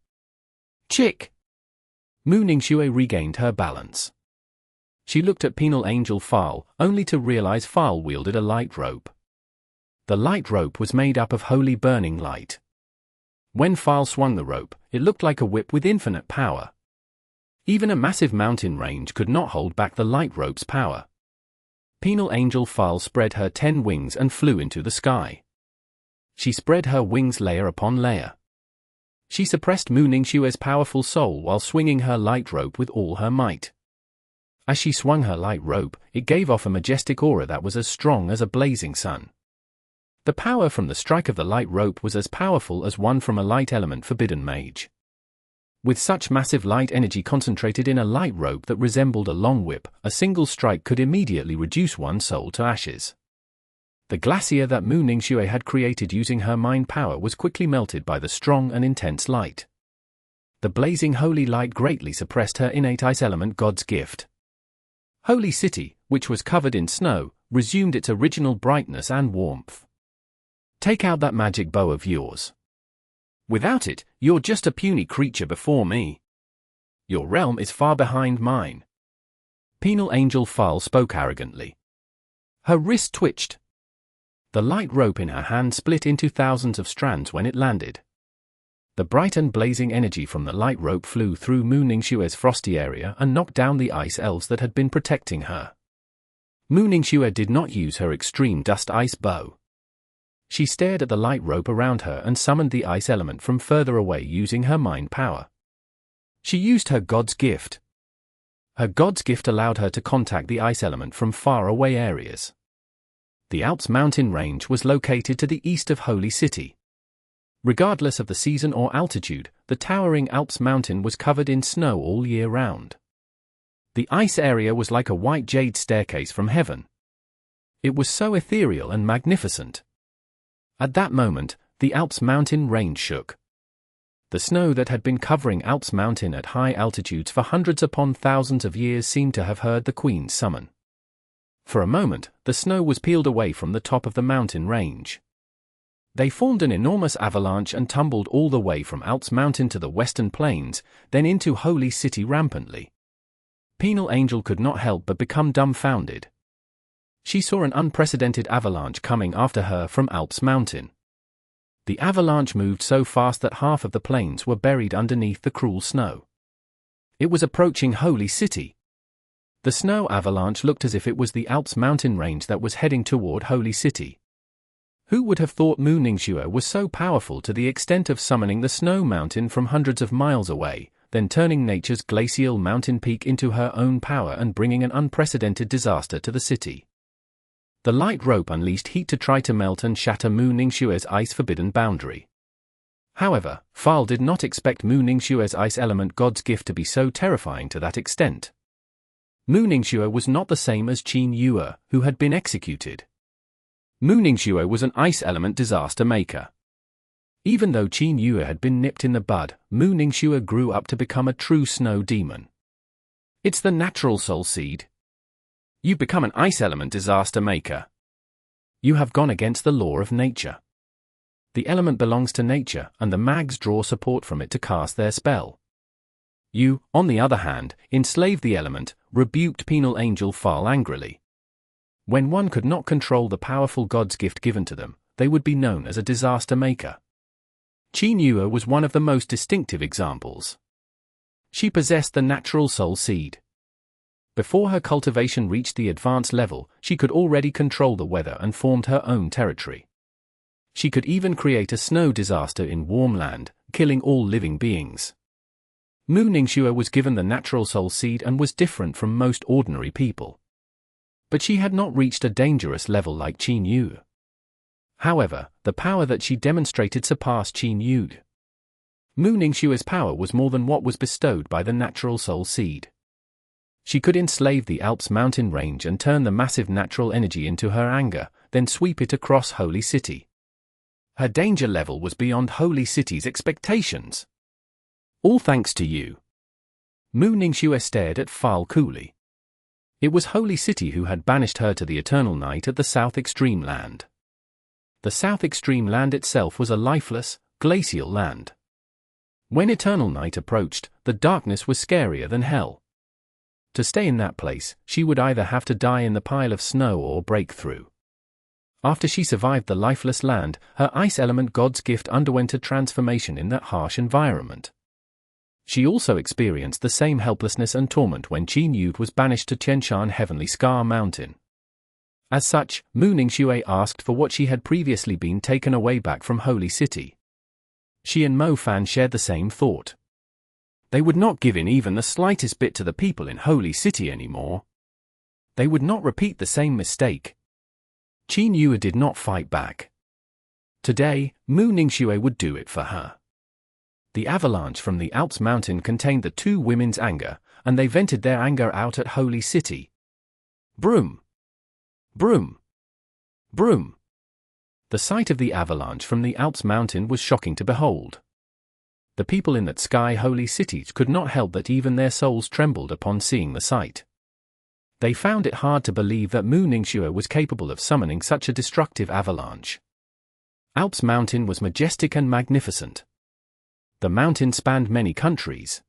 Chick! Mu Ningxue regained her balance. She looked at Penal Angel File, only to realize File wielded a light rope. The light rope was made up of holy burning light. When File swung the rope, it looked like a whip with infinite power. Even a massive mountain range could not hold back the light rope's power. Penal Angel File spread her 10 wings and flew into the sky. She spread her wings layer upon layer. She suppressed Mu Ningxue's powerful soul while swinging her light rope with all her might. As she swung her light rope, it gave off a majestic aura that was as strong as a blazing sun. The power from the strike of the light rope was as powerful as one from a light element forbidden mage. With such massive light energy concentrated in a light rope that resembled a long whip, a single strike could immediately reduce one's soul to ashes. The glacier that Mu Ningxue had created using her mind power was quickly melted by the strong and intense light. The blazing holy light greatly suppressed her innate ice element God's gift. Holy City, which was covered in snow, resumed its original brightness and warmth. Take out that magic bow of yours. Without it, you're just a puny creature before me. Your realm is far behind mine. Penal Angel File spoke arrogantly. Her wrist twitched. The light rope in her hand split into thousands of strands when it landed. The bright and blazing energy from the light rope flew through Mu Ningxue's frosty area and knocked down the ice elves that had been protecting her. Mu Ningxue did not use her extreme dust ice bow. She stared at the light rope around her and summoned the ice element from further away using her mind power. She used her god's gift. Her god's gift allowed her to contact the ice element from far away areas. The Alps mountain range was located to the east of Holy City. Regardless of the season or altitude, the towering Alps mountain was covered in snow all year round. The ice area was like a white jade staircase from heaven. It was so ethereal and magnificent. At that moment, the Alps mountain range shook. The snow that had been covering Alps mountain at high altitudes for hundreds upon thousands of years seemed to have heard the Queen's summon. For a moment, the snow was peeled away from the top of the mountain range. They formed an enormous avalanche and tumbled all the way from Alps mountain to the western plains, then into Holy City rampantly. Penal Angel could not help but become dumbfounded. She saw an unprecedented avalanche coming after her from Alps mountain. The avalanche moved so fast that half of the plains were buried underneath the cruel snow. It was approaching Holy City. The snow avalanche looked as if it was the Alps mountain range that was heading toward Holy City. Who would have thought Mu Ningxue was so powerful to the extent of summoning the snow mountain from hundreds of miles away, then turning nature's glacial mountain peak into her own power and bringing an unprecedented disaster to the city? The light rope unleashed heat to try to melt and shatter Mu Ningxue's ice-forbidden boundary. However, Fal did not expect Mu Ningxue's ice element god's gift to be so terrifying to that extent. Mu Ningxue was not the same as Qin Yue, who had been executed. Mu Ningxue was an ice element disaster maker. Even though Qin Yue had been nipped in the bud, Mu Ningxue grew up to become a true snow demon. It's the natural soul seed. You become an ice element disaster maker. You have gone against the law of nature. The element belongs to nature, and the mags draw support from it to cast their spell. You, on the other hand, enslave the element, rebuked Penal Angel Fal angrily. When one could not control the powerful god's gift given to them, they would be known as a disaster maker. Qin Yue was one of the most distinctive examples. She possessed the natural soul seed. Before her cultivation reached the advanced level, she could already control the weather and formed her own territory. She could even create a snow disaster in warm land, killing all living beings. Mu Ningxue was given the natural soul seed and was different from most ordinary people. But she had not reached a dangerous level like Qin Yue. However, the power that she demonstrated surpassed Qin Yue. Mu Ningxue's power was more than what was bestowed by the natural soul seed. She could enslave the Alps mountain range and turn the massive natural energy into her anger, then sweep it across Holy City. Her danger level was beyond Holy City's expectations. All thanks to you. Mu Ningxue stared at Fal coolly. It was Holy City who had banished her to the eternal night at the South Extreme Land. The South Extreme Land itself was a lifeless, glacial land. When eternal night approached, the darkness was scarier than hell. To stay in that place, she would either have to die in the pile of snow or break through. After she survived the lifeless land, her ice element god's gift underwent a transformation in that harsh environment. She also experienced the same helplessness and torment when Qin Yue was banished to Tianshan Heavenly Scar Mountain. As such, Mu Ningxue asked for what she had previously been taken away back from Holy City. She and Mo Fan shared the same thought. They would not give in even the slightest bit to the people in Holy City anymore. They would not repeat the same mistake. Qin Yue did not fight back. Today, Mu Ningxue would do it for her. The avalanche from the Alps mountain contained the two women's anger, and they vented their anger out at Holy City. Broom! Broom! Broom! The sight of the avalanche from the Alps mountain was shocking to behold. The people in that sky Holy City could not help that even their souls trembled upon seeing the sight. They found it hard to believe that Mu Ningxue was capable of summoning such a destructive avalanche. Alps mountain was majestic and magnificent. The mountain spanned many countries.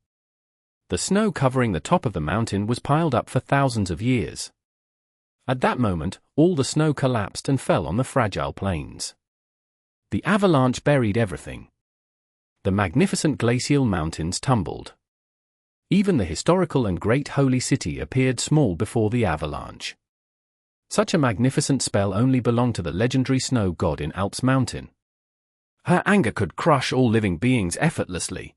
The snow covering the top of the mountain was piled up for thousands of years. At that moment, all the snow collapsed and fell on the fragile plains. The avalanche buried everything. The magnificent glacial mountains tumbled. Even the historical and great holy city appeared small before the avalanche. Such a magnificent spell only belonged to the legendary snow god in Alps mountain. Her anger could crush all living beings effortlessly.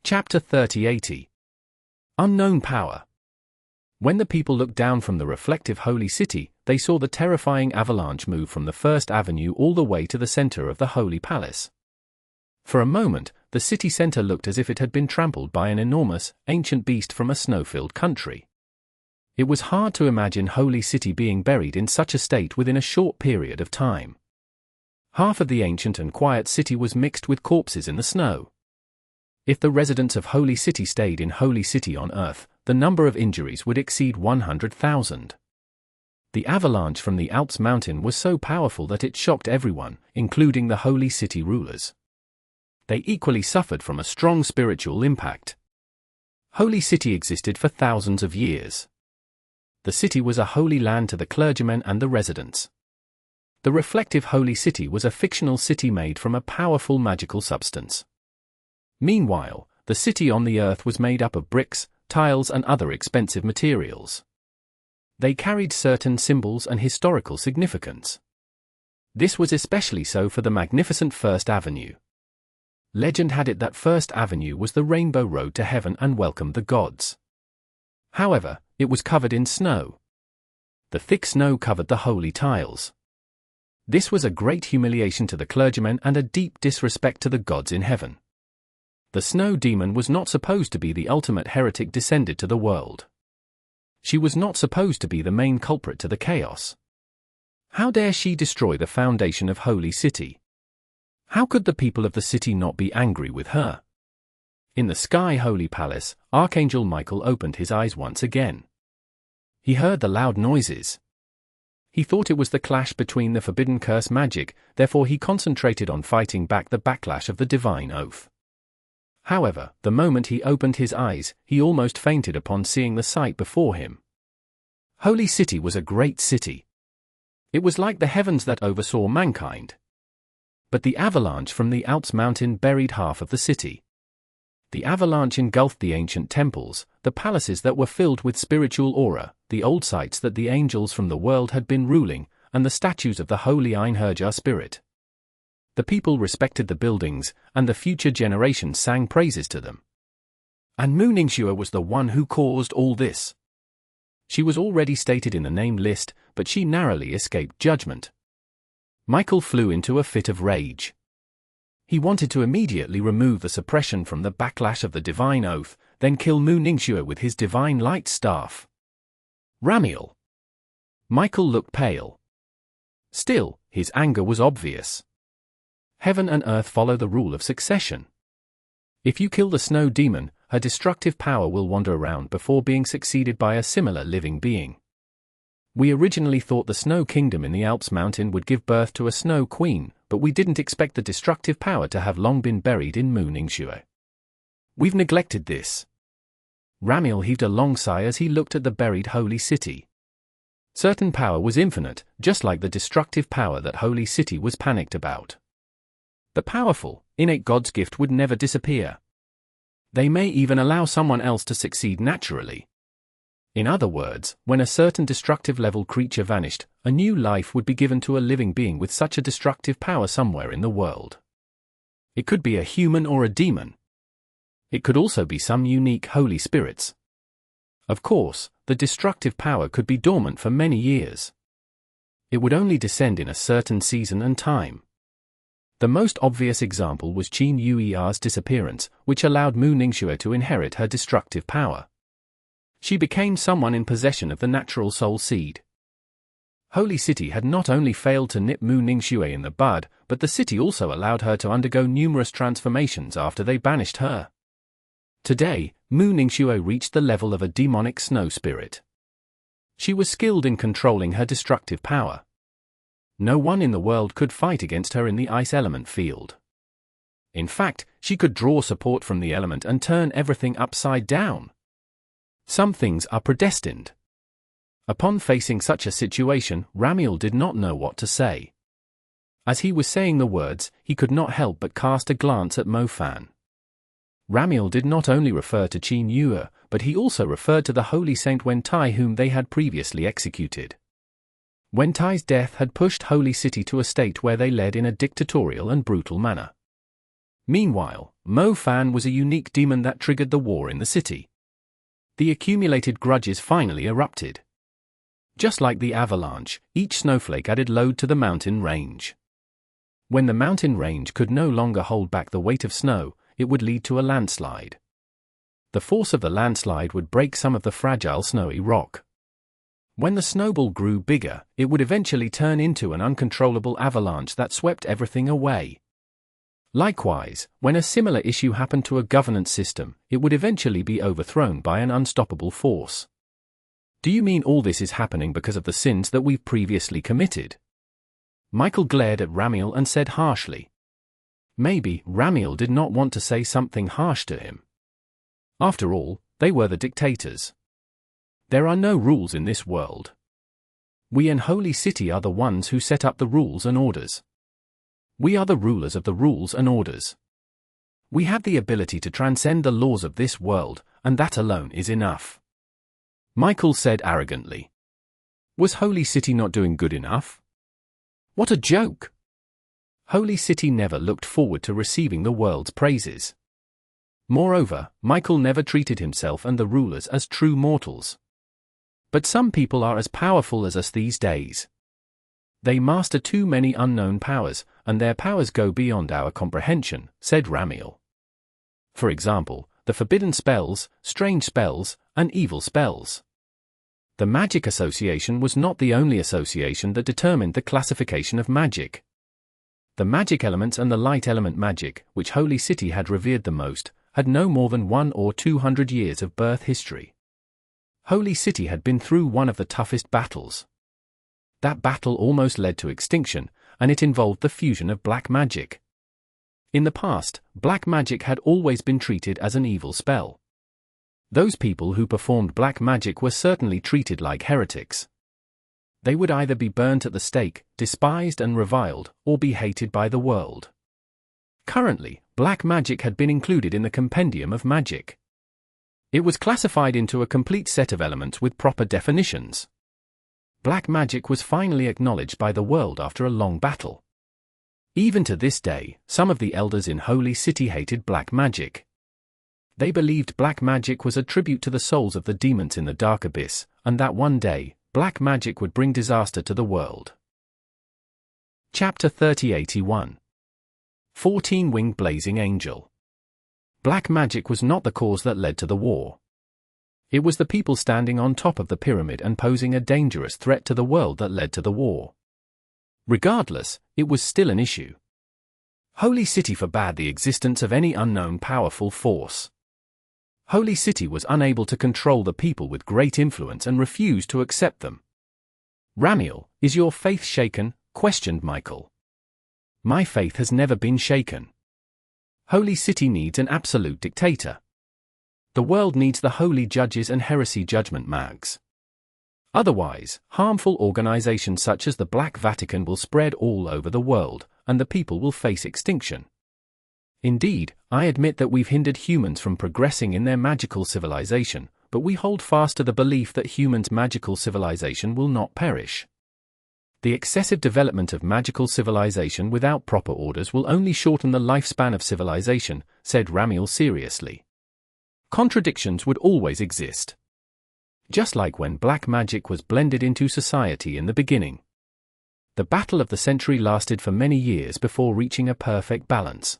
Chapter 3080. Unknown Power. When the people looked down from the reflective holy city, they saw the terrifying avalanche move from the First Avenue all the way to the center of the Holy Palace. For a moment, the city center looked as if it had been trampled by an enormous, ancient beast from a snow-filled country. It was hard to imagine Holy City being buried in such a state within a short period of time. Half of the ancient and quiet city was mixed with corpses in the snow. If the residents of Holy City stayed in Holy City on Earth, the number of injuries would exceed 100,000. The avalanche from the Alps mountain was so powerful that it shocked everyone, including the Holy City rulers. They equally suffered from a strong spiritual impact. Holy City existed for thousands of years. The city was a holy land to the clergymen and the residents. The reflective Holy City was a fictional city made from a powerful magical substance. Meanwhile, the city on the earth was made up of bricks, tiles and other expensive materials. They carried certain symbols and historical significance. This was especially so for the magnificent First Avenue. Legend had it that First Avenue was the rainbow road to heaven and welcomed the gods. However, it was covered in snow. The thick snow covered the holy tiles. This was a great humiliation to the clergymen and a deep disrespect to the gods in heaven. The snow demon was not supposed to be the ultimate heretic descended to the world. She was not supposed to be the main culprit to the chaos. How dare she destroy the foundation of Holy City? How could the people of the city not be angry with her? In the Sky Holy Palace, Archangel Michael opened his eyes once again. He heard the loud noises. He thought it was the clash between the forbidden curse magic, therefore he concentrated on fighting back the backlash of the divine oath. However, the moment he opened his eyes, he almost fainted upon seeing the sight before him. Holy City was a great city. It was like the heavens that oversaw mankind. But the avalanche from the Alps mountain buried half of the city. The avalanche engulfed the ancient temples, the palaces that were filled with spiritual aura, the old sites that the angels from the world had been ruling, and the statues of the holy Einherjar spirit. The people respected the buildings, and the future generations sang praises to them. And Mu-Ningxue was the one who caused all this. She was already stated in the name list, but she narrowly escaped judgment. Michael flew into a fit of rage. He wanted to immediately remove the suppression from the backlash of the divine oath, then kill Mu-Ningxue with his divine light staff. Ramiel. Michael looked pale. Still, his anger was obvious. Heaven and earth follow the rule of succession. If you kill the snow demon, her destructive power will wander around before being succeeded by a similar living being. We originally thought the Snow Kingdom in the Alps mountain would give birth to a Snow Queen, but we didn't expect the destructive power to have long been buried in Mu-Ningxue. We've neglected this. Ramiel heaved a long sigh as he looked at the buried holy city. Certain power was infinite, just like the destructive power that Holy City was panicked about. The powerful, innate God's gift would never disappear. They may even allow someone else to succeed naturally. In other words, when a certain destructive level creature vanished, a new life would be given to a living being with such a destructive power somewhere in the world. It could be a human or a demon. It could also be some unique holy spirits. Of course, the destructive power could be dormant for many years. It would only descend in a certain season and time. The most obvious example was Qin Yuer's disappearance, which allowed Mu-Ningxue to inherit her destructive power. She became someone in possession of the natural soul seed. Holy City had not only failed to nip Mu-Ningxue in the bud, but the city also allowed her to undergo numerous transformations after they banished her. Today, Mu-Ningxue reached the level of a demonic snow spirit. She was skilled in controlling her destructive power. No one in the world could fight against her in the ice element field. In fact, she could draw support from the element and turn everything upside down. Some things are predestined. Upon facing such a situation, Ramiel did not know what to say. As he was saying the words, he could not help but cast a glance at Mo-Fan. Ramiel did not only refer to Qin Yue, but he also referred to the holy saint Wentai whom they had previously executed. Wentai's death had pushed Holy City to a state where they led in a dictatorial and brutal manner. Meanwhile, Mo-Fan was a unique demon that triggered the war in the city. The accumulated grudges finally erupted. Just like the avalanche, each snowflake added load to the mountain range. When the mountain range could no longer hold back the weight of snow, it would lead to a landslide. The force of the landslide would break some of the fragile snowy rock. When the snowball grew bigger, it would eventually turn into an uncontrollable avalanche that swept everything away. Likewise, when a similar issue happened to a governance system, it would eventually be overthrown by an unstoppable force. Do you mean all this is happening because of the sins that we've previously committed? Michael glared at Ramiel and said harshly. Maybe Ramiel did not want to say something harsh to him. After all, they were the dictators. There are no rules in this world. We in Holy City are the ones who set up the rules and orders. We are the rulers of the rules and orders. We have the ability to transcend the laws of this world, and that alone is enough. Michael said arrogantly. Was Holy City not doing good enough? What a joke! Holy City never looked forward to receiving the world's praises. Moreover, Michael never treated himself and the rulers as true mortals. But some people are as powerful as us these days. They master too many unknown powers, and their powers go beyond our comprehension, said Ramiel. For example, the forbidden spells, strange spells, and evil spells. The Magic Association was not the only association that determined the classification of magic. The magic elements and the light element magic, which Holy City had revered the most, had no more than 100 or 200 years of birth history. Holy City had been through one of the toughest battles. That battle almost led to extinction, and it involved the fusion of black magic. In the past, black magic had always been treated as an evil spell. Those people who performed black magic were certainly treated like heretics. They would either be burnt at the stake, despised and reviled, or be hated by the world. Currently, black magic had been included in the compendium of magic. It was classified into a complete set of elements with proper definitions. Black magic was finally acknowledged by the world after a long battle. Even to this day, some of the elders in Holy City hated black magic. They believed black magic was a tribute to the souls of the demons in the dark abyss, and that one day, black magic would bring disaster to the world. Chapter 3081. 14-Winged Blazing Angel. Black magic was not the cause that led to the war. It was the people standing on top of the pyramid and posing a dangerous threat to the world that led to the war. Regardless, it was still an issue. Holy City forbade the existence of any unknown powerful force. Holy City was unable to control the people with great influence and refused to accept them. Ramiel, is your faith shaken? Questioned Michael. My faith has never been shaken. Holy City needs an absolute dictator. The world needs the holy judges and heresy judgment mags. Otherwise, harmful organizations such as the Black Vatican will spread all over the world, and the people will face extinction. Indeed, I admit that we've hindered humans from progressing in their magical civilization, but we hold fast to the belief that humans' magical civilization will not perish. The excessive development of magical civilization without proper orders will only shorten the lifespan of civilization, said Ramiel seriously. Contradictions would always exist. Just like when black magic was blended into society in the beginning. The battle of the century lasted for many years before reaching a perfect balance.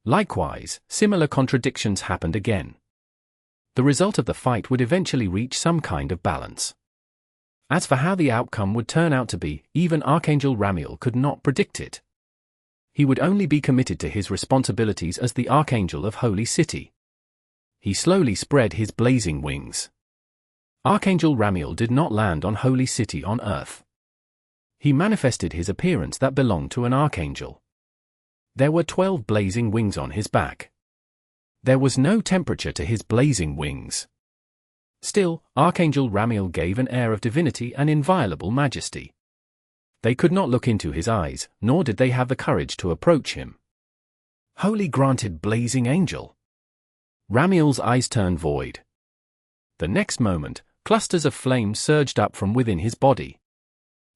Likewise, similar contradictions happened again. The result of the fight would eventually reach some kind of balance. As for how the outcome would turn out to be, even Archangel Ramiel could not predict it. He would only be committed to his responsibilities as the Archangel of Holy City. He slowly spread his blazing wings. Archangel Ramiel did not land on Holy City on Earth. He manifested his appearance that belonged to an archangel. There were 12 blazing wings on his back. There was no temperature to his blazing wings. Still, Archangel Ramiel gave an air of divinity and inviolable majesty. They could not look into his eyes, nor did they have the courage to approach him. Holy granted blazing angel! Ramiel's eyes turned void. The next moment, clusters of flame surged up from within his body.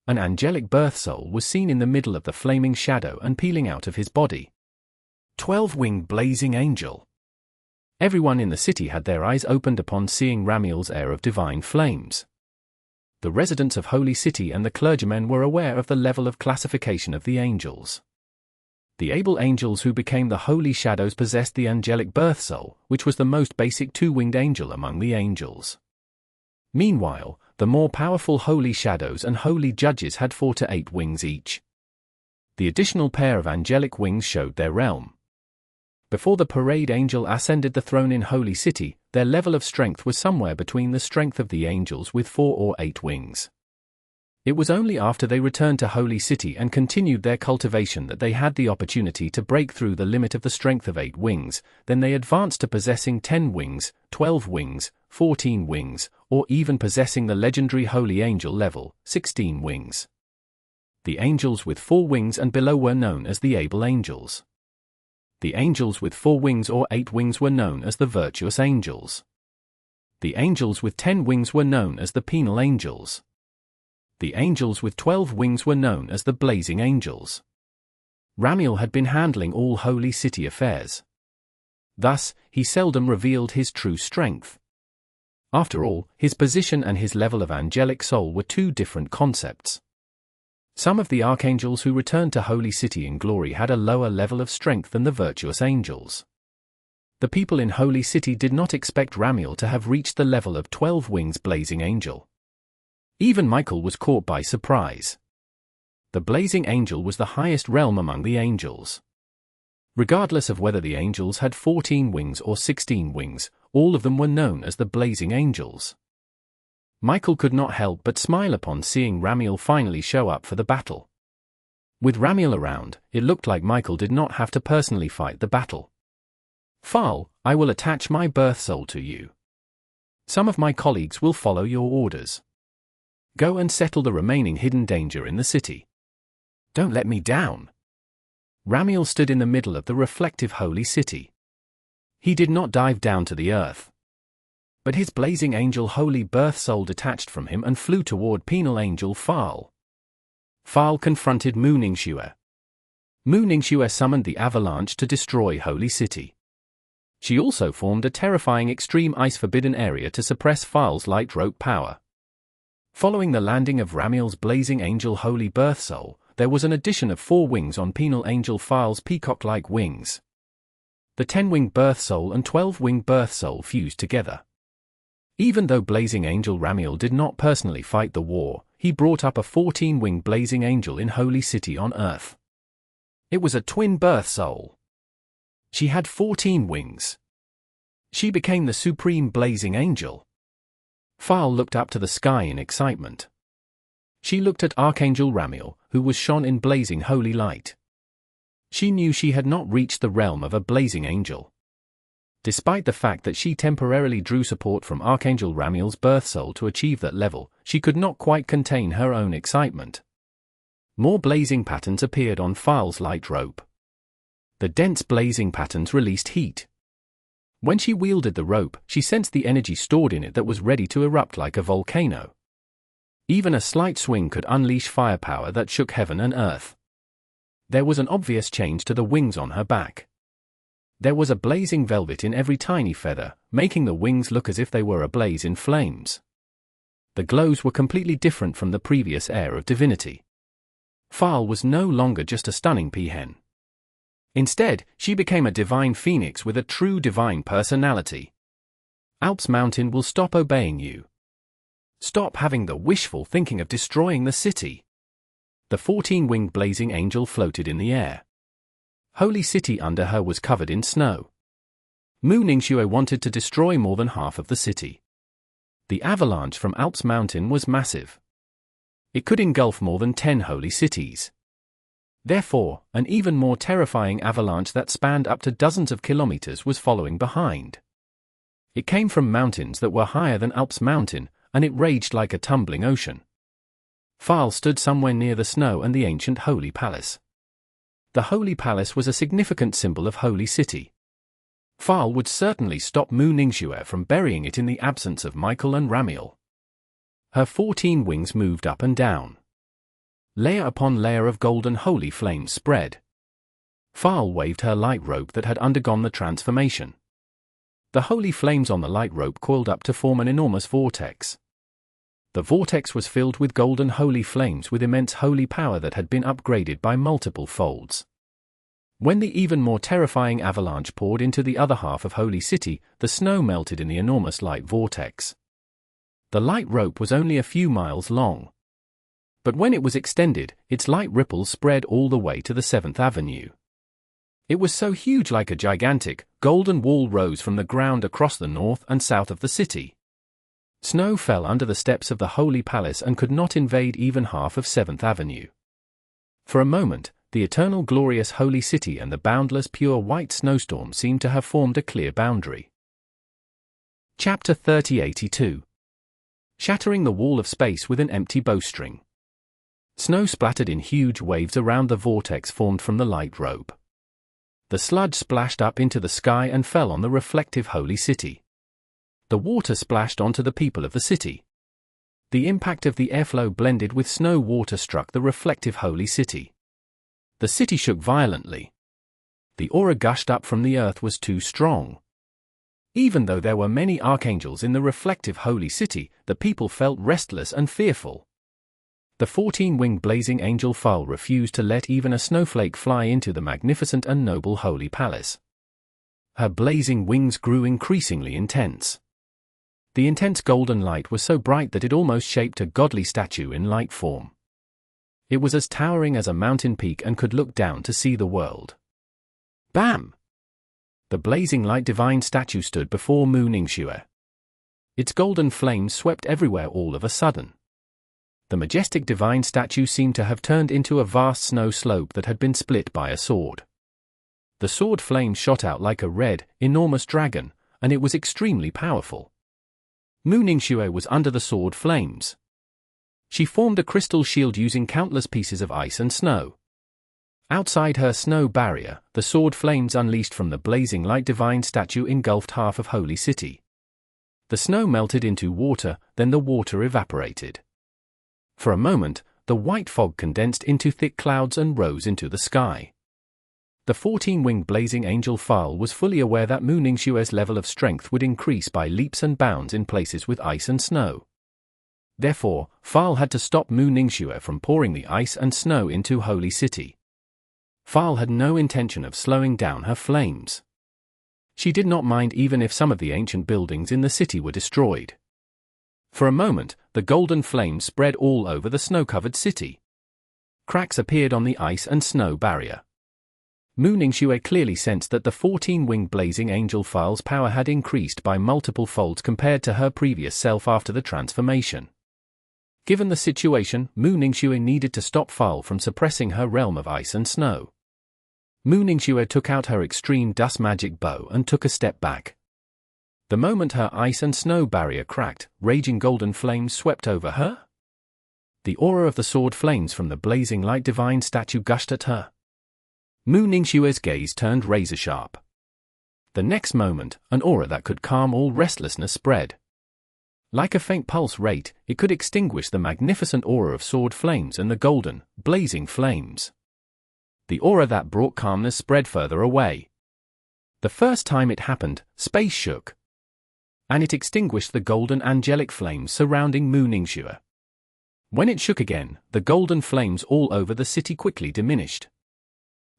An angelic birth soul was seen in the middle of the flaming shadow and peeling out of his body. 12-winged blazing angel! Everyone in the city had their eyes opened upon seeing Ramiel's heir of divine flames. The residents of Holy City and the clergymen were aware of the level of classification of the angels. The able angels who became the holy shadows possessed the angelic birth soul, which was the most basic two-winged angel among the angels. Meanwhile, the more powerful holy shadows and holy judges had 4 to 8 wings each. The additional pair of angelic wings showed their realm. Before the parade angel ascended the throne in Holy City, their level of strength was somewhere between the strength of the angels with 4 or 8 wings. It was only after they returned to Holy City and continued their cultivation that they had the opportunity to break through the limit of the strength of 8 wings, then they advanced to possessing 10 wings, 12 wings, 14 wings, or even possessing the legendary holy angel level, 16 wings. The angels with 4 wings and below were known as the able angels. The angels with 4 wings or 8 wings were known as the virtuous angels. The angels with 10 wings were known as the penal angels. The angels with 12 wings were known as the blazing angels. Ramiel had been handling all Holy City affairs. Thus, he seldom revealed his true strength. After all, his position and his level of angelic soul were 2 different concepts. Some of the archangels who returned to Holy City in glory had a lower level of strength than the virtuous angels. The people in Holy City did not expect Ramiel to have reached the level of 12 wings blazing angel. Even Michael was caught by surprise. The blazing angel was the highest realm among the angels. Regardless of whether the angels had 14 wings or 16 wings, all of them were known as the blazing angels. Michael could not help but smile upon seeing Ramiel finally show up for the battle. With Ramiel around, it looked like Michael did not have to personally fight the battle. Phal, I will attach my birth soul to you. Some of my colleagues will follow your orders. Go and settle the remaining hidden danger in the city. Don't let me down. Ramiel stood in the middle of the reflective holy city. He did not dive down to the earth. But his blazing angel holy birth soul detached from him and flew toward penal angel Phal. Phal confronted Mooningshua. Mooningshua summoned the Avalanche to destroy Holy City. She also formed a terrifying extreme ice forbidden area to suppress Phal's light rope power. Following the landing of Ramiel's blazing angel holy birth soul, there was an addition of 4 wings on penal angel Phal's peacock-like wings. The 10-winged birth soul and 12-winged birth soul fused together. Even though blazing angel Ramiel did not personally fight the war, he brought up a 14-winged blazing angel in Holy City on Earth. It was a twin birth soul. She had 14 wings. She became the supreme blazing angel. Phal looked up to the sky in excitement. She looked at Archangel Ramiel, who was shone in blazing holy light. She knew she had not reached the realm of a blazing angel. Despite the fact that she temporarily drew support from Archangel Ramiel's birth soul to achieve that level, she could not quite contain her own excitement. More blazing patterns appeared on Phal's light rope. The dense blazing patterns released heat. When she wielded the rope, she sensed the energy stored in it that was ready to erupt like a volcano. Even a slight swing could unleash firepower that shook heaven and earth. There was an obvious change to the wings on her back. There was a blazing velvet in every tiny feather, making the wings look as if they were ablaze in flames. The glows were completely different from the previous air of divinity. Phal was no longer just a stunning peahen. Instead, she became a divine phoenix with a true divine personality. Alps Mountain will stop obeying you. Stop having the wishful thinking of destroying the city. The 14-winged blazing angel floated in the air. Holy City under her was covered in snow. Mooningshua wanted to destroy more than half of the city. The avalanche from Alps Mountain was massive. It could engulf more than 10 holy cities. Therefore, an even more terrifying avalanche that spanned up to dozens of kilometers was following behind. It came from mountains that were higher than Alps Mountain, and it raged like a tumbling ocean. File stood somewhere near the snow and the ancient Holy Palace. The Holy Palace was a significant symbol of Holy City. File would certainly stop Mu Ningxue from burying it in the absence of Michael and Ramiel. Her 14 wings moved up and down. Layer upon layer of golden holy flames spread. File waved her light rope that had undergone the transformation. The holy flames on the light rope coiled up to form an enormous vortex. The vortex was filled with golden holy flames with immense holy power that had been upgraded by multiple folds. When the even more terrifying avalanche poured into the other half of Holy City, the snow melted in the enormous light vortex. The light rope was only a few miles long. But when it was extended, its light ripples spread all the way to the 7th Avenue. It was so huge, like a gigantic, golden wall rose from the ground across the north and south of the city. Snow fell under the steps of the Holy Palace and could not invade even half of 7th Avenue. For a moment, the eternal glorious Holy City and the boundless pure white snowstorm seemed to have formed a clear boundary. Chapter 3082. Shattering the wall of space with an empty bowstring. Snow splattered in huge waves around the vortex formed from the light rope. The sludge splashed up into the sky and fell on the reflective Holy City. The water splashed onto the people of the city. The impact of the airflow blended with snow water struck the reflective Holy City. The city shook violently. The aura gushed up from the earth was too strong. Even though there were many archangels in the reflective Holy City, the people felt restless and fearful. The 14-winged blazing angel File refused to let even a snowflake fly into the magnificent and noble Holy Palace. Her blazing wings grew increasingly intense. The intense golden light was so bright that it almost shaped a godly statue in light form. It was as towering as a mountain peak and could look down to see the world. Bam! The blazing light divine statue stood before Mu Ningxue. Its golden flames swept everywhere all of a sudden. The majestic divine statue seemed to have turned into a vast snow slope that had been split by a sword. The sword flame shot out like a red, enormous dragon, and it was extremely powerful. Mu Ningxue was under the sword flames. She formed a crystal shield using countless pieces of ice and snow. Outside her snow barrier, the sword flames unleashed from the blazing light divine statue engulfed half of Holy City. The snow melted into water, then the water evaporated. For a moment, the white fog condensed into thick clouds and rose into the sky. The 14-winged blazing angel File was fully aware that Mu Ningxue's level of strength would increase by leaps and bounds in places with ice and snow. Therefore, File had to stop Mu Ningxue from pouring the ice and snow into Holy City. File had no intention of slowing down her flames. She did not mind even if some of the ancient buildings in the city were destroyed. For a moment, the golden flames spread all over the snow-covered city. Cracks appeared on the ice and snow barrier. Mu Ningxue clearly sensed that the 14-winged blazing angel File's power had increased by multiple folds compared to her previous self after the transformation. Given the situation, Mu Ningxue needed to stop File from suppressing her realm of ice and snow. Mu Ningxue took out her extreme dust magic bow and took a step back. The moment her ice and snow barrier cracked, raging golden flames swept over her. The aura of the sword flames from the blazing light divine statue gushed at her. Mu Ningxue's gaze turned razor-sharp. The next moment, an aura that could calm all restlessness spread. Like a faint pulse rate, it could extinguish the magnificent aura of sword flames and the golden, blazing flames. The aura that brought calmness spread further away. The first time it happened, space shook. And it extinguished the golden angelic flames surrounding Mu Ningxue. When it shook again, the golden flames all over the city quickly diminished.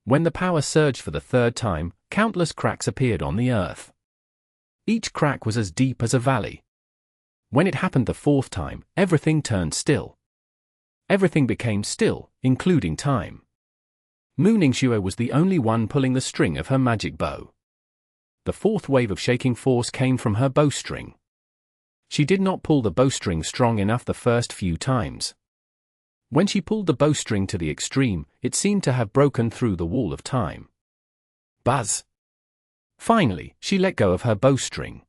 When the power surged for the third time, countless cracks appeared on the earth. Each crack was as deep as a valley. When it happened the fourth time, everything turned still. Everything became still, including time. Mu Ningxue was the only one pulling the string of her magic bow. The fourth wave of shaking force came from her bowstring. She did not pull the bowstring strong enough the first few times. When she pulled the bowstring to the extreme, it seemed to have broken through the wall of time. Buzz! Finally, she let go of her bowstring.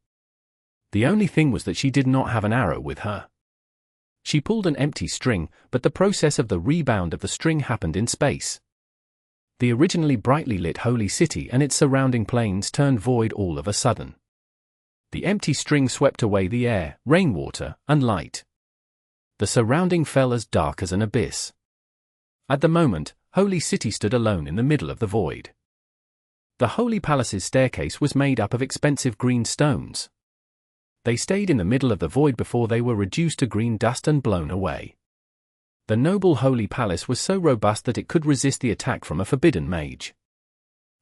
The only thing was that she did not have an arrow with her. She pulled an empty string, but the process of the rebound of the string happened in space. The originally brightly lit holy city and its surrounding plains turned void all of a sudden. The empty string swept away the air, rainwater, and light. The surrounding fell as dark as an abyss. At the moment, Holy City stood alone in the middle of the void. The Holy Palace's staircase was made up of expensive green stones. They stayed in the middle of the void before they were reduced to green dust and blown away. The noble Holy Palace was so robust that it could resist the attack from a forbidden mage.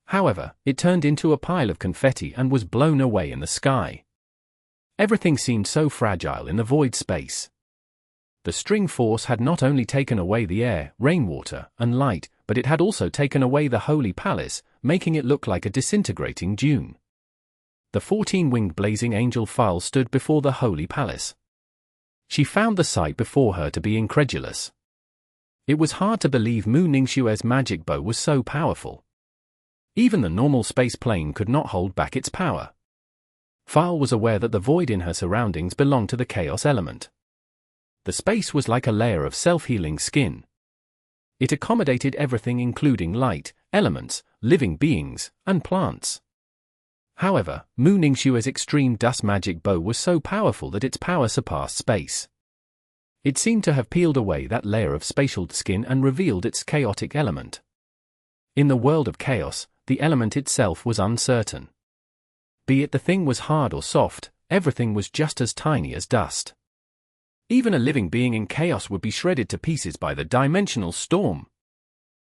However, it turned into a pile of confetti and was blown away in the sky. Everything seemed so fragile in the void space. The string force had not only taken away the air, rainwater, and light, but it had also taken away the Holy Palace, making it look like a disintegrating dune. The 14-winged blazing angel File stood before the Holy Palace. She found the sight before her to be incredulous. It was hard to believe Mu Ningxue's magic bow was so powerful. Even the normal space plane could not hold back its power. File was aware that the void in her surroundings belonged to the chaos element. The space was like a layer of self-healing skin. It accommodated everything including light, elements, living beings, and plants. However, Mu Ningxue's extreme dust magic bow was so powerful that its power surpassed space. It seemed to have peeled away that layer of spatial skin and revealed its chaotic element. In the world of chaos, the element itself was uncertain. Be it the thing was hard or soft, everything was just as tiny as dust. Even a living being in chaos would be shredded to pieces by the dimensional storm.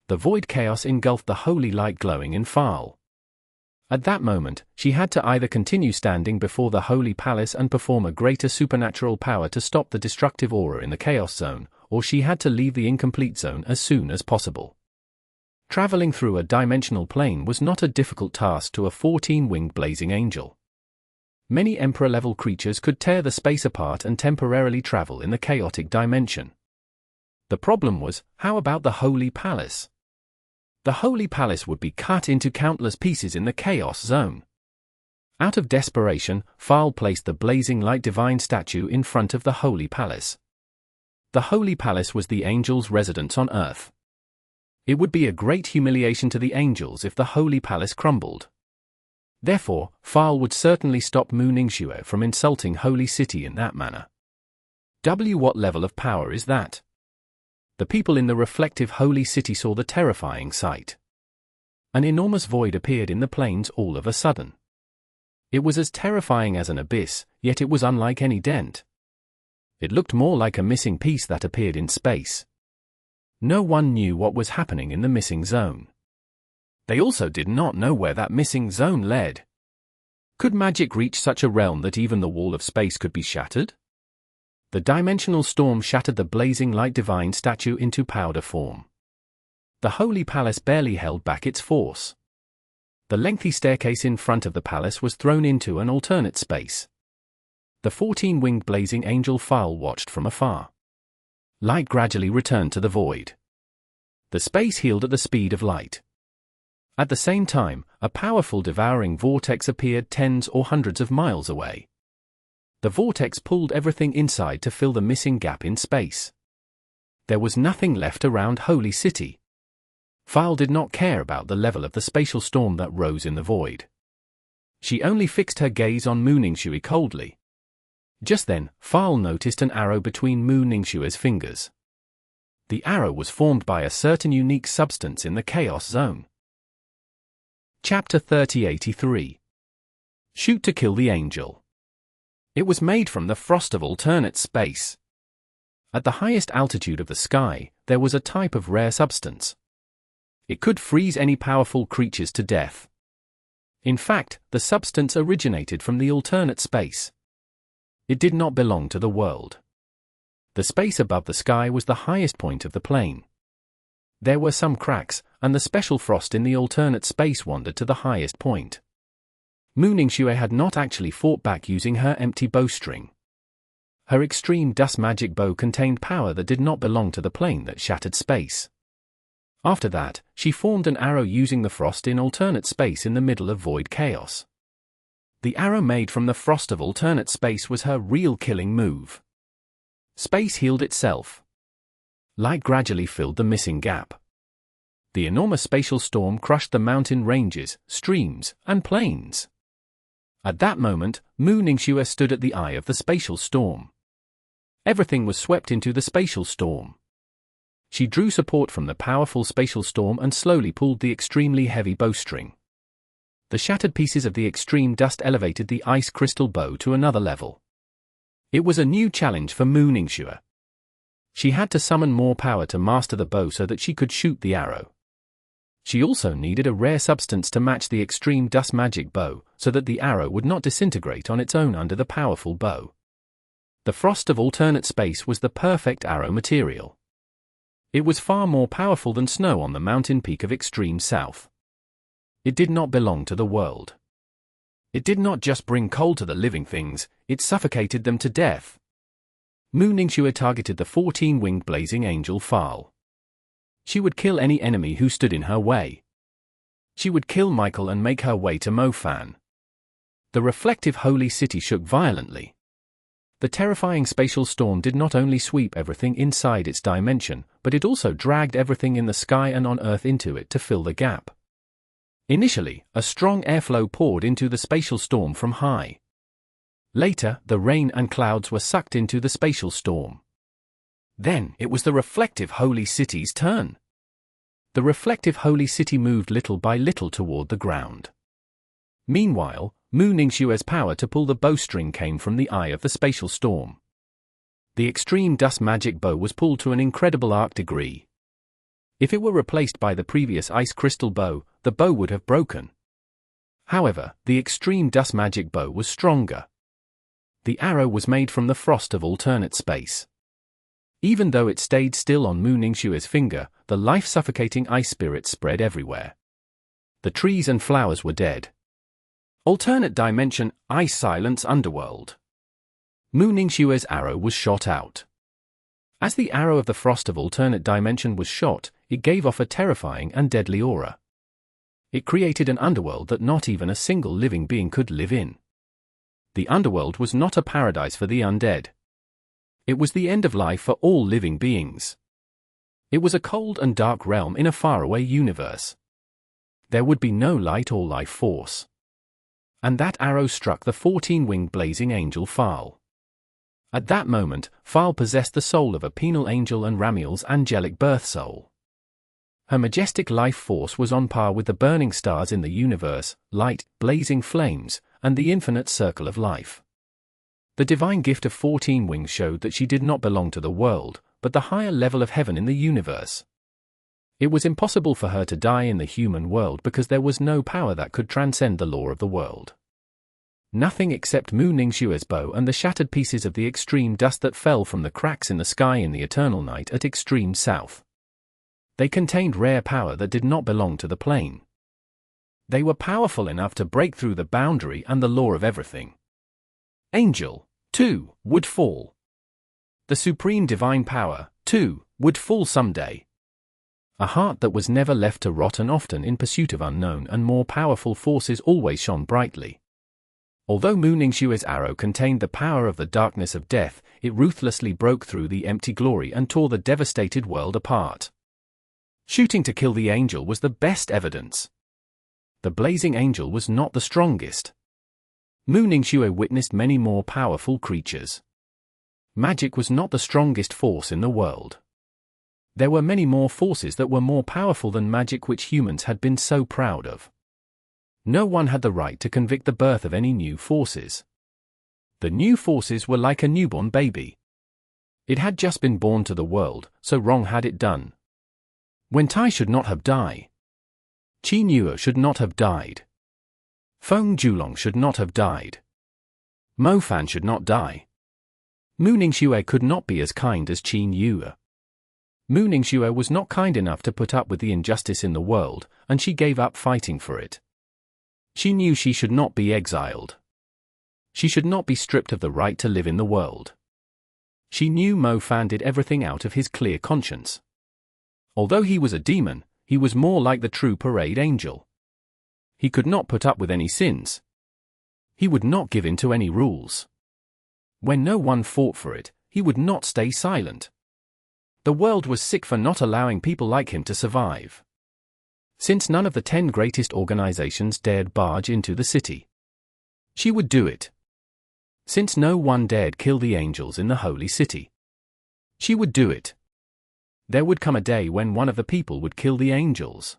The void chaos engulfed the holy light glowing in File. At that moment, she had to either continue standing before the Holy Palace and perform a greater supernatural power to stop the destructive aura in the Chaos Zone, or she had to leave the incomplete zone as soon as possible. Traveling through a dimensional plane was not a difficult task to a 14-winged blazing angel. Many Emperor-level creatures could tear the space apart and temporarily travel in the chaotic dimension. The problem was, how about the Holy Palace? The Holy Palace would be cut into countless pieces in the Chaos Zone. Out of desperation, File placed the blazing light divine statue in front of the Holy Palace. The Holy Palace was the angels' residence on Earth. It would be a great humiliation to the angels if the Holy Palace crumbled. Therefore, File would certainly stop Mu Ningxue from insulting Holy City in that manner. What level of power is that? The people in the reflective Holy City saw the terrifying sight. An enormous void appeared in the plains all of a sudden. It was as terrifying as an abyss, yet it was unlike any dent. It looked more like a missing piece that appeared in space. No one knew what was happening in the missing zone. They also did not know where that missing zone led. Could magic reach such a realm that even the wall of space could be shattered? The dimensional storm shattered the blazing light divine statue into powder form. The Holy Palace barely held back its force. The lengthy staircase in front of the palace was thrown into an alternate space. The 14-winged blazing angel File watched from afar. Light gradually returned to the void. The space healed at the speed of light. At the same time, a powerful devouring vortex appeared tens or hundreds of miles away. The vortex pulled everything inside to fill the missing gap in space. There was nothing left around Holy City. File did not care about the level of the spatial storm that rose in the void. She only fixed her gaze on Mu Ningxue coldly. Just then, File noticed an arrow between Mu Ningxue's fingers. The arrow was formed by a certain unique substance in the Chaos Zone. Chapter 3083. Shoot to kill the angel. It was made from the frost of alternate space. At the highest altitude of the sky, there was a type of rare substance. It could freeze any powerful creatures to death. In fact, the substance originated from the alternate space. It did not belong to the world. The space above the sky was the highest point of the plane. There were some cracks, and the special frost in the alternate space wandered to the highest point. Mu Ningxue had not actually fought back using her empty bowstring. Her extreme dust magic bow contained power that did not belong to the plane that shattered space. After that, she formed an arrow using the frost in alternate space in the middle of void chaos. The arrow made from the frost of alternate space was her real killing move. Space healed itself. Light gradually filled the missing gap. The enormous spatial storm crushed the mountain ranges, streams, and plains. At that moment, Mu Ningxue stood at the eye of the spatial storm. Everything was swept into the spatial storm. She drew support from the powerful spatial storm and slowly pulled the extremely heavy bowstring. The shattered pieces of the extreme dust elevated the ice crystal bow to another level. It was a new challenge for Mu Ningxue. She had to summon more power to master the bow so that she could shoot the arrow. She also needed a rare substance to match the extreme dust magic bow, so that the arrow would not disintegrate on its own under the powerful bow. The frost of alternate space was the perfect arrow material. It was far more powerful than snow on the mountain peak of extreme south. It did not belong to the world. It did not just bring cold to the living things, it suffocated them to death. Mu Ningxue targeted the 14-winged blazing angel Fal. She would kill any enemy who stood in her way. She would kill Michael and make her way to Mofan. The reflective holy city shook violently. The terrifying spatial storm did not only sweep everything inside its dimension, but it also dragged everything in the sky and on Earth into it to fill the gap. Initially, a strong airflow poured into the spatial storm from high. Later, the rain and clouds were sucked into the spatial storm. Then, it was the reflective holy city's turn. The reflective holy city moved little by little toward the ground. Meanwhile, Mu Ningxue's power to pull the bowstring came from the eye of the spatial storm. The extreme dust magic bow was pulled to an incredible arc degree. If it were replaced by the previous ice crystal bow, the bow would have broken. However, the extreme dust magic bow was stronger. The arrow was made from the frost of alternate space. Even though it stayed still on Mu Ningxue's finger, the life-suffocating ice spirit spread everywhere. The trees and flowers were dead. Alternate dimension, ice silence Underworld. Mu Ningxue's arrow was shot out. As the arrow of the frost of alternate dimension was shot, it gave off a terrifying and deadly aura. It created an underworld that not even a single living being could live in. The underworld was not a paradise for the undead. It was the end of life for all living beings. It was a cold and dark realm in a faraway universe. There would be no light or life force. And that arrow struck the 14-winged blazing angel Fal. At that moment, Fal possessed the soul of a penal angel and Ramiel's angelic birth soul. Her majestic life force was on par with the burning stars in the universe, light, blazing flames, and the infinite circle of life. The divine gift of 14 wings showed that she did not belong to the world, but the higher level of heaven in the universe. It was impossible for her to die in the human world because there was no power that could transcend the law of the world. Nothing except Mu Ningxue's bow and the shattered pieces of the extreme dust that fell from the cracks in the sky in the eternal night at extreme south. They contained rare power that did not belong to the plane. They were powerful enough to break through the boundary and the law of everything. Angel, too, would fall. The supreme divine power, too, would fall someday. A heart that was never left to rot and often in pursuit of unknown and more powerful forces always shone brightly. Although Mu Ningxue's arrow contained the power of the darkness of death, it ruthlessly broke through the empty glory and tore the devastated world apart. Shooting to kill the angel was the best evidence. The blazing angel was not the strongest. Mu Ningxue witnessed many more powerful creatures. Magic was not the strongest force in the world. There were many more forces that were more powerful than magic which humans had been so proud of. No one had the right to convict the birth of any new forces. The new forces were like a newborn baby. It had just been born to the world, so wrong had it done. Wen Tai should not have died. Qin Yuo should not have died. Feng Julong should not have died. Mo Fan should not die. Mu Ningxue could not be as kind as Qin Yuo. Mu Ningxue was not kind enough to put up with the injustice in the world, and she gave up fighting for it. She knew she should not be exiled. She should not be stripped of the right to live in the world. She knew Mo Fan did everything out of his clear conscience. Although he was a demon, he was more like the true parade angel. He could not put up with any sins. He would not give in to any rules. When no one fought for it, he he would not stay silent. The world was sick for not allowing people like him to survive. Since none of the 10 greatest organizations dared barge into the city, she would do it. Since no one dared kill the angels in the holy city, she would do it. There would come a day when one of the people would kill the angels.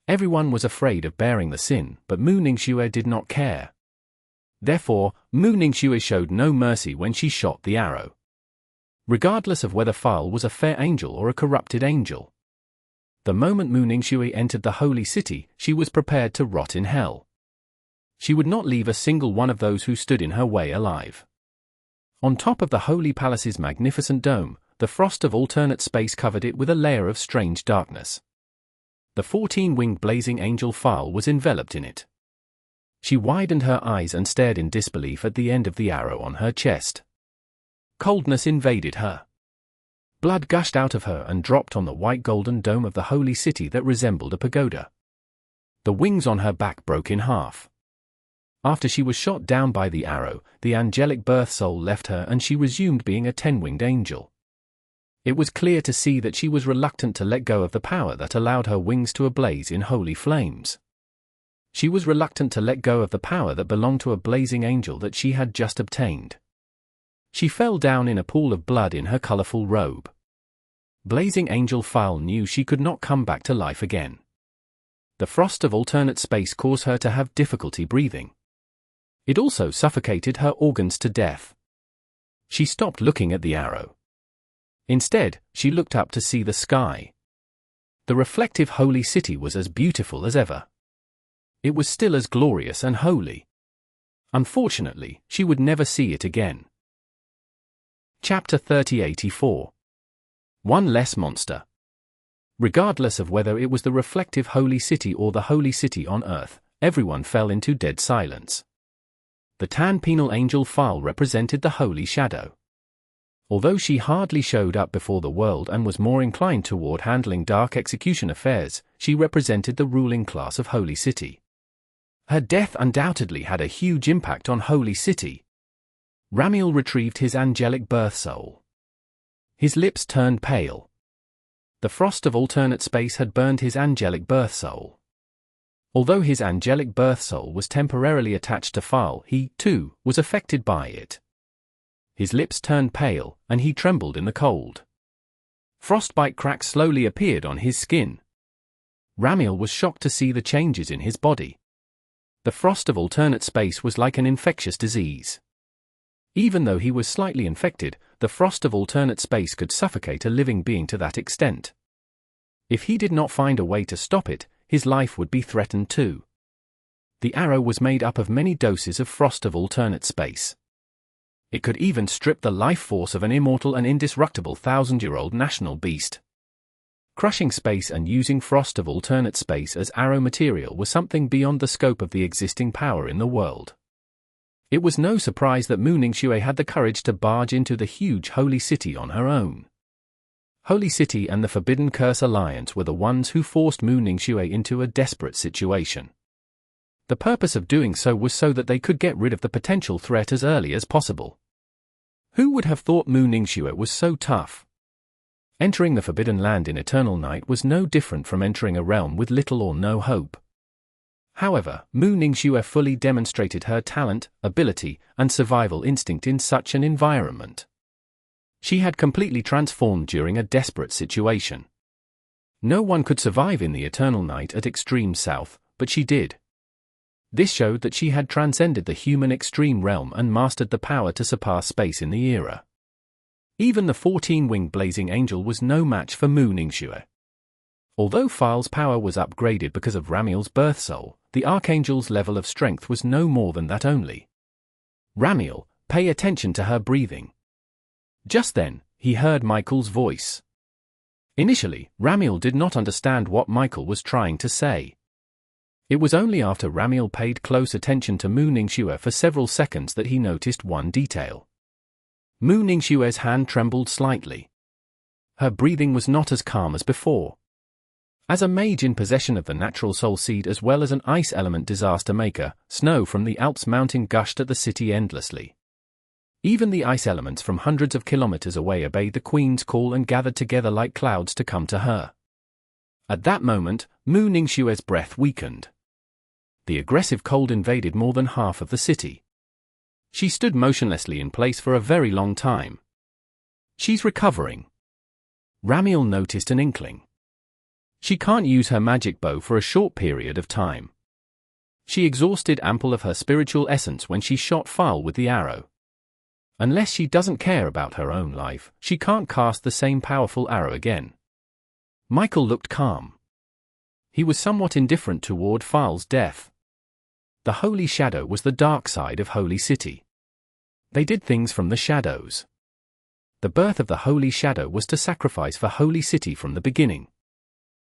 Everyone was afraid of bearing the sin, but Mu Ningxue did not care. Therefore, Mu Ningxue showed no mercy when she shot the arrow, regardless of whether File was a fair angel or a corrupted angel. The moment Mu Ningxue entered the holy city, she was prepared to rot in hell. She would not leave a single one of those who stood in her way alive. On top of the holy palace's magnificent dome, the frost of alternate space covered it with a layer of strange darkness. The 14-winged blazing angel File was enveloped in it. She widened her eyes and stared in disbelief at the end of the arrow on her chest. Coldness invaded her. Blood gushed out of her and dropped on the white golden dome of the holy city that resembled a pagoda. The wings on her back broke in half. After she was shot down by the arrow, the angelic birth soul left her and she resumed being a 10-winged angel. It was clear to see that she was reluctant to let go of the power that allowed her wings to ablaze in holy flames. She was reluctant to let go of the power that belonged to a blazing angel that she had just obtained. She fell down in a pool of blood in her colorful robe. Blazing angel File knew she could not come back to life again. The frost of alternate space caused her to have difficulty breathing. It also suffocated her organs to death. She stopped looking at the arrow. Instead, she looked up to see the sky. The reflective holy city was as beautiful as ever. It was still as glorious and holy. Unfortunately, she would never see it again. Chapter 3084. One Less Monster. Regardless of whether it was the reflective holy city or the holy city on earth, everyone fell into dead silence. The tan penal angel File represented the holy shadow. Although she hardly showed up before the world and was more inclined toward handling dark execution affairs, she represented the ruling class of Holy City. Her death undoubtedly had a huge impact on Holy City. Ramiel retrieved his angelic birth soul. His lips turned pale. The frost of alternate space had burned his angelic birth soul. Although his angelic birth soul was temporarily attached to File, he, too, was affected by it. His lips turned pale, and he trembled in the cold. Frostbite cracks slowly appeared on his skin. Ramiel was shocked to see the changes in his body. The frost of alternate space was like an infectious disease. Even though he was slightly infected, the frost of alternate space could suffocate a living being to that extent. If he did not find a way to stop it, his life would be threatened too. The arrow was made up of many doses of frost of alternate space. It could even strip the life force of an immortal and indestructible 1,000-year-old national beast. Crushing space and using frost of alternate space as arrow material was something beyond the scope of the existing power in the world. It was no surprise that Mu Ningxue had the courage to barge into the huge holy city on her own. Holy City and the Forbidden Curse Alliance were the ones who forced Mu Ningxue into a desperate situation. The purpose of doing so was so that they could get rid of the potential threat as early as possible. Who would have thought Mu Ningxue was so tough? Entering the Forbidden Land in Eternal Night was no different from entering a realm with little or no hope. However, Mu Ningxue fully demonstrated her talent, ability, and survival instinct in such an environment. She had completely transformed during a desperate situation. No one could survive in the Eternal Night at Extreme South, but she did. This showed that she had transcended the human extreme realm and mastered the power to surpass space in the era. Even the 14-winged blazing angel was no match for Mu Ningxue. Although File's power was upgraded because of Ramiel's birth soul, the Archangel's level of strength was no more than that only. Ramiel, pay attention to her breathing. Just then, he heard Michael's voice. Initially, Ramiel did not understand what Michael was trying to say. It was only after Ramiel paid close attention to Mu Ningxue for several seconds that he noticed one detail. Mu Ningxue's hand trembled slightly. Her breathing was not as calm as before. As a mage in possession of the natural soul seed as well as an ice element disaster maker, snow from the Alps mountain gushed at the city endlessly. Even the ice elements from hundreds of kilometers away obeyed the queen's call and gathered together like clouds to come to her. At that moment, Mu Ningxue's breath weakened. The aggressive cold invaded more than half of the city. She stood motionlessly in place for a very long time. She's recovering. Ramiel noticed an inkling. She can't use her magic bow for a short period of time. She exhausted ample of her spiritual essence when she shot File with the arrow. Unless she doesn't care about her own life, she can't cast the same powerful arrow again. Michael looked calm. He was somewhat indifferent toward File's death. The Holy Shadow was the dark side of Holy City. They did things from the shadows. The birth of the Holy Shadow was to sacrifice for Holy City from the beginning.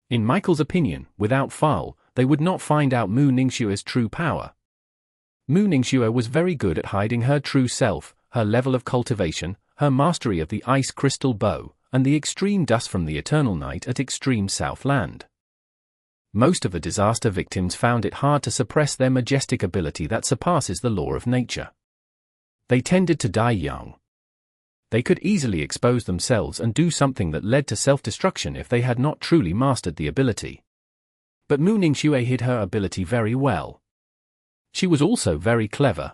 In Michael's opinion, without File, they would not find out Mu Ningxue's true power. Mu Ningxue was very good at hiding her true self, her level of cultivation, her mastery of the ice crystal bow, and the extreme dust from the eternal night at extreme Southland. Most of the disaster victims found it hard to suppress their majestic ability that surpasses the law of nature. They tended to die young. They could easily expose themselves and do something that led to self-destruction if they had not truly mastered the ability. But Mu Ningxue hid her ability very well. She was also very clever.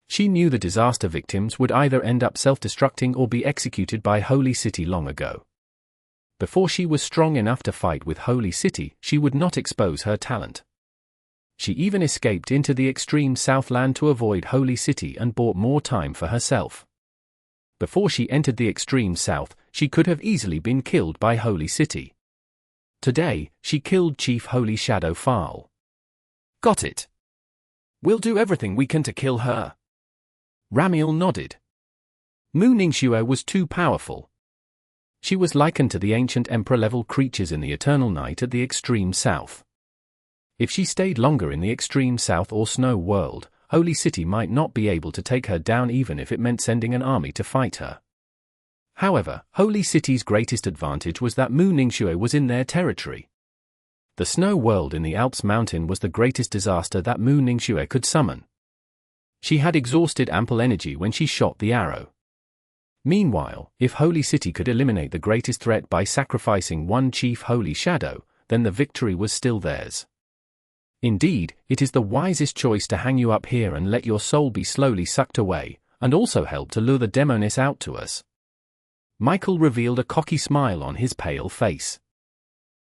She knew the disaster victims would either end up self-destructing or be executed by Holy City long ago. Before she was strong enough to fight with Holy City, she would not expose her talent. She even escaped into the extreme Southland to avoid Holy City and bought more time for herself. Before she entered the extreme South, she could have easily been killed by Holy City. Today, she killed Chief Holy Shadow File. Got it. We'll do everything we can to kill her. Ramiel nodded. Mu Ningxue was too powerful. She was likened to the ancient emperor-level creatures in the eternal night at the extreme south. If she stayed longer in the extreme south or snow world, Holy City might not be able to take her down even if it meant sending an army to fight her. However, Holy City's greatest advantage was that Mu Ningxue was in their territory. The snow world in the Alps mountain was the greatest disaster that Mu Ningxue could summon. She had exhausted ample energy when she shot the arrow. Meanwhile, if Holy City could eliminate the greatest threat by sacrificing one Chief Holy Shadow, then the victory was still theirs. Indeed, it is the wisest choice to hang you up here and let your soul be slowly sucked away, and also help to lure the demoness out to us. Michael revealed a cocky smile on his pale face.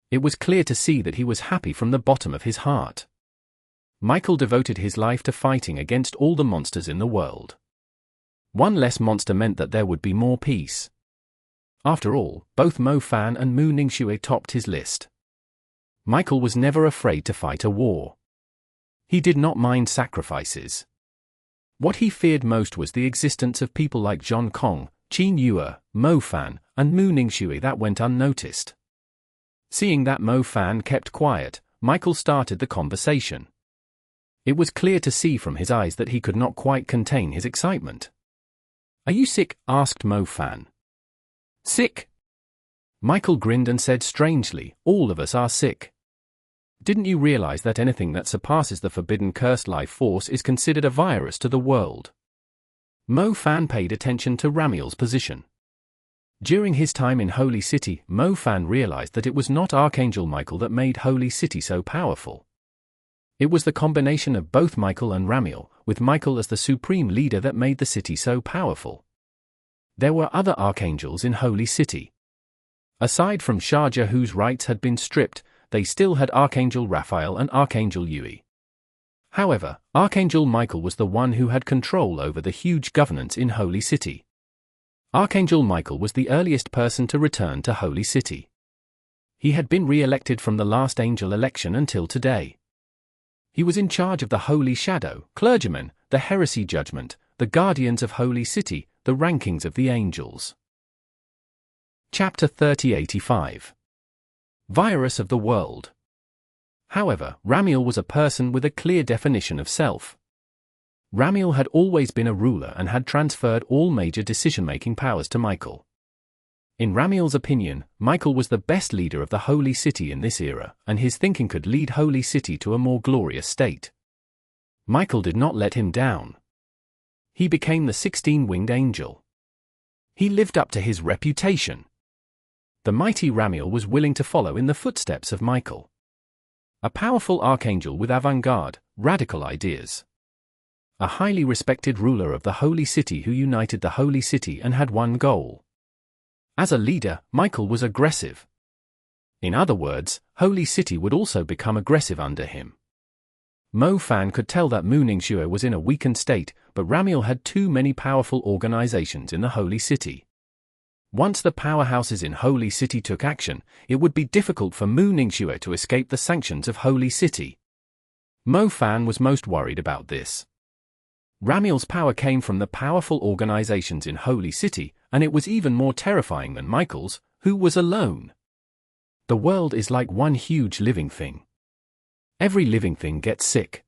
It was clear to see that he was happy from the bottom of his heart. Michael devoted his life to fighting against all the monsters in the world. One less monster meant that there would be more peace. After all, both Mo Fan and Mu Ningxue topped his list. Michael was never afraid to fight a war. He did not mind sacrifices. What he feared most was the existence of people like Zhong Kong, Qin Yue, Mo Fan, and Mu Ningxue that went unnoticed. Seeing that Mo Fan kept quiet, Michael started the conversation. It was clear to see from his eyes that he could not quite contain his excitement. "Are you sick?" asked Mo Fan. "Sick?" Michael grinned and said strangely, "All of us are sick. Didn't you realize that anything that surpasses the forbidden cursed life force is considered a virus to the world?" Mo Fan paid attention to Ramiel's position. During his time in Holy City, Mo Fan realized that it was not Archangel Michael that made Holy City so powerful. It was the combination of both Michael and Ramiel, with Michael as the supreme leader, that made the city so powerful. There were other archangels in Holy City. Aside from Sharjah, whose rights had been stripped, they still had Archangel Raphael and Archangel Yui. However, Archangel Michael was the one who had control over the huge governance in Holy City. Archangel Michael was the earliest person to return to Holy City. He had been re-elected from the last angel election until today. He was in charge of the Holy Shadow, clergymen, the heresy judgment, the guardians of Holy City, the rankings of the angels. Chapter 3085. Virus of the World. However, Ramiel was a person with a clear definition of self. Ramiel had always been a ruler and had transferred all major decision-making powers to Michael. In Ramiel's opinion, Michael was the best leader of the Holy City in this era, and his thinking could lead Holy City to a more glorious state. Michael did not let him down. He became the 16-winged angel. He lived up to his reputation. The mighty Ramiel was willing to follow in the footsteps of Michael. A powerful archangel with avant-garde, radical ideas. A highly respected ruler of the Holy City who united the Holy City and had one goal. As a leader, Michael was aggressive. In other words, Holy City would also become aggressive under him. Mo Fan could tell that Mu Ningxue was in a weakened state, but Ramiel had too many powerful organizations in the Holy City. Once the powerhouses in Holy City took action, it would be difficult for Mu Ningxue to escape the sanctions of Holy City. Mo Fan was most worried about this. Ramiel's power came from the powerful organizations in Holy City, and it was even more terrifying than Michael's, who was alone. The world is like one huge living thing. Every living thing gets sick.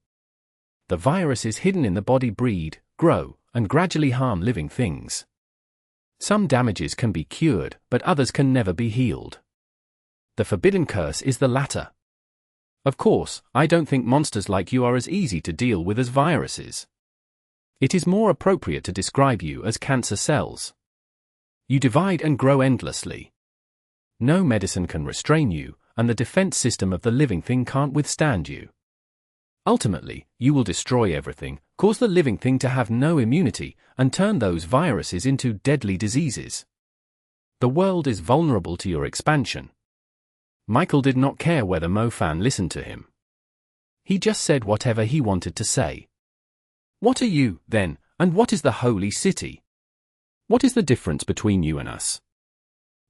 The viruses hidden in the body breed, grow, and gradually harm living things. Some damages can be cured, but others can never be healed. The forbidden curse is the latter. Of course, I don't think monsters like you are as easy to deal with as viruses. It is more appropriate to describe you as cancer cells. You divide and grow endlessly. No medicine can restrain you, and the defense system of the living thing can't withstand you. Ultimately, you will destroy everything, cause the living thing to have no immunity, and turn those viruses into deadly diseases. The world is vulnerable to your expansion. Michael did not care whether Mo Fan listened to him. He just said whatever he wanted to say. What are you, then, and what is the Holy City? What is the difference between you and us?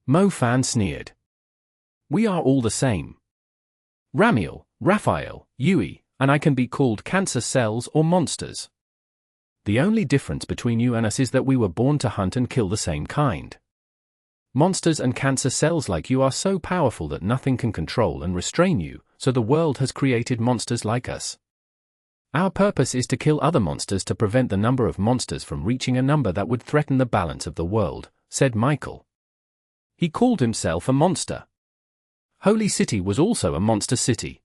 Mo Fan sneered. We are all the same. Ramiel, Raphael, Yui, and I can be called cancer cells or monsters. The only difference between you and us is that we were born to hunt and kill the same kind. Monsters and cancer cells like you are so powerful that nothing can control and restrain you, so the world has created monsters like us. Our purpose is to kill other monsters to prevent the number of monsters from reaching a number that would threaten the balance of the world, said Michael. He called himself a monster. Holy City was also a monster city.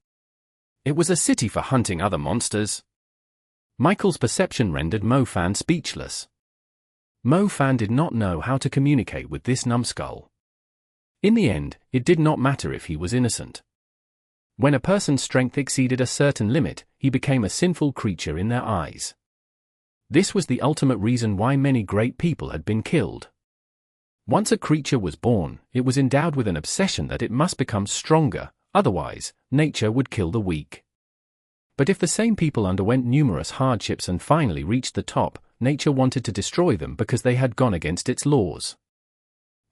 It was a city for hunting other monsters. Michael's perception rendered Mo Fan speechless. Mo Fan did not know how to communicate with this numbskull. In the end, it did not matter if he was innocent. When a person's strength exceeded a certain limit, he became a sinful creature in their eyes. This was the ultimate reason why many great people had been killed. Once a creature was born, it was endowed with an obsession that it must become stronger, otherwise, nature would kill the weak. But if the same people underwent numerous hardships and finally reached the top, nature wanted to destroy them because they had gone against its laws.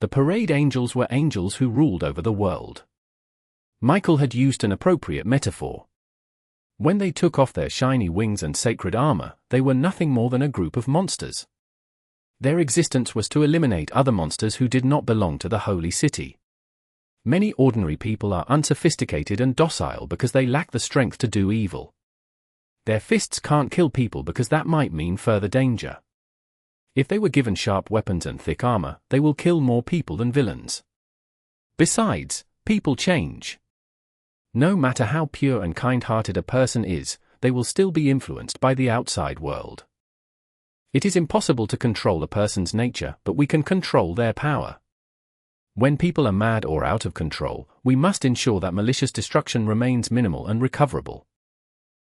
The parade angels were angels who ruled over the world. Michael had used an appropriate metaphor. When they took off their shiny wings and sacred armor, they were nothing more than a group of monsters. Their existence was to eliminate other monsters who did not belong to the Holy City. Many ordinary people are unsophisticated and docile because they lack the strength to do evil. Their fists can't kill people because that might mean further danger. If they were given sharp weapons and thick armor, they will kill more people than villains. Besides, people change. No matter how pure and kind-hearted a person is, they will still be influenced by the outside world. It is impossible to control a person's nature, but we can control their power. When people are mad or out of control, we must ensure that malicious destruction remains minimal and recoverable.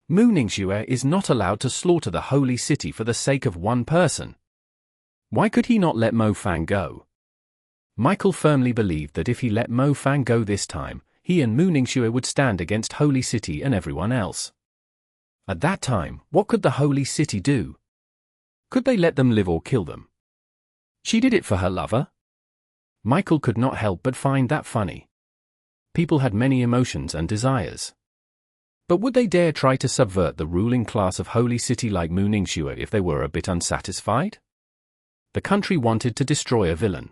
Mu Ningxue is not allowed to slaughter the Holy City for the sake of one person. Why could he not let Mo Fan go? Michael firmly believed that if he let Mo Fan go this time, he and Mu Ningxue would stand against Holy City and everyone else. At that time, what could the Holy City do? Could they let them live or kill them? She did it for her lover? Michael could not help but find that funny. People had many emotions and desires. But would they dare try to subvert the ruling class of Holy City like Mu Ningxue if they were a bit unsatisfied? The country wanted to destroy a villain.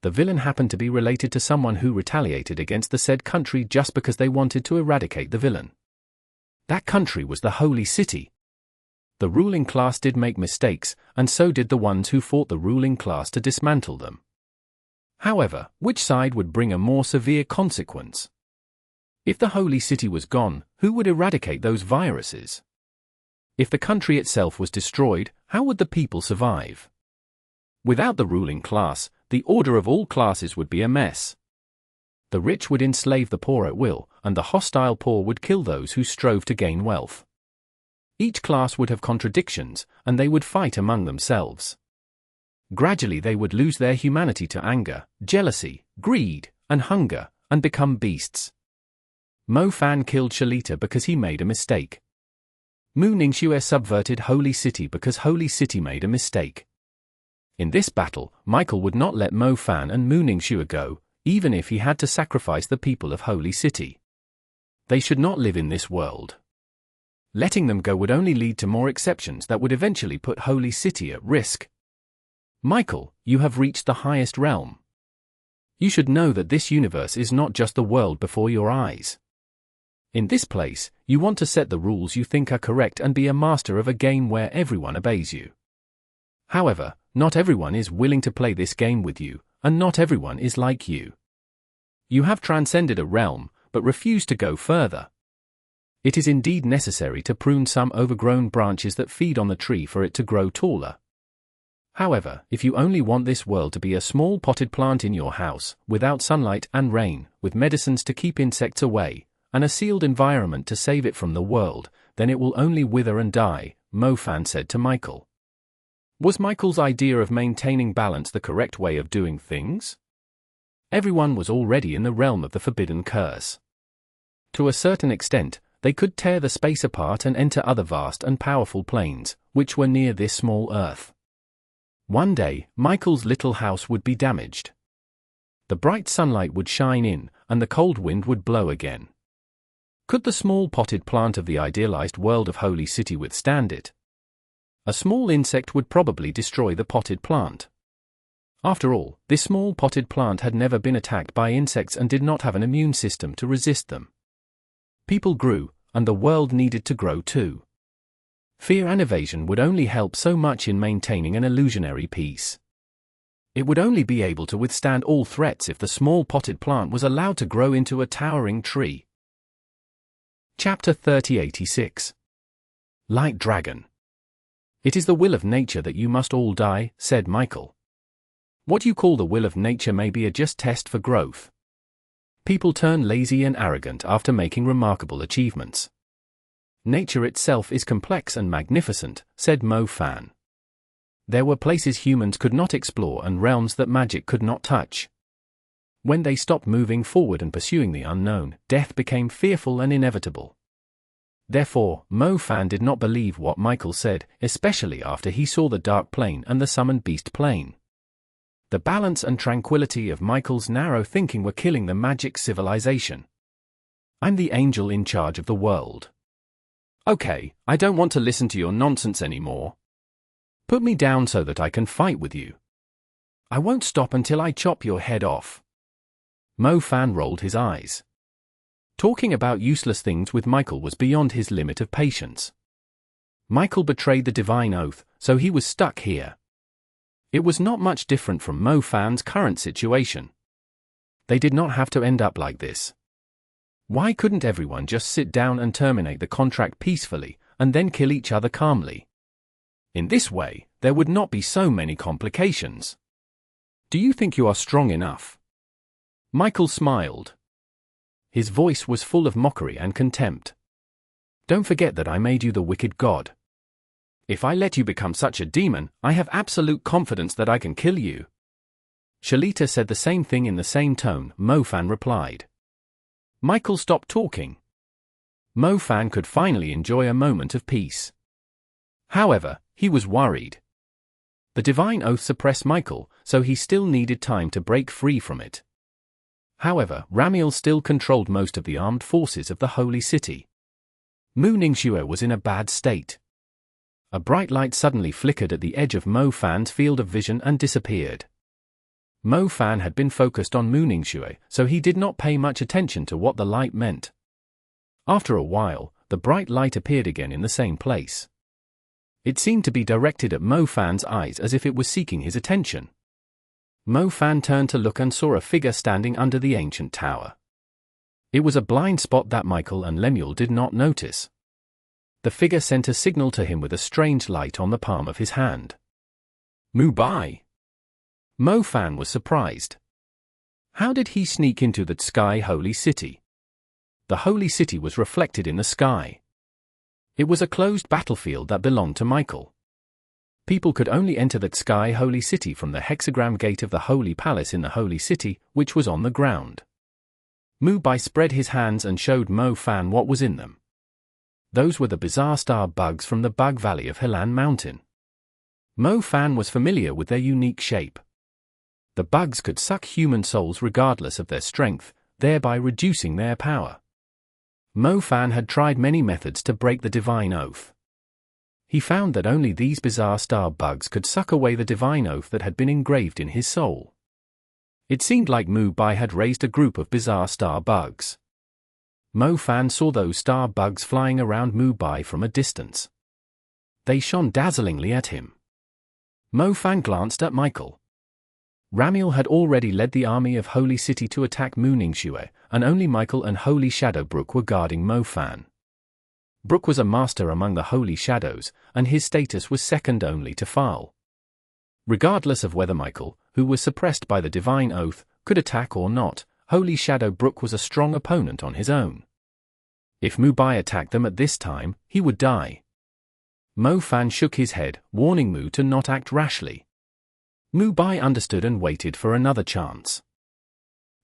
The villain happened to be related to someone who retaliated against the said country just because they wanted to eradicate the villain. That country was the Holy City. The ruling class did make mistakes, and so did the ones who fought the ruling class to dismantle them. However, which side would bring a more severe consequence? If the Holy City was gone, who would eradicate those viruses? If the country itself was destroyed, how would the people survive? Without the ruling class, the order of all classes would be a mess. The rich would enslave the poor at will, and the hostile poor would kill those who strove to gain wealth. Each class would have contradictions, and they would fight among themselves. Gradually they would lose their humanity to anger, jealousy, greed, and hunger, and become beasts. Mo Fan killed Shalita because he made a mistake. Mu Ningxue subverted Holy City because Holy City made a mistake. In this battle, Michael would not let Mo Fan and Mu Ningxue go, even if he had to sacrifice the people of Holy City. They should not live in this world. Letting them go would only lead to more exceptions that would eventually put Holy City at risk. Michael, you have reached the highest realm. You should know that this universe is not just the world before your eyes. In this place, you want to set the rules you think are correct and be a master of a game where everyone obeys you. However, not everyone is willing to play this game with you, and not everyone is like you. You have transcended a realm, but refuse to go further. It is indeed necessary to prune some overgrown branches that feed on the tree for it to grow taller. However, if you only want this world to be a small potted plant in your house, without sunlight and rain, with medicines to keep insects away, and a sealed environment to save it from the world, then it will only wither and die, Mo Fan said to Michael. Was Michael's idea of maintaining balance the correct way of doing things? Everyone was already in the realm of the forbidden curse. To a certain extent, they could tear the space apart and enter other vast and powerful planes, which were near this small Earth. One day, Michael's little house would be damaged. The bright sunlight would shine in, and the cold wind would blow again. Could the small potted plant of the idealized world of Holy City withstand it? A small insect would probably destroy the potted plant. After all, this small potted plant had never been attacked by insects and did not have an immune system to resist them. People grew, and the world needed to grow too. Fear and evasion would only help so much in maintaining an illusionary peace. It would only be able to withstand all threats if the small potted plant was allowed to grow into a towering tree. Chapter 3086. Light Dragon. It is the will of nature that you must all die, said Michael. What you call the will of nature may be a just test for growth. People turn lazy and arrogant after making remarkable achievements. Nature itself is complex and magnificent, said Mo Fan. There were places humans could not explore and realms that magic could not touch. When they stopped moving forward and pursuing the unknown, death became fearful and inevitable. Therefore, Mo Fan did not believe what Michael said, especially after he saw the Dark Plane and the Summoned Beast Plane. The balance and tranquility of Michael's narrow thinking were killing the magic civilization. I'm the angel in charge of the world. Okay, I don't want to listen to your nonsense anymore. Put me down so that I can fight with you. I won't stop until I chop your head off. Mo Fan rolled his eyes. Talking about useless things with Michael was beyond his limit of patience. Michael betrayed the divine oath, so he was stuck here. It was not much different from Mo Fan's current situation. They did not have to end up like this. Why couldn't everyone just sit down and terminate the contract peacefully, and then kill each other calmly? In this way, there would not be so many complications. Do you think you are strong enough? Michael smiled. His voice was full of mockery and contempt. Don't forget that I made you the wicked god. If I let you become such a demon, I have absolute confidence that I can kill you. Shalita said the same thing in the same tone, Mo Fan replied. Michael stopped talking. Mo Fan could finally enjoy a moment of peace. However, he was worried. The divine oath suppressed Michael, so he still needed time to break free from it. However, Ramiel still controlled most of the armed forces of the Holy City. Mu Ningxue was in a bad state. A bright light suddenly flickered at the edge of Mo Fan's field of vision and disappeared. Mo Fan had been focused on Mu Ningxue, so he did not pay much attention to what the light meant. After a while, the bright light appeared again in the same place. It seemed to be directed at Mo Fan's eyes as if it was seeking his attention. Mo Fan turned to look and saw a figure standing under the ancient tower. It was a blind spot that Michael and Lemuel did not notice. The figure sent a signal to him with a strange light on the palm of his hand. "Mu Bai." Mo Fan was surprised. How did he sneak into that sky holy city? The holy city was reflected in the sky. It was a closed battlefield that belonged to Michael. People could only enter that sky holy city from the hexagram gate of the holy palace in the holy city, which was on the ground. Mu Bai spread his hands and showed Mo Fan what was in them. Those were the bizarre star bugs from the Bug Valley of Helan Mountain. Mo Fan was familiar with their unique shape. The bugs could suck human souls regardless of their strength, thereby reducing their power. Mo Fan had tried many methods to break the divine oath. He found that only these bizarre star bugs could suck away the divine oath that had been engraved in his soul. It seemed like Mu Bai had raised a group of bizarre star bugs. Mo Fan saw those star bugs flying around Mu Bai from a distance. They shone dazzlingly at him. Mo Fan glanced at Michael. Ramiel had already led the army of Holy City to attack Mu Ningxue, and only Michael and Holy Shadow Brook were guarding Mo Fan. Brook was a master among the Holy Shadows, and his status was second only to Fal. Regardless of whether Michael, who was suppressed by the divine oath, could attack or not, Holy Shadow Brook was a strong opponent on his own. If Mu Bai attacked them at this time, he would die. Mo Fan shook his head, warning Mu to not act rashly. Mu Bai understood and waited for another chance.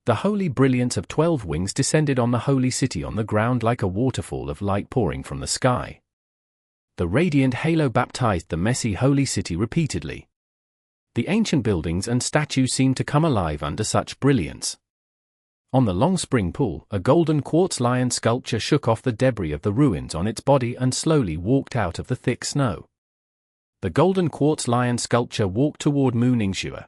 The holy brilliance of 12 wings descended on the holy city on the ground like a waterfall of light pouring from the sky. The radiant halo baptized the messy holy city repeatedly. The ancient buildings and statues seemed to come alive under such brilliance. On the long spring pool, a golden quartz lion sculpture shook off the debris of the ruins on its body and slowly walked out of the thick snow. The golden quartz lion sculpture walked toward Mu Ningxue.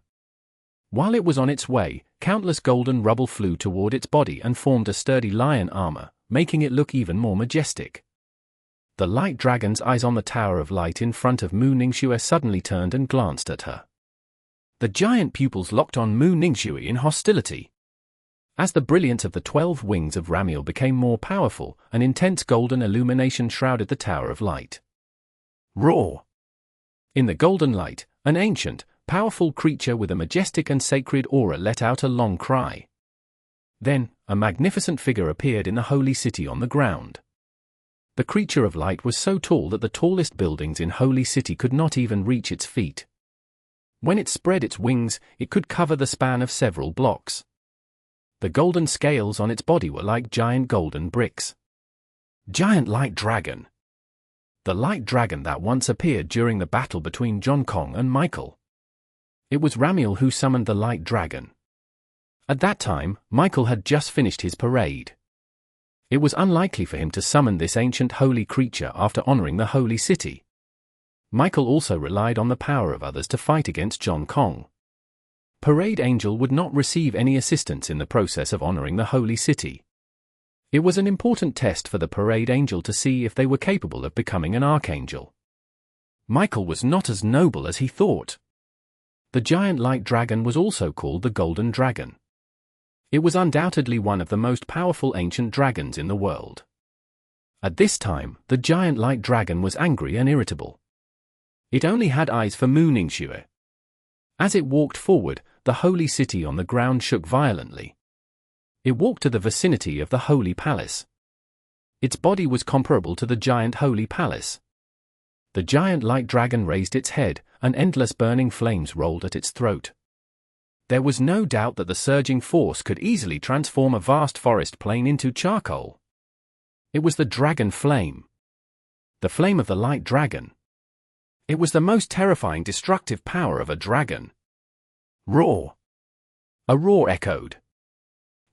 While it was on its way, countless golden rubble flew toward its body and formed a sturdy lion armor, making it look even more majestic. The light dragon's eyes on the Tower of Light in front of Mu Ningxue suddenly turned and glanced at her. The giant pupils locked on Mu Ningxue in hostility. As the brilliance of the 12 wings of Ramiel became more powerful, an intense golden illumination shrouded the Tower of Light. Roar! In the golden light, an ancient, powerful creature with a majestic and sacred aura let out a long cry. Then, a magnificent figure appeared in the holy city on the ground. The creature of light was so tall that the tallest buildings in Holy City could not even reach its feet. When it spread its wings, it could cover the span of several blocks. The golden scales on its body were like giant golden bricks. Giant Light Dragon. The light dragon that once appeared during the battle between John Kong and Michael. It was Ramiel who summoned the light dragon. At that time, Michael had just finished his parade. It was unlikely for him to summon this ancient holy creature after honoring the holy city. Michael also relied on the power of others to fight against John Kong. Parade Angel would not receive any assistance in the process of honoring the holy city. It was an important test for the Parade Angel to see if they were capable of becoming an archangel. Michael was not as noble as he thought. The giant light dragon was also called the Golden Dragon. It was undoubtedly one of the most powerful ancient dragons in the world. At this time, the giant light dragon was angry and irritable. It only had eyes for Mu Ningxue. As it walked forward, the holy city on the ground shook violently. It walked to the vicinity of the Holy Palace. Its body was comparable to the giant Holy Palace. The giant light dragon raised its head, and endless burning flames rolled at its throat. There was no doubt that the surging force could easily transform a vast forest plain into charcoal. It was the dragon flame. The flame of the light dragon. It was the most terrifying destructive power of a dragon. Roar! A roar echoed.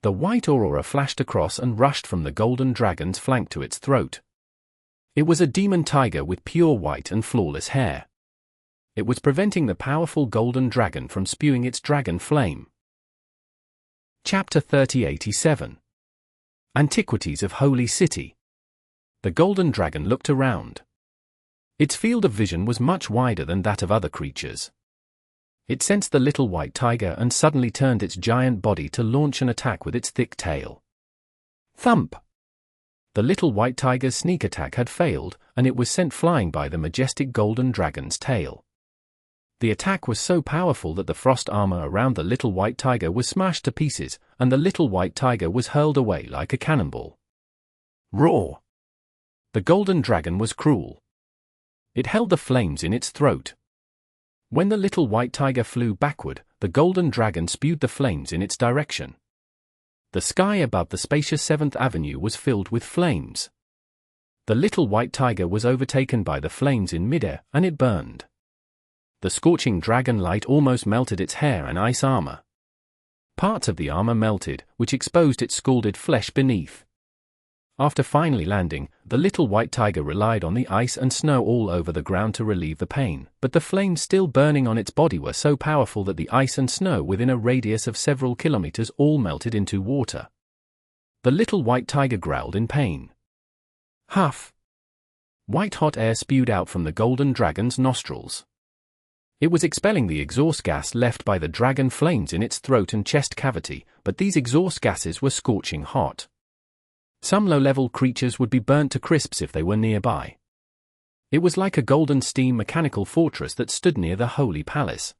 The white aurora flashed across and rushed from the golden dragon's flank to its throat. It was a demon tiger with pure white and flawless hair. It was preventing the powerful golden dragon from spewing its dragon flame. Chapter 3087. Antiquities of Holy City. The golden dragon looked around. Its field of vision was much wider than that of other creatures. It sensed the little white tiger and suddenly turned its giant body to launch an attack with its thick tail. Thump! The little white tiger's sneak attack had failed, and it was sent flying by the majestic golden dragon's tail. The attack was so powerful that the frost armor around the little white tiger was smashed to pieces, and the little white tiger was hurled away like a cannonball. Roar! The golden dragon was cruel. It held the flames in its throat. When the little white tiger flew backward, the golden dragon spewed the flames in its direction. The sky above the spacious 7th Avenue was filled with flames. The little white tiger was overtaken by the flames in midair, and it burned. The scorching dragon light almost melted its hair and ice armor. Parts of the armor melted, which exposed its scalded flesh beneath. After finally landing, the little white tiger relied on the ice and snow all over the ground to relieve the pain, but the flames still burning on its body were so powerful that the ice and snow within a radius of several kilometers all melted into water. The little white tiger growled in pain. Huff! White-hot air spewed out from the golden dragon's nostrils. It was expelling the exhaust gas left by the dragon flames in its throat and chest cavity, but these exhaust gases were scorching hot. Some low-level creatures would be burnt to crisps if they were nearby. It was like a golden steam mechanical fortress that stood near the Holy Palace.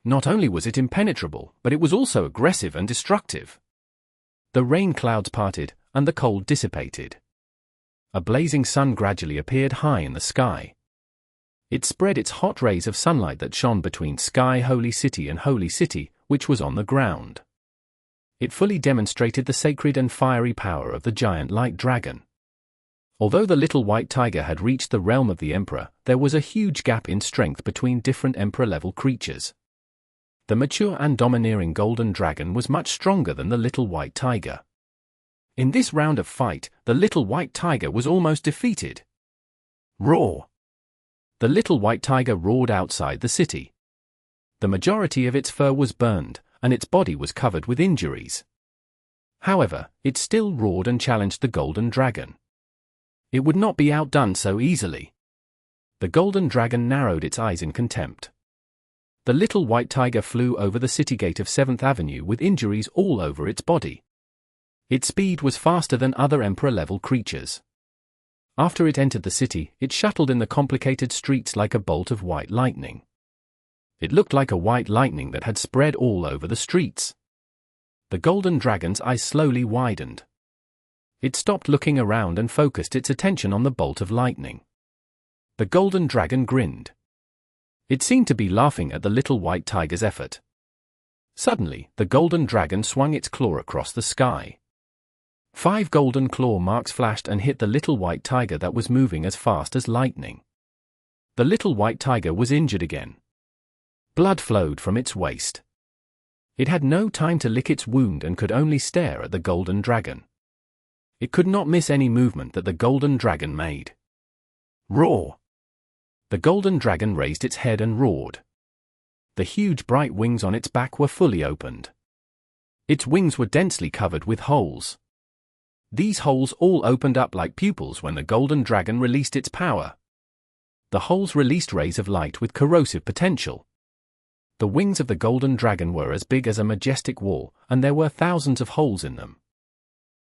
Not only was it impenetrable, but it was also aggressive and destructive. The rain clouds parted, and the cold dissipated. A blazing sun gradually appeared high in the sky. It spread its hot rays of sunlight that shone between Sky Holy City and Holy City, which was on the ground. It fully demonstrated the sacred and fiery power of the giant light dragon. Although the little white tiger had reached the realm of the Emperor, there was a huge gap in strength between different Emperor-level creatures. The mature and domineering golden dragon was much stronger than the little white tiger. In this round of fight, the little white tiger was almost defeated. Roar! The little white tiger roared outside the city. The majority of its fur was burned, and its body was covered with injuries. However, it still roared and challenged the golden dragon. It would not be outdone so easily. The golden dragon narrowed its eyes in contempt. The little white tiger flew over the city gate of 7th Avenue with injuries all over its body. Its speed was faster than other Emperor-level creatures. After it entered the city, it shuttled in the complicated streets like a bolt of white lightning. It looked like a white lightning that had spread all over the streets. The golden dragon's eyes slowly widened. It stopped looking around and focused its attention on the bolt of lightning. The golden dragon grinned. It seemed to be laughing at the little white tiger's effort. Suddenly, the golden dragon swung its claw across the sky. 5 golden claw marks flashed and hit the little white tiger that was moving as fast as lightning. The little white tiger was injured again. Blood flowed from its waist. It had no time to lick its wound and could only stare at the golden dragon. It could not miss any movement that the golden dragon made. Roar! The golden dragon raised its head and roared. The huge bright wings on its back were fully opened. Its wings were densely covered with holes. These holes all opened up like pupils when the golden dragon released its power. The holes released rays of light with corrosive potential. The wings of the golden dragon were as big as a majestic wall, and there were thousands of holes in them.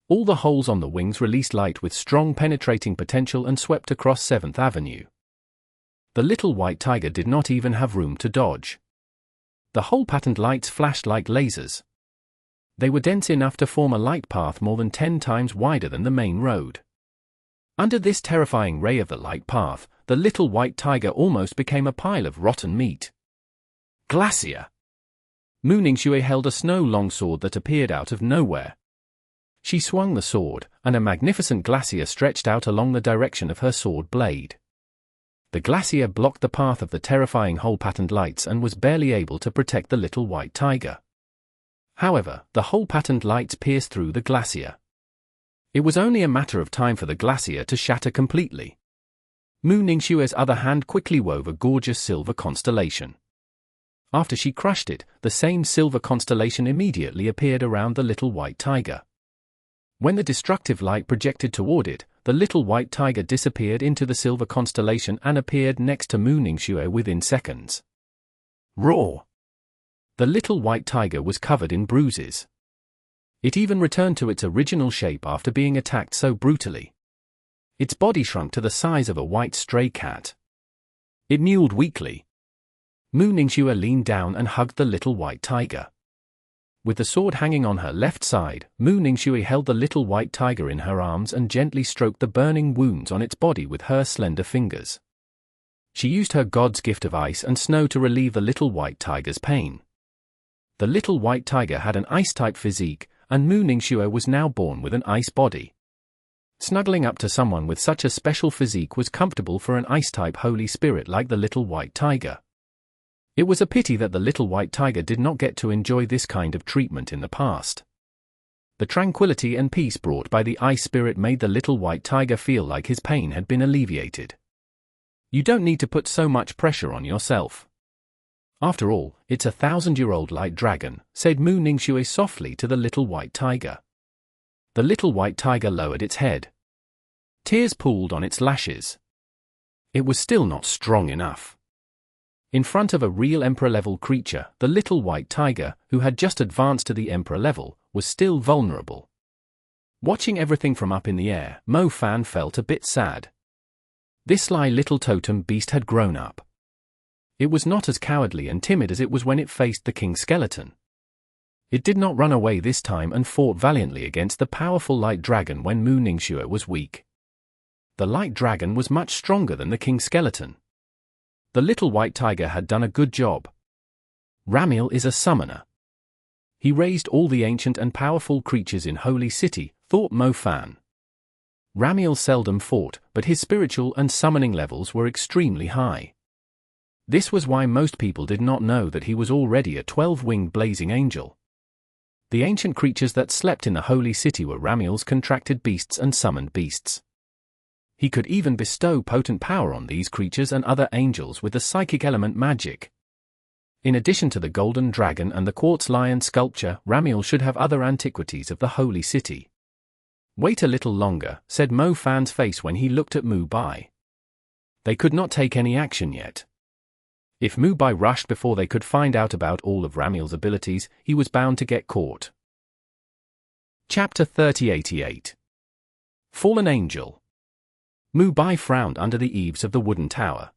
All the holes on the wings released light with strong penetrating potential and swept across 7th Avenue. The little white tiger did not even have room to dodge. The hole-patterned lights flashed like lasers. They were dense enough to form a light path more than 10 times wider than the main road. Under this terrifying ray of the light path, the little white tiger almost became a pile of rotten meat. Glacier! Mu Ningxue held a snow longsword that appeared out of nowhere. She swung the sword, and a magnificent glacier stretched out along the direction of her sword blade. The glacier blocked the path of the terrifying hole-patterned lights and was barely able to protect the little white tiger. However, the hole-patterned lights pierced through the glacier. It was only a matter of time for the glacier to shatter completely. Mu Ningxue's other hand quickly wove a gorgeous silver constellation. After she crushed it, the same silver constellation immediately appeared around the little white tiger. When the destructive light projected toward it, the little white tiger disappeared into the silver constellation and appeared next to Mu Ningxue within seconds. Roar! The little white tiger was covered in bruises. It even returned to its original shape after being attacked so brutally. Its body shrunk to the size of a white stray cat. It mewed weakly. Mu Ningxue leaned down and hugged the little white tiger. With the sword hanging on her left side, Mu Ningxue held the little white tiger in her arms and gently stroked the burning wounds on its body with her slender fingers. She used her god's gift of ice and snow to relieve the little white tiger's pain. The little white tiger had an ice-type physique, and Mu Ningxue was now born with an ice body. Snuggling up to someone with such a special physique was comfortable for an ice-type holy spirit like the little white tiger. It was a pity that the little white tiger did not get to enjoy this kind of treatment in the past. The tranquility and peace brought by the ice spirit made the little white tiger feel like his pain had been alleviated. You don't need to put so much pressure on yourself. After all, it's a 1,000-year-old light dragon, said Mu Ningxue softly to the little white tiger. The little white tiger lowered its head. Tears pooled on its lashes. It was still not strong enough. In front of a real emperor-level creature, the little white tiger, who had just advanced to the emperor level, was still vulnerable. Watching everything from up in the air, Mo Fan felt a bit sad. This sly little totem beast had grown up. It was not as cowardly and timid as it was when it faced the king skeleton. It did not run away this time and fought valiantly against the powerful light dragon when Mu Ningxue was weak. The light dragon was much stronger than the king skeleton. The little white tiger had done a good job. Ramiel is a summoner. He raised all the ancient and powerful creatures in Holy City, thought Mo Fan. Ramiel seldom fought, but his spiritual and summoning levels were extremely high. This was why most people did not know that he was already a 12-winged blazing angel. The ancient creatures that slept in the Holy City were Ramiel's contracted beasts and summoned beasts. He could even bestow potent power on these creatures and other angels with the psychic element magic. In addition to the golden dragon and the quartz lion sculpture, Ramiel should have other antiquities of the Holy City. Wait a little longer, said Mo Fan's face when he looked at Mu Bai. They could not take any action yet. If Mu Bai rushed before they could find out about all of Ramiel's abilities, he was bound to get caught. Chapter 3088. Fallen Angel. Mu Bai frowned under the eaves of the wooden tower.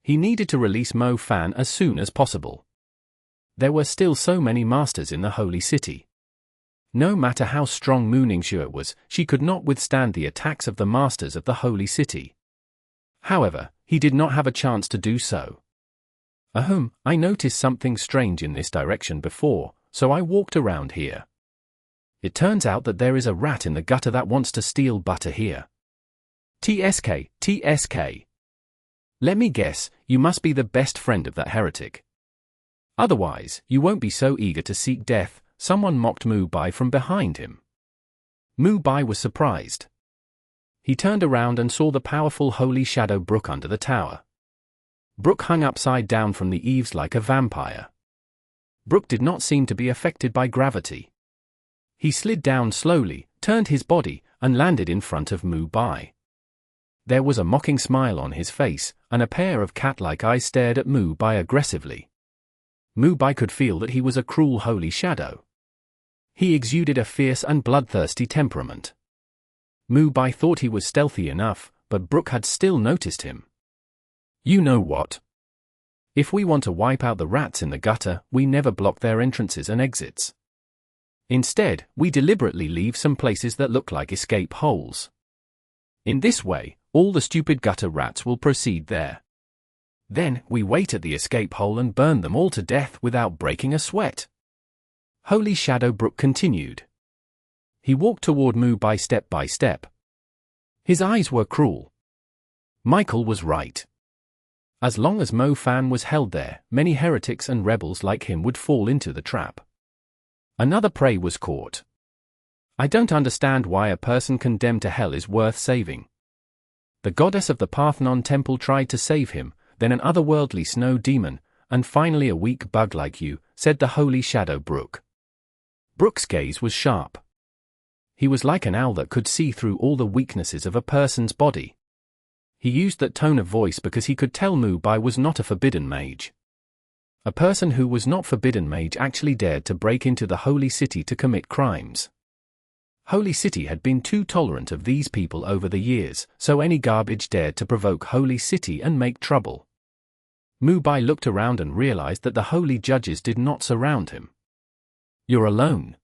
He needed to release Mo Fan as soon as possible. There were still so many masters in the Holy City. No matter how strong Mu Ningxue was, she could not withstand the attacks of the masters of the Holy City. However, he did not have a chance to do so. I noticed something strange in this direction before, so I walked around here. It turns out that there is a rat in the gutter that wants to steal butter here. TSK. Let me guess, you must be the best friend of that heretic. Otherwise, you won't be so eager to seek death, someone mocked Mu Bai from behind him. Mu Bai was surprised. He turned around and saw the powerful holy shadow Brook under the tower. Brook hung upside down from the eaves like a vampire. Brook did not seem to be affected by gravity. He slid down slowly, turned his body, and landed in front of Mu Bai. There was a mocking smile on his face, and a pair of cat-like eyes stared at Mu Bai aggressively. Mu Bai could feel that he was a cruel holy shadow. He exuded a fierce and bloodthirsty temperament. Mu Bai thought he was stealthy enough, but Brook had still noticed him. You know what? If we want to wipe out the rats in the gutter, we never block their entrances and exits. Instead, we deliberately leave some places that look like escape holes. In this way, all the stupid gutter rats will proceed there. Then, we wait at the escape hole and burn them all to death without breaking a sweat. Holy Shadow Brook continued. He walked toward Mu Bai step by step. His eyes were cruel. Michael was right. As long as Mo Fan was held there, many heretics and rebels like him would fall into the trap. Another prey was caught. I don't understand why a person condemned to hell is worth saving. The goddess of the Parthenon temple tried to save him, then an otherworldly snow demon, and finally a weak bug like you, said the holy shadow Brook. Brook's gaze was sharp. He was like an owl that could see through all the weaknesses of a person's body. He used that tone of voice because he could tell Mu Bai was not a forbidden mage. A person who was not forbidden mage actually dared to break into the Holy City to commit crimes. Holy City had been too tolerant of these people over the years, so any garbage dared to provoke Holy City and make trouble. Mubai looked around and realized that the holy judges did not surround him. "You're alone?"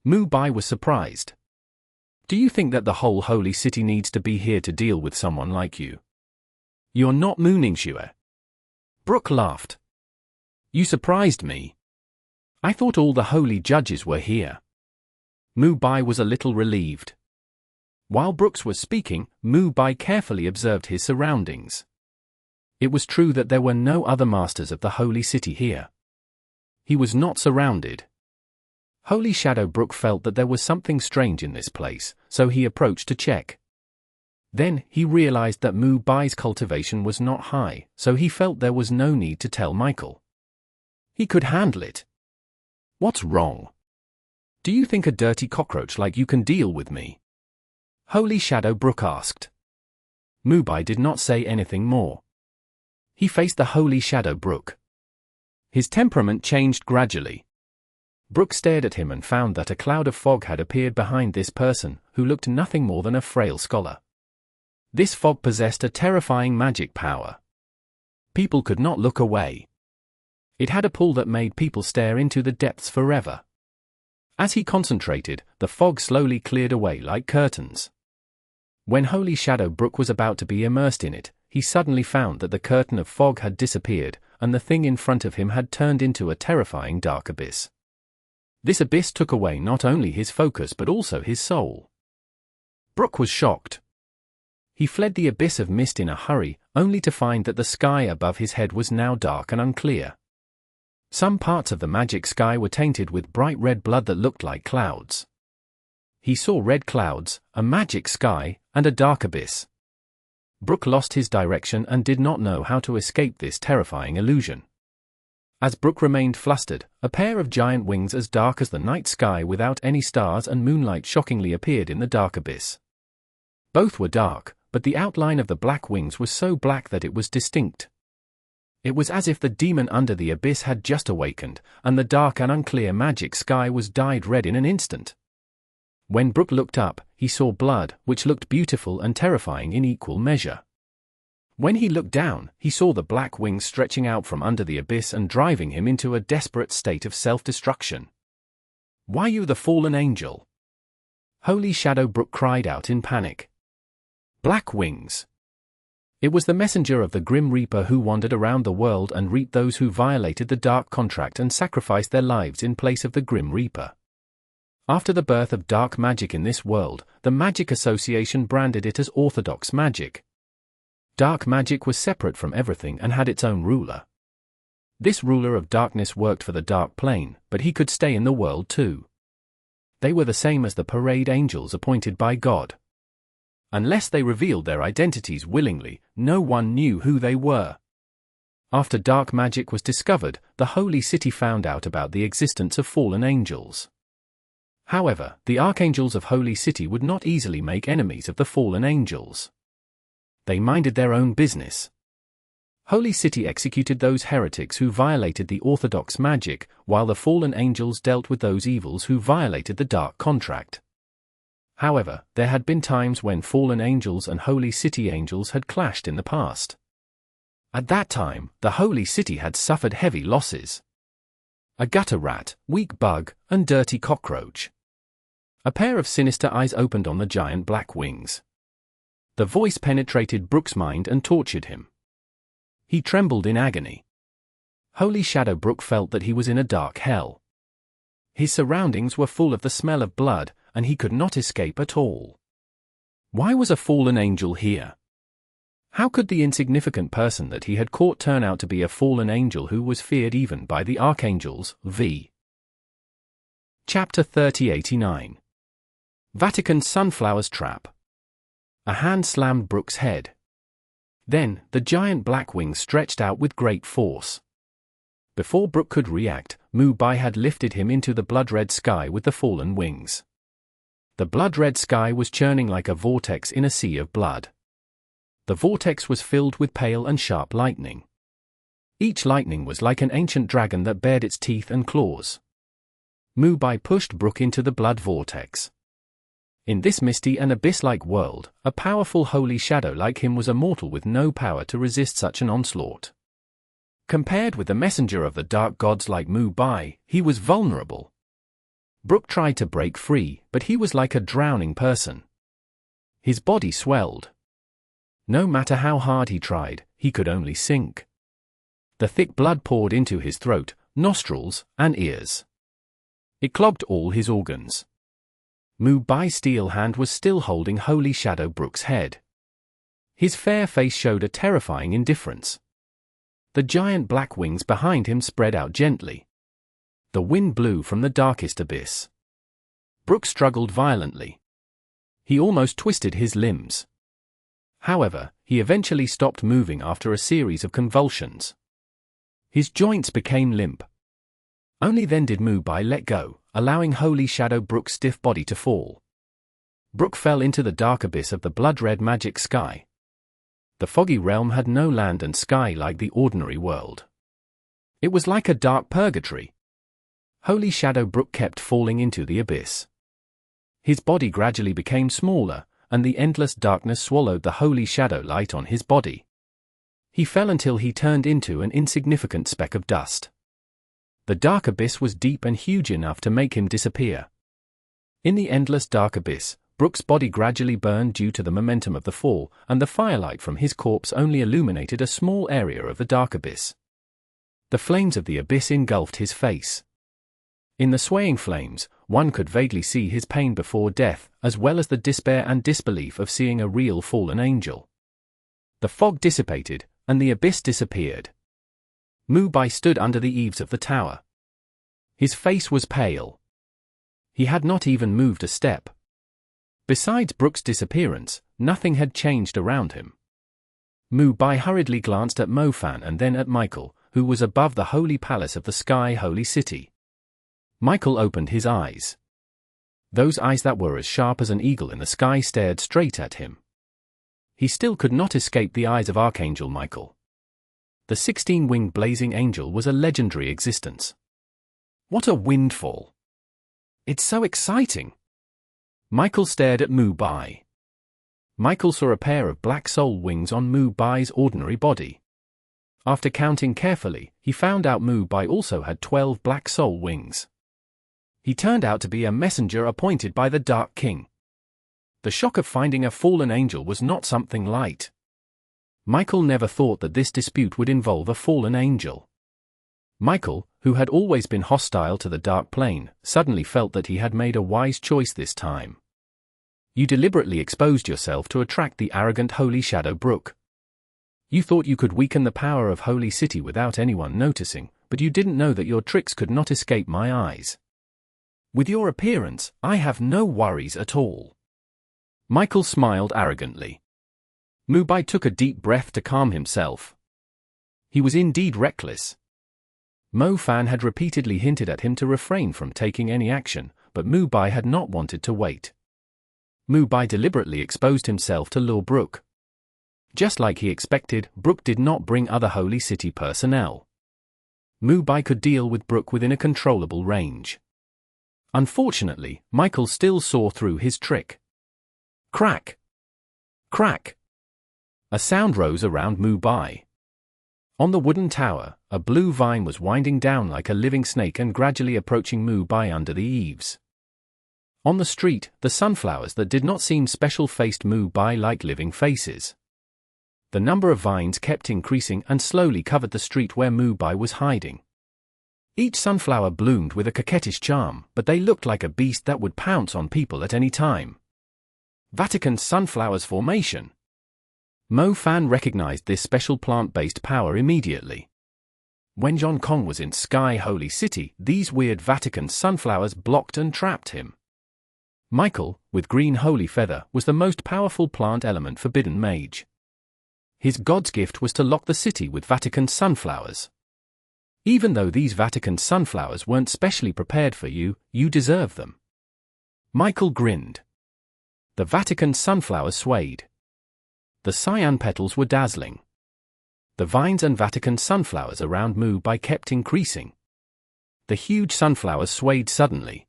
Mubai was surprised. "Do you think that the whole Holy City needs to be here to deal with someone like you? You're not Mooningshue." Brooke laughed. "You surprised me. I thought all the holy judges were here." Mubai was a little relieved. While Brooks was speaking, Mubai carefully observed his surroundings. It was true that there were no other masters of the Holy City here. He was not surrounded. Holy Shadow Brook felt that there was something strange in this place, so he approached to check. Then, he realized that Mubai's cultivation was not high, so he felt there was no need to tell Michael. He could handle it. "What's wrong? Do you think a dirty cockroach like you can deal with me?" Holy Shadow Brook asked. Mubai did not say anything more. He faced the Holy Shadow Brook. His temperament changed gradually. Brook stared at him and found that a cloud of fog had appeared behind this person, who looked nothing more than a frail scholar. This fog possessed a terrifying magic power. People could not look away. It had a pull that made people stare into the depths forever. As he concentrated, the fog slowly cleared away like curtains. When Holy Shadow Brook was about to be immersed in it, he suddenly found that the curtain of fog had disappeared, and the thing in front of him had turned into a terrifying dark abyss. This abyss took away not only his focus but also his soul. Brook was shocked. He fled the abyss of mist in a hurry, only to find that the sky above his head was now dark and unclear. Some parts of the magic sky were tainted with bright red blood that looked like clouds. He saw red clouds, a magic sky, and a dark abyss. Brook lost his direction and did not know how to escape this terrifying illusion. As Brook remained flustered, a pair of giant wings as dark as the night sky without any stars and moonlight shockingly appeared in the dark abyss. Both were dark, but the outline of the black wings was so black that it was distinct. It was as if the demon under the abyss had just awakened, and the dark and unclear magic sky was dyed red in an instant. When Brook looked up, he saw blood, which looked beautiful and terrifying in equal measure. When he looked down, he saw the black wings stretching out from under the abyss and driving him into a desperate state of self-destruction. "Why you the fallen angel?" Holy Shadow Brook cried out in panic. Black wings. It was the messenger of the Grim Reaper who wandered around the world and reaped those who violated the dark contract and sacrificed their lives in place of the Grim Reaper. After the birth of dark magic in this world, the Magic Association branded it as orthodox magic. Dark magic was separate from everything and had its own ruler. This ruler of darkness worked for the Dark Plane, but he could stay in the world too. They were the same as the parade angels appointed by God. Unless they revealed their identities willingly, no one knew who they were. After dark magic was discovered, the Holy City found out about the existence of fallen angels. However, the archangels of Holy City would not easily make enemies of the fallen angels. They minded their own business. Holy City executed those heretics who violated the orthodox magic, while the fallen angels dealt with those evils who violated the dark contract. However, there had been times when fallen angels and Holy City angels had clashed in the past. At that time, the Holy City had suffered heavy losses. A gutter rat, weak bug, and dirty cockroach. A pair of sinister eyes opened on the giant black wings. The voice penetrated Brook's mind and tortured him. He trembled in agony. Holy Shadow Brook felt that he was in a dark hell. His surroundings were full of the smell of blood, and he could not escape at all. Why was a fallen angel here? How could the insignificant person that he had caught turn out to be a fallen angel who was feared even by the archangels? Chapter 3089. Vatican Sunflower's Trap. A hand slammed Brook's head. Then, the giant black wings stretched out with great force. Before Brook could react, Mubai had lifted him into the blood-red sky with the fallen wings. The blood-red sky was churning like a vortex in a sea of blood. The vortex was filled with pale and sharp lightning. Each lightning was like an ancient dragon that bared its teeth and claws. Mu-Bai pushed Brook into the blood vortex. In this misty and abyss-like world, a powerful holy shadow like him was a mortal with no power to resist such an onslaught. Compared with the messenger of the dark gods like Mu-Bai, he was vulnerable. Brook tried to break free, but he was like a drowning person. His body swelled. No matter how hard he tried, he could only sink. The thick blood poured into his throat, nostrils, and ears. It clogged all his organs. Mu-Bai's steel hand was still holding Holy Shadow Brook's head. His fair face showed a terrifying indifference. The giant black wings behind him spread out gently. The wind blew from the darkest abyss. Brook struggled violently. He almost twisted his limbs. However, he eventually stopped moving after a series of convulsions. His joints became limp. Only then did Mu-Bai let go, allowing Holy Shadow Brook's stiff body to fall. Brook fell into the dark abyss of the blood-red magic sky. The foggy realm had no land and sky like the ordinary world. It was like a dark purgatory. Holy Shadow Brook kept falling into the abyss. His body gradually became smaller, and the endless darkness swallowed the holy shadow light on his body. He fell until he turned into an insignificant speck of dust. The dark abyss was deep and huge enough to make him disappear. In the endless dark abyss, Brook's body gradually burned due to the momentum of the fall, and the firelight from his corpse only illuminated a small area of the dark abyss. The flames of the abyss engulfed his face. In the swaying flames, one could vaguely see his pain before death, as well as the despair and disbelief of seeing a real fallen angel. The fog dissipated, and the abyss disappeared. Mu-Bai stood under the eaves of the tower. His face was pale. He had not even moved a step. Besides Brook's disappearance, nothing had changed around him. Mu-Bai hurriedly glanced at Mo-Fan and then at Michael, who was above the holy palace of the Sky Holy City. Michael opened his eyes. Those eyes that were as sharp as an eagle in the sky stared straight at him. He still could not escape the eyes of Archangel Michael. The 16-winged blazing angel was a legendary existence. What a windfall! It's so exciting! Michael stared at Mu-Bai. Michael saw a pair of black soul wings on Mu-Bai's ordinary body. After counting carefully, he found out Mu-Bai also had 12 black soul wings. He turned out to be a messenger appointed by the Dark King. The shock of finding a fallen angel was not something light. Michael never thought that this dispute would involve a fallen angel. Michael, who had always been hostile to the Dark Plane, suddenly felt that he had made a wise choice this time. You deliberately exposed yourself to attract the arrogant Holy Shadow Brook. You thought you could weaken the power of Holy City without anyone noticing, but you didn't know that your tricks could not escape my eyes. With your appearance, I have no worries at all. Michael smiled arrogantly. Mu-Bai took a deep breath to calm himself. He was indeed reckless. Mo-Fan had repeatedly hinted at him to refrain from taking any action, but Mu-Bai had not wanted to wait. Mu-Bai deliberately exposed himself to lure Brook. Just like he expected, Brook did not bring other Holy City personnel. Mu-Bai could deal with Brook within a controllable range. Unfortunately, Michael still saw through his trick. Crack! Crack! A sound rose around Mu-Bai. On the wooden tower, a blue vine was winding down like a living snake and gradually approaching Mu-Bai under the eaves. On the street, the sunflowers that did not seem special faced Mu-Bai like living faces. The number of vines kept increasing and slowly covered the street where Mu-Bai was hiding. Each sunflower bloomed with a coquettish charm, but they looked like a beast that would pounce on people at any time. Vatican sunflowers formation. Mo-Fan recognized this special plant-based power immediately. When John Kong was in Sky Holy City, these weird Vatican sunflowers blocked and trapped him. Michael, with green holy feather, was the most powerful plant element forbidden mage. His god's gift was to lock the city with Vatican sunflowers. Even though these Vatican sunflowers weren't specially prepared for you, you deserve them. Michael grinned. The Vatican sunflowers swayed. The cyan petals were dazzling. The vines and Vatican sunflowers around Mumbai kept increasing. The huge sunflowers swayed suddenly.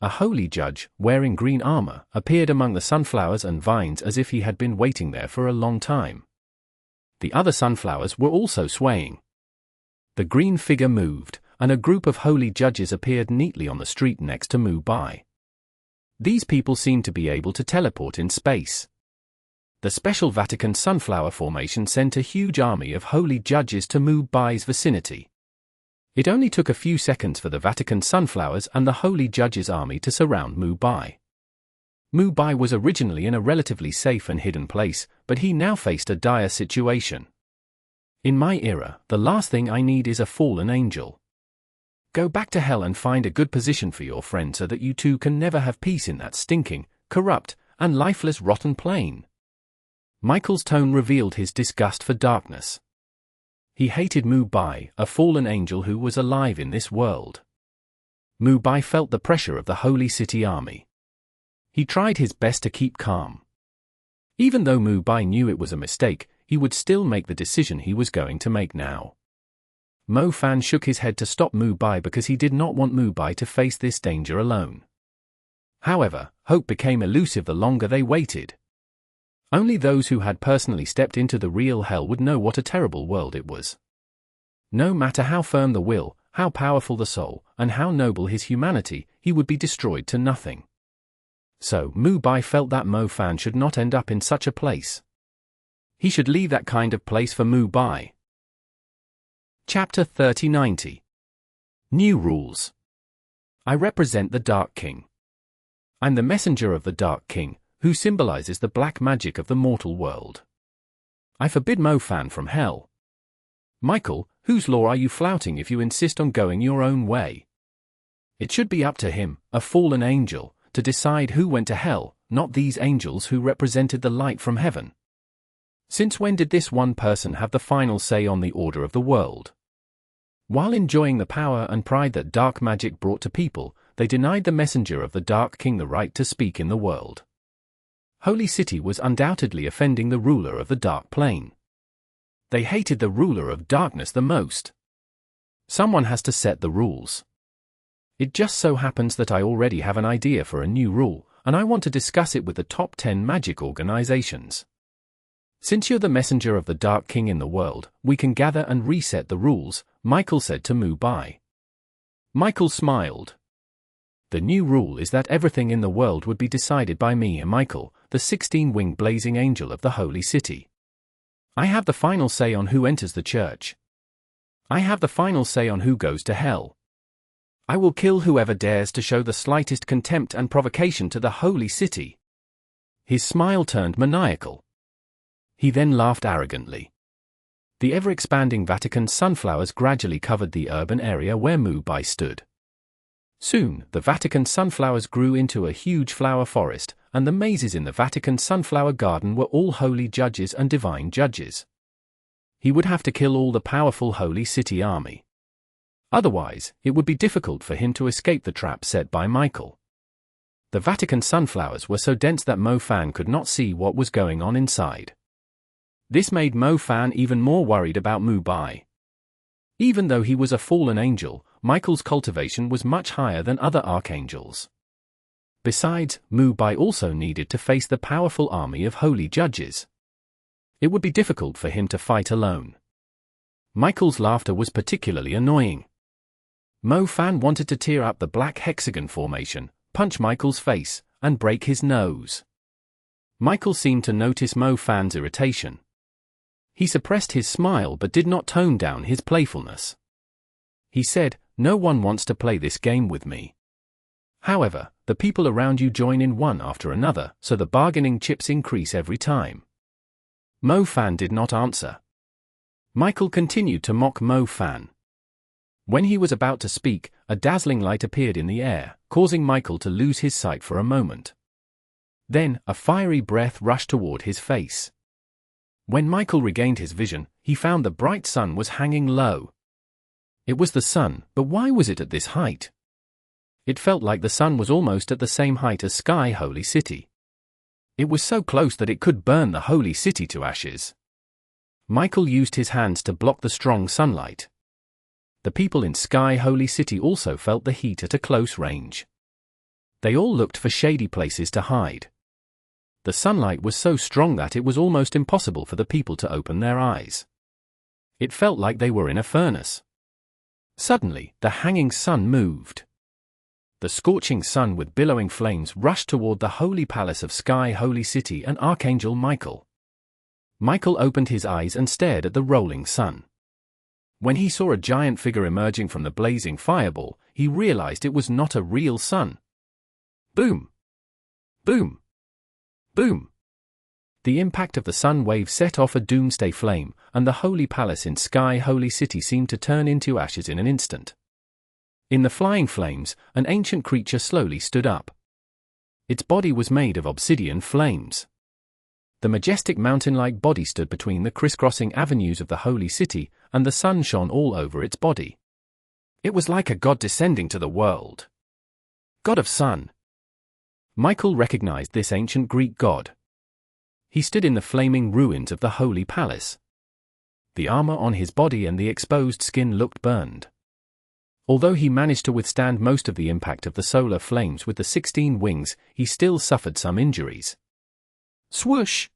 A holy judge, wearing green armor, appeared among the sunflowers and vines as if he had been waiting there for a long time. The other sunflowers were also swaying. The green figure moved, and a group of holy judges appeared neatly on the street next to Mumbai. These people seemed to be able to teleport in space. The special Vatican sunflower formation sent a huge army of holy judges to Mumbai's vicinity. It only took a few seconds for the Vatican sunflowers and the holy judges' army to surround Mumbai. Mumbai was originally in a relatively safe and hidden place, but he now faced a dire situation. In my era, the last thing I need is a fallen angel. Go back to hell and find a good position for your friend so that you two can never have peace in that stinking, corrupt, and lifeless rotten plane. Michael's tone revealed his disgust for darkness. He hated Mumbai, a fallen angel who was alive in this world. Mumbai felt the pressure of the Holy City army. He tried his best to keep calm. Even though Mumbai knew it was a mistake, he would still make the decision he was going to make now. Mo Fan shook his head to stop Mumbai because he did not want Mumbai to face this danger alone. However, hope became elusive the longer they waited. Only those who had personally stepped into the real hell would know what a terrible world it was. No matter how firm the will, how powerful the soul, and how noble his humanity, he would be destroyed to nothing. So, Mumbai felt that Mo Fan should not end up in such a place. He should leave that kind of place for Mumbai. Chapter 3090. New Rules. I represent the Dark King. I'm the messenger of the Dark King, who symbolizes the black magic of the mortal world. I forbid Mo Fan from hell. Michael, whose law are you flouting if you insist on going your own way? It should be up to him, a fallen angel, to decide who went to hell, not these angels who represented the light from heaven. Since when did this one person have the final say on the order of the world? While enjoying the power and pride that dark magic brought to people, they denied the messenger of the Dark King the right to speak in the world. Holy City was undoubtedly offending the ruler of the Dark Plane. They hated the ruler of darkness the most. Someone has to set the rules. It just so happens that I already have an idea for a new rule, and I want to discuss it with the top 10 magic organizations. Since you're the messenger of the Dark King in the world, we can gather and reset the rules, Michael said to Mumbai. Michael smiled. The new rule is that everything in the world would be decided by me and Michael, the 16-winged blazing angel of the Holy City. I have the final say on who enters the church. I have the final say on who goes to hell. I will kill whoever dares to show the slightest contempt and provocation to the Holy City. His smile turned maniacal. He then laughed arrogantly. The ever-expanding Vatican sunflowers gradually covered the urban area where Mumbai stood. Soon, the Vatican sunflowers grew into a huge flower forest, and the mazes in the Vatican sunflower garden were all holy judges and divine judges. He would have to kill all the powerful Holy City army. Otherwise, it would be difficult for him to escape the trap set by Michael. The Vatican sunflowers were so dense that Mo Fan could not see what was going on inside. This made Mo Fan even more worried about Mumbai. Even though he was a fallen angel, Michael's cultivation was much higher than other archangels. Besides, Mumbai also needed to face the powerful army of holy judges. It would be difficult for him to fight alone. Michael's laughter was particularly annoying. Mo Fan wanted to tear up the black hexagon formation, punch Michael's face, and break his nose. Michael seemed to notice Mo Fan's irritation. He suppressed his smile but did not tone down his playfulness. He said, "No one wants to play this game with me. However, the people around you join in one after another, so the bargaining chips increase every time." Mo Fan did not answer. Michael continued to mock Mo Fan. When he was about to speak, a dazzling light appeared in the air, causing Michael to lose his sight for a moment. Then, a fiery breath rushed toward his face. When Michael regained his vision, he found the bright sun was hanging low. It was the sun, but why was it at this height? It felt like the sun was almost at the same height as Sky Holy City. It was so close that it could burn the Holy City to ashes. Michael used his hands to block the strong sunlight. The people in Sky Holy City also felt the heat at a close range. They all looked for shady places to hide. The sunlight was so strong that it was almost impossible for the people to open their eyes. It felt like they were in a furnace. Suddenly, the hanging sun moved. The scorching sun with billowing flames rushed toward the holy palace of Sky Holy City and Archangel Michael. Michael opened his eyes and stared at the rolling sun. When he saw a giant figure emerging from the blazing fireball, he realized it was not a real sun. Boom! Boom! Boom! The impact of the sun wave set off a doomsday flame, and the holy palace in Sky Holy City seemed to turn into ashes in an instant. In the flying flames, an ancient creature slowly stood up. Its body was made of obsidian flames. The majestic mountain-like body stood between the crisscrossing avenues of the holy city, and the sun shone all over its body. It was like a god descending to the world. God of Sun. Michael recognized this ancient Greek god. He stood in the flaming ruins of the holy palace. The armor on his body and the exposed skin looked burned. Although he managed to withstand most of the impact of the solar flames with the 16 wings, he still suffered some injuries. Swoosh!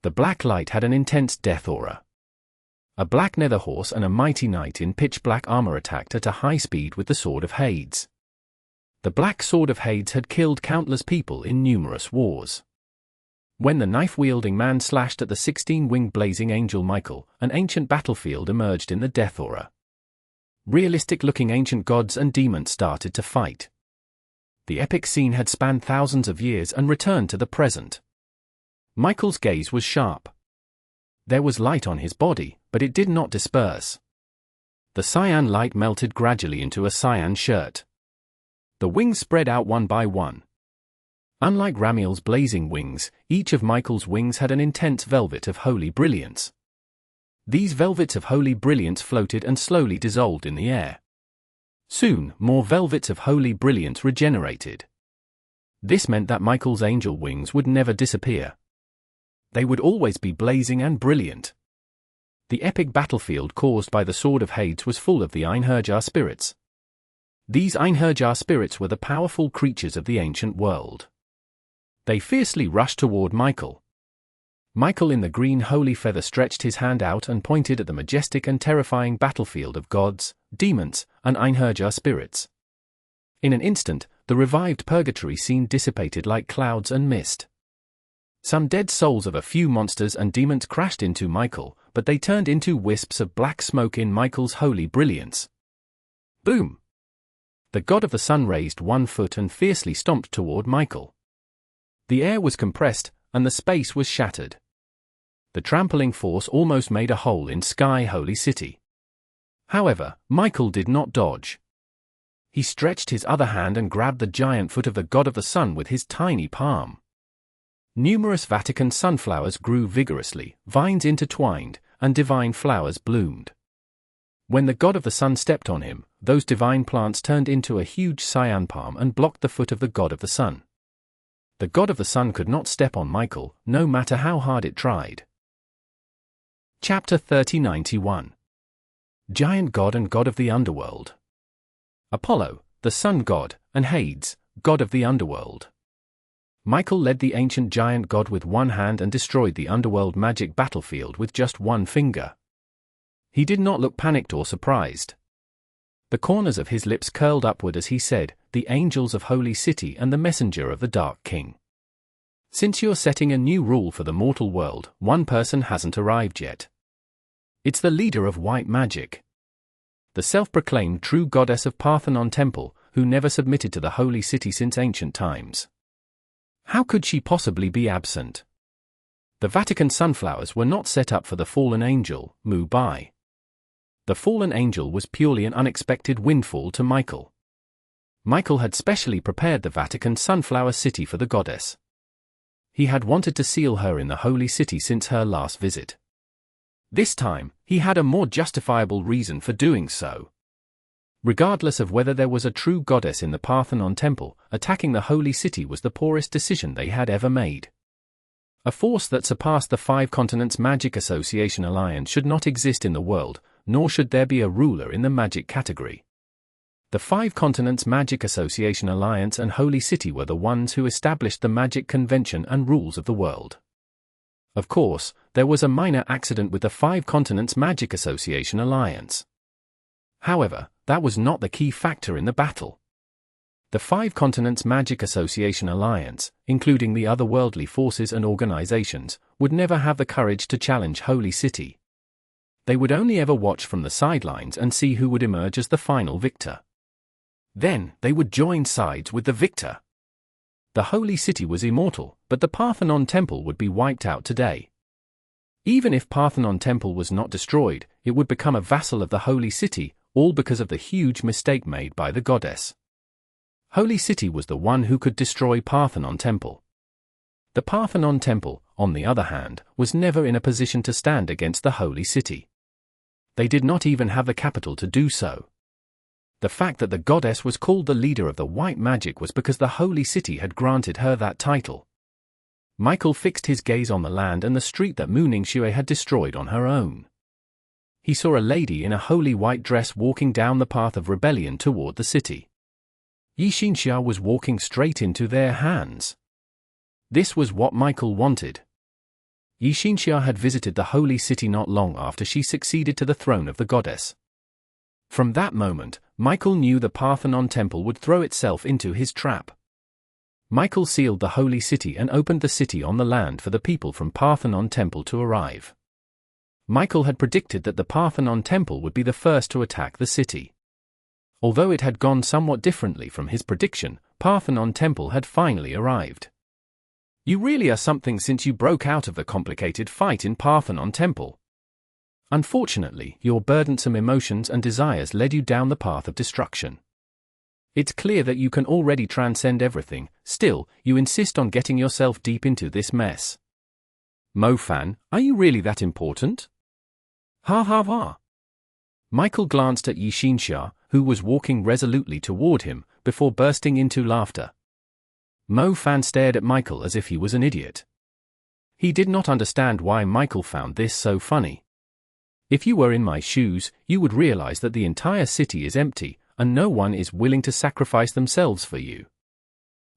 The black light had an intense death aura. A black nether horse and a mighty knight in pitch-black armor attacked at a high speed with the Sword of Hades. The black Sword of Hades had killed countless people in numerous wars. When the knife-wielding man slashed at the 16-winged blazing angel Michael, an ancient battlefield emerged in the death aura. Realistic-looking ancient gods and demons started to fight. The epic scene had spanned thousands of years and returned to the present. Michael's gaze was sharp. There was light on his body, but it did not disperse. The cyan light melted gradually into a cyan shirt. The wings spread out one by one. Unlike Ramiel's blazing wings, each of Michael's wings had an intense velvet of holy brilliance. These velvets of holy brilliance floated and slowly dissolved in the air. Soon, more velvets of holy brilliance regenerated. This meant that Michael's angel wings would never disappear. They would always be blazing and brilliant. The epic battlefield caused by the Sword of Hades was full of the Einherjar spirits. These Einherjar spirits were the powerful creatures of the ancient world. They fiercely rushed toward Michael. Michael in the green holy feather stretched his hand out and pointed at the majestic and terrifying battlefield of gods, demons, and Einherjar spirits. In an instant, the revived purgatory scene dissipated like clouds and mist. Some dead souls of a few monsters and demons crashed into Michael, but they turned into wisps of black smoke in Michael's holy brilliance. Boom! The god of the sun raised one foot and fiercely stomped toward Michael. The air was compressed, and the space was shattered. The trampling force almost made a hole in Sky Holy City. However, Michael did not dodge. He stretched his other hand and grabbed the giant foot of the god of the sun with his tiny palm. Numerous Vatican sunflowers grew vigorously, vines intertwined, and divine flowers bloomed. When the god of the sun stepped on him, those divine plants turned into a huge cyan palm and blocked the foot of the god of the sun. The god of the sun could not step on Michael, no matter how hard it tried. Chapter 3091. Giant God and God of the Underworld. Apollo, the sun god, and Hades, god of the underworld. Michael led the ancient giant god with one hand and destroyed the underworld magic battlefield with just one finger. He did not look panicked or surprised. The corners of his lips curled upward as he said, "The angels of Holy City and the messenger of the Dark King. Since you're setting a new rule for the mortal world, one person hasn't arrived yet. It's the leader of white magic. The self-proclaimed true goddess of Parthenon Temple, who never submitted to the Holy City since ancient times. How could she possibly be absent? The Vatican sunflowers were not set up for the fallen angel, Mu Bai. The fallen angel was purely an unexpected windfall to Michael. Michael had specially prepared the Vatican sunflower city for the goddess. He had wanted to seal her in the holy city since her last visit. This time, he had a more justifiable reason for doing so. Regardless of whether there was a true goddess in the Parthenon temple, attacking the holy city was the poorest decision they had ever made. A force that surpassed the Five Continents Magic Association Alliance should not exist in the world, nor should there be a ruler in the magic category. The Five Continents Magic Association Alliance and Holy City were the ones who established the magic convention and rules of the world. Of course, there was a minor accident with the Five Continents Magic Association Alliance. However, that was not the key factor in the battle. The Five Continents Magic Association Alliance, including the otherworldly forces and organizations, would never have the courage to challenge Holy City. They would only ever watch from the sidelines and see who would emerge as the final victor. Then, they would join sides with the victor. The Holy City was immortal, but the Parthenon Temple would be wiped out today. Even if Parthenon Temple was not destroyed, it would become a vassal of the Holy City, all because of the huge mistake made by the goddess. Holy City was the one who could destroy Parthenon Temple. The Parthenon Temple, on the other hand, was never in a position to stand against the Holy City. They did not even have the capital to do so. The fact that the goddess was called the leader of the white magic was because the Holy City had granted her that title. Michael fixed his gaze on the land and the street that Mu Ningxue had destroyed on her own. He saw a lady in a holy white dress walking down the path of rebellion toward the city. Yi Xinxia was walking straight into their hands. This was what Michael wanted. Yi Xinxia had visited the Holy City not long after she succeeded to the throne of the goddess. From that moment, Michael knew the Parthenon Temple would throw itself into his trap. Michael sealed the Holy City and opened the city on the land for the people from Parthenon Temple to arrive. Michael had predicted that the Parthenon Temple would be the first to attack the city. Although it had gone somewhat differently from his prediction, Parthenon Temple had finally arrived. You really are something since you broke out of the complicated fight in Parthenon Temple. Unfortunately, your burdensome emotions and desires led you down the path of destruction. It's clear that you can already transcend everything, still, you insist on getting yourself deep into this mess. Mo Fan, are you really that important? Ha ha ha. Michael glanced at Yi Xinxia, who was walking resolutely toward him, before bursting into laughter. Mo Fan stared at Michael as if he was an idiot. He did not understand why Michael found this so funny. If you were in my shoes, you would realize that the entire city is empty, and no one is willing to sacrifice themselves for you.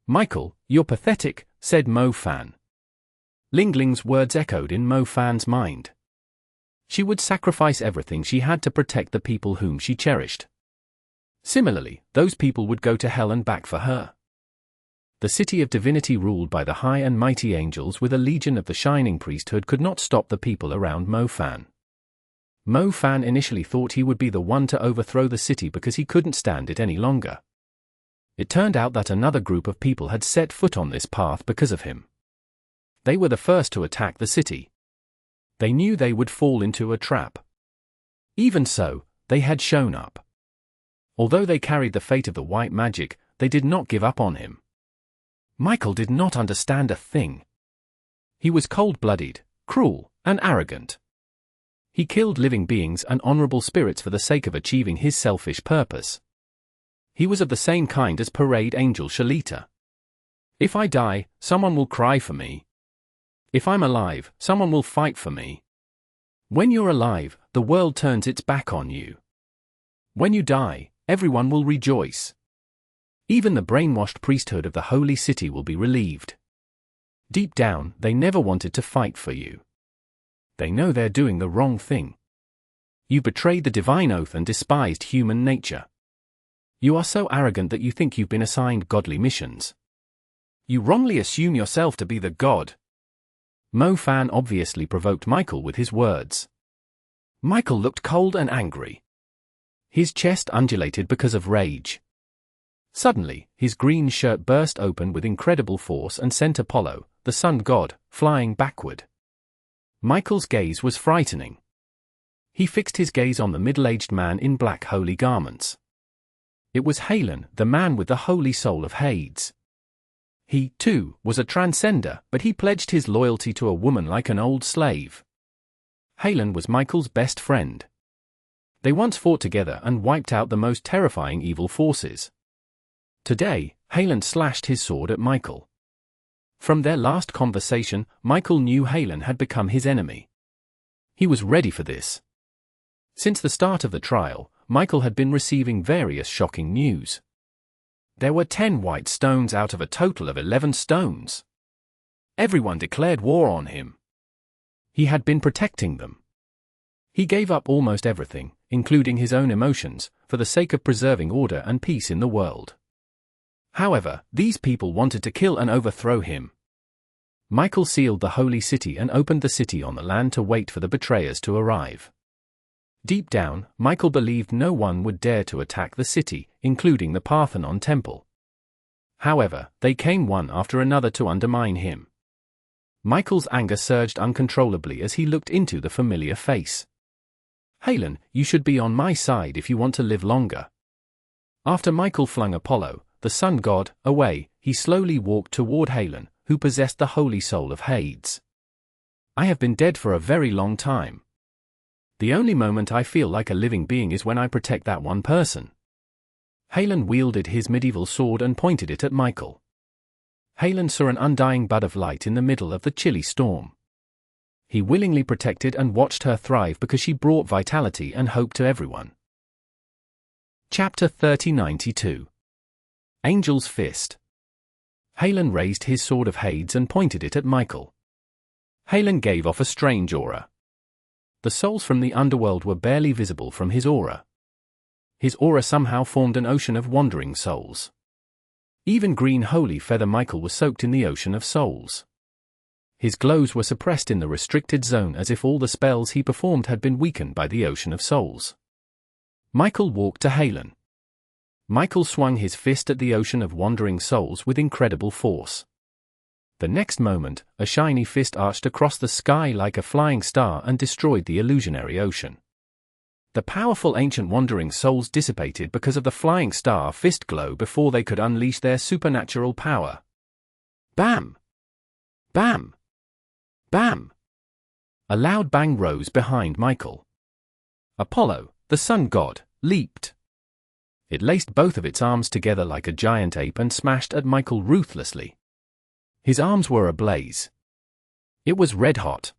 Michael, you're pathetic, said Mo Fan. Ling Ling's words echoed in Mo Fan's mind. She would sacrifice everything she had to protect the people whom she cherished. Similarly, those people would go to hell and back for her. The city of divinity ruled by the high and mighty angels with a legion of the shining priesthood could not stop the people around Mo Fan. Mo Fan initially thought he would be the one to overthrow the city because he couldn't stand it any longer. It turned out that another group of people had set foot on this path because of him. They were the first to attack the city. They knew they would fall into a trap. Even so, they had shown up. Although they carried the fate of the white magic, they did not give up on him. Michael did not understand a thing. He was cold-blooded, cruel, and arrogant. He killed living beings and honorable spirits for the sake of achieving his selfish purpose. He was of the same kind as Parade Angel Shalita. If I die, someone will cry for me. If I'm alive, someone will fight for me. When you're alive, the world turns its back on you. When you die, everyone will rejoice. Even the brainwashed priesthood of the Holy City will be relieved. Deep down, they never wanted to fight for you. They know they're doing the wrong thing. You betrayed the divine oath and despised human nature. You are so arrogant that you think you've been assigned godly missions. You wrongly assume yourself to be the god. Mo Fan obviously provoked Michael with his words. Michael looked cold and angry. His chest undulated because of rage. Suddenly, his green shirt burst open with incredible force and sent Apollo, the sun god, flying backward. Michael's gaze was frightening. He fixed his gaze on the middle-aged man in black holy garments. It was Halen, the man with the holy soul of Hades. He, too, was a transcender, but he pledged his loyalty to a woman like an old slave. Halen was Michael's best friend. They once fought together and wiped out the most terrifying evil forces. Today, Halen slashed his sword at Michael. From their last conversation, Michael knew Halen had become his enemy. He was ready for this. Since the start of the trial, Michael had been receiving various shocking news. There were 10 white stones out of a total of 11 stones. Everyone declared war on him. He had been protecting them. He gave up almost everything, including his own emotions, for the sake of preserving order and peace in the world. However, these people wanted to kill and overthrow him. Michael sealed the holy city and opened the city on the land to wait for the betrayers to arrive. Deep down, Michael believed no one would dare to attack the city, including the Parthenon temple. However, they came one after another to undermine him. Michael's anger surged uncontrollably as he looked into the familiar face. Halen, you should be on my side if you want to live longer. After Michael flung Apollo, the sun god, away, he slowly walked toward Halen, who possessed the holy soul of Hades. I have been dead for a very long time. The only moment I feel like a living being is when I protect that one person. Halen wielded his medieval sword and pointed it at Michael. Halen saw an undying bud of light in the middle of the chilly storm. He willingly protected and watched her thrive because she brought vitality and hope to everyone. Chapter 3092. Angel's Fist. Halen raised his sword of Hades and pointed it at Michael. Halen gave off a strange aura. The souls from the underworld were barely visible from his aura. His aura somehow formed an ocean of wandering souls. Even green holy feather Michael was soaked in the ocean of souls. His glows were suppressed in the restricted zone as if all the spells he performed had been weakened by the ocean of souls. Michael walked to Halen. Michael swung his fist at the ocean of wandering souls with incredible force. The next moment, a shiny fist arched across the sky like a flying star and destroyed the illusionary ocean. The powerful ancient wandering souls dissipated because of the flying star fist glow before they could unleash their supernatural power. Bam! Bam! Bam! A loud bang rose behind Michael. Apollo, the sun god, leaped. It laced both of its arms together like a giant ape and smashed at Michael ruthlessly. His arms were ablaze. It was red hot.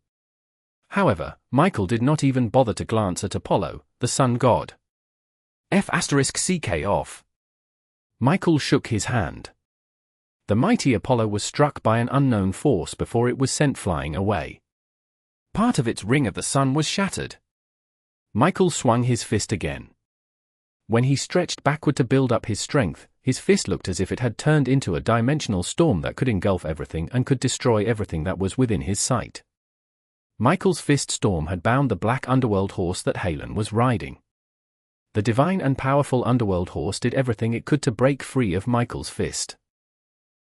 However, Michael did not even bother to glance at Apollo, the sun god. F***ck off. Michael shook his hand. The mighty Apollo was struck by an unknown force before it was sent flying away. Part of its ring of the sun was shattered. Michael swung his fist again. When he stretched backward to build up his strength, his fist looked as if it had turned into a dimensional storm that could engulf everything and could destroy everything that was within his sight. Michael's fist storm had bound the black underworld horse that Halen was riding. The divine and powerful underworld horse did everything it could to break free of Michael's fist.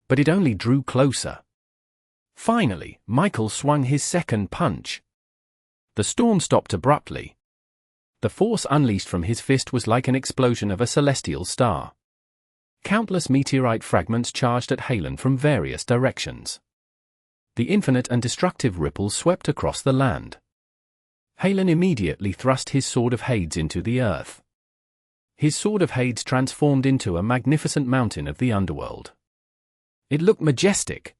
But it only drew closer. Finally, Michael swung his second punch. The storm stopped abruptly. The force unleashed from his fist was like an explosion of a celestial star. Countless meteorite fragments charged at Halen from various directions. The infinite and destructive ripples swept across the land. Halen immediately thrust his sword of Hades into the earth. His sword of Hades transformed into a magnificent mountain of the underworld. It looked majestic.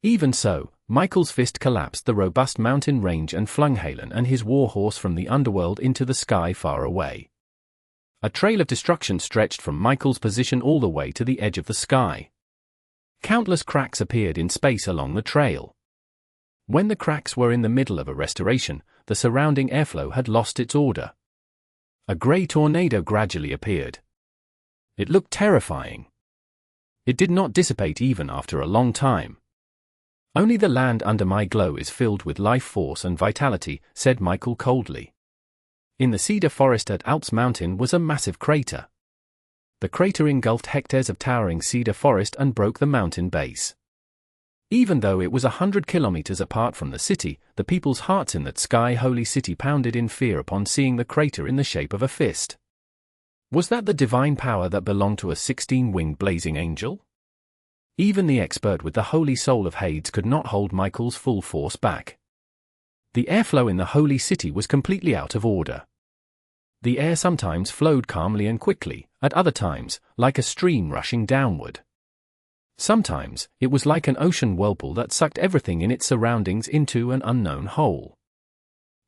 Even so, Michael's fist collapsed the robust mountain range and flung Halen and his warhorse from the underworld into the sky far away. A trail of destruction stretched from Michael's position all the way to the edge of the sky. Countless cracks appeared in space along the trail. When the cracks were in the middle of a restoration, the surrounding airflow had lost its order. A grey tornado gradually appeared. It looked terrifying. It did not dissipate even after a long time. Only the land under my glow is filled with life force and vitality, said Michael coldly. In the cedar forest at Alps mountain was a massive crater. The crater engulfed hectares of towering cedar forest and broke the mountain base. Even though it was 100 kilometers apart from the city, the people's hearts in that sky-holy city pounded in fear upon seeing the crater in the shape of a fist. Was that the divine power that belonged to a 16-winged blazing angel? Even the expert with the holy soul of Hades could not hold Michael's full force back. The airflow in the holy city was completely out of order. The air sometimes flowed calmly and quickly, at other times, like a stream rushing downward. Sometimes, it was like an ocean whirlpool that sucked everything in its surroundings into an unknown hole.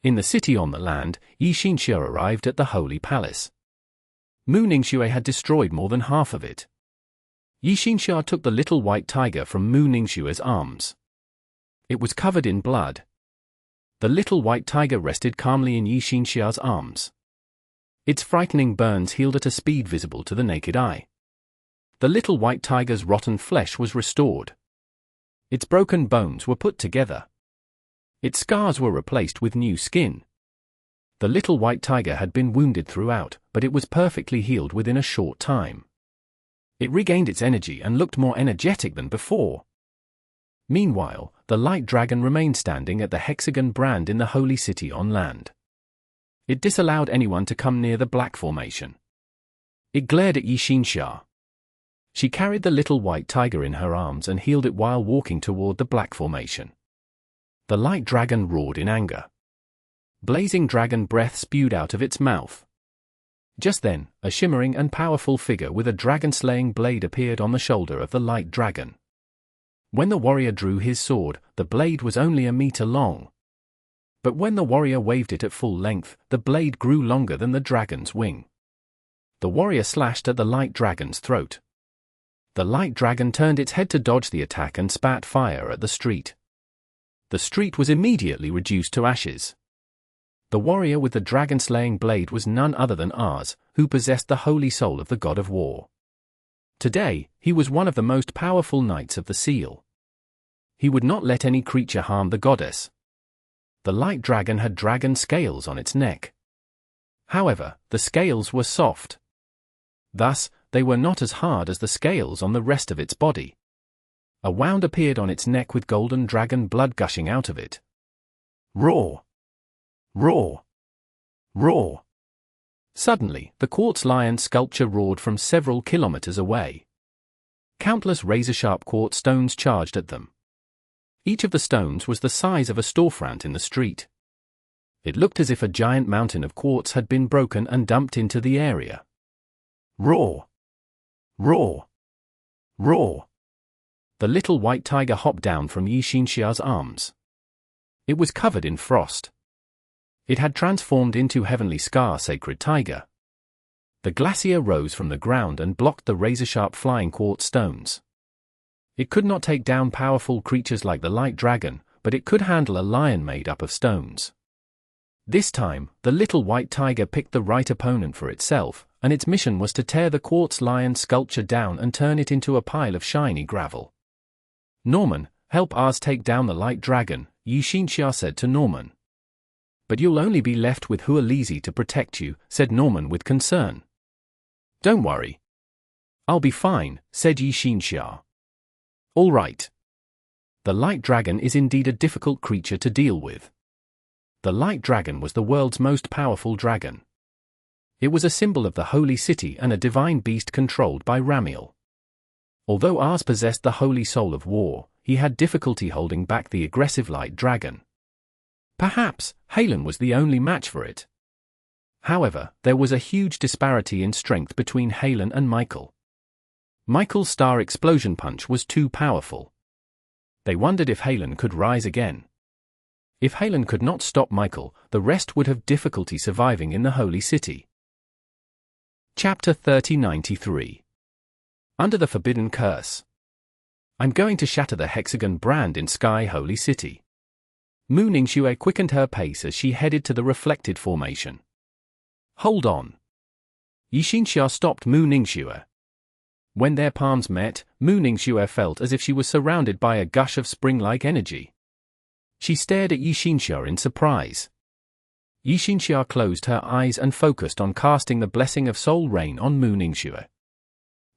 In the city on the land, Yi Xinxue arrived at the Holy Palace. Mu Ningxue had destroyed more than half of it. Yi Xinxue took the little white tiger from Mu Ningxue's arms. It was covered in blood. The little white tiger rested calmly in Yi Xinxue's arms. Its frightening burns healed at a speed visible to the naked eye. The little white tiger's rotten flesh was restored. Its broken bones were put together. Its scars were replaced with new skin. The little white tiger had been wounded throughout, but it was perfectly healed within a short time. It regained its energy and looked more energetic than before. Meanwhile, the light dragon remained standing at the Hexagram brand in the holy city on land. It disallowed anyone to come near the black formation. It glared at Yi Xinxue. She carried the little white tiger in her arms and healed it while walking toward the black formation. The light dragon roared in anger. Blazing dragon breath spewed out of its mouth. Just then, a shimmering and powerful figure with a dragon-slaying blade appeared on the shoulder of the light dragon. When the warrior drew his sword, the blade was only a meter long. But when the warrior waved it at full length, the blade grew longer than the dragon's wing. The warrior slashed at the light dragon's throat. The light dragon turned its head to dodge the attack and spat fire at the street. The street was immediately reduced to ashes. The warrior with the dragon-slaying blade was none other than Ars, who possessed the holy soul of the god of war. Today, he was one of the most powerful knights of the seal. He would not let any creature harm the goddess. The light dragon had dragon scales on its neck. However, the scales were soft. Thus, they were not as hard as the scales on the rest of its body. A wound appeared on its neck with golden dragon blood gushing out of it. Roar! Roar! Roar! Suddenly, the quartz lion sculpture roared from several kilometers away. Countless razor-sharp quartz stones charged at them. Each of the stones was the size of a storefront in the street. It looked as if a giant mountain of quartz had been broken and dumped into the area. Roar! Roar! Roar! The little white tiger hopped down from Yi Xinxue's arms. It was covered in frost. It had transformed into Heavenly Scar Sacred Tiger. The glacier rose from the ground and blocked the razor-sharp flying quartz stones. It could not take down powerful creatures like the light dragon, but it could handle a lion made up of stones. This time, the little white tiger picked the right opponent for itself, and its mission was to tear the quartz lion sculpture down and turn it into a pile of shiny gravel. Norman, help Ars take down the light dragon, Yi Xinxue said to Norman. But you'll only be left with Hualizi to protect you, said Norman with concern. Don't worry. I'll be fine, said Yi Xinxue. All right. The light dragon is indeed a difficult creature to deal with. The light dragon was the world's most powerful dragon. It was a symbol of the holy city and a divine beast controlled by Ramiel. Although Ars possessed the holy soul of war, he had difficulty holding back the aggressive light dragon. Perhaps, Halen was the only match for it. However, there was a huge disparity in strength between Halen and Michael. Michael's star explosion punch was too powerful. They wondered if Halen could rise again. If Halen could not stop Michael, the rest would have difficulty surviving in the holy city. Chapter 3093. Under the Forbidden Curse. I'm going to shatter the Hexagram brand in Sky Holy City. Mu Ningxue quickened her pace as she headed to the reflected formation. Hold on. Yi Xinxue stopped Mu Ningxue. When their palms met, Mu Ningxue felt as if she was surrounded by a gush of spring-like energy. She stared at Yi Xinxue in surprise. Yi Xinxue closed her eyes and focused on casting the blessing of soul rain on Mu Ningxue.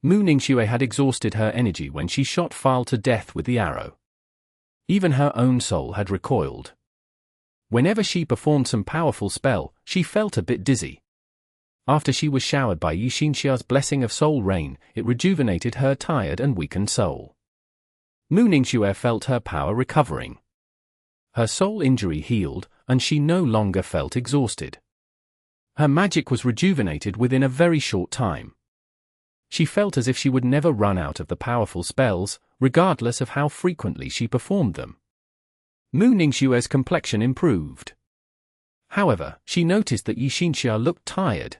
Mu Ningxue had exhausted her energy when she shot Fal to death with the arrow. Even her own soul had recoiled. Whenever she performed some powerful spell, she felt a bit dizzy. After she was showered by Yi Xinxue's blessing of soul rain, it rejuvenated her tired and weakened soul. Mu Ningxue felt her power recovering. Her soul injury healed, and she no longer felt exhausted. Her magic was rejuvenated within a very short time. She felt as if she would never run out of the powerful spells, regardless of how frequently she performed them. Mu Ningxue's complexion improved. However, she noticed that Yi Xinxia looked tired.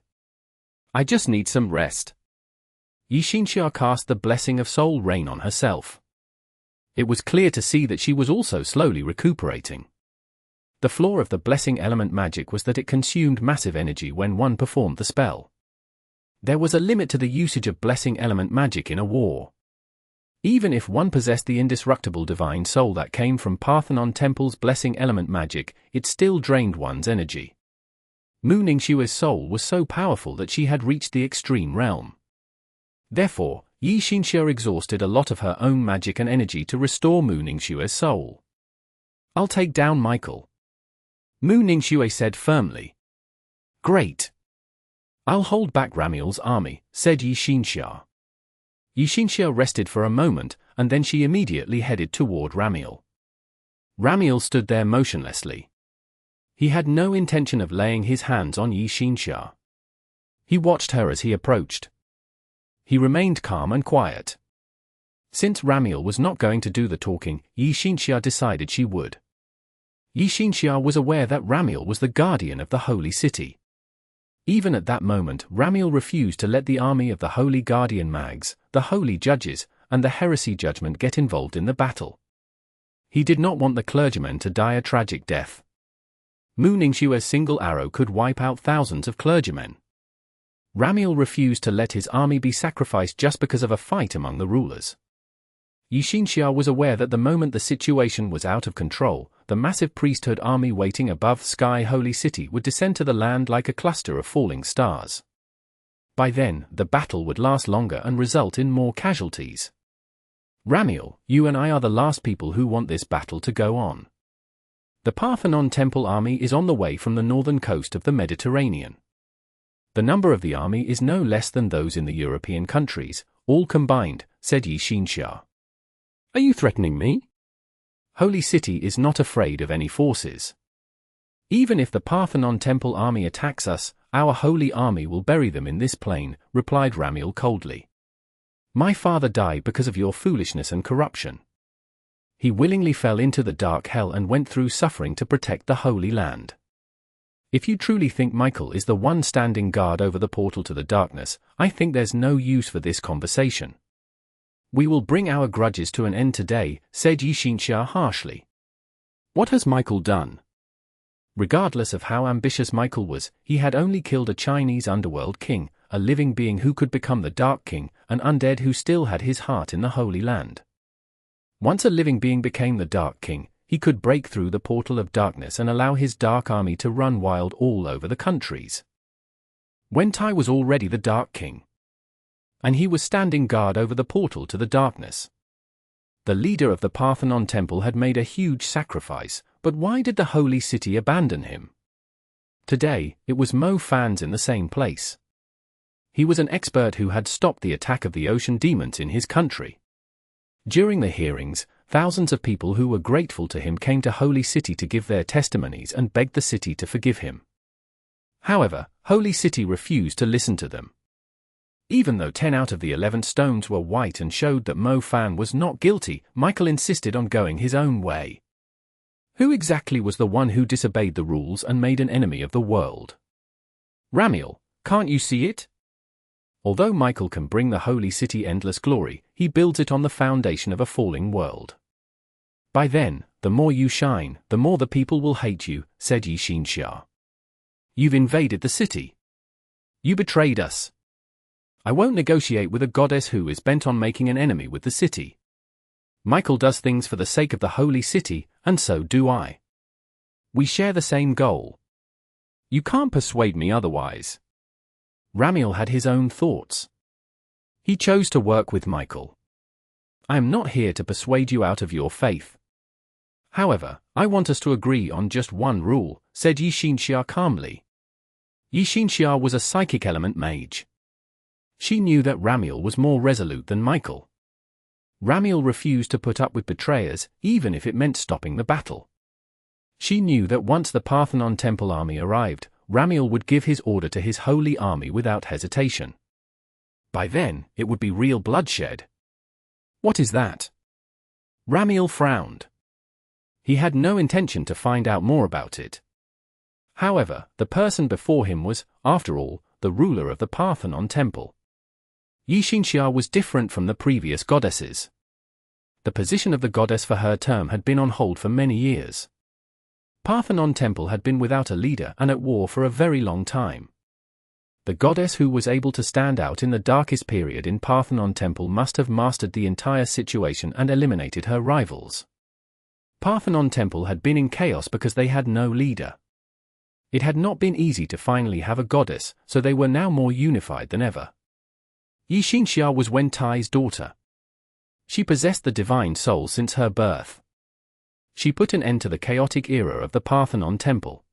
I just need some rest. Yi Xinxia cast the blessing of soul rain on herself. It was clear to see that she was also slowly recuperating. The flaw of the blessing element magic was that it consumed massive energy when one performed the spell. There was a limit to the usage of blessing element magic in a war. Even if one possessed the indestructible divine soul that came from Parthenon Temple's blessing element magic, it still drained one's energy. Mu Ningxue's soul was so powerful that she had reached the extreme realm. Therefore, Yi Xinxia exhausted a lot of her own magic and energy to restore Mu Ningxue's soul. I'll take down Michael, Mu Ningxue said firmly. Great. I'll hold back Ramiel's army, said Yi Xinxia. Yi Xinxia rested for a moment, and then she immediately headed toward Ramiel. Ramiel stood there motionlessly. He had no intention of laying his hands on Yi Xinxia. He watched her as he approached. He remained calm and quiet. Since Ramiel was not going to do the talking, Yi Xinxia decided she would. Yi Xinxia was aware that Ramiel was the guardian of the holy city. Even at that moment, Ramiel refused to let the army of the holy guardian mags, the holy judges, and the heresy judgment get involved in the battle. He did not want the clergymen to die a tragic death. Mu Ningxue's single arrow could wipe out thousands of clergymen. Ramiel refused to let his army be sacrificed just because of a fight among the rulers. Yi Xinxia was aware that the moment the situation was out of control, the massive priesthood army waiting above Sky Holy City would descend to the land like a cluster of falling stars. By then, the battle would last longer and result in more casualties. Ramiel, you and I are the last people who want this battle to go on. The Parthenon Temple army is on the way from the northern coast of the Mediterranean. The number of the army is no less than those in the European countries, all combined, said Yi Xinxia. Are you threatening me? Holy City is not afraid of any forces. Even if the Parthenon Temple army attacks us, our holy army will bury them in this plain, replied Ramiel coldly. My father died because of your foolishness and corruption. He willingly fell into the dark hell and went through suffering to protect the Holy Land. If you truly think Michael is the one standing guard over the portal to the darkness, I think there's no use for this conversation. We will bring our grudges to an end today, said Yi Xinxia harshly. What has Michael done? Regardless of how ambitious Michael was, he had only killed a Chinese underworld king, a living being who could become the Dark King, an undead who still had his heart in the Holy Land. Once a living being became the Dark King, he could break through the portal of darkness and allow his dark army to run wild all over the countries. Wen Tai was already the Dark King, and he was standing guard over the portal to the darkness. The leader of the Parthenon Temple had made a huge sacrifice, but why did the Holy City abandon him? Today, it was Mo Fans in the same place. He was an expert who had stopped the attack of the ocean demons in his country. During the hearings, thousands of people who were grateful to him came to Holy City to give their testimonies and begged the city to forgive him. However, Holy City refused to listen to them. Even though 10 out of the 11 stones were white and showed that Mo Fan was not guilty, Michael insisted on going his own way. Who exactly was the one who disobeyed the rules and made an enemy of the world? Ramiel, can't you see it? Although Michael can bring the Holy City endless glory, he builds it on the foundation of a falling world. By then, the more you shine, the more the people will hate you, said Yi Xinxia. You've invaded the city. You betrayed us. I won't negotiate with a goddess who is bent on making an enemy with the city. Michael does things for the sake of the holy city, and so do I. We share the same goal. You can't persuade me otherwise. Ramiel had his own thoughts. He chose to work with Michael. I am not here to persuade you out of your faith. However, I want us to agree on just one rule, said Yi Xinxia calmly. Yi Xinxia was a psychic element mage. She knew that Ramiel was more resolute than Michael. Ramiel refused to put up with betrayers, even if it meant stopping the battle. She knew that once the Parthenon Temple army arrived, Ramiel would give his order to his holy army without hesitation. By then, it would be real bloodshed. What is that? Ramiel frowned. He had no intention to find out more about it. However, the person before him was, after all, the ruler of the Parthenon temple. Yixinxia was different from the previous goddesses. The position of the goddess for her term had been on hold for many years. Parthenon temple had been without a leader and at war for a very long time. The goddess who was able to stand out in the darkest period in Parthenon temple must have mastered the entire situation and eliminated her rivals. Parthenon temple had been in chaos because they had no leader. It had not been easy to finally have a goddess, so they were now more unified than ever. Yixinxia was Wen Tai's daughter. She possessed the divine soul since her birth. She put an end to the chaotic era of the Parthenon temple.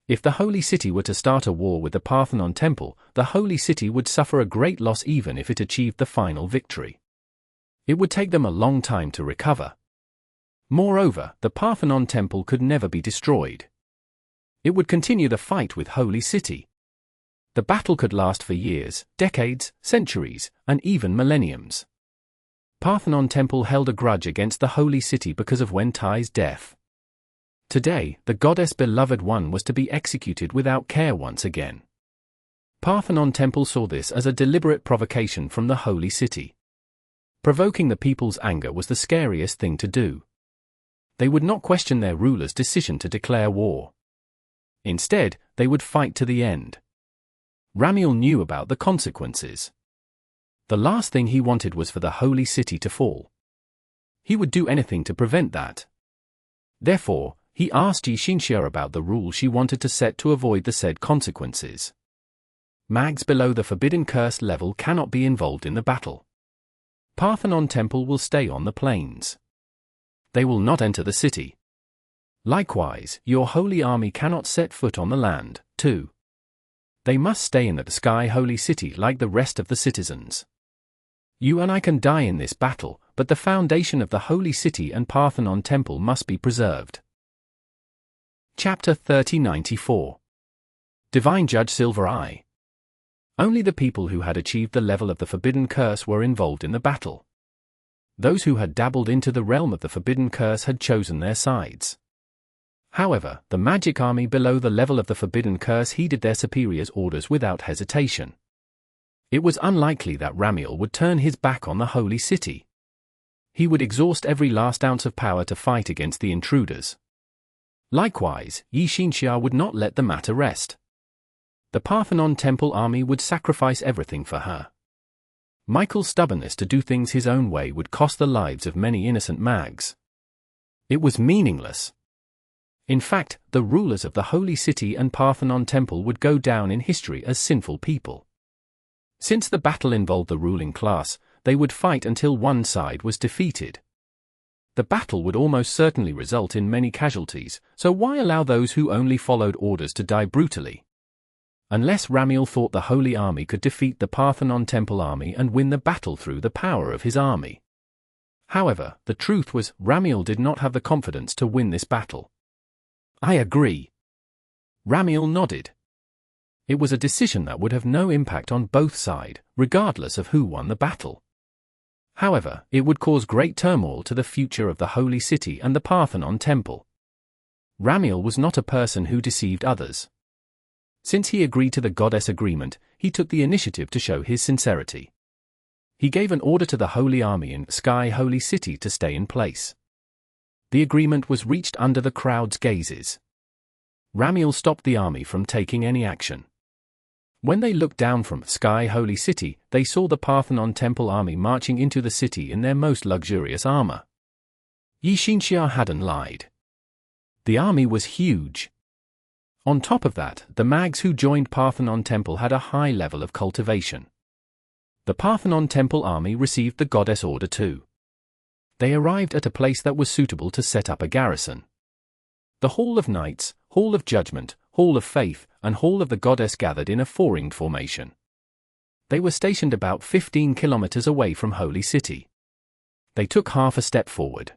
If the Holy City were to start a war with the Parthenon temple, the Holy City would suffer a great loss even if it achieved the final victory. It would take them a long time to recover. Moreover, the Parthenon temple could never be destroyed. It would continue the fight with Holy City. The battle could last for years, decades, centuries, and even millenniums. Parthenon temple held a grudge against the Holy City because of Wen Tai's death. Today, the goddess beloved one was to be executed without care once again. Parthenon temple saw this as a deliberate provocation from the Holy City. Provoking the people's anger was the scariest thing to do. They would not question their ruler's decision to declare war. Instead, they would fight to the end. Ramiel knew about the consequences. The last thing he wanted was for the Holy City to fall. He would do anything to prevent that. Therefore, he asked Yixinxia about the rule she wanted to set to avoid the said consequences. Mags below the forbidden curse level cannot be involved in the battle. Parthenon temple will stay on the plains. They will not enter the city. Likewise, your holy army cannot set foot on the land, too. They must stay in the sky holy city like the rest of the citizens. You and I can die in this battle, but the foundation of the holy city and Parthenon temple must be preserved. Chapter 3094. Divine Judge Silver Eye. Only the people who had achieved the level of the forbidden curse were involved in the battle. Those who had dabbled into the realm of the forbidden curse had chosen their sides. However, the magic army below the level of the forbidden curse heeded their superiors' orders without hesitation. It was unlikely that Ramiel would turn his back on the holy city. He would exhaust every last ounce of power to fight against the intruders. Likewise, Yixinxia would not let the matter rest. The Parthenon temple army would sacrifice everything for her. Michael's stubbornness to do things his own way would cost the lives of many innocent mags. It was meaningless. In fact, the rulers of the Holy City and Parthenon temple would go down in history as sinful people. Since the battle involved the ruling class, they would fight until one side was defeated. The battle would almost certainly result in many casualties, so why allow those who only followed orders to die brutally? Unless Ramiel thought the Holy Army could defeat the Parthenon temple army and win the battle through the power of his army. However, the truth was, Ramiel did not have the confidence to win this battle. I agree. Ramiel nodded. It was a decision that would have no impact on both sides, regardless of who won the battle. However, it would cause great turmoil to the future of the Holy City and the Parthenon temple. Ramiel was not a person who deceived others. Since he agreed to the goddess agreement, he took the initiative to show his sincerity. He gave an order to the Holy Army in Sky Holy City to stay in place. The agreement was reached under the crowd's gazes. Ramiel stopped the army from taking any action. When they looked down from Sky Holy City, they saw the Parthenon temple army marching into the city in their most luxurious armor. Yixinxia hadn't lied. The army was huge. On top of that, the mags who joined Parthenon temple had a high level of cultivation. The Parthenon temple army received the goddess order too. They arrived at a place that was suitable to set up a garrison. The Hall of Knights, Hall of Judgment, Hall of Faith, and Hall of the Goddess gathered in a four-ringed formation. They were stationed about 15 kilometers away from Holy City. They took half a step forward.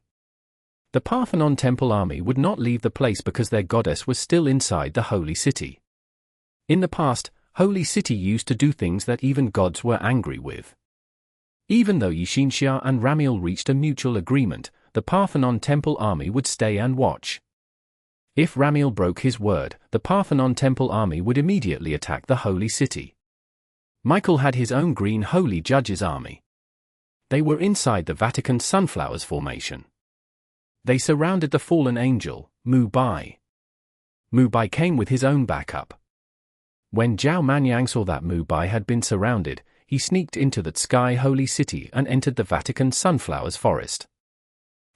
The Parthenon temple army would not leave the place because their goddess was still inside the Holy City. In the past, Holy City used to do things that even gods were angry with. Even though Yishinxia and Ramiel reached a mutual agreement, the Parthenon Temple army would stay and watch. If Ramiel broke his word, the Parthenon Temple army would immediately attack the Holy City. Michael had his own Green Holy Judges army. They were inside the Vatican Sunflowers formation. They surrounded the fallen angel, Mu Bai. Mu Bai came with his own backup. When Zhao Manyang saw that Mu Bai had been surrounded, he sneaked into the Sky Holy City and entered the Vatican Sunflowers Forest.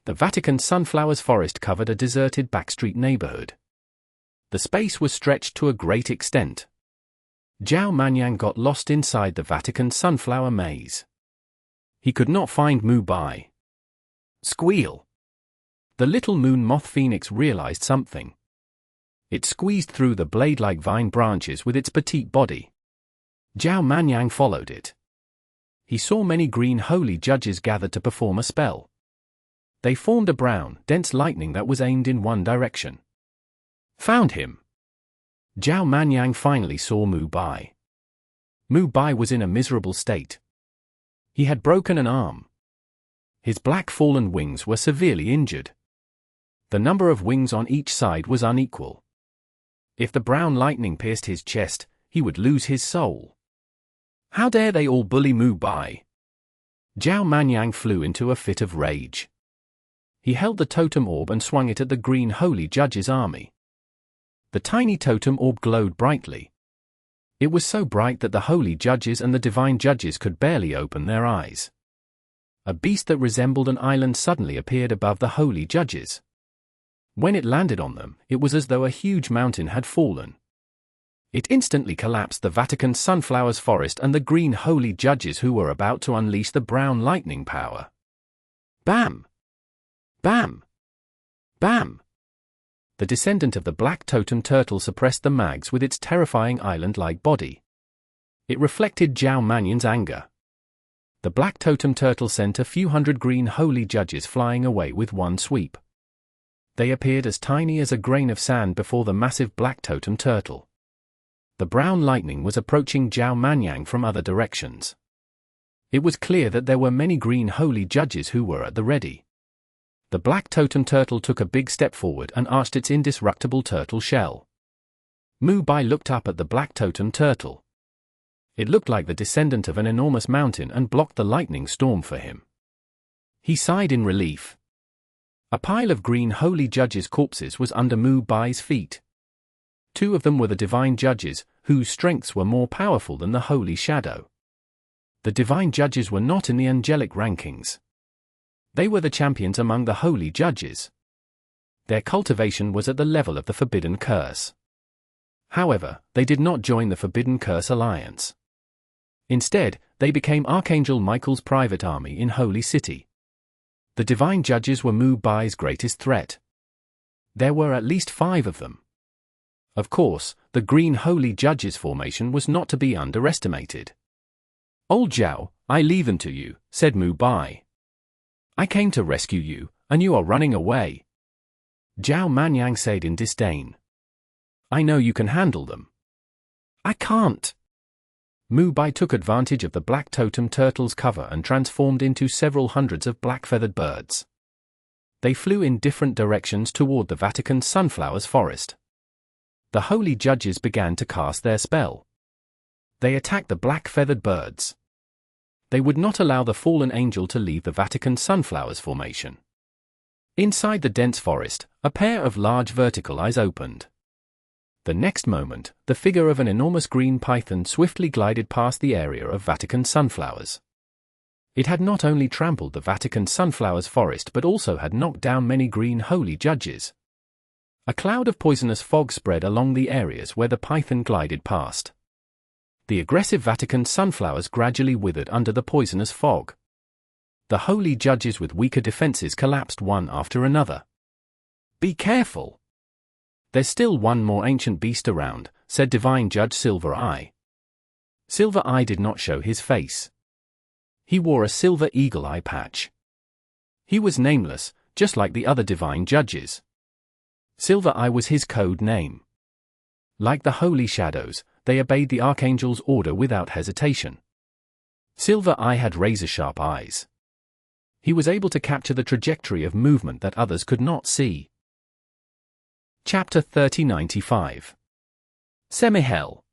The Vatican Sunflowers Forest covered a deserted backstreet neighborhood. The space was stretched to a great extent. Zhao Manyang got lost inside the Vatican Sunflower Maze. He could not find Mu Bai. Squeal! The little moon moth phoenix realized something. It squeezed through the blade-like vine branches with its petite body. Zhao Manyang followed it. He saw many green holy judges gathered to perform a spell. They formed a brown, dense lightning that was aimed in one direction. Found him! Zhao Manyang finally saw Mu Bai. Mu Bai was in a miserable state. He had broken an arm. His black fallen wings were severely injured. The number of wings on each side was unequal. If the brown lightning pierced his chest, he would lose his soul. How dare they all bully Mu Bai? Zhao Manyang flew into a fit of rage. He held the totem orb and swung it at the Green Holy Judges army. The tiny totem orb glowed brightly. It was so bright that the Holy Judges and the Divine Judges could barely open their eyes. A beast that resembled an island suddenly appeared above the Holy Judges. When it landed on them, it was as though a huge mountain had fallen. It instantly collapsed the Vatican Sunflowers Forest and the Green Holy Judges who were about to unleash the brown lightning power. Bam! Bam! Bam! The descendant of the black totem turtle suppressed the mags with its terrifying island-like body. It reflected Zhao Manyang's anger. The black totem turtle sent a few hundred green holy judges flying away with one sweep. They appeared as tiny as a grain of sand before the massive black totem turtle. The brown lightning was approaching Zhao Manyang from other directions. It was clear that there were many green holy judges who were at the ready. The black totem turtle took a big step forward and arched its indestructible turtle shell. Mu Bai looked up at the black totem turtle. It looked like the descendant of an enormous mountain and blocked the lightning storm for him. He sighed in relief. A pile of green holy judges' corpses was under Mu Bai's feet. Two of them were the divine judges, whose strengths were more powerful than the holy shadow. The divine judges were not in the angelic rankings. They were the champions among the holy judges. Their cultivation was at the level of the Forbidden Curse. However, they did not join the Forbidden Curse Alliance. Instead, they became Archangel Michael's private army in Holy City. The divine judges were Mu Bai's greatest threat. There were at least 5 of them. Of course, the Green Holy Judges formation was not to be underestimated. "Old Zhao, I leave them to you," said Mu Bai. "I came to rescue you, and you are running away." Zhao Manyang said in disdain. "I know you can handle them." "I can't." Mu Bai took advantage of the black totem turtle's cover and transformed into several hundreds of black-feathered birds. They flew in different directions toward the Vatican Sunflowers Forest. The holy judges began to cast their spell. They attacked the black-feathered birds. They would not allow the fallen angel to leave the Vatican Sunflowers formation. Inside the dense forest, a pair of large vertical eyes opened. The next moment, the figure of an enormous green python swiftly glided past the area of Vatican sunflowers. It had not only trampled the Vatican Sunflowers forest but also had knocked down many green holy judges. A cloud of poisonous fog spread along the areas where the python glided past. The aggressive Vatican sunflowers gradually withered under the poisonous fog. The holy judges with weaker defenses collapsed one after another. "Be careful! There's still one more ancient beast around," said Divine Judge Silver Eye. Silver Eye did not show his face. He wore a silver eagle eye patch. He was nameless, just like the other divine judges. Silver Eye was his code name. Like the holy shadows, they obeyed the Archangel's order without hesitation. Silver Eye had razor-sharp eyes. He was able to capture the trajectory of movement that others could not see. Chapter 3095. Semi-Hell.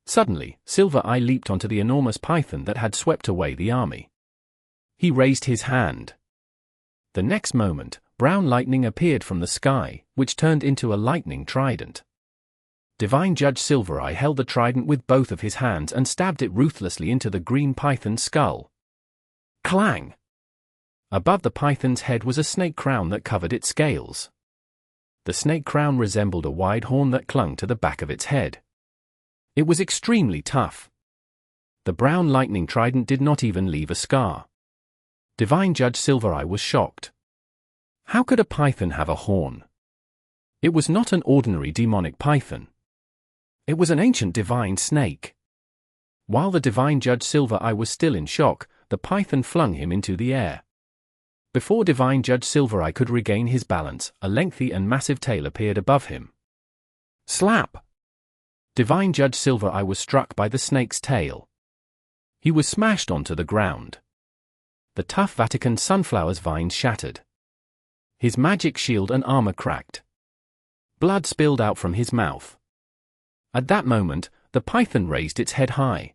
Suddenly, Silver Eye leaped onto the enormous python that had swept away the army. He raised his hand. The next moment, brown lightning appeared from the sky, which turned into a lightning trident. Divine Judge Silver Eye held the trident with both of his hands and stabbed it ruthlessly into the green python's skull. Clang! Above the python's head was a snake crown that covered its scales. The snake crown resembled a wide horn that clung to the back of its head. It was extremely tough. The brown lightning trident did not even leave a scar. Divine Judge Silver Eye was shocked. How could a python have a horn? It was not an ordinary demonic python. It was an ancient divine snake. While the Divine Judge Silver Eye was still in shock, the python flung him into the air. Before Divine Judge Silver Eye could regain his balance, a lengthy and massive tail appeared above him. Slap! Divine Judge Silver Eye was struck by the snake's tail. He was smashed onto the ground. The tough Vatican sunflower's vines shattered. His magic shield and armor cracked. Blood spilled out from his mouth. At that moment, the python raised its head high.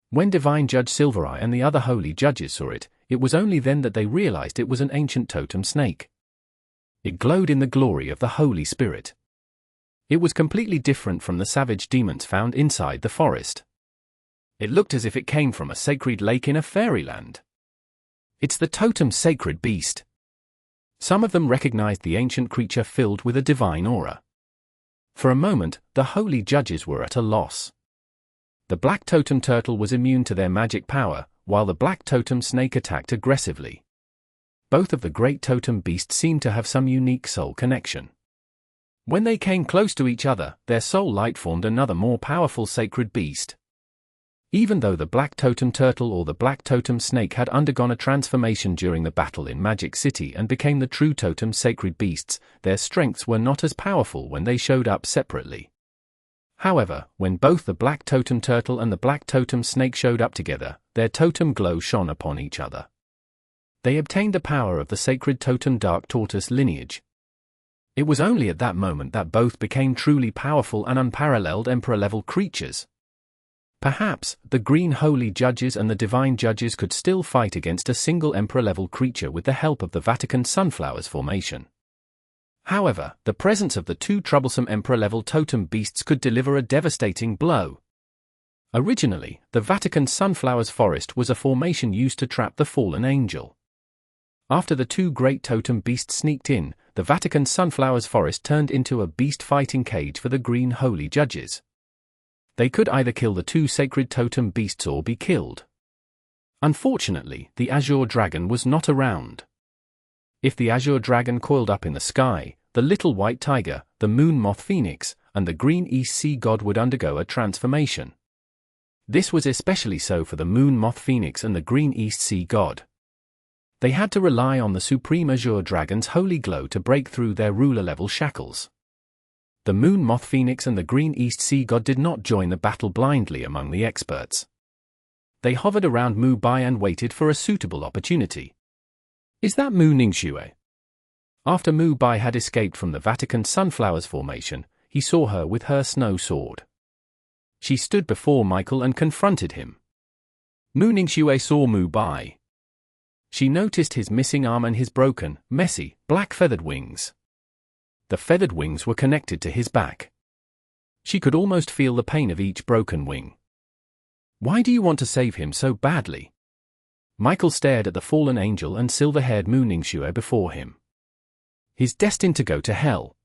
When Divine Judge Silver Eye and the other holy judges saw it, it was only then that they realized it was an ancient totem snake. It glowed in the glory of the Holy Spirit. It was completely different from the savage demons found inside the forest. It looked as if it came from a sacred lake in a fairyland. It's the totem sacred beast. Some of them recognized the ancient creature filled with a divine aura. For a moment, the holy judges were at a loss. The black totem turtle was immune to their magic power, while the black totem snake attacked aggressively. Both of the great totem beasts seemed to have some unique soul connection. When they came close to each other, their soul light formed another more powerful sacred beast. Even though the black totem turtle or the black totem snake had undergone a transformation during the battle in Magic City and became the true totem sacred beasts, their strengths were not as powerful when they showed up separately. However, when both the black totem turtle and the black totem snake showed up together, their totem glow shone upon each other. They obtained the power of the sacred totem dark tortoise lineage. It was only at that moment that both became truly powerful and unparalleled emperor-level creatures. Perhaps, the green holy judges and the divine judges could still fight against a single emperor-level creature with the help of the Vatican sunflower's formation. However, the presence of the two troublesome emperor-level totem beasts could deliver a devastating blow. Originally, the Vatican sunflower's forest was a formation used to trap the fallen angel. After the two great totem beasts sneaked in, the Vatican sunflower's forest turned into a beast-fighting cage for the green holy judges. They could either kill the two sacred totem beasts or be killed. Unfortunately, the Azure Dragon was not around. If the Azure Dragon coiled up in the sky, the little white tiger, the moon moth phoenix, and the green east sea god would undergo a transformation. This was especially so for the moon moth phoenix and the green east sea god. They had to rely on the supreme Azure Dragon's holy glow to break through their ruler-level shackles. The moon moth phoenix and the green east sea god did not join the battle blindly among the experts. They hovered around Mu Bai and waited for a suitable opportunity. Is that Mu Ningxue? After Mu Bai had escaped from the Vatican sunflower's formation, he saw her with her snow sword. She stood before Michael and confronted him. Mu Ningxue saw Mu Bai. She noticed his missing arm and his broken, messy, black feathered wings. The feathered wings were connected to his back. She could almost feel the pain of each broken wing. Why do you want to save him so badly? Michael stared at the fallen angel and silver-haired Mu Ningxue before him. He's destined to go to hell.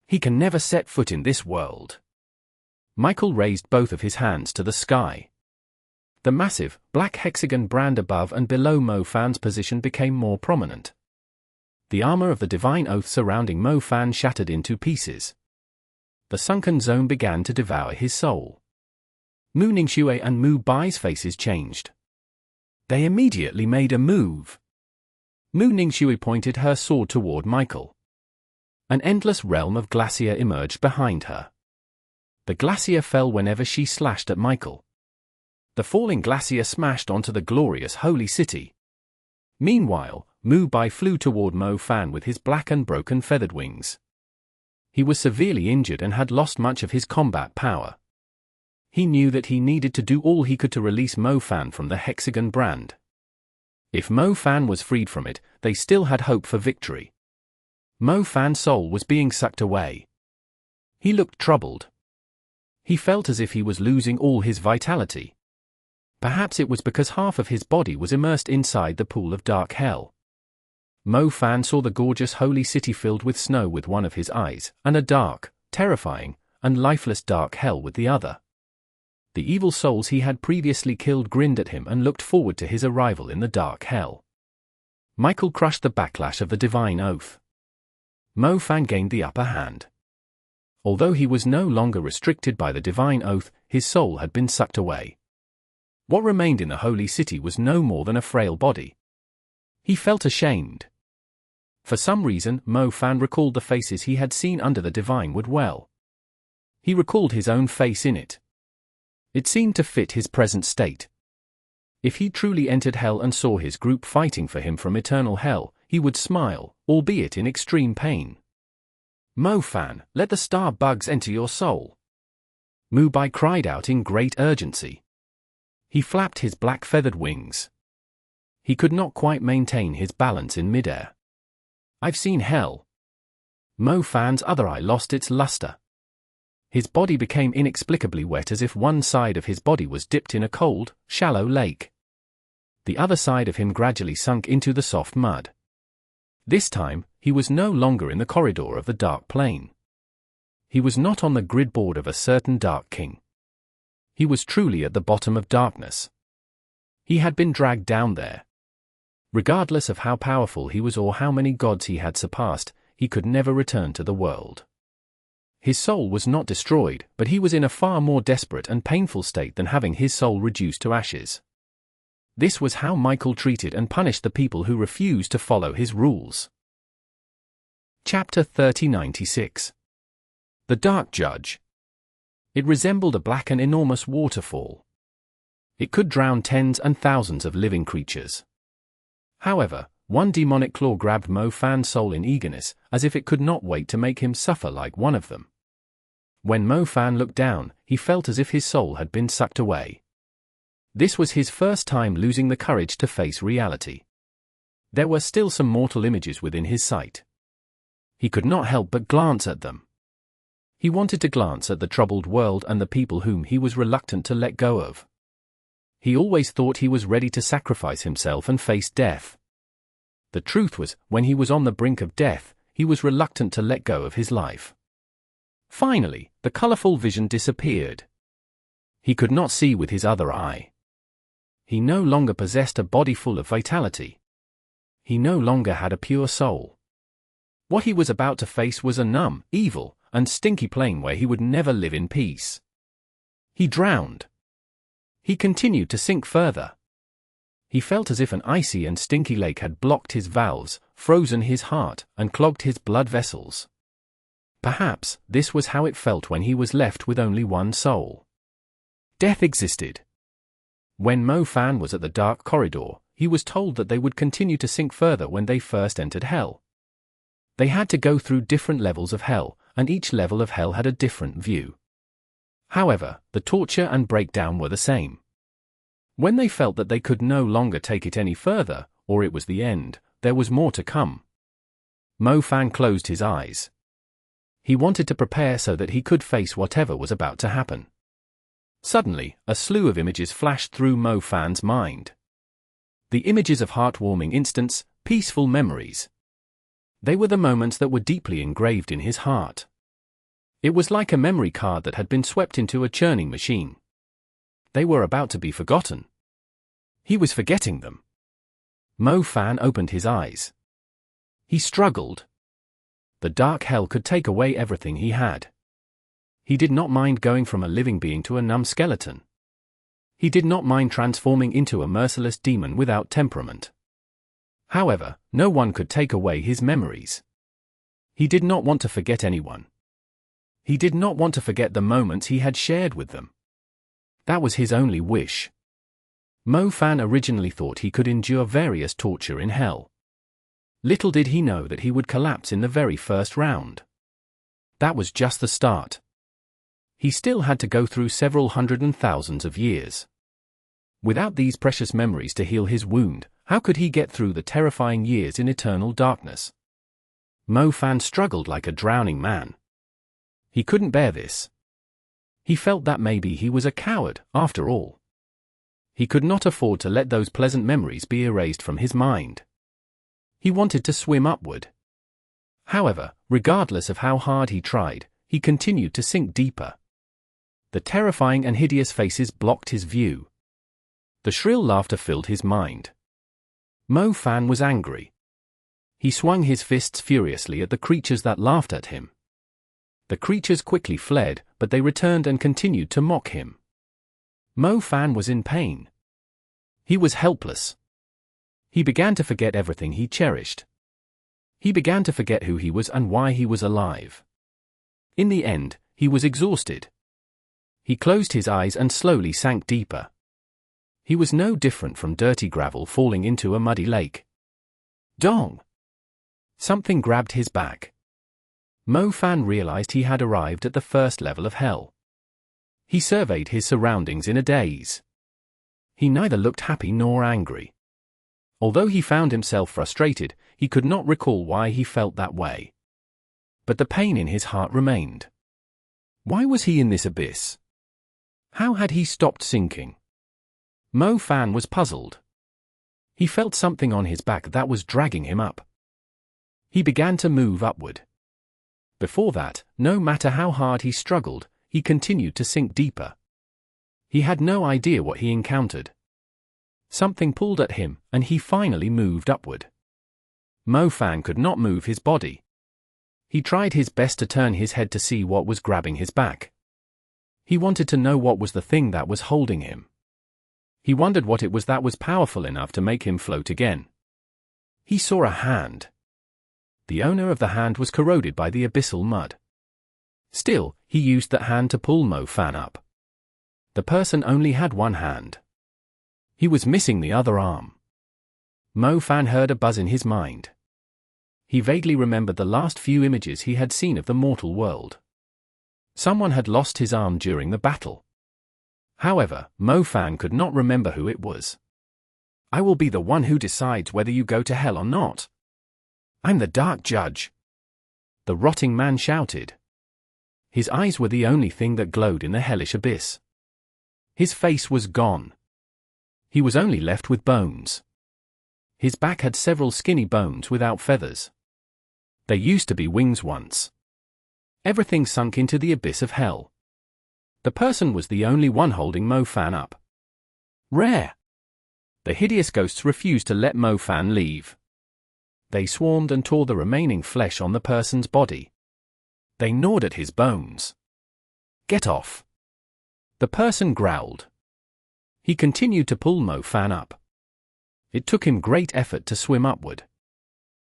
He can never set foot in this world. Michael raised both of his hands to the sky. The massive, black hexagon brand above and below Mo Fan's position became more prominent. The armor of the divine oath surrounding Mo Fan shattered into pieces. The sunken zone began to devour his soul. Mu Ningxue and Mu Bai's faces changed. They immediately made a move. Mu Ningxue pointed her sword toward Michael. An endless realm of glacier emerged behind her. The glacier fell whenever she slashed at Michael. The falling glacier smashed onto the glorious holy city. Meanwhile, Mu Bai flew toward Mo Fan with his black and broken feathered wings. He was severely injured and had lost much of his combat power. He knew that he needed to do all he could to release Mo Fan from the Hexagon brand. If Mo Fan was freed from it, they still had hope for victory. Mo Fan's soul was being sucked away. He looked troubled. He felt as if he was losing all his vitality. Perhaps it was because half of his body was immersed inside the pool of dark hell. Mo Fan saw the gorgeous holy city filled with snow with one of his eyes, and a dark, terrifying, and lifeless dark hell with the other. The evil souls he had previously killed grinned at him and looked forward to his arrival in the dark hell. Michael crushed the backlash of the divine oath. Mo Fan gained the upper hand. Although he was no longer restricted by the divine oath, his soul had been sucked away. What remained in the holy city was no more than a frail body. He felt ashamed. For some reason, Mo Fan recalled the faces he had seen under the divine wood well. He recalled his own face in it. It seemed to fit his present state. If he truly entered hell and saw his group fighting for him from eternal hell, he would smile, albeit in extreme pain. Mo Fan, let the star bugs enter your soul. Mu Bai cried out in great urgency. He flapped his black feathered wings. He could not quite maintain his balance in midair. I've seen hell. Mo Fan's other eye lost its luster. His body became inexplicably wet as if one side of his body was dipped in a cold, shallow lake. The other side of him gradually sunk into the soft mud. This time, he was no longer in the corridor of the dark plane. He was not on the grid board of a certain dark king. He was truly at the bottom of darkness. He had been dragged down there. Regardless of how powerful he was or how many gods he had surpassed, he could never return to the world. His soul was not destroyed, but he was in a far more desperate and painful state than having his soul reduced to ashes. This was how Michael treated and punished the people who refused to follow his rules. Chapter 3096. The Dark Judge. It resembled a black and enormous waterfall. It could drown tens and thousands of living creatures. However, one demonic claw grabbed Mo Fan's soul in eagerness, as if it could not wait to make him suffer like one of them. When Mo Fan looked down, he felt as if his soul had been sucked away. This was his first time losing the courage to face reality. There were still some mortal images within his sight. He could not help but glance at them. He wanted to glance at the troubled world and the people whom he was reluctant to let go of. He always thought he was ready to sacrifice himself and face death. The truth was, when he was on the brink of death, he was reluctant to let go of his life. Finally, the colorful vision disappeared. He could not see with his other eye. He no longer possessed a body full of vitality. He no longer had a pure soul. What he was about to face was a numb, evil, and stinky plane where he would never live in peace. He drowned. He continued to sink further. He felt as if an icy and stinky lake had blocked his valves, frozen his heart, and clogged his blood vessels. Perhaps this was how it felt when he was left with only one soul. Death existed. When Mo Fan was at the dark corridor, he was told that they would continue to sink further when they first entered hell. They had to go through different levels of hell, and each level of hell had a different view. However, the torture and breakdown were the same. When they felt that they could no longer take it any further, or it was the end, there was more to come. Mo Fan closed his eyes. He wanted to prepare so that he could face whatever was about to happen. Suddenly, a slew of images flashed through Mo Fan's mind. The images of heartwarming instants, peaceful memories. They were the moments that were deeply engraved in his heart. It was like a memory card that had been swept into a churning machine. They were about to be forgotten. He was forgetting them. Mo Fan opened his eyes. He struggled. The dark hell could take away everything he had. He did not mind going from a living being to a numb skeleton. He did not mind transforming into a merciless demon without temperament. However, no one could take away his memories. He did not want to forget anyone. He did not want to forget the moments he had shared with them. That was his only wish. Mo Fan originally thought he could endure various torture in hell. Little did he know that he would collapse in the very first round. That was just the start. He still had to go through several hundred and thousands of years. Without these precious memories to heal his wound, how could he get through the terrifying years in eternal darkness? Mo Fan struggled like a drowning man. He couldn't bear this. He felt that maybe he was a coward, after all. He could not afford to let those pleasant memories be erased from his mind. He wanted to swim upward. However, regardless of how hard he tried, he continued to sink deeper. The terrifying and hideous faces blocked his view. The shrill laughter filled his mind. Mo Fan was angry. He swung his fists furiously at the creatures that laughed at him. The creatures quickly fled, but they returned and continued to mock him. Mo Fan was in pain. He was helpless. He began to forget everything he cherished. He began to forget who he was and why he was alive. In the end, he was exhausted. He closed his eyes and slowly sank deeper. He was no different from dirty gravel falling into a muddy lake. Dong! Something grabbed his back. Mo Fan realized he had arrived at the first level of hell. He surveyed his surroundings in a daze. He neither looked happy nor angry. Although he found himself frustrated, he could not recall why he felt that way. But the pain in his heart remained. Why was he in this abyss? How had he stopped sinking? Mo Fan was puzzled. He felt something on his back that was dragging him up. He began to move upward. Before that, no matter how hard he struggled, he continued to sink deeper. He had no idea what he encountered. Something pulled at him, and he finally moved upward. Mo Fan could not move his body. He tried his best to turn his head to see what was grabbing his back. He wanted to know what was the thing that was holding him. He wondered what it was that was powerful enough to make him float again. He saw a hand. The owner of the hand was corroded by the abyssal mud. Still, he used that hand to pull Mo Fan up. The person only had one hand. He was missing the other arm. Mo Fan heard a buzz in his mind. He vaguely remembered the last few images he had seen of the mortal world. Someone had lost his arm during the battle. However, Mo Fan could not remember who it was. I will be the one who decides whether you go to hell or not. I'm the Dark Judge. The rotting man shouted. His eyes were the only thing that glowed in the hellish abyss. His face was gone. He was only left with bones. His back had several skinny bones without feathers. There used to be wings once. Everything sunk into the abyss of hell. The person was the only one holding Mo Fan up. Rare! The hideous ghosts refused to let Mo Fan leave. They swarmed and tore the remaining flesh on the person's body. They gnawed at his bones. Get off! The person growled. He continued to pull Mo Fan up. It took him great effort to swim upward.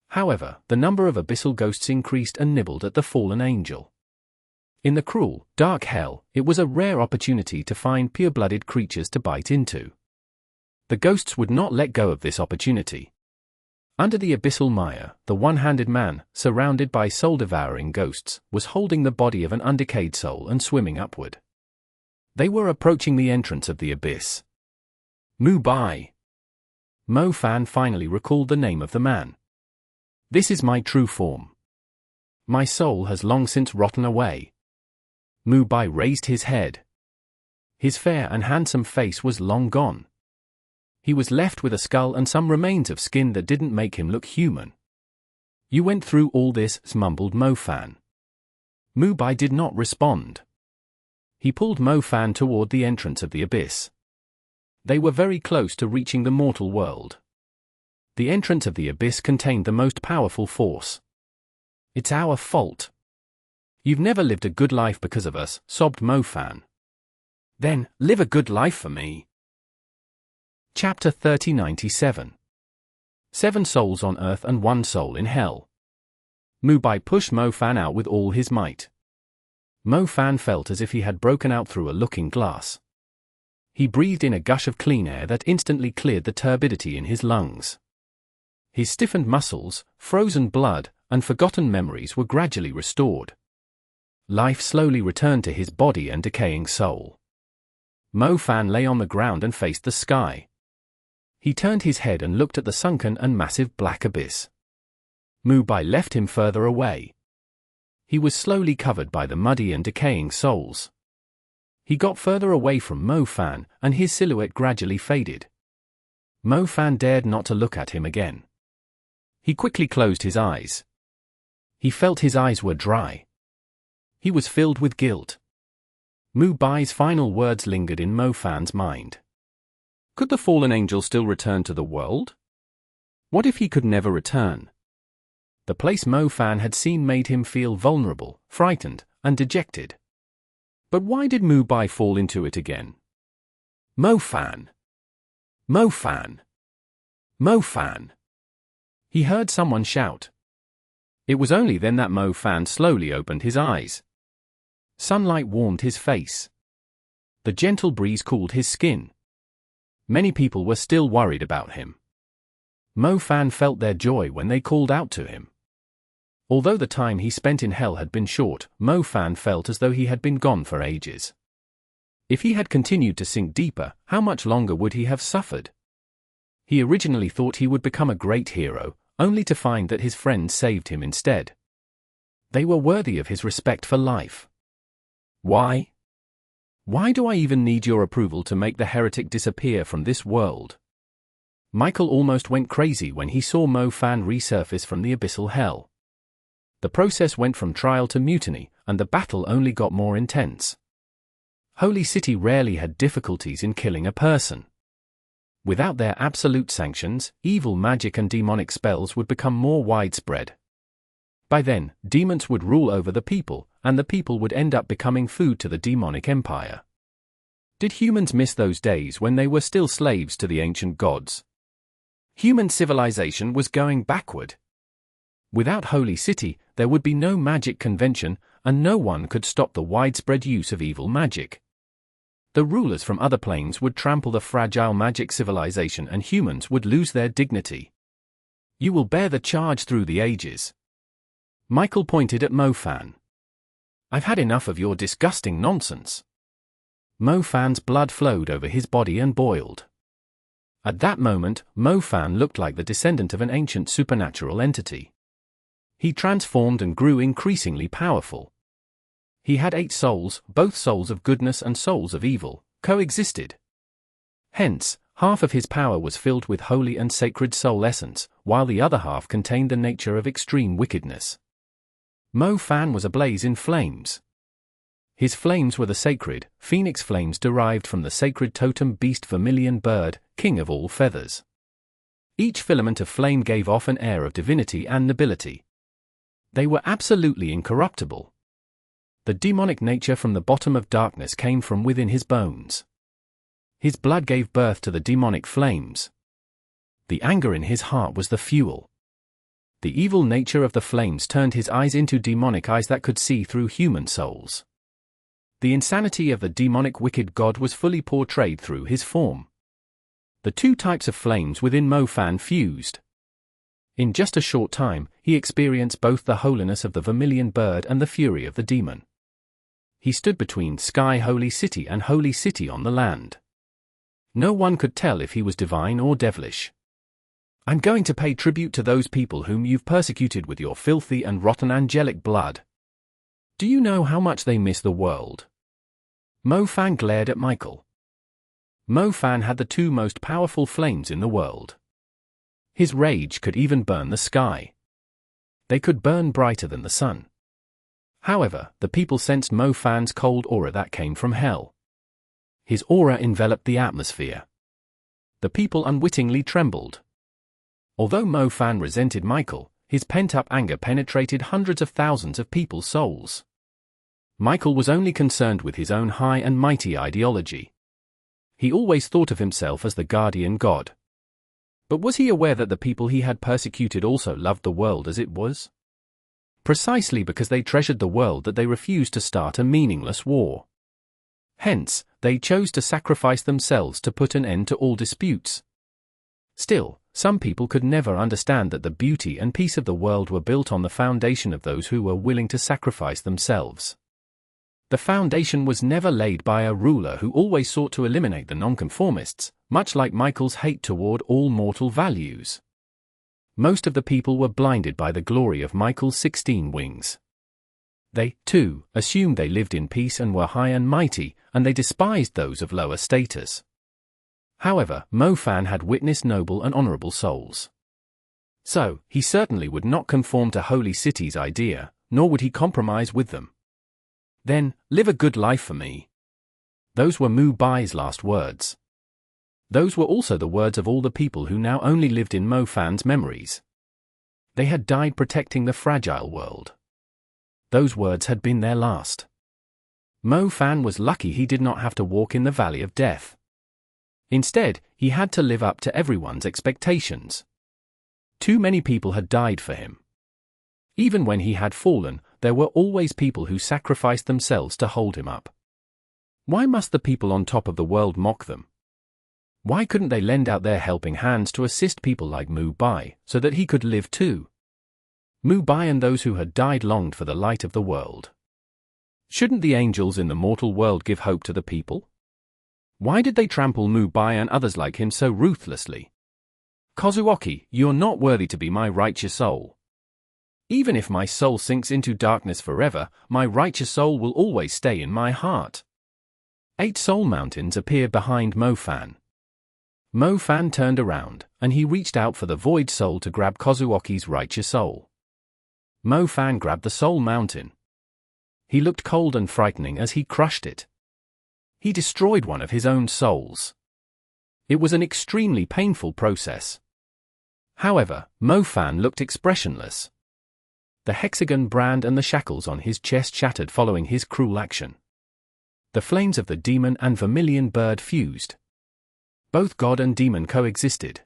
However, the number of abyssal ghosts increased and nibbled at the fallen angel. In the cruel, dark hell, it was a rare opportunity to find pure-blooded creatures to bite into. The ghosts would not let go of this opportunity. Under the abyssal mire, the one-handed man, surrounded by soul-devouring ghosts, was holding the body of an undecayed soul and swimming upward. They were approaching the entrance of the abyss. Bai. Mo Fan finally recalled the name of the man. This is my true form. My soul has long since rotten away. Bai raised his head. His fair and handsome face was long gone. He was left with a skull and some remains of skin that didn't make him look human. You went through all this, mumbled Mo Fan. Bai did not respond. He pulled Mo Fan toward the entrance of the abyss. They were very close to reaching the mortal world. The entrance of the abyss contained the most powerful force. It's our fault. You've never lived a good life because of us, sobbed Mo Fan. Then, live a good life for me. Chapter 3097. 7 souls on earth and 1 soul in hell. Bai pushed Mo Fan out with all his might. Mo Fan felt as if he had broken out through a looking glass. He breathed in a gush of clean air that instantly cleared the turbidity in his lungs. His stiffened muscles, frozen blood, and forgotten memories were gradually restored. Life slowly returned to his body and decaying soul. Mo Fan lay on the ground and faced the sky. He turned his head and looked at the sunken and massive black abyss. Mu Bai left him further away. He was slowly covered by the muddy and decaying souls. He got further away from Mo Fan, and his silhouette gradually faded. Mo Fan dared not to look at him again. He quickly closed his eyes. He felt his eyes were dry. He was filled with guilt. Mu Bai's final words lingered in Mo Fan's mind. Could the fallen angel still return to the world? What if he could never return? The place Mo Fan had seen made him feel vulnerable, frightened, and dejected. But why did Mu Bai fall into it again? Mo Fan! Mo Fan! Mo Fan! He heard someone shout. It was only then that Mo Fan slowly opened his eyes. Sunlight warmed his face. The gentle breeze cooled his skin. Many people were still worried about him. Mo Fan felt their joy when they called out to him. Although the time he spent in hell had been short, Mo Fan felt as though he had been gone for ages. If he had continued to sink deeper, how much longer would he have suffered? He originally thought he would become a great hero, only to find that his friends saved him instead. They were worthy of his respect for life. Why? Why do I even need your approval to make the heretic disappear from this world? Michael almost went crazy when he saw Mo Fan resurface from the abyssal hell. The process went from trial to mutiny, and the battle only got more intense. Holy City rarely had difficulties in killing a person. Without their absolute sanctions, evil magic and demonic spells would become more widespread. By then, demons would rule over the people, and the people would end up becoming food to the demonic empire. Did humans miss those days when they were still slaves to the ancient gods? Human civilization was going backward. Without Holy City, there would be no magic convention, and no one could stop the widespread use of evil magic. The rulers from other planes would trample the fragile magic civilization, and humans would lose their dignity. You will bear the charge through the ages. Michael pointed at Mo Fan. I've had enough of your disgusting nonsense. Mo Fan's blood flowed over his body and boiled. At that moment, Mo Fan looked like the descendant of an ancient supernatural entity. He transformed and grew increasingly powerful. He had 8 souls, both souls of goodness and souls of evil, coexisted. Hence, half of his power was filled with holy and sacred soul essence, while the other half contained the nature of extreme wickedness. Mo Fan was ablaze in flames. His flames were the sacred, phoenix flames derived from the sacred totem beast vermilion bird, king of all feathers. Each filament of flame gave off an air of divinity and nobility. They were absolutely incorruptible. The demonic nature from the bottom of darkness came from within his bones. His blood gave birth to the demonic flames. The anger in his heart was the fuel. The evil nature of the flames turned his eyes into demonic eyes that could see through human souls. The insanity of the demonic wicked god was fully portrayed through his form. The two types of flames within Mo Fan fused. In just a short time, he experienced both the holiness of the vermilion bird and the fury of the demon. He stood between Sky Holy City and Holy City on the land. No one could tell if he was divine or devilish. I'm going to pay tribute to those people whom you've persecuted with your filthy and rotten angelic blood. Do you know how much they miss the world? Mo Fan glared at Michael. Mo Fan had the 2 most powerful flames in the world. His rage could even burn the sky. They could burn brighter than the sun. However, the people sensed Mo Fan's cold aura that came from hell. His aura enveloped the atmosphere. The people unwittingly trembled. Although Mo Fan resented Michael, his pent-up anger penetrated hundreds of thousands of people's souls. Michael was only concerned with his own high and mighty ideology. He always thought of himself as the guardian god. But was he aware that the people he had persecuted also loved the world as it was? precisely because they treasured the world that they refused to start a meaningless war. Hence, they chose to sacrifice themselves to put an end to all disputes. Still, some people could never understand that the beauty and peace of the world were built on the foundation of those who were willing to sacrifice themselves. The foundation was never laid by a ruler who always sought to eliminate the nonconformists, much like Michael's hate toward all mortal values. Most of the people were blinded by the glory of Michael's 16 wings. They, too, assumed they lived in peace and were high and mighty, and they despised those of lower status. However, Mo Fan had witnessed noble and honorable souls. So, he certainly would not conform to Holy City's idea, nor would he compromise with them. Then, live a good life for me. Those were Mu Bai's last words. Those were also the words of all the people who now only lived in Mo Fan's memories. They had died protecting the fragile world. Those words had been their last. Mo Fan was lucky he did not have to walk in the valley of death. Instead, he had to live up to everyone's expectations. Too many people had died for him. Even when he had fallen, there were always people who sacrificed themselves to hold him up. Why must the people on top of the world mock them? Why couldn't they lend out their helping hands to assist people like Mu Bai, so that he could live too? Mu Bai and those who had died longed for the light of the world. Shouldn't the angels in the mortal world give hope to the people? Why did they trample Mu Bai and others like him so ruthlessly? Kozuoki, you're not worthy to be my righteous soul. Even if my soul sinks into darkness forever, my righteous soul will always stay in my heart. 8 soul mountains appeared behind Mo Fan. Mo Fan turned around, and he reached out for the void soul to grab Kozuoki's righteous soul. Mo Fan grabbed the soul mountain. He looked cold and frightening as he crushed it. He destroyed one of his own souls. It was an extremely painful process. However, Mo Fan looked expressionless. The hexagon brand and the shackles on his chest shattered following his cruel action. The flames of the demon and vermilion bird fused. Both God and demon coexisted.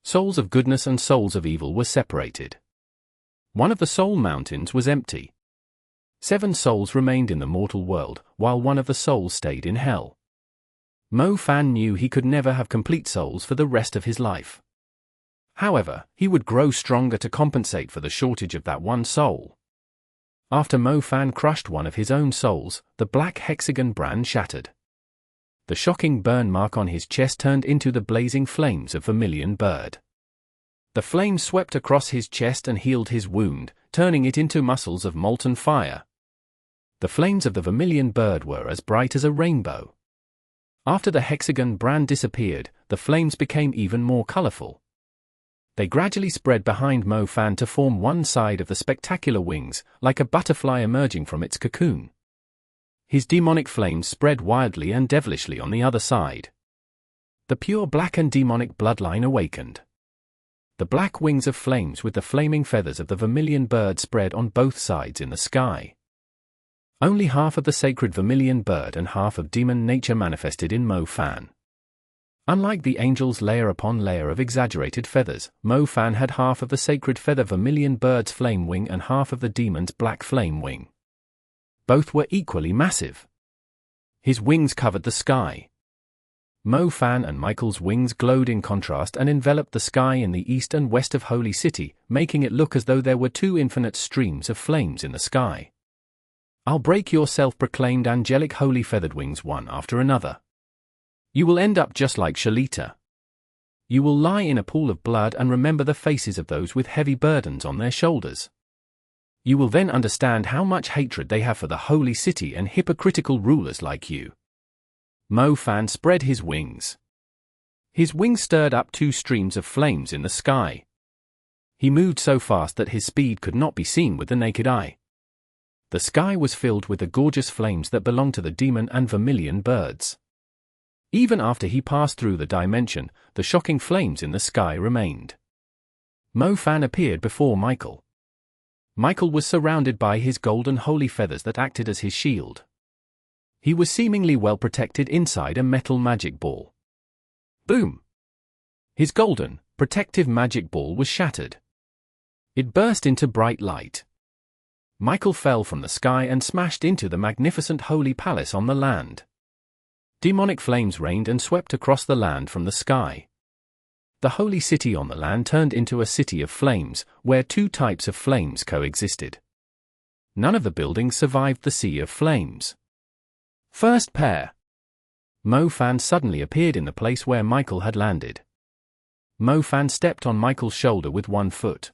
Souls of goodness and souls of evil were separated. One of the soul mountains was empty. 7 souls remained in the mortal world, while one of the souls stayed in hell. Mo Fan knew he could never have complete souls for the rest of his life. However, he would grow stronger to compensate for the shortage of that one soul. After Mo Fan crushed one of his own souls, the black hexagon brand shattered. The shocking burn mark on his chest turned into the blazing flames of vermilion bird. The flames swept across his chest and healed his wound, turning it into muscles of molten fire. The flames of the vermilion bird were as bright as a rainbow. After the hexagon brand disappeared, the flames became even more colorful. They gradually spread behind Mo Fan to form one side of the spectacular wings, like a butterfly emerging from its cocoon. His demonic flames spread wildly and devilishly on the other side. The pure black and demonic bloodline awakened. The black wings of flames with the flaming feathers of the vermilion bird spread on both sides in the sky. Only half of the sacred vermilion bird and half of demon nature manifested in Mo Fan. Unlike the angel's layer upon layer of exaggerated feathers, Mo Fan had half of the sacred feather vermilion bird's flame wing and half of the demon's black flame wing. Both were equally massive. His wings covered the sky. Mo Fan and Michael's wings glowed in contrast and enveloped the sky in the east and west of Holy City, making it look as though there were 2 infinite streams of flames in the sky. I'll break your self-proclaimed angelic holy feathered wings one after another. You will end up just like Shalita. You will lie in a pool of blood and remember the faces of those with heavy burdens on their shoulders. You will then understand how much hatred they have for the holy city and hypocritical rulers like you. Mo Fan spread his wings. His wings stirred up 2 streams of flames in the sky. He moved so fast that his speed could not be seen with the naked eye. The sky was filled with the gorgeous flames that belonged to the demon and vermilion birds. Even after he passed through the dimension, the shocking flames in the sky remained. Mo Fan appeared before Michael. Michael was surrounded by his golden holy feathers that acted as his shield. He was seemingly well protected inside a metal magic ball. Boom! His golden, protective magic ball was shattered. It burst into bright light. Michael fell from the sky and smashed into the magnificent holy palace on the land. Demonic flames rained and swept across the land from the sky. The holy city on the land turned into a city of flames, where two types of flames coexisted. None of the buildings survived the sea of flames. First pair. Mo-Fan suddenly appeared in the place where Michael had landed. Mo-Fan stepped on Michael's shoulder with one foot.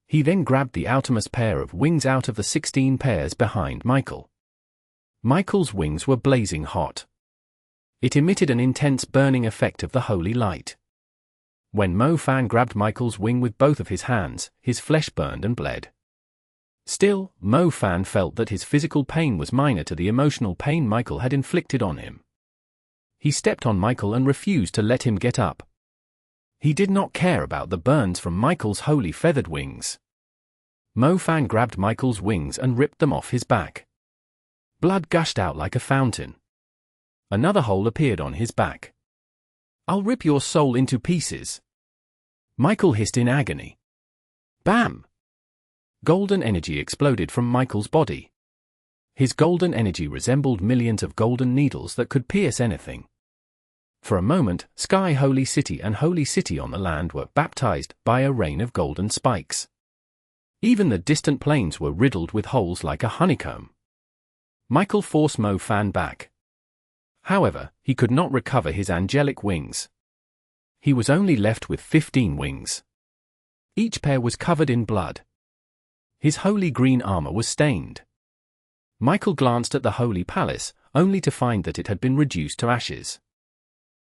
He then grabbed the outermost pair of wings out of the 16 pairs behind Michael. Michael's wings were blazing hot. It emitted an intense burning effect of the holy light. When Mo-Fan grabbed Michael's wing with both of his hands, his flesh burned and bled. Still, Mo-Fan felt that his physical pain was minor to the emotional pain Michael had inflicted on him. He stepped on Michael and refused to let him get up. He did not care about the burns from Michael's holy feathered wings. Mo-Fan grabbed Michael's wings and ripped them off his back. Blood gushed out like a fountain. Another hole appeared on his back. "I'll rip your soul into pieces," Michael hissed in agony. Bam! Golden energy exploded from Michael's body. His golden energy resembled millions of golden needles that could pierce anything. For a moment, Sky Holy City and Holy City on the land were baptized by a rain of golden spikes. Even the distant plains were riddled with holes like a honeycomb. Michael forced Mo-Fan back. However, he could not recover his angelic wings. He was only left with 15 wings. Each pair was covered in blood. His holy green armor was stained. Michael glanced at the holy palace, only to find that it had been reduced to ashes.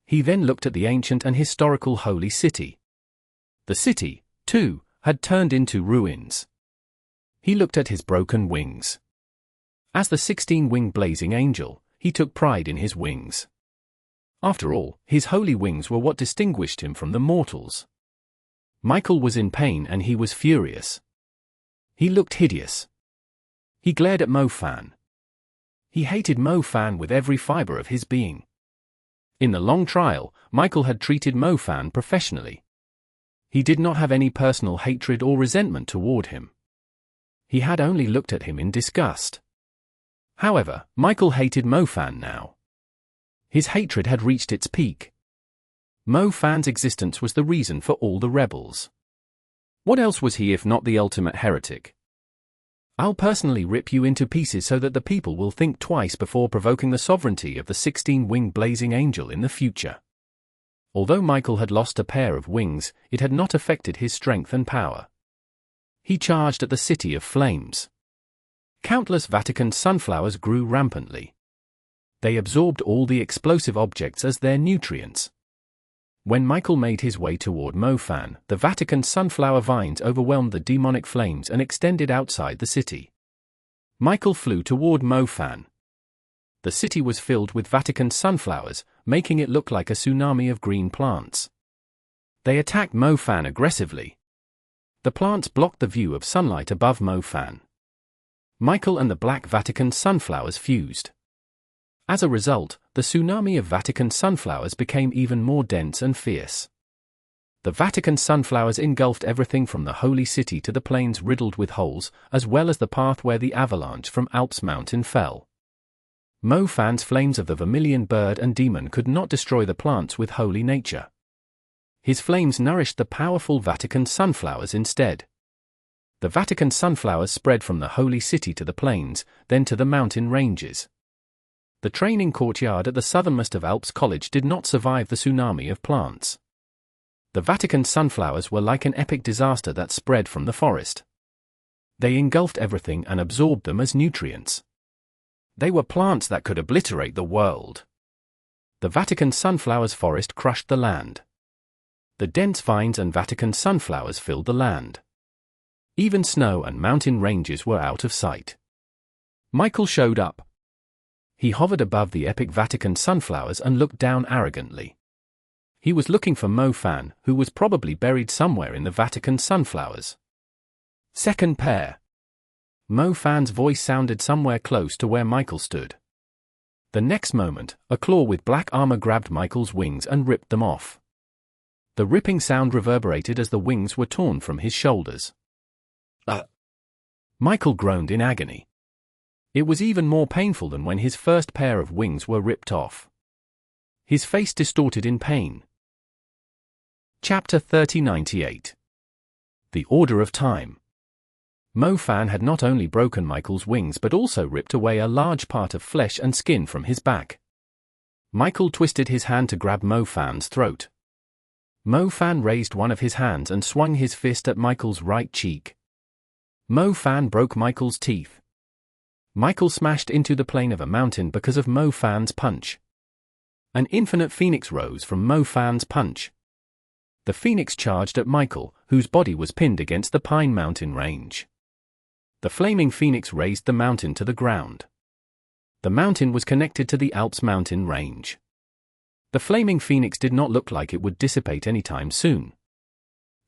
He then looked at the ancient and historical holy city. The city, too, had turned into ruins. He looked at his broken wings. As the 16-winged blazing angel, he took pride in his wings. After all, his holy wings were what distinguished him from the mortals. Michael was in pain and he was furious. He looked hideous. He glared at Mo-Fan. He hated Mo-Fan with every fiber of his being. In the long trial, Michael had treated Mo-Fan professionally. He did not have any personal hatred or resentment toward him. He had only looked at him in disgust. However, Michael hated Mo-Fan now. His hatred had reached its peak. Mo-Fan's existence was the reason for all the rebels. What else was he if not the ultimate heretic? "I'll personally rip you into pieces so that the people will think twice before provoking the sovereignty of the 16-winged blazing angel in the future." Although Michael had lost a pair of wings, it had not affected his strength and power. He charged at the city of flames. Countless Vatican sunflowers grew rampantly. They absorbed all the explosive objects as their nutrients. When Michael made his way toward Mo-Fan, the Vatican sunflower vines overwhelmed the demonic flames and extended outside the city. Michael flew toward Mo-Fan. The city was filled with Vatican sunflowers, making it look like a tsunami of green plants. They attacked Mo-Fan aggressively. The plants blocked the view of sunlight above Mo-Fan. Michael and the black Vatican sunflowers fused. As a result, the tsunami of Vatican sunflowers became even more dense and fierce. The Vatican sunflowers engulfed everything from the holy city to the plains riddled with holes, as well as the path where the avalanche from Alps mountain fell. Mo-Fan's flames of the vermilion bird and demon could not destroy the plants with holy nature. His flames nourished the powerful Vatican sunflowers instead. The Vatican sunflowers spread from the holy city to the plains, then to the mountain ranges. The training courtyard at the southernmost of Alps College did not survive the tsunami of plants. The Vatican sunflowers were like an epic disaster that spread from the forest. They engulfed everything and absorbed them as nutrients. They were plants that could obliterate the world. The Vatican sunflowers forest crushed the land. The dense vines and Vatican sunflowers filled the land. Even snow and mountain ranges were out of sight. Michael showed up. He hovered above the epic Vatican sunflowers and looked down arrogantly. He was looking for Mo-Fan, who was probably buried somewhere in the Vatican sunflowers. Second pair. Mo-Fan's voice sounded somewhere close to where Michael stood. The next moment, a claw with black armor grabbed Michael's wings and ripped them off. The ripping sound reverberated as the wings were torn from his shoulders. Michael groaned in agony. It was even more painful than when his first pair of wings were ripped off. His face distorted in pain. Chapter 3098. The Order of Time. Mo-Fan had not only broken Michael's wings but also ripped away a large part of flesh and skin from his back. Michael twisted his hand to grab Mo-Fan's throat. Mo-Fan raised one of his hands and swung his fist at Michael's right cheek. Mo-Fan broke Michael's teeth. Michael smashed into the plane of a mountain because of Mo-Fan's punch. An infinite phoenix rose from Mo-Fan's punch. The phoenix charged at Michael, whose body was pinned against the Pine Mountain range. The flaming phoenix razed the mountain to the ground. The mountain was connected to the Alps mountain range. The flaming phoenix did not look like it would dissipate anytime soon.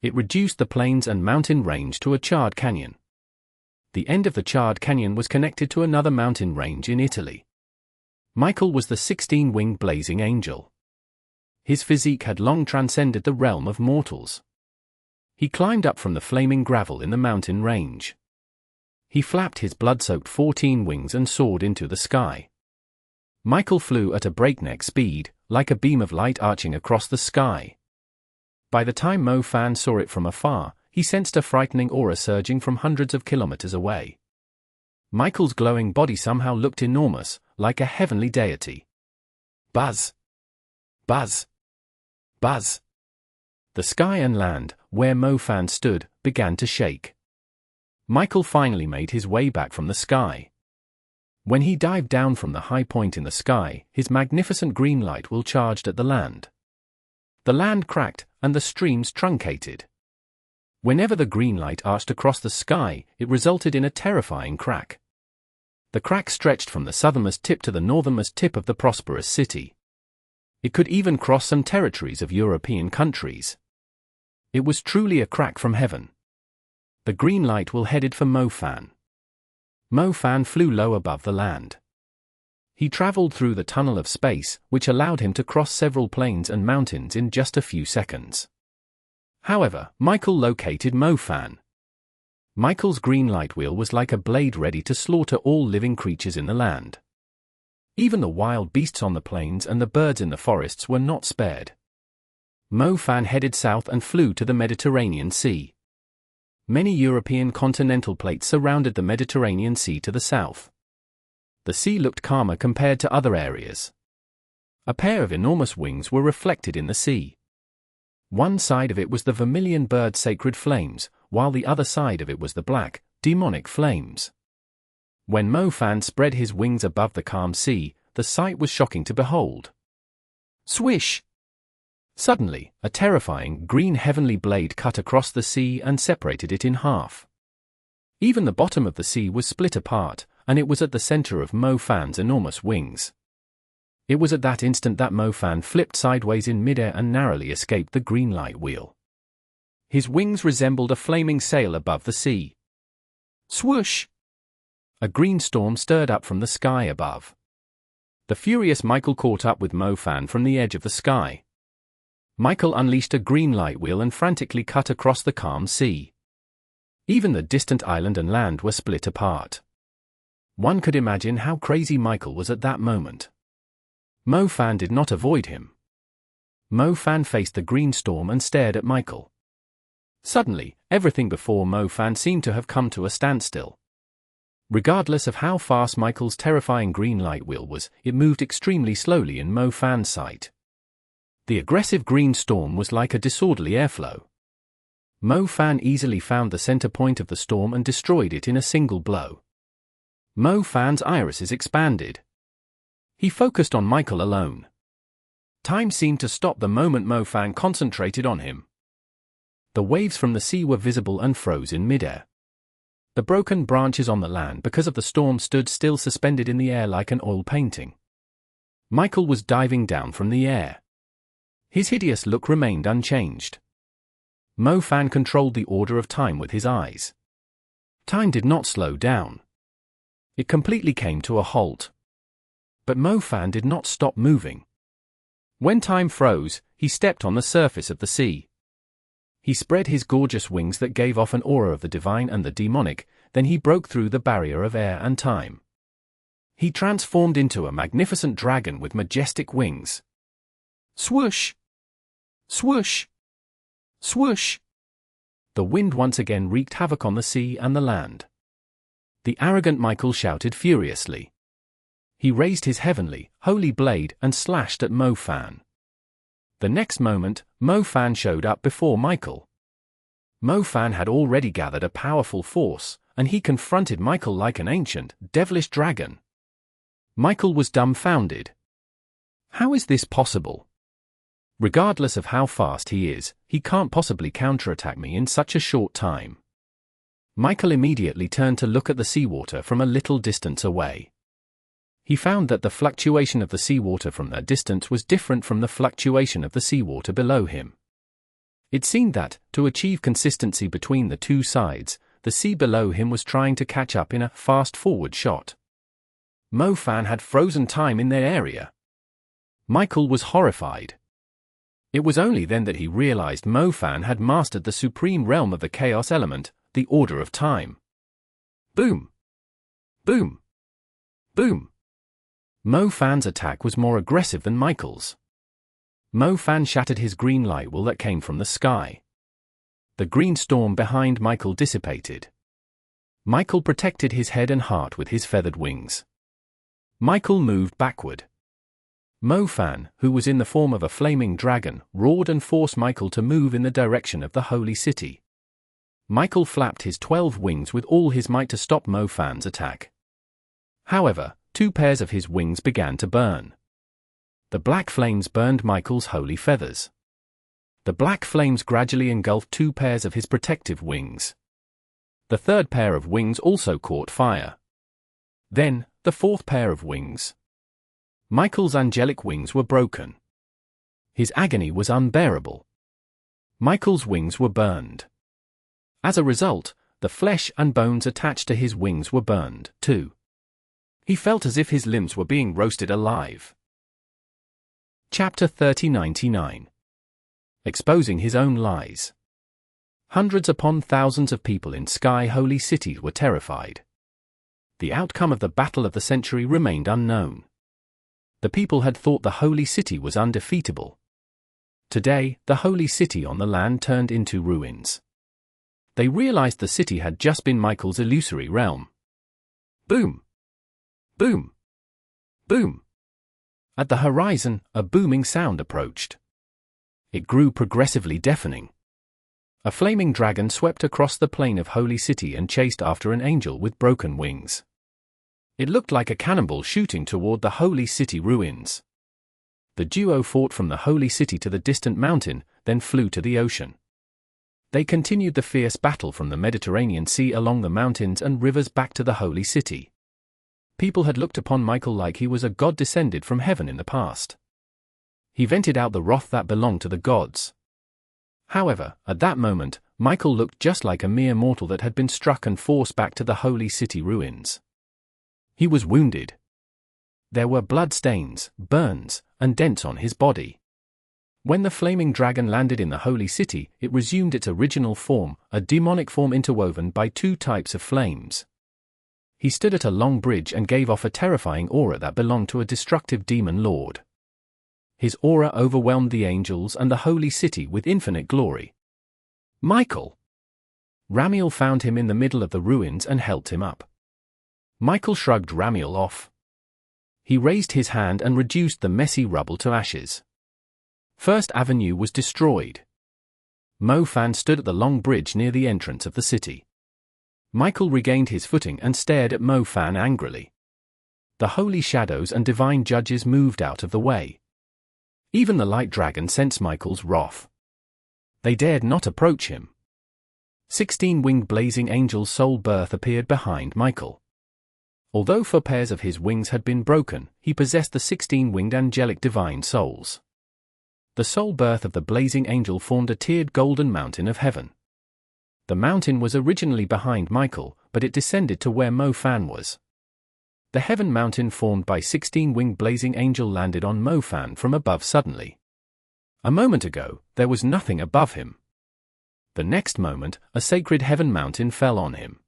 It reduced the plains and mountain range to a charred canyon. The end of the charred canyon was connected to another mountain range in Italy. Michael was the 16-winged blazing angel. His physique had long transcended the realm of mortals. He climbed up from the flaming gravel in the mountain range. He flapped his blood-soaked 14 wings and soared into the sky. Michael flew at a breakneck speed, like a beam of light arching across the sky. By the time Mo-Fan saw it from afar, he sensed a frightening aura surging from hundreds of kilometers away. Michael's glowing body somehow looked enormous, like a heavenly deity. Buzz! Buzz! Buzz! The sky and land, where Mo-Fan stood, began to shake. Michael finally made his way back from the sky. When he dived down from the high point in the sky, his magnificent green light wheel charged at the land. The land cracked, and the streams truncated. Whenever the green light arched across the sky, it resulted in a terrifying crack. The crack stretched from the southernmost tip to the northernmost tip of the prosperous city. It could even cross some territories of European countries. It was truly a crack from heaven. The green light wheel headed for Mo-Fan. Mo-Fan flew low above the land. He traveled through the tunnel of space, which allowed him to cross several plains and mountains in just a few seconds. However, Michael located Mo-Fan. Michael's green light wheel was like a blade ready to slaughter all living creatures in the land. Even the wild beasts on the plains and the birds in the forests were not spared. Mo-Fan headed south and flew to the Mediterranean Sea. Many European continental plates surrounded the Mediterranean Sea to the south. The sea looked calmer compared to other areas. A pair of enormous wings were reflected in the sea. One side of it was the vermilion bird sacred flames, while the other side of it was the black, demonic flames. When Mo-Fan spread his wings above the calm sea, the sight was shocking to behold. Swish! Suddenly, a terrifying green heavenly blade cut across the sea and separated it in half. Even the bottom of the sea was split apart, and it was at the center of Mo-Fan's enormous wings. It was at that instant that Mo-Fan flipped sideways in midair and narrowly escaped the green light wheel. His wings resembled a flaming sail above the sea. Swoosh! A green storm stirred up from the sky above. The furious Michael caught up with Mo-Fan from the edge of the sky. Michael unleashed a green light wheel and frantically cut across the calm sea. Even the distant island and land were split apart. One could imagine how crazy Michael was at that moment. Mo-Fan did not avoid him. Mo-Fan faced the green storm and stared at Michael. Suddenly, everything before Mo-Fan seemed to have come to a standstill. Regardless of how fast Michael's terrifying green light wheel was, it moved extremely slowly in Mo-Fan's sight. The aggressive green storm was like a disorderly airflow. Mo-Fan easily found the center point of the storm and destroyed it in a single blow. Mo-Fan's irises expanded. He focused on Michael alone. Time seemed to stop the moment Mo-Fan concentrated on him. The waves from the sea were visible and froze in midair. The broken branches on the land because of the storm stood still, suspended in the air like an oil painting. Michael was diving down from the air. His hideous look remained unchanged. Mo-Fan controlled the order of time with his eyes. Time did not slow down. It completely came to a halt. But Mo-Fan did not stop moving. When time froze, he stepped on the surface of the sea. He spread his gorgeous wings that gave off an aura of the divine and the demonic, then he broke through the barrier of air and time. He transformed into a magnificent dragon with majestic wings. Swoosh! Swoosh! Swoosh! The wind once again wreaked havoc on the sea and the land. The arrogant Michael shouted furiously. He raised his heavenly, holy blade and slashed at Mo-Fan. The next moment, Mo-Fan showed up before Michael. Mo-Fan had already gathered a powerful force, and he confronted Michael like an ancient, devilish dragon. Michael was dumbfounded. How is this possible? Regardless of how fast he is, he can't possibly counterattack me in such a short time. Michael immediately turned to look at the seawater from a little distance away. He found that the fluctuation of the seawater from that distance was different from the fluctuation of the seawater below him. It seemed that, to achieve consistency between the two sides, the sea below him was trying to catch up in a fast-forward shot. Mo-Fan had frozen time in their area. Michael was horrified. It was only then that he realized Mo-Fan had mastered the supreme realm of the chaos element, the order of time. Boom! Boom! Boom! Mo-Fan's attack was more aggressive than Michael's. Mo-Fan shattered his green light wall that came from the sky. The green storm behind Michael dissipated. Michael protected his head and heart with his feathered wings. Michael moved backward. Mo-Fan, who was in the form of a flaming dragon, roared and forced Michael to move in the direction of the holy city. Michael flapped his 12 wings with all his might to stop Mo-Fan's attack. However, 2 pairs of his wings began to burn. The black flames burned Michael's holy feathers. The black flames gradually engulfed 2 pairs of his protective wings. The 3rd pair of wings also caught fire. Then, the 4th pair of wings. Michael's angelic wings were broken. His agony was unbearable. Michael's wings were burned. As a result, the flesh and bones attached to his wings were burned, too. He felt as if his limbs were being roasted alive. Chapter 3099. Exposing his own lies. Hundreds upon thousands of people in Sky Holy City were terrified. The outcome of the battle of the century remained unknown. The people had thought the Holy City was undefeatable. Today, the Holy City on the land turned into ruins. They realized the city had just been Michael's illusory realm. Boom! Boom! Boom! At the horizon, a booming sound approached. It grew progressively deafening. A flaming dragon swept across the plain of Holy City and chased after an angel with broken wings. It looked like a cannonball shooting toward the Holy City ruins. The duo fought from the Holy City to the distant mountain, then flew to the ocean. They continued the fierce battle from the Mediterranean Sea along the mountains and rivers back to the Holy City. People had looked upon Michael like he was a god descended from heaven in the past. He vented out the wrath that belonged to the gods. However, at that moment, Michael looked just like a mere mortal that had been struck and forced back to the Holy City ruins. He was wounded. There were blood stains, burns, and dents on his body. When the flaming dragon landed in the Holy City, it resumed its original form, a demonic form interwoven by 2 types of flames. He stood at a long bridge and gave off a terrifying aura that belonged to a destructive demon lord. His aura overwhelmed the angels and the Holy City with infinite glory. Michael! Ramiel found him in the middle of the ruins and helped him up. Michael shrugged Ramiel off. He raised his hand and reduced the messy rubble to ashes. First Avenue was destroyed. Mo-Fan stood at the long bridge near the entrance of the city. Michael regained his footing and stared at Mo-Fan angrily. The holy shadows and divine judges moved out of the way. Even the light dragon sensed Michael's wrath. They dared not approach him. 16-winged blazing angel soul birth appeared behind Michael. Although 4 pairs of his wings had been broken, he possessed the 16-winged angelic divine souls. The soul birth of the blazing angel formed a tiered golden mountain of heaven. The mountain was originally behind Michael, but it descended to where Mo-Fan was. The heaven mountain formed by 16-winged blazing angel landed on Mo-Fan from above suddenly. A moment ago, there was nothing above him. The next moment, a sacred heaven mountain fell on him.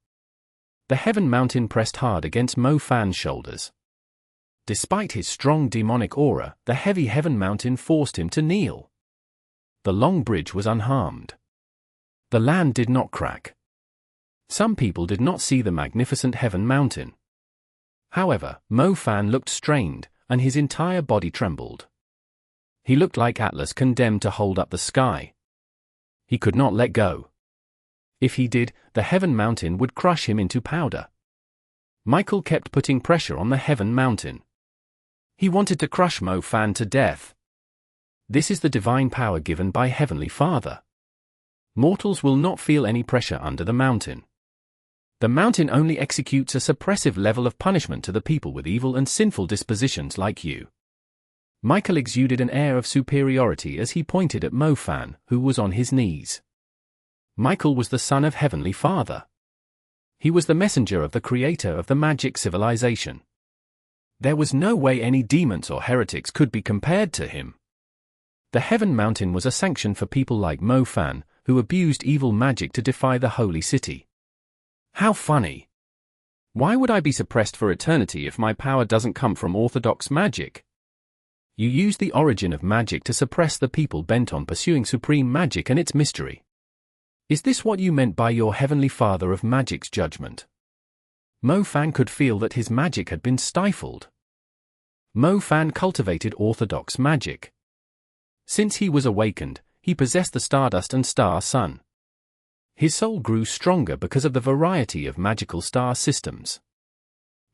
The Heaven Mountain pressed hard against Mo Fan's shoulders. Despite his strong demonic aura, the heavy Heaven Mountain forced him to kneel. The long bridge was unharmed. The land did not crack. Some people did not see the magnificent Heaven Mountain. However, Mo Fan looked strained, and his entire body trembled. He looked like Atlas condemned to hold up the sky. He could not let go. If he did, the Heaven Mountain would crush him into powder. Michael kept putting pressure on the Heaven Mountain. He wanted to crush Mo Fan to death. This is the divine power given by Heavenly Father. Mortals will not feel any pressure under the mountain. The mountain only executes a suppressive level of punishment to the people with evil and sinful dispositions like you. Michael exuded an air of superiority as he pointed at Mo Fan, who was on his knees. Michael was the son of Heavenly Father. He was the messenger of the creator of the magic civilization. There was no way any demons or heretics could be compared to him. The Heaven Mountain was a sanction for people like Mo Fan, who abused evil magic to defy the holy city. How funny. Why would I be suppressed for eternity if my power doesn't come from orthodox magic? You use the origin of magic to suppress the people bent on pursuing supreme magic and its mystery. Is this what you meant by your Heavenly Father of Magic's judgment? Mo Fan could feel that his magic had been stifled. Mo Fan cultivated orthodox magic. Since he was awakened, he possessed the Stardust and Star Sun. His soul grew stronger because of the variety of magical star systems.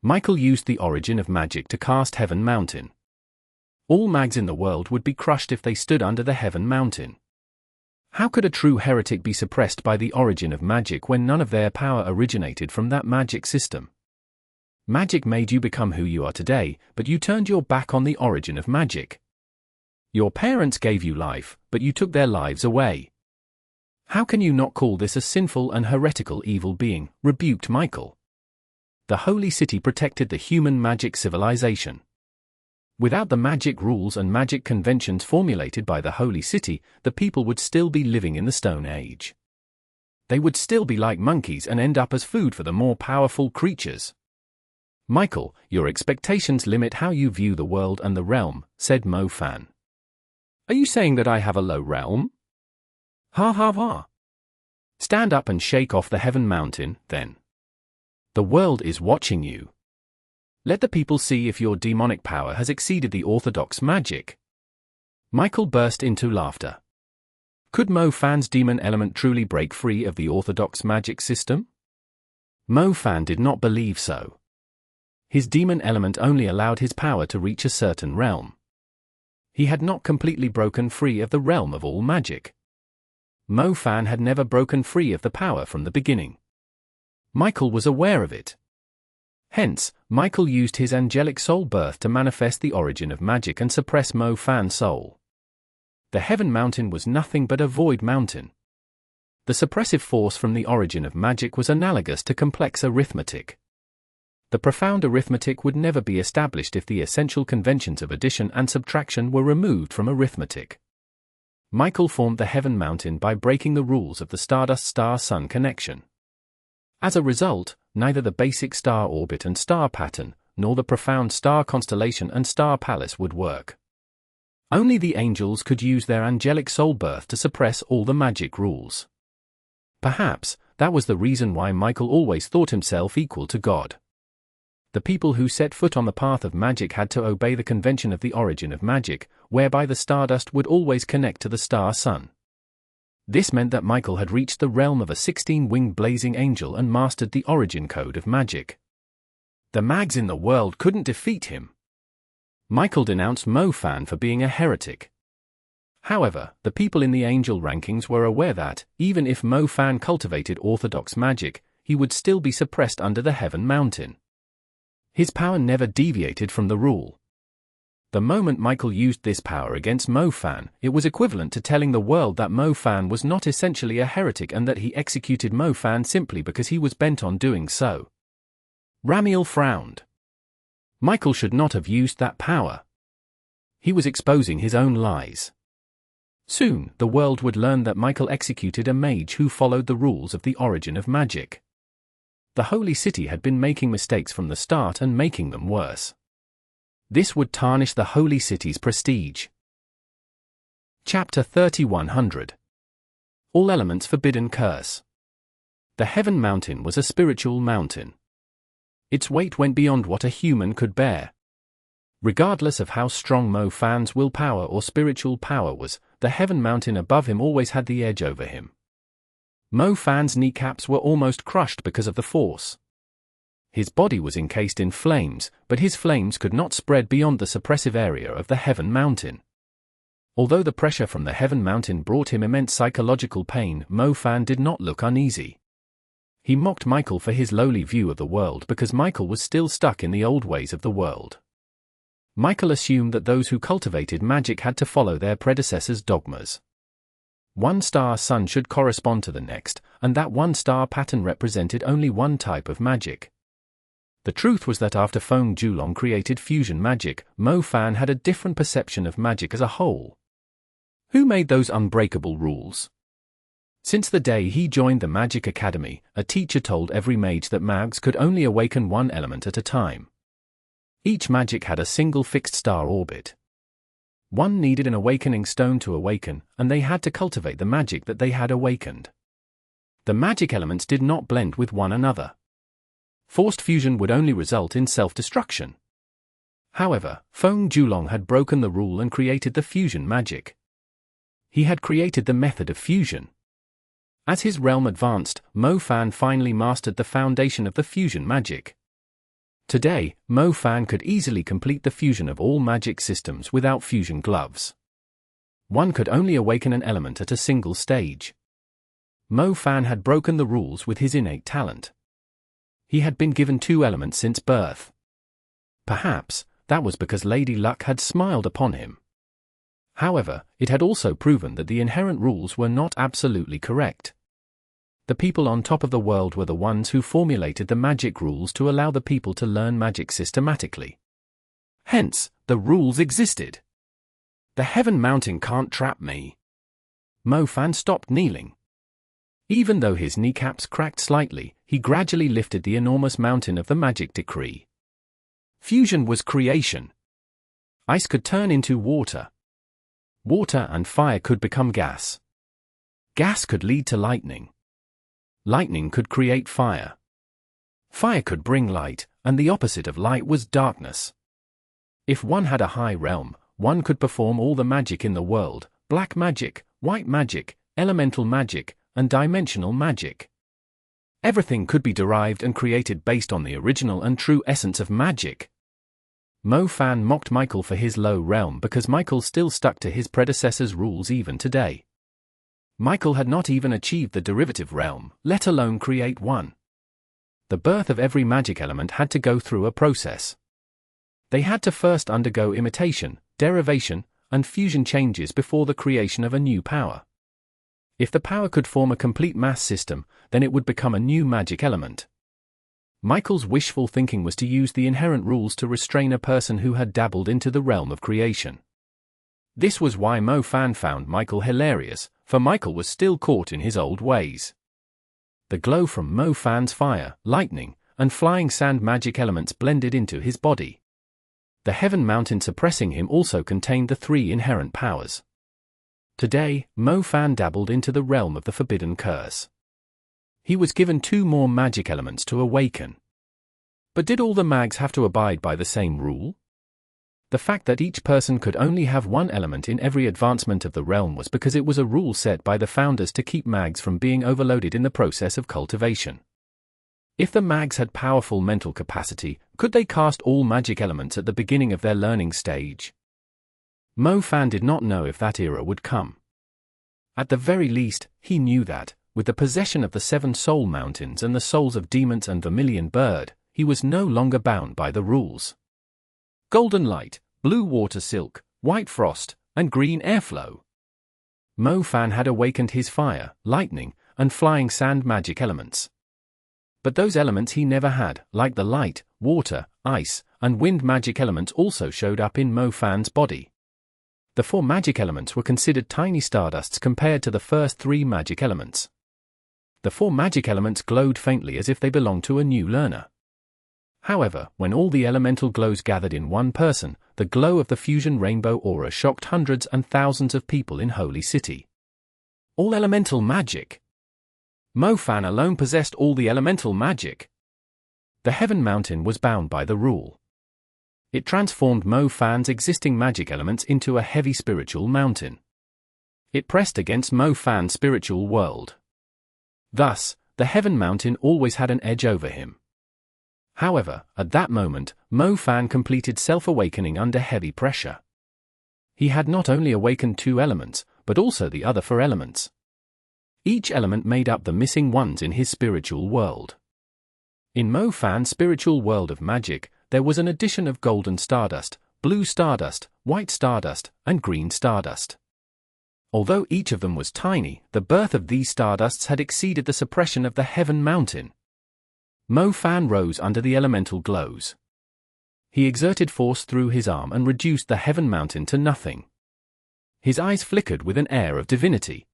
Michael used the origin of magic to cast Heaven Mountain. All mags in the world would be crushed if they stood under the Heaven Mountain. How could a true heretic be suppressed by the origin of magic when none of their power originated from that magic system? Magic made you become who you are today, but you turned your back on the origin of magic. Your parents gave you life, but you took their lives away. How can you not call this a sinful and heretical evil being? Rebuked Michael. The holy city protected the human magic civilization. Without the magic rules and magic conventions formulated by the holy city, the people would still be living in the Stone Age. They would still be like monkeys and end up as food for the more powerful creatures. Michael, your expectations limit how you view the world and the realm, said Mo Fan. Are you saying that I have a low realm? Ha ha ha. Stand up and shake off the Heaven Mountain, then. The world is watching you. Let the people see if your demonic power has exceeded the orthodox magic. Michael burst into laughter. Could Mo Fan's demon element truly break free of the orthodox magic system? Mo Fan did not believe so. His demon element only allowed his power to reach a certain realm. He had not completely broken free of the realm of all magic. Mo Fan had never broken free of the power from the beginning. Michael was aware of it. Hence, Michael used his angelic soul birth to manifest the origin of magic and suppress Mo Fan's soul. The Heaven Mountain was nothing but a void mountain. The suppressive force from the origin of magic was analogous to complex arithmetic. The profound arithmetic would never be established if the essential conventions of addition and subtraction were removed from arithmetic. Michael formed the Heaven Mountain by breaking the rules of the Stardust-Star-Sun connection. As a result, neither the basic star orbit and star pattern, nor the profound star constellation and star palace would work. Only the angels could use their angelic soul birth to suppress all the magic rules. Perhaps, that was the reason why Michael always thought himself equal to God. The people who set foot on the path of magic had to obey the convention of the origin of magic, whereby the stardust would always connect to the star sun. This meant that Michael had reached the realm of a 16-winged blazing angel and mastered the origin code of magic. The mags in the world couldn't defeat him. Michael denounced Mo Fan for being a heretic. However, the people in the angel rankings were aware that, even if Mo Fan cultivated orthodox magic, he would still be suppressed under the Heaven Mountain. His power never deviated from the rule. The moment Michael used this power against Mo Fan, it was equivalent to telling the world that Mo Fan was not essentially a heretic and that he executed Mo Fan simply because he was bent on doing so. Ramiel frowned. Michael should not have used that power. He was exposing his own lies. Soon, the world would learn that Michael executed a mage who followed the rules of the origin of magic. the Holy City had been making mistakes from the start and making them worse. This would tarnish the Holy City's prestige. Chapter 3100. All Elements Forbidden Curse. The Heaven Mountain was a spiritual mountain. Its weight went beyond what a human could bear. Regardless of how strong Mo Fan's willpower or spiritual power was, the Heaven Mountain above him always had the edge over him. Mo Fan's kneecaps were almost crushed because of the force. His body was encased in flames, but his flames could not spread beyond the suppressive area of the Heaven Mountain. Although the pressure from the Heaven Mountain brought him immense psychological pain, Mo Fan did not look uneasy. He mocked Michael for his lowly view of the world because Michael was still stuck in the old ways of the world. Michael assumed that those who cultivated magic had to follow their predecessors' dogmas. One star sun should correspond to the next, and that one star pattern represented only one type of magic. The truth was that after Feng Julong created fusion magic, Mo Fan had a different perception of magic as a whole. Who made those unbreakable rules? Since the day he joined the Magic Academy, a teacher told every mage that mags could only awaken one element at a time. Each magic had a single fixed star orbit. One needed an awakening stone to awaken, and they had to cultivate the magic that they had awakened. The magic elements did not blend with one another. Forced fusion would only result in self-destruction. However, Feng Julong had broken the rule and created the fusion magic. He had created the method of fusion. As his realm advanced, Mo Fan finally mastered the foundation of the fusion magic. Today, Mo Fan could easily complete the fusion of all magic systems without fusion gloves. One could only awaken an element at a single stage. Mo Fan had broken the rules with his innate talent. He had been given two elements since birth. Perhaps, that was because Lady Luck had smiled upon him. However, it had also proven that the inherent rules were not absolutely correct. The people on top of the world were the ones who formulated the magic rules to allow the people to learn magic systematically. Hence, the rules existed. The Heaven Mountain can't trap me. Mo Fan stopped kneeling. Even though his kneecaps cracked slightly, he gradually lifted the enormous mountain of the magic decree. Fusion was creation. Ice could turn into water. Water and fire could become gas. Gas could lead to lightning. Lightning could create fire. Fire could bring light, and the opposite of light was darkness. If one had a high realm, one could perform all the magic in the world: black magic, white magic, elemental magic, and dimensional magic. Everything could be derived and created based on the original and true essence of magic. Mo Fan mocked Michael for his low realm because Michael still stuck to his predecessor's rules even today. Michael had not even achieved the derivative realm, let alone create one. The birth of every magic element had to go through a process. They had to first undergo imitation, derivation, and fusion changes before the creation of a new power. If the power could form a complete mass system, then it would become a new magic element. Michael's wishful thinking was to use the inherent rules to restrain a person who had dabbled into the realm of creation. This was why Mo Fan found Michael hilarious, for Michael was still caught in his old ways. The glow from Mo Fan's fire, lightning, and flying sand magic elements blended into his body. The Heaven Mountain suppressing him also contained the three inherent powers. Today, Mo Fan dabbled into the realm of the forbidden curse. He was given two more magic elements to awaken. But did all the mags have to abide by the same rule? The fact that each person could only have one element in every advancement of the realm was because it was a rule set by the founders to keep mags from being overloaded in the process of cultivation. If the mags had powerful mental capacity, could they cast all magic elements at the beginning of their learning stage? Mo Fan did not know if that era would come. At the very least, he knew that, with the possession of the 7 soul mountains and the souls of demons and Vermilion Bird, he was no longer bound by the rules. Golden light, blue water silk, white frost, and green airflow. Mo Fan had awakened his fire, lightning, and flying sand magic elements. But those elements he never had, like the light, water, ice, and wind magic elements, also showed up in Mo Fan's body. The 4 magic elements were considered tiny stardusts compared to the first 3 magic elements. The 4 magic elements glowed faintly as if they belonged to a new learner. However, when all the elemental glows gathered in one person, the glow of the fusion rainbow aura shocked hundreds and thousands of people in Holy City. All elemental magic. Mo Fan alone possessed all the elemental magic. The Heaven Mountain was bound by the rule. It transformed Mo Fan's existing magic elements into a heavy spiritual mountain. It pressed against Mo Fan's spiritual world. Thus, the Heaven Mountain always had an edge over him. However, at that moment, Mo Fan completed self-awakening under heavy pressure. He had not only awakened 2 elements, but also the other 4 elements. Each element made up the missing ones in his spiritual world. In Mo Fan's spiritual world of magic, there was an addition of golden stardust, blue stardust, white stardust, and green stardust. Although each of them was tiny, the birth of these stardusts had exceeded the suppression of the Heaven Mountain. Mo Fan rose under the elemental glows. He exerted force through his arm and reduced the Heaven Mountain to nothing. His eyes flickered with an air of divinity.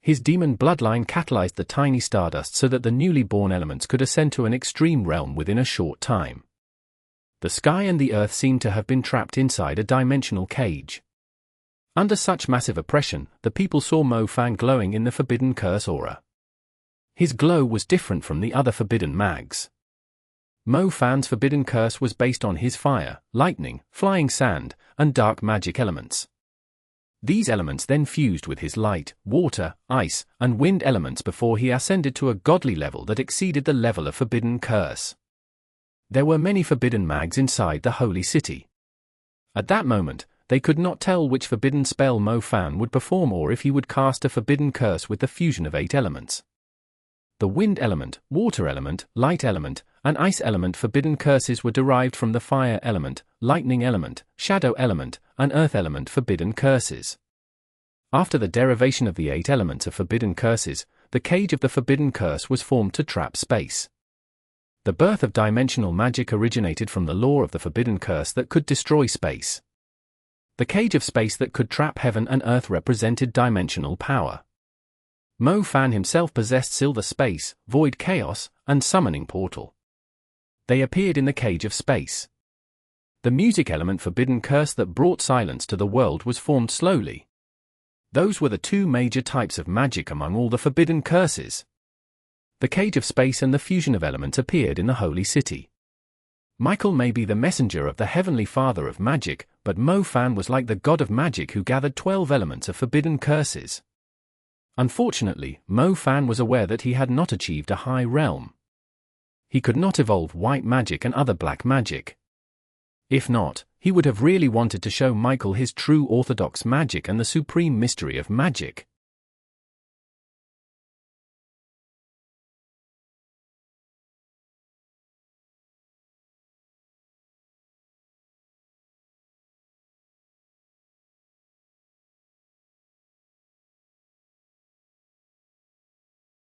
His demon bloodline catalyzed the tiny stardust so that the newly born elements could ascend to an extreme realm within a short time. The sky and the earth seemed to have been trapped inside a dimensional cage. Under such massive oppression, the people saw Mo Fan glowing in the forbidden curse aura. His glow was different from the other forbidden mags. Mo Fan's forbidden curse was based on his fire, lightning, flying sand, and dark magic elements. These elements then fused with his light, water, ice, and wind elements before he ascended to a godly level that exceeded the level of forbidden curse. There were many forbidden mags inside the holy city. At that moment, they could not tell which forbidden spell Mo Fan would perform or if he would cast a forbidden curse with the fusion of 8 elements. The wind element, water element, light element, and ice element forbidden curses were derived from the fire element, lightning element, shadow element, and earth element forbidden curses. After the derivation of the 8 elements of forbidden curses, the cage of the forbidden curse was formed to trap space. The birth of dimensional magic originated from the law of the forbidden curse that could destroy space. The cage of space that could trap heaven and earth represented dimensional power. Mo Fan himself possessed Silver Space, Void Chaos, and Summoning Portal. They appeared in the cage of space. The music element forbidden curse that brought silence to the world was formed slowly. Those were the 2 major types of magic among all the forbidden curses. The cage of space and the fusion of elements appeared in the holy city. Michael may be the messenger of the Heavenly Father of magic, but Mo Fan was like the god of magic who gathered 12 elements of forbidden curses. Unfortunately, Mo Fan was aware that he had not achieved a high realm. He could not evolve white magic and other black magic. If not, he would have really wanted to show Michael his true orthodox magic and the supreme mystery of magic.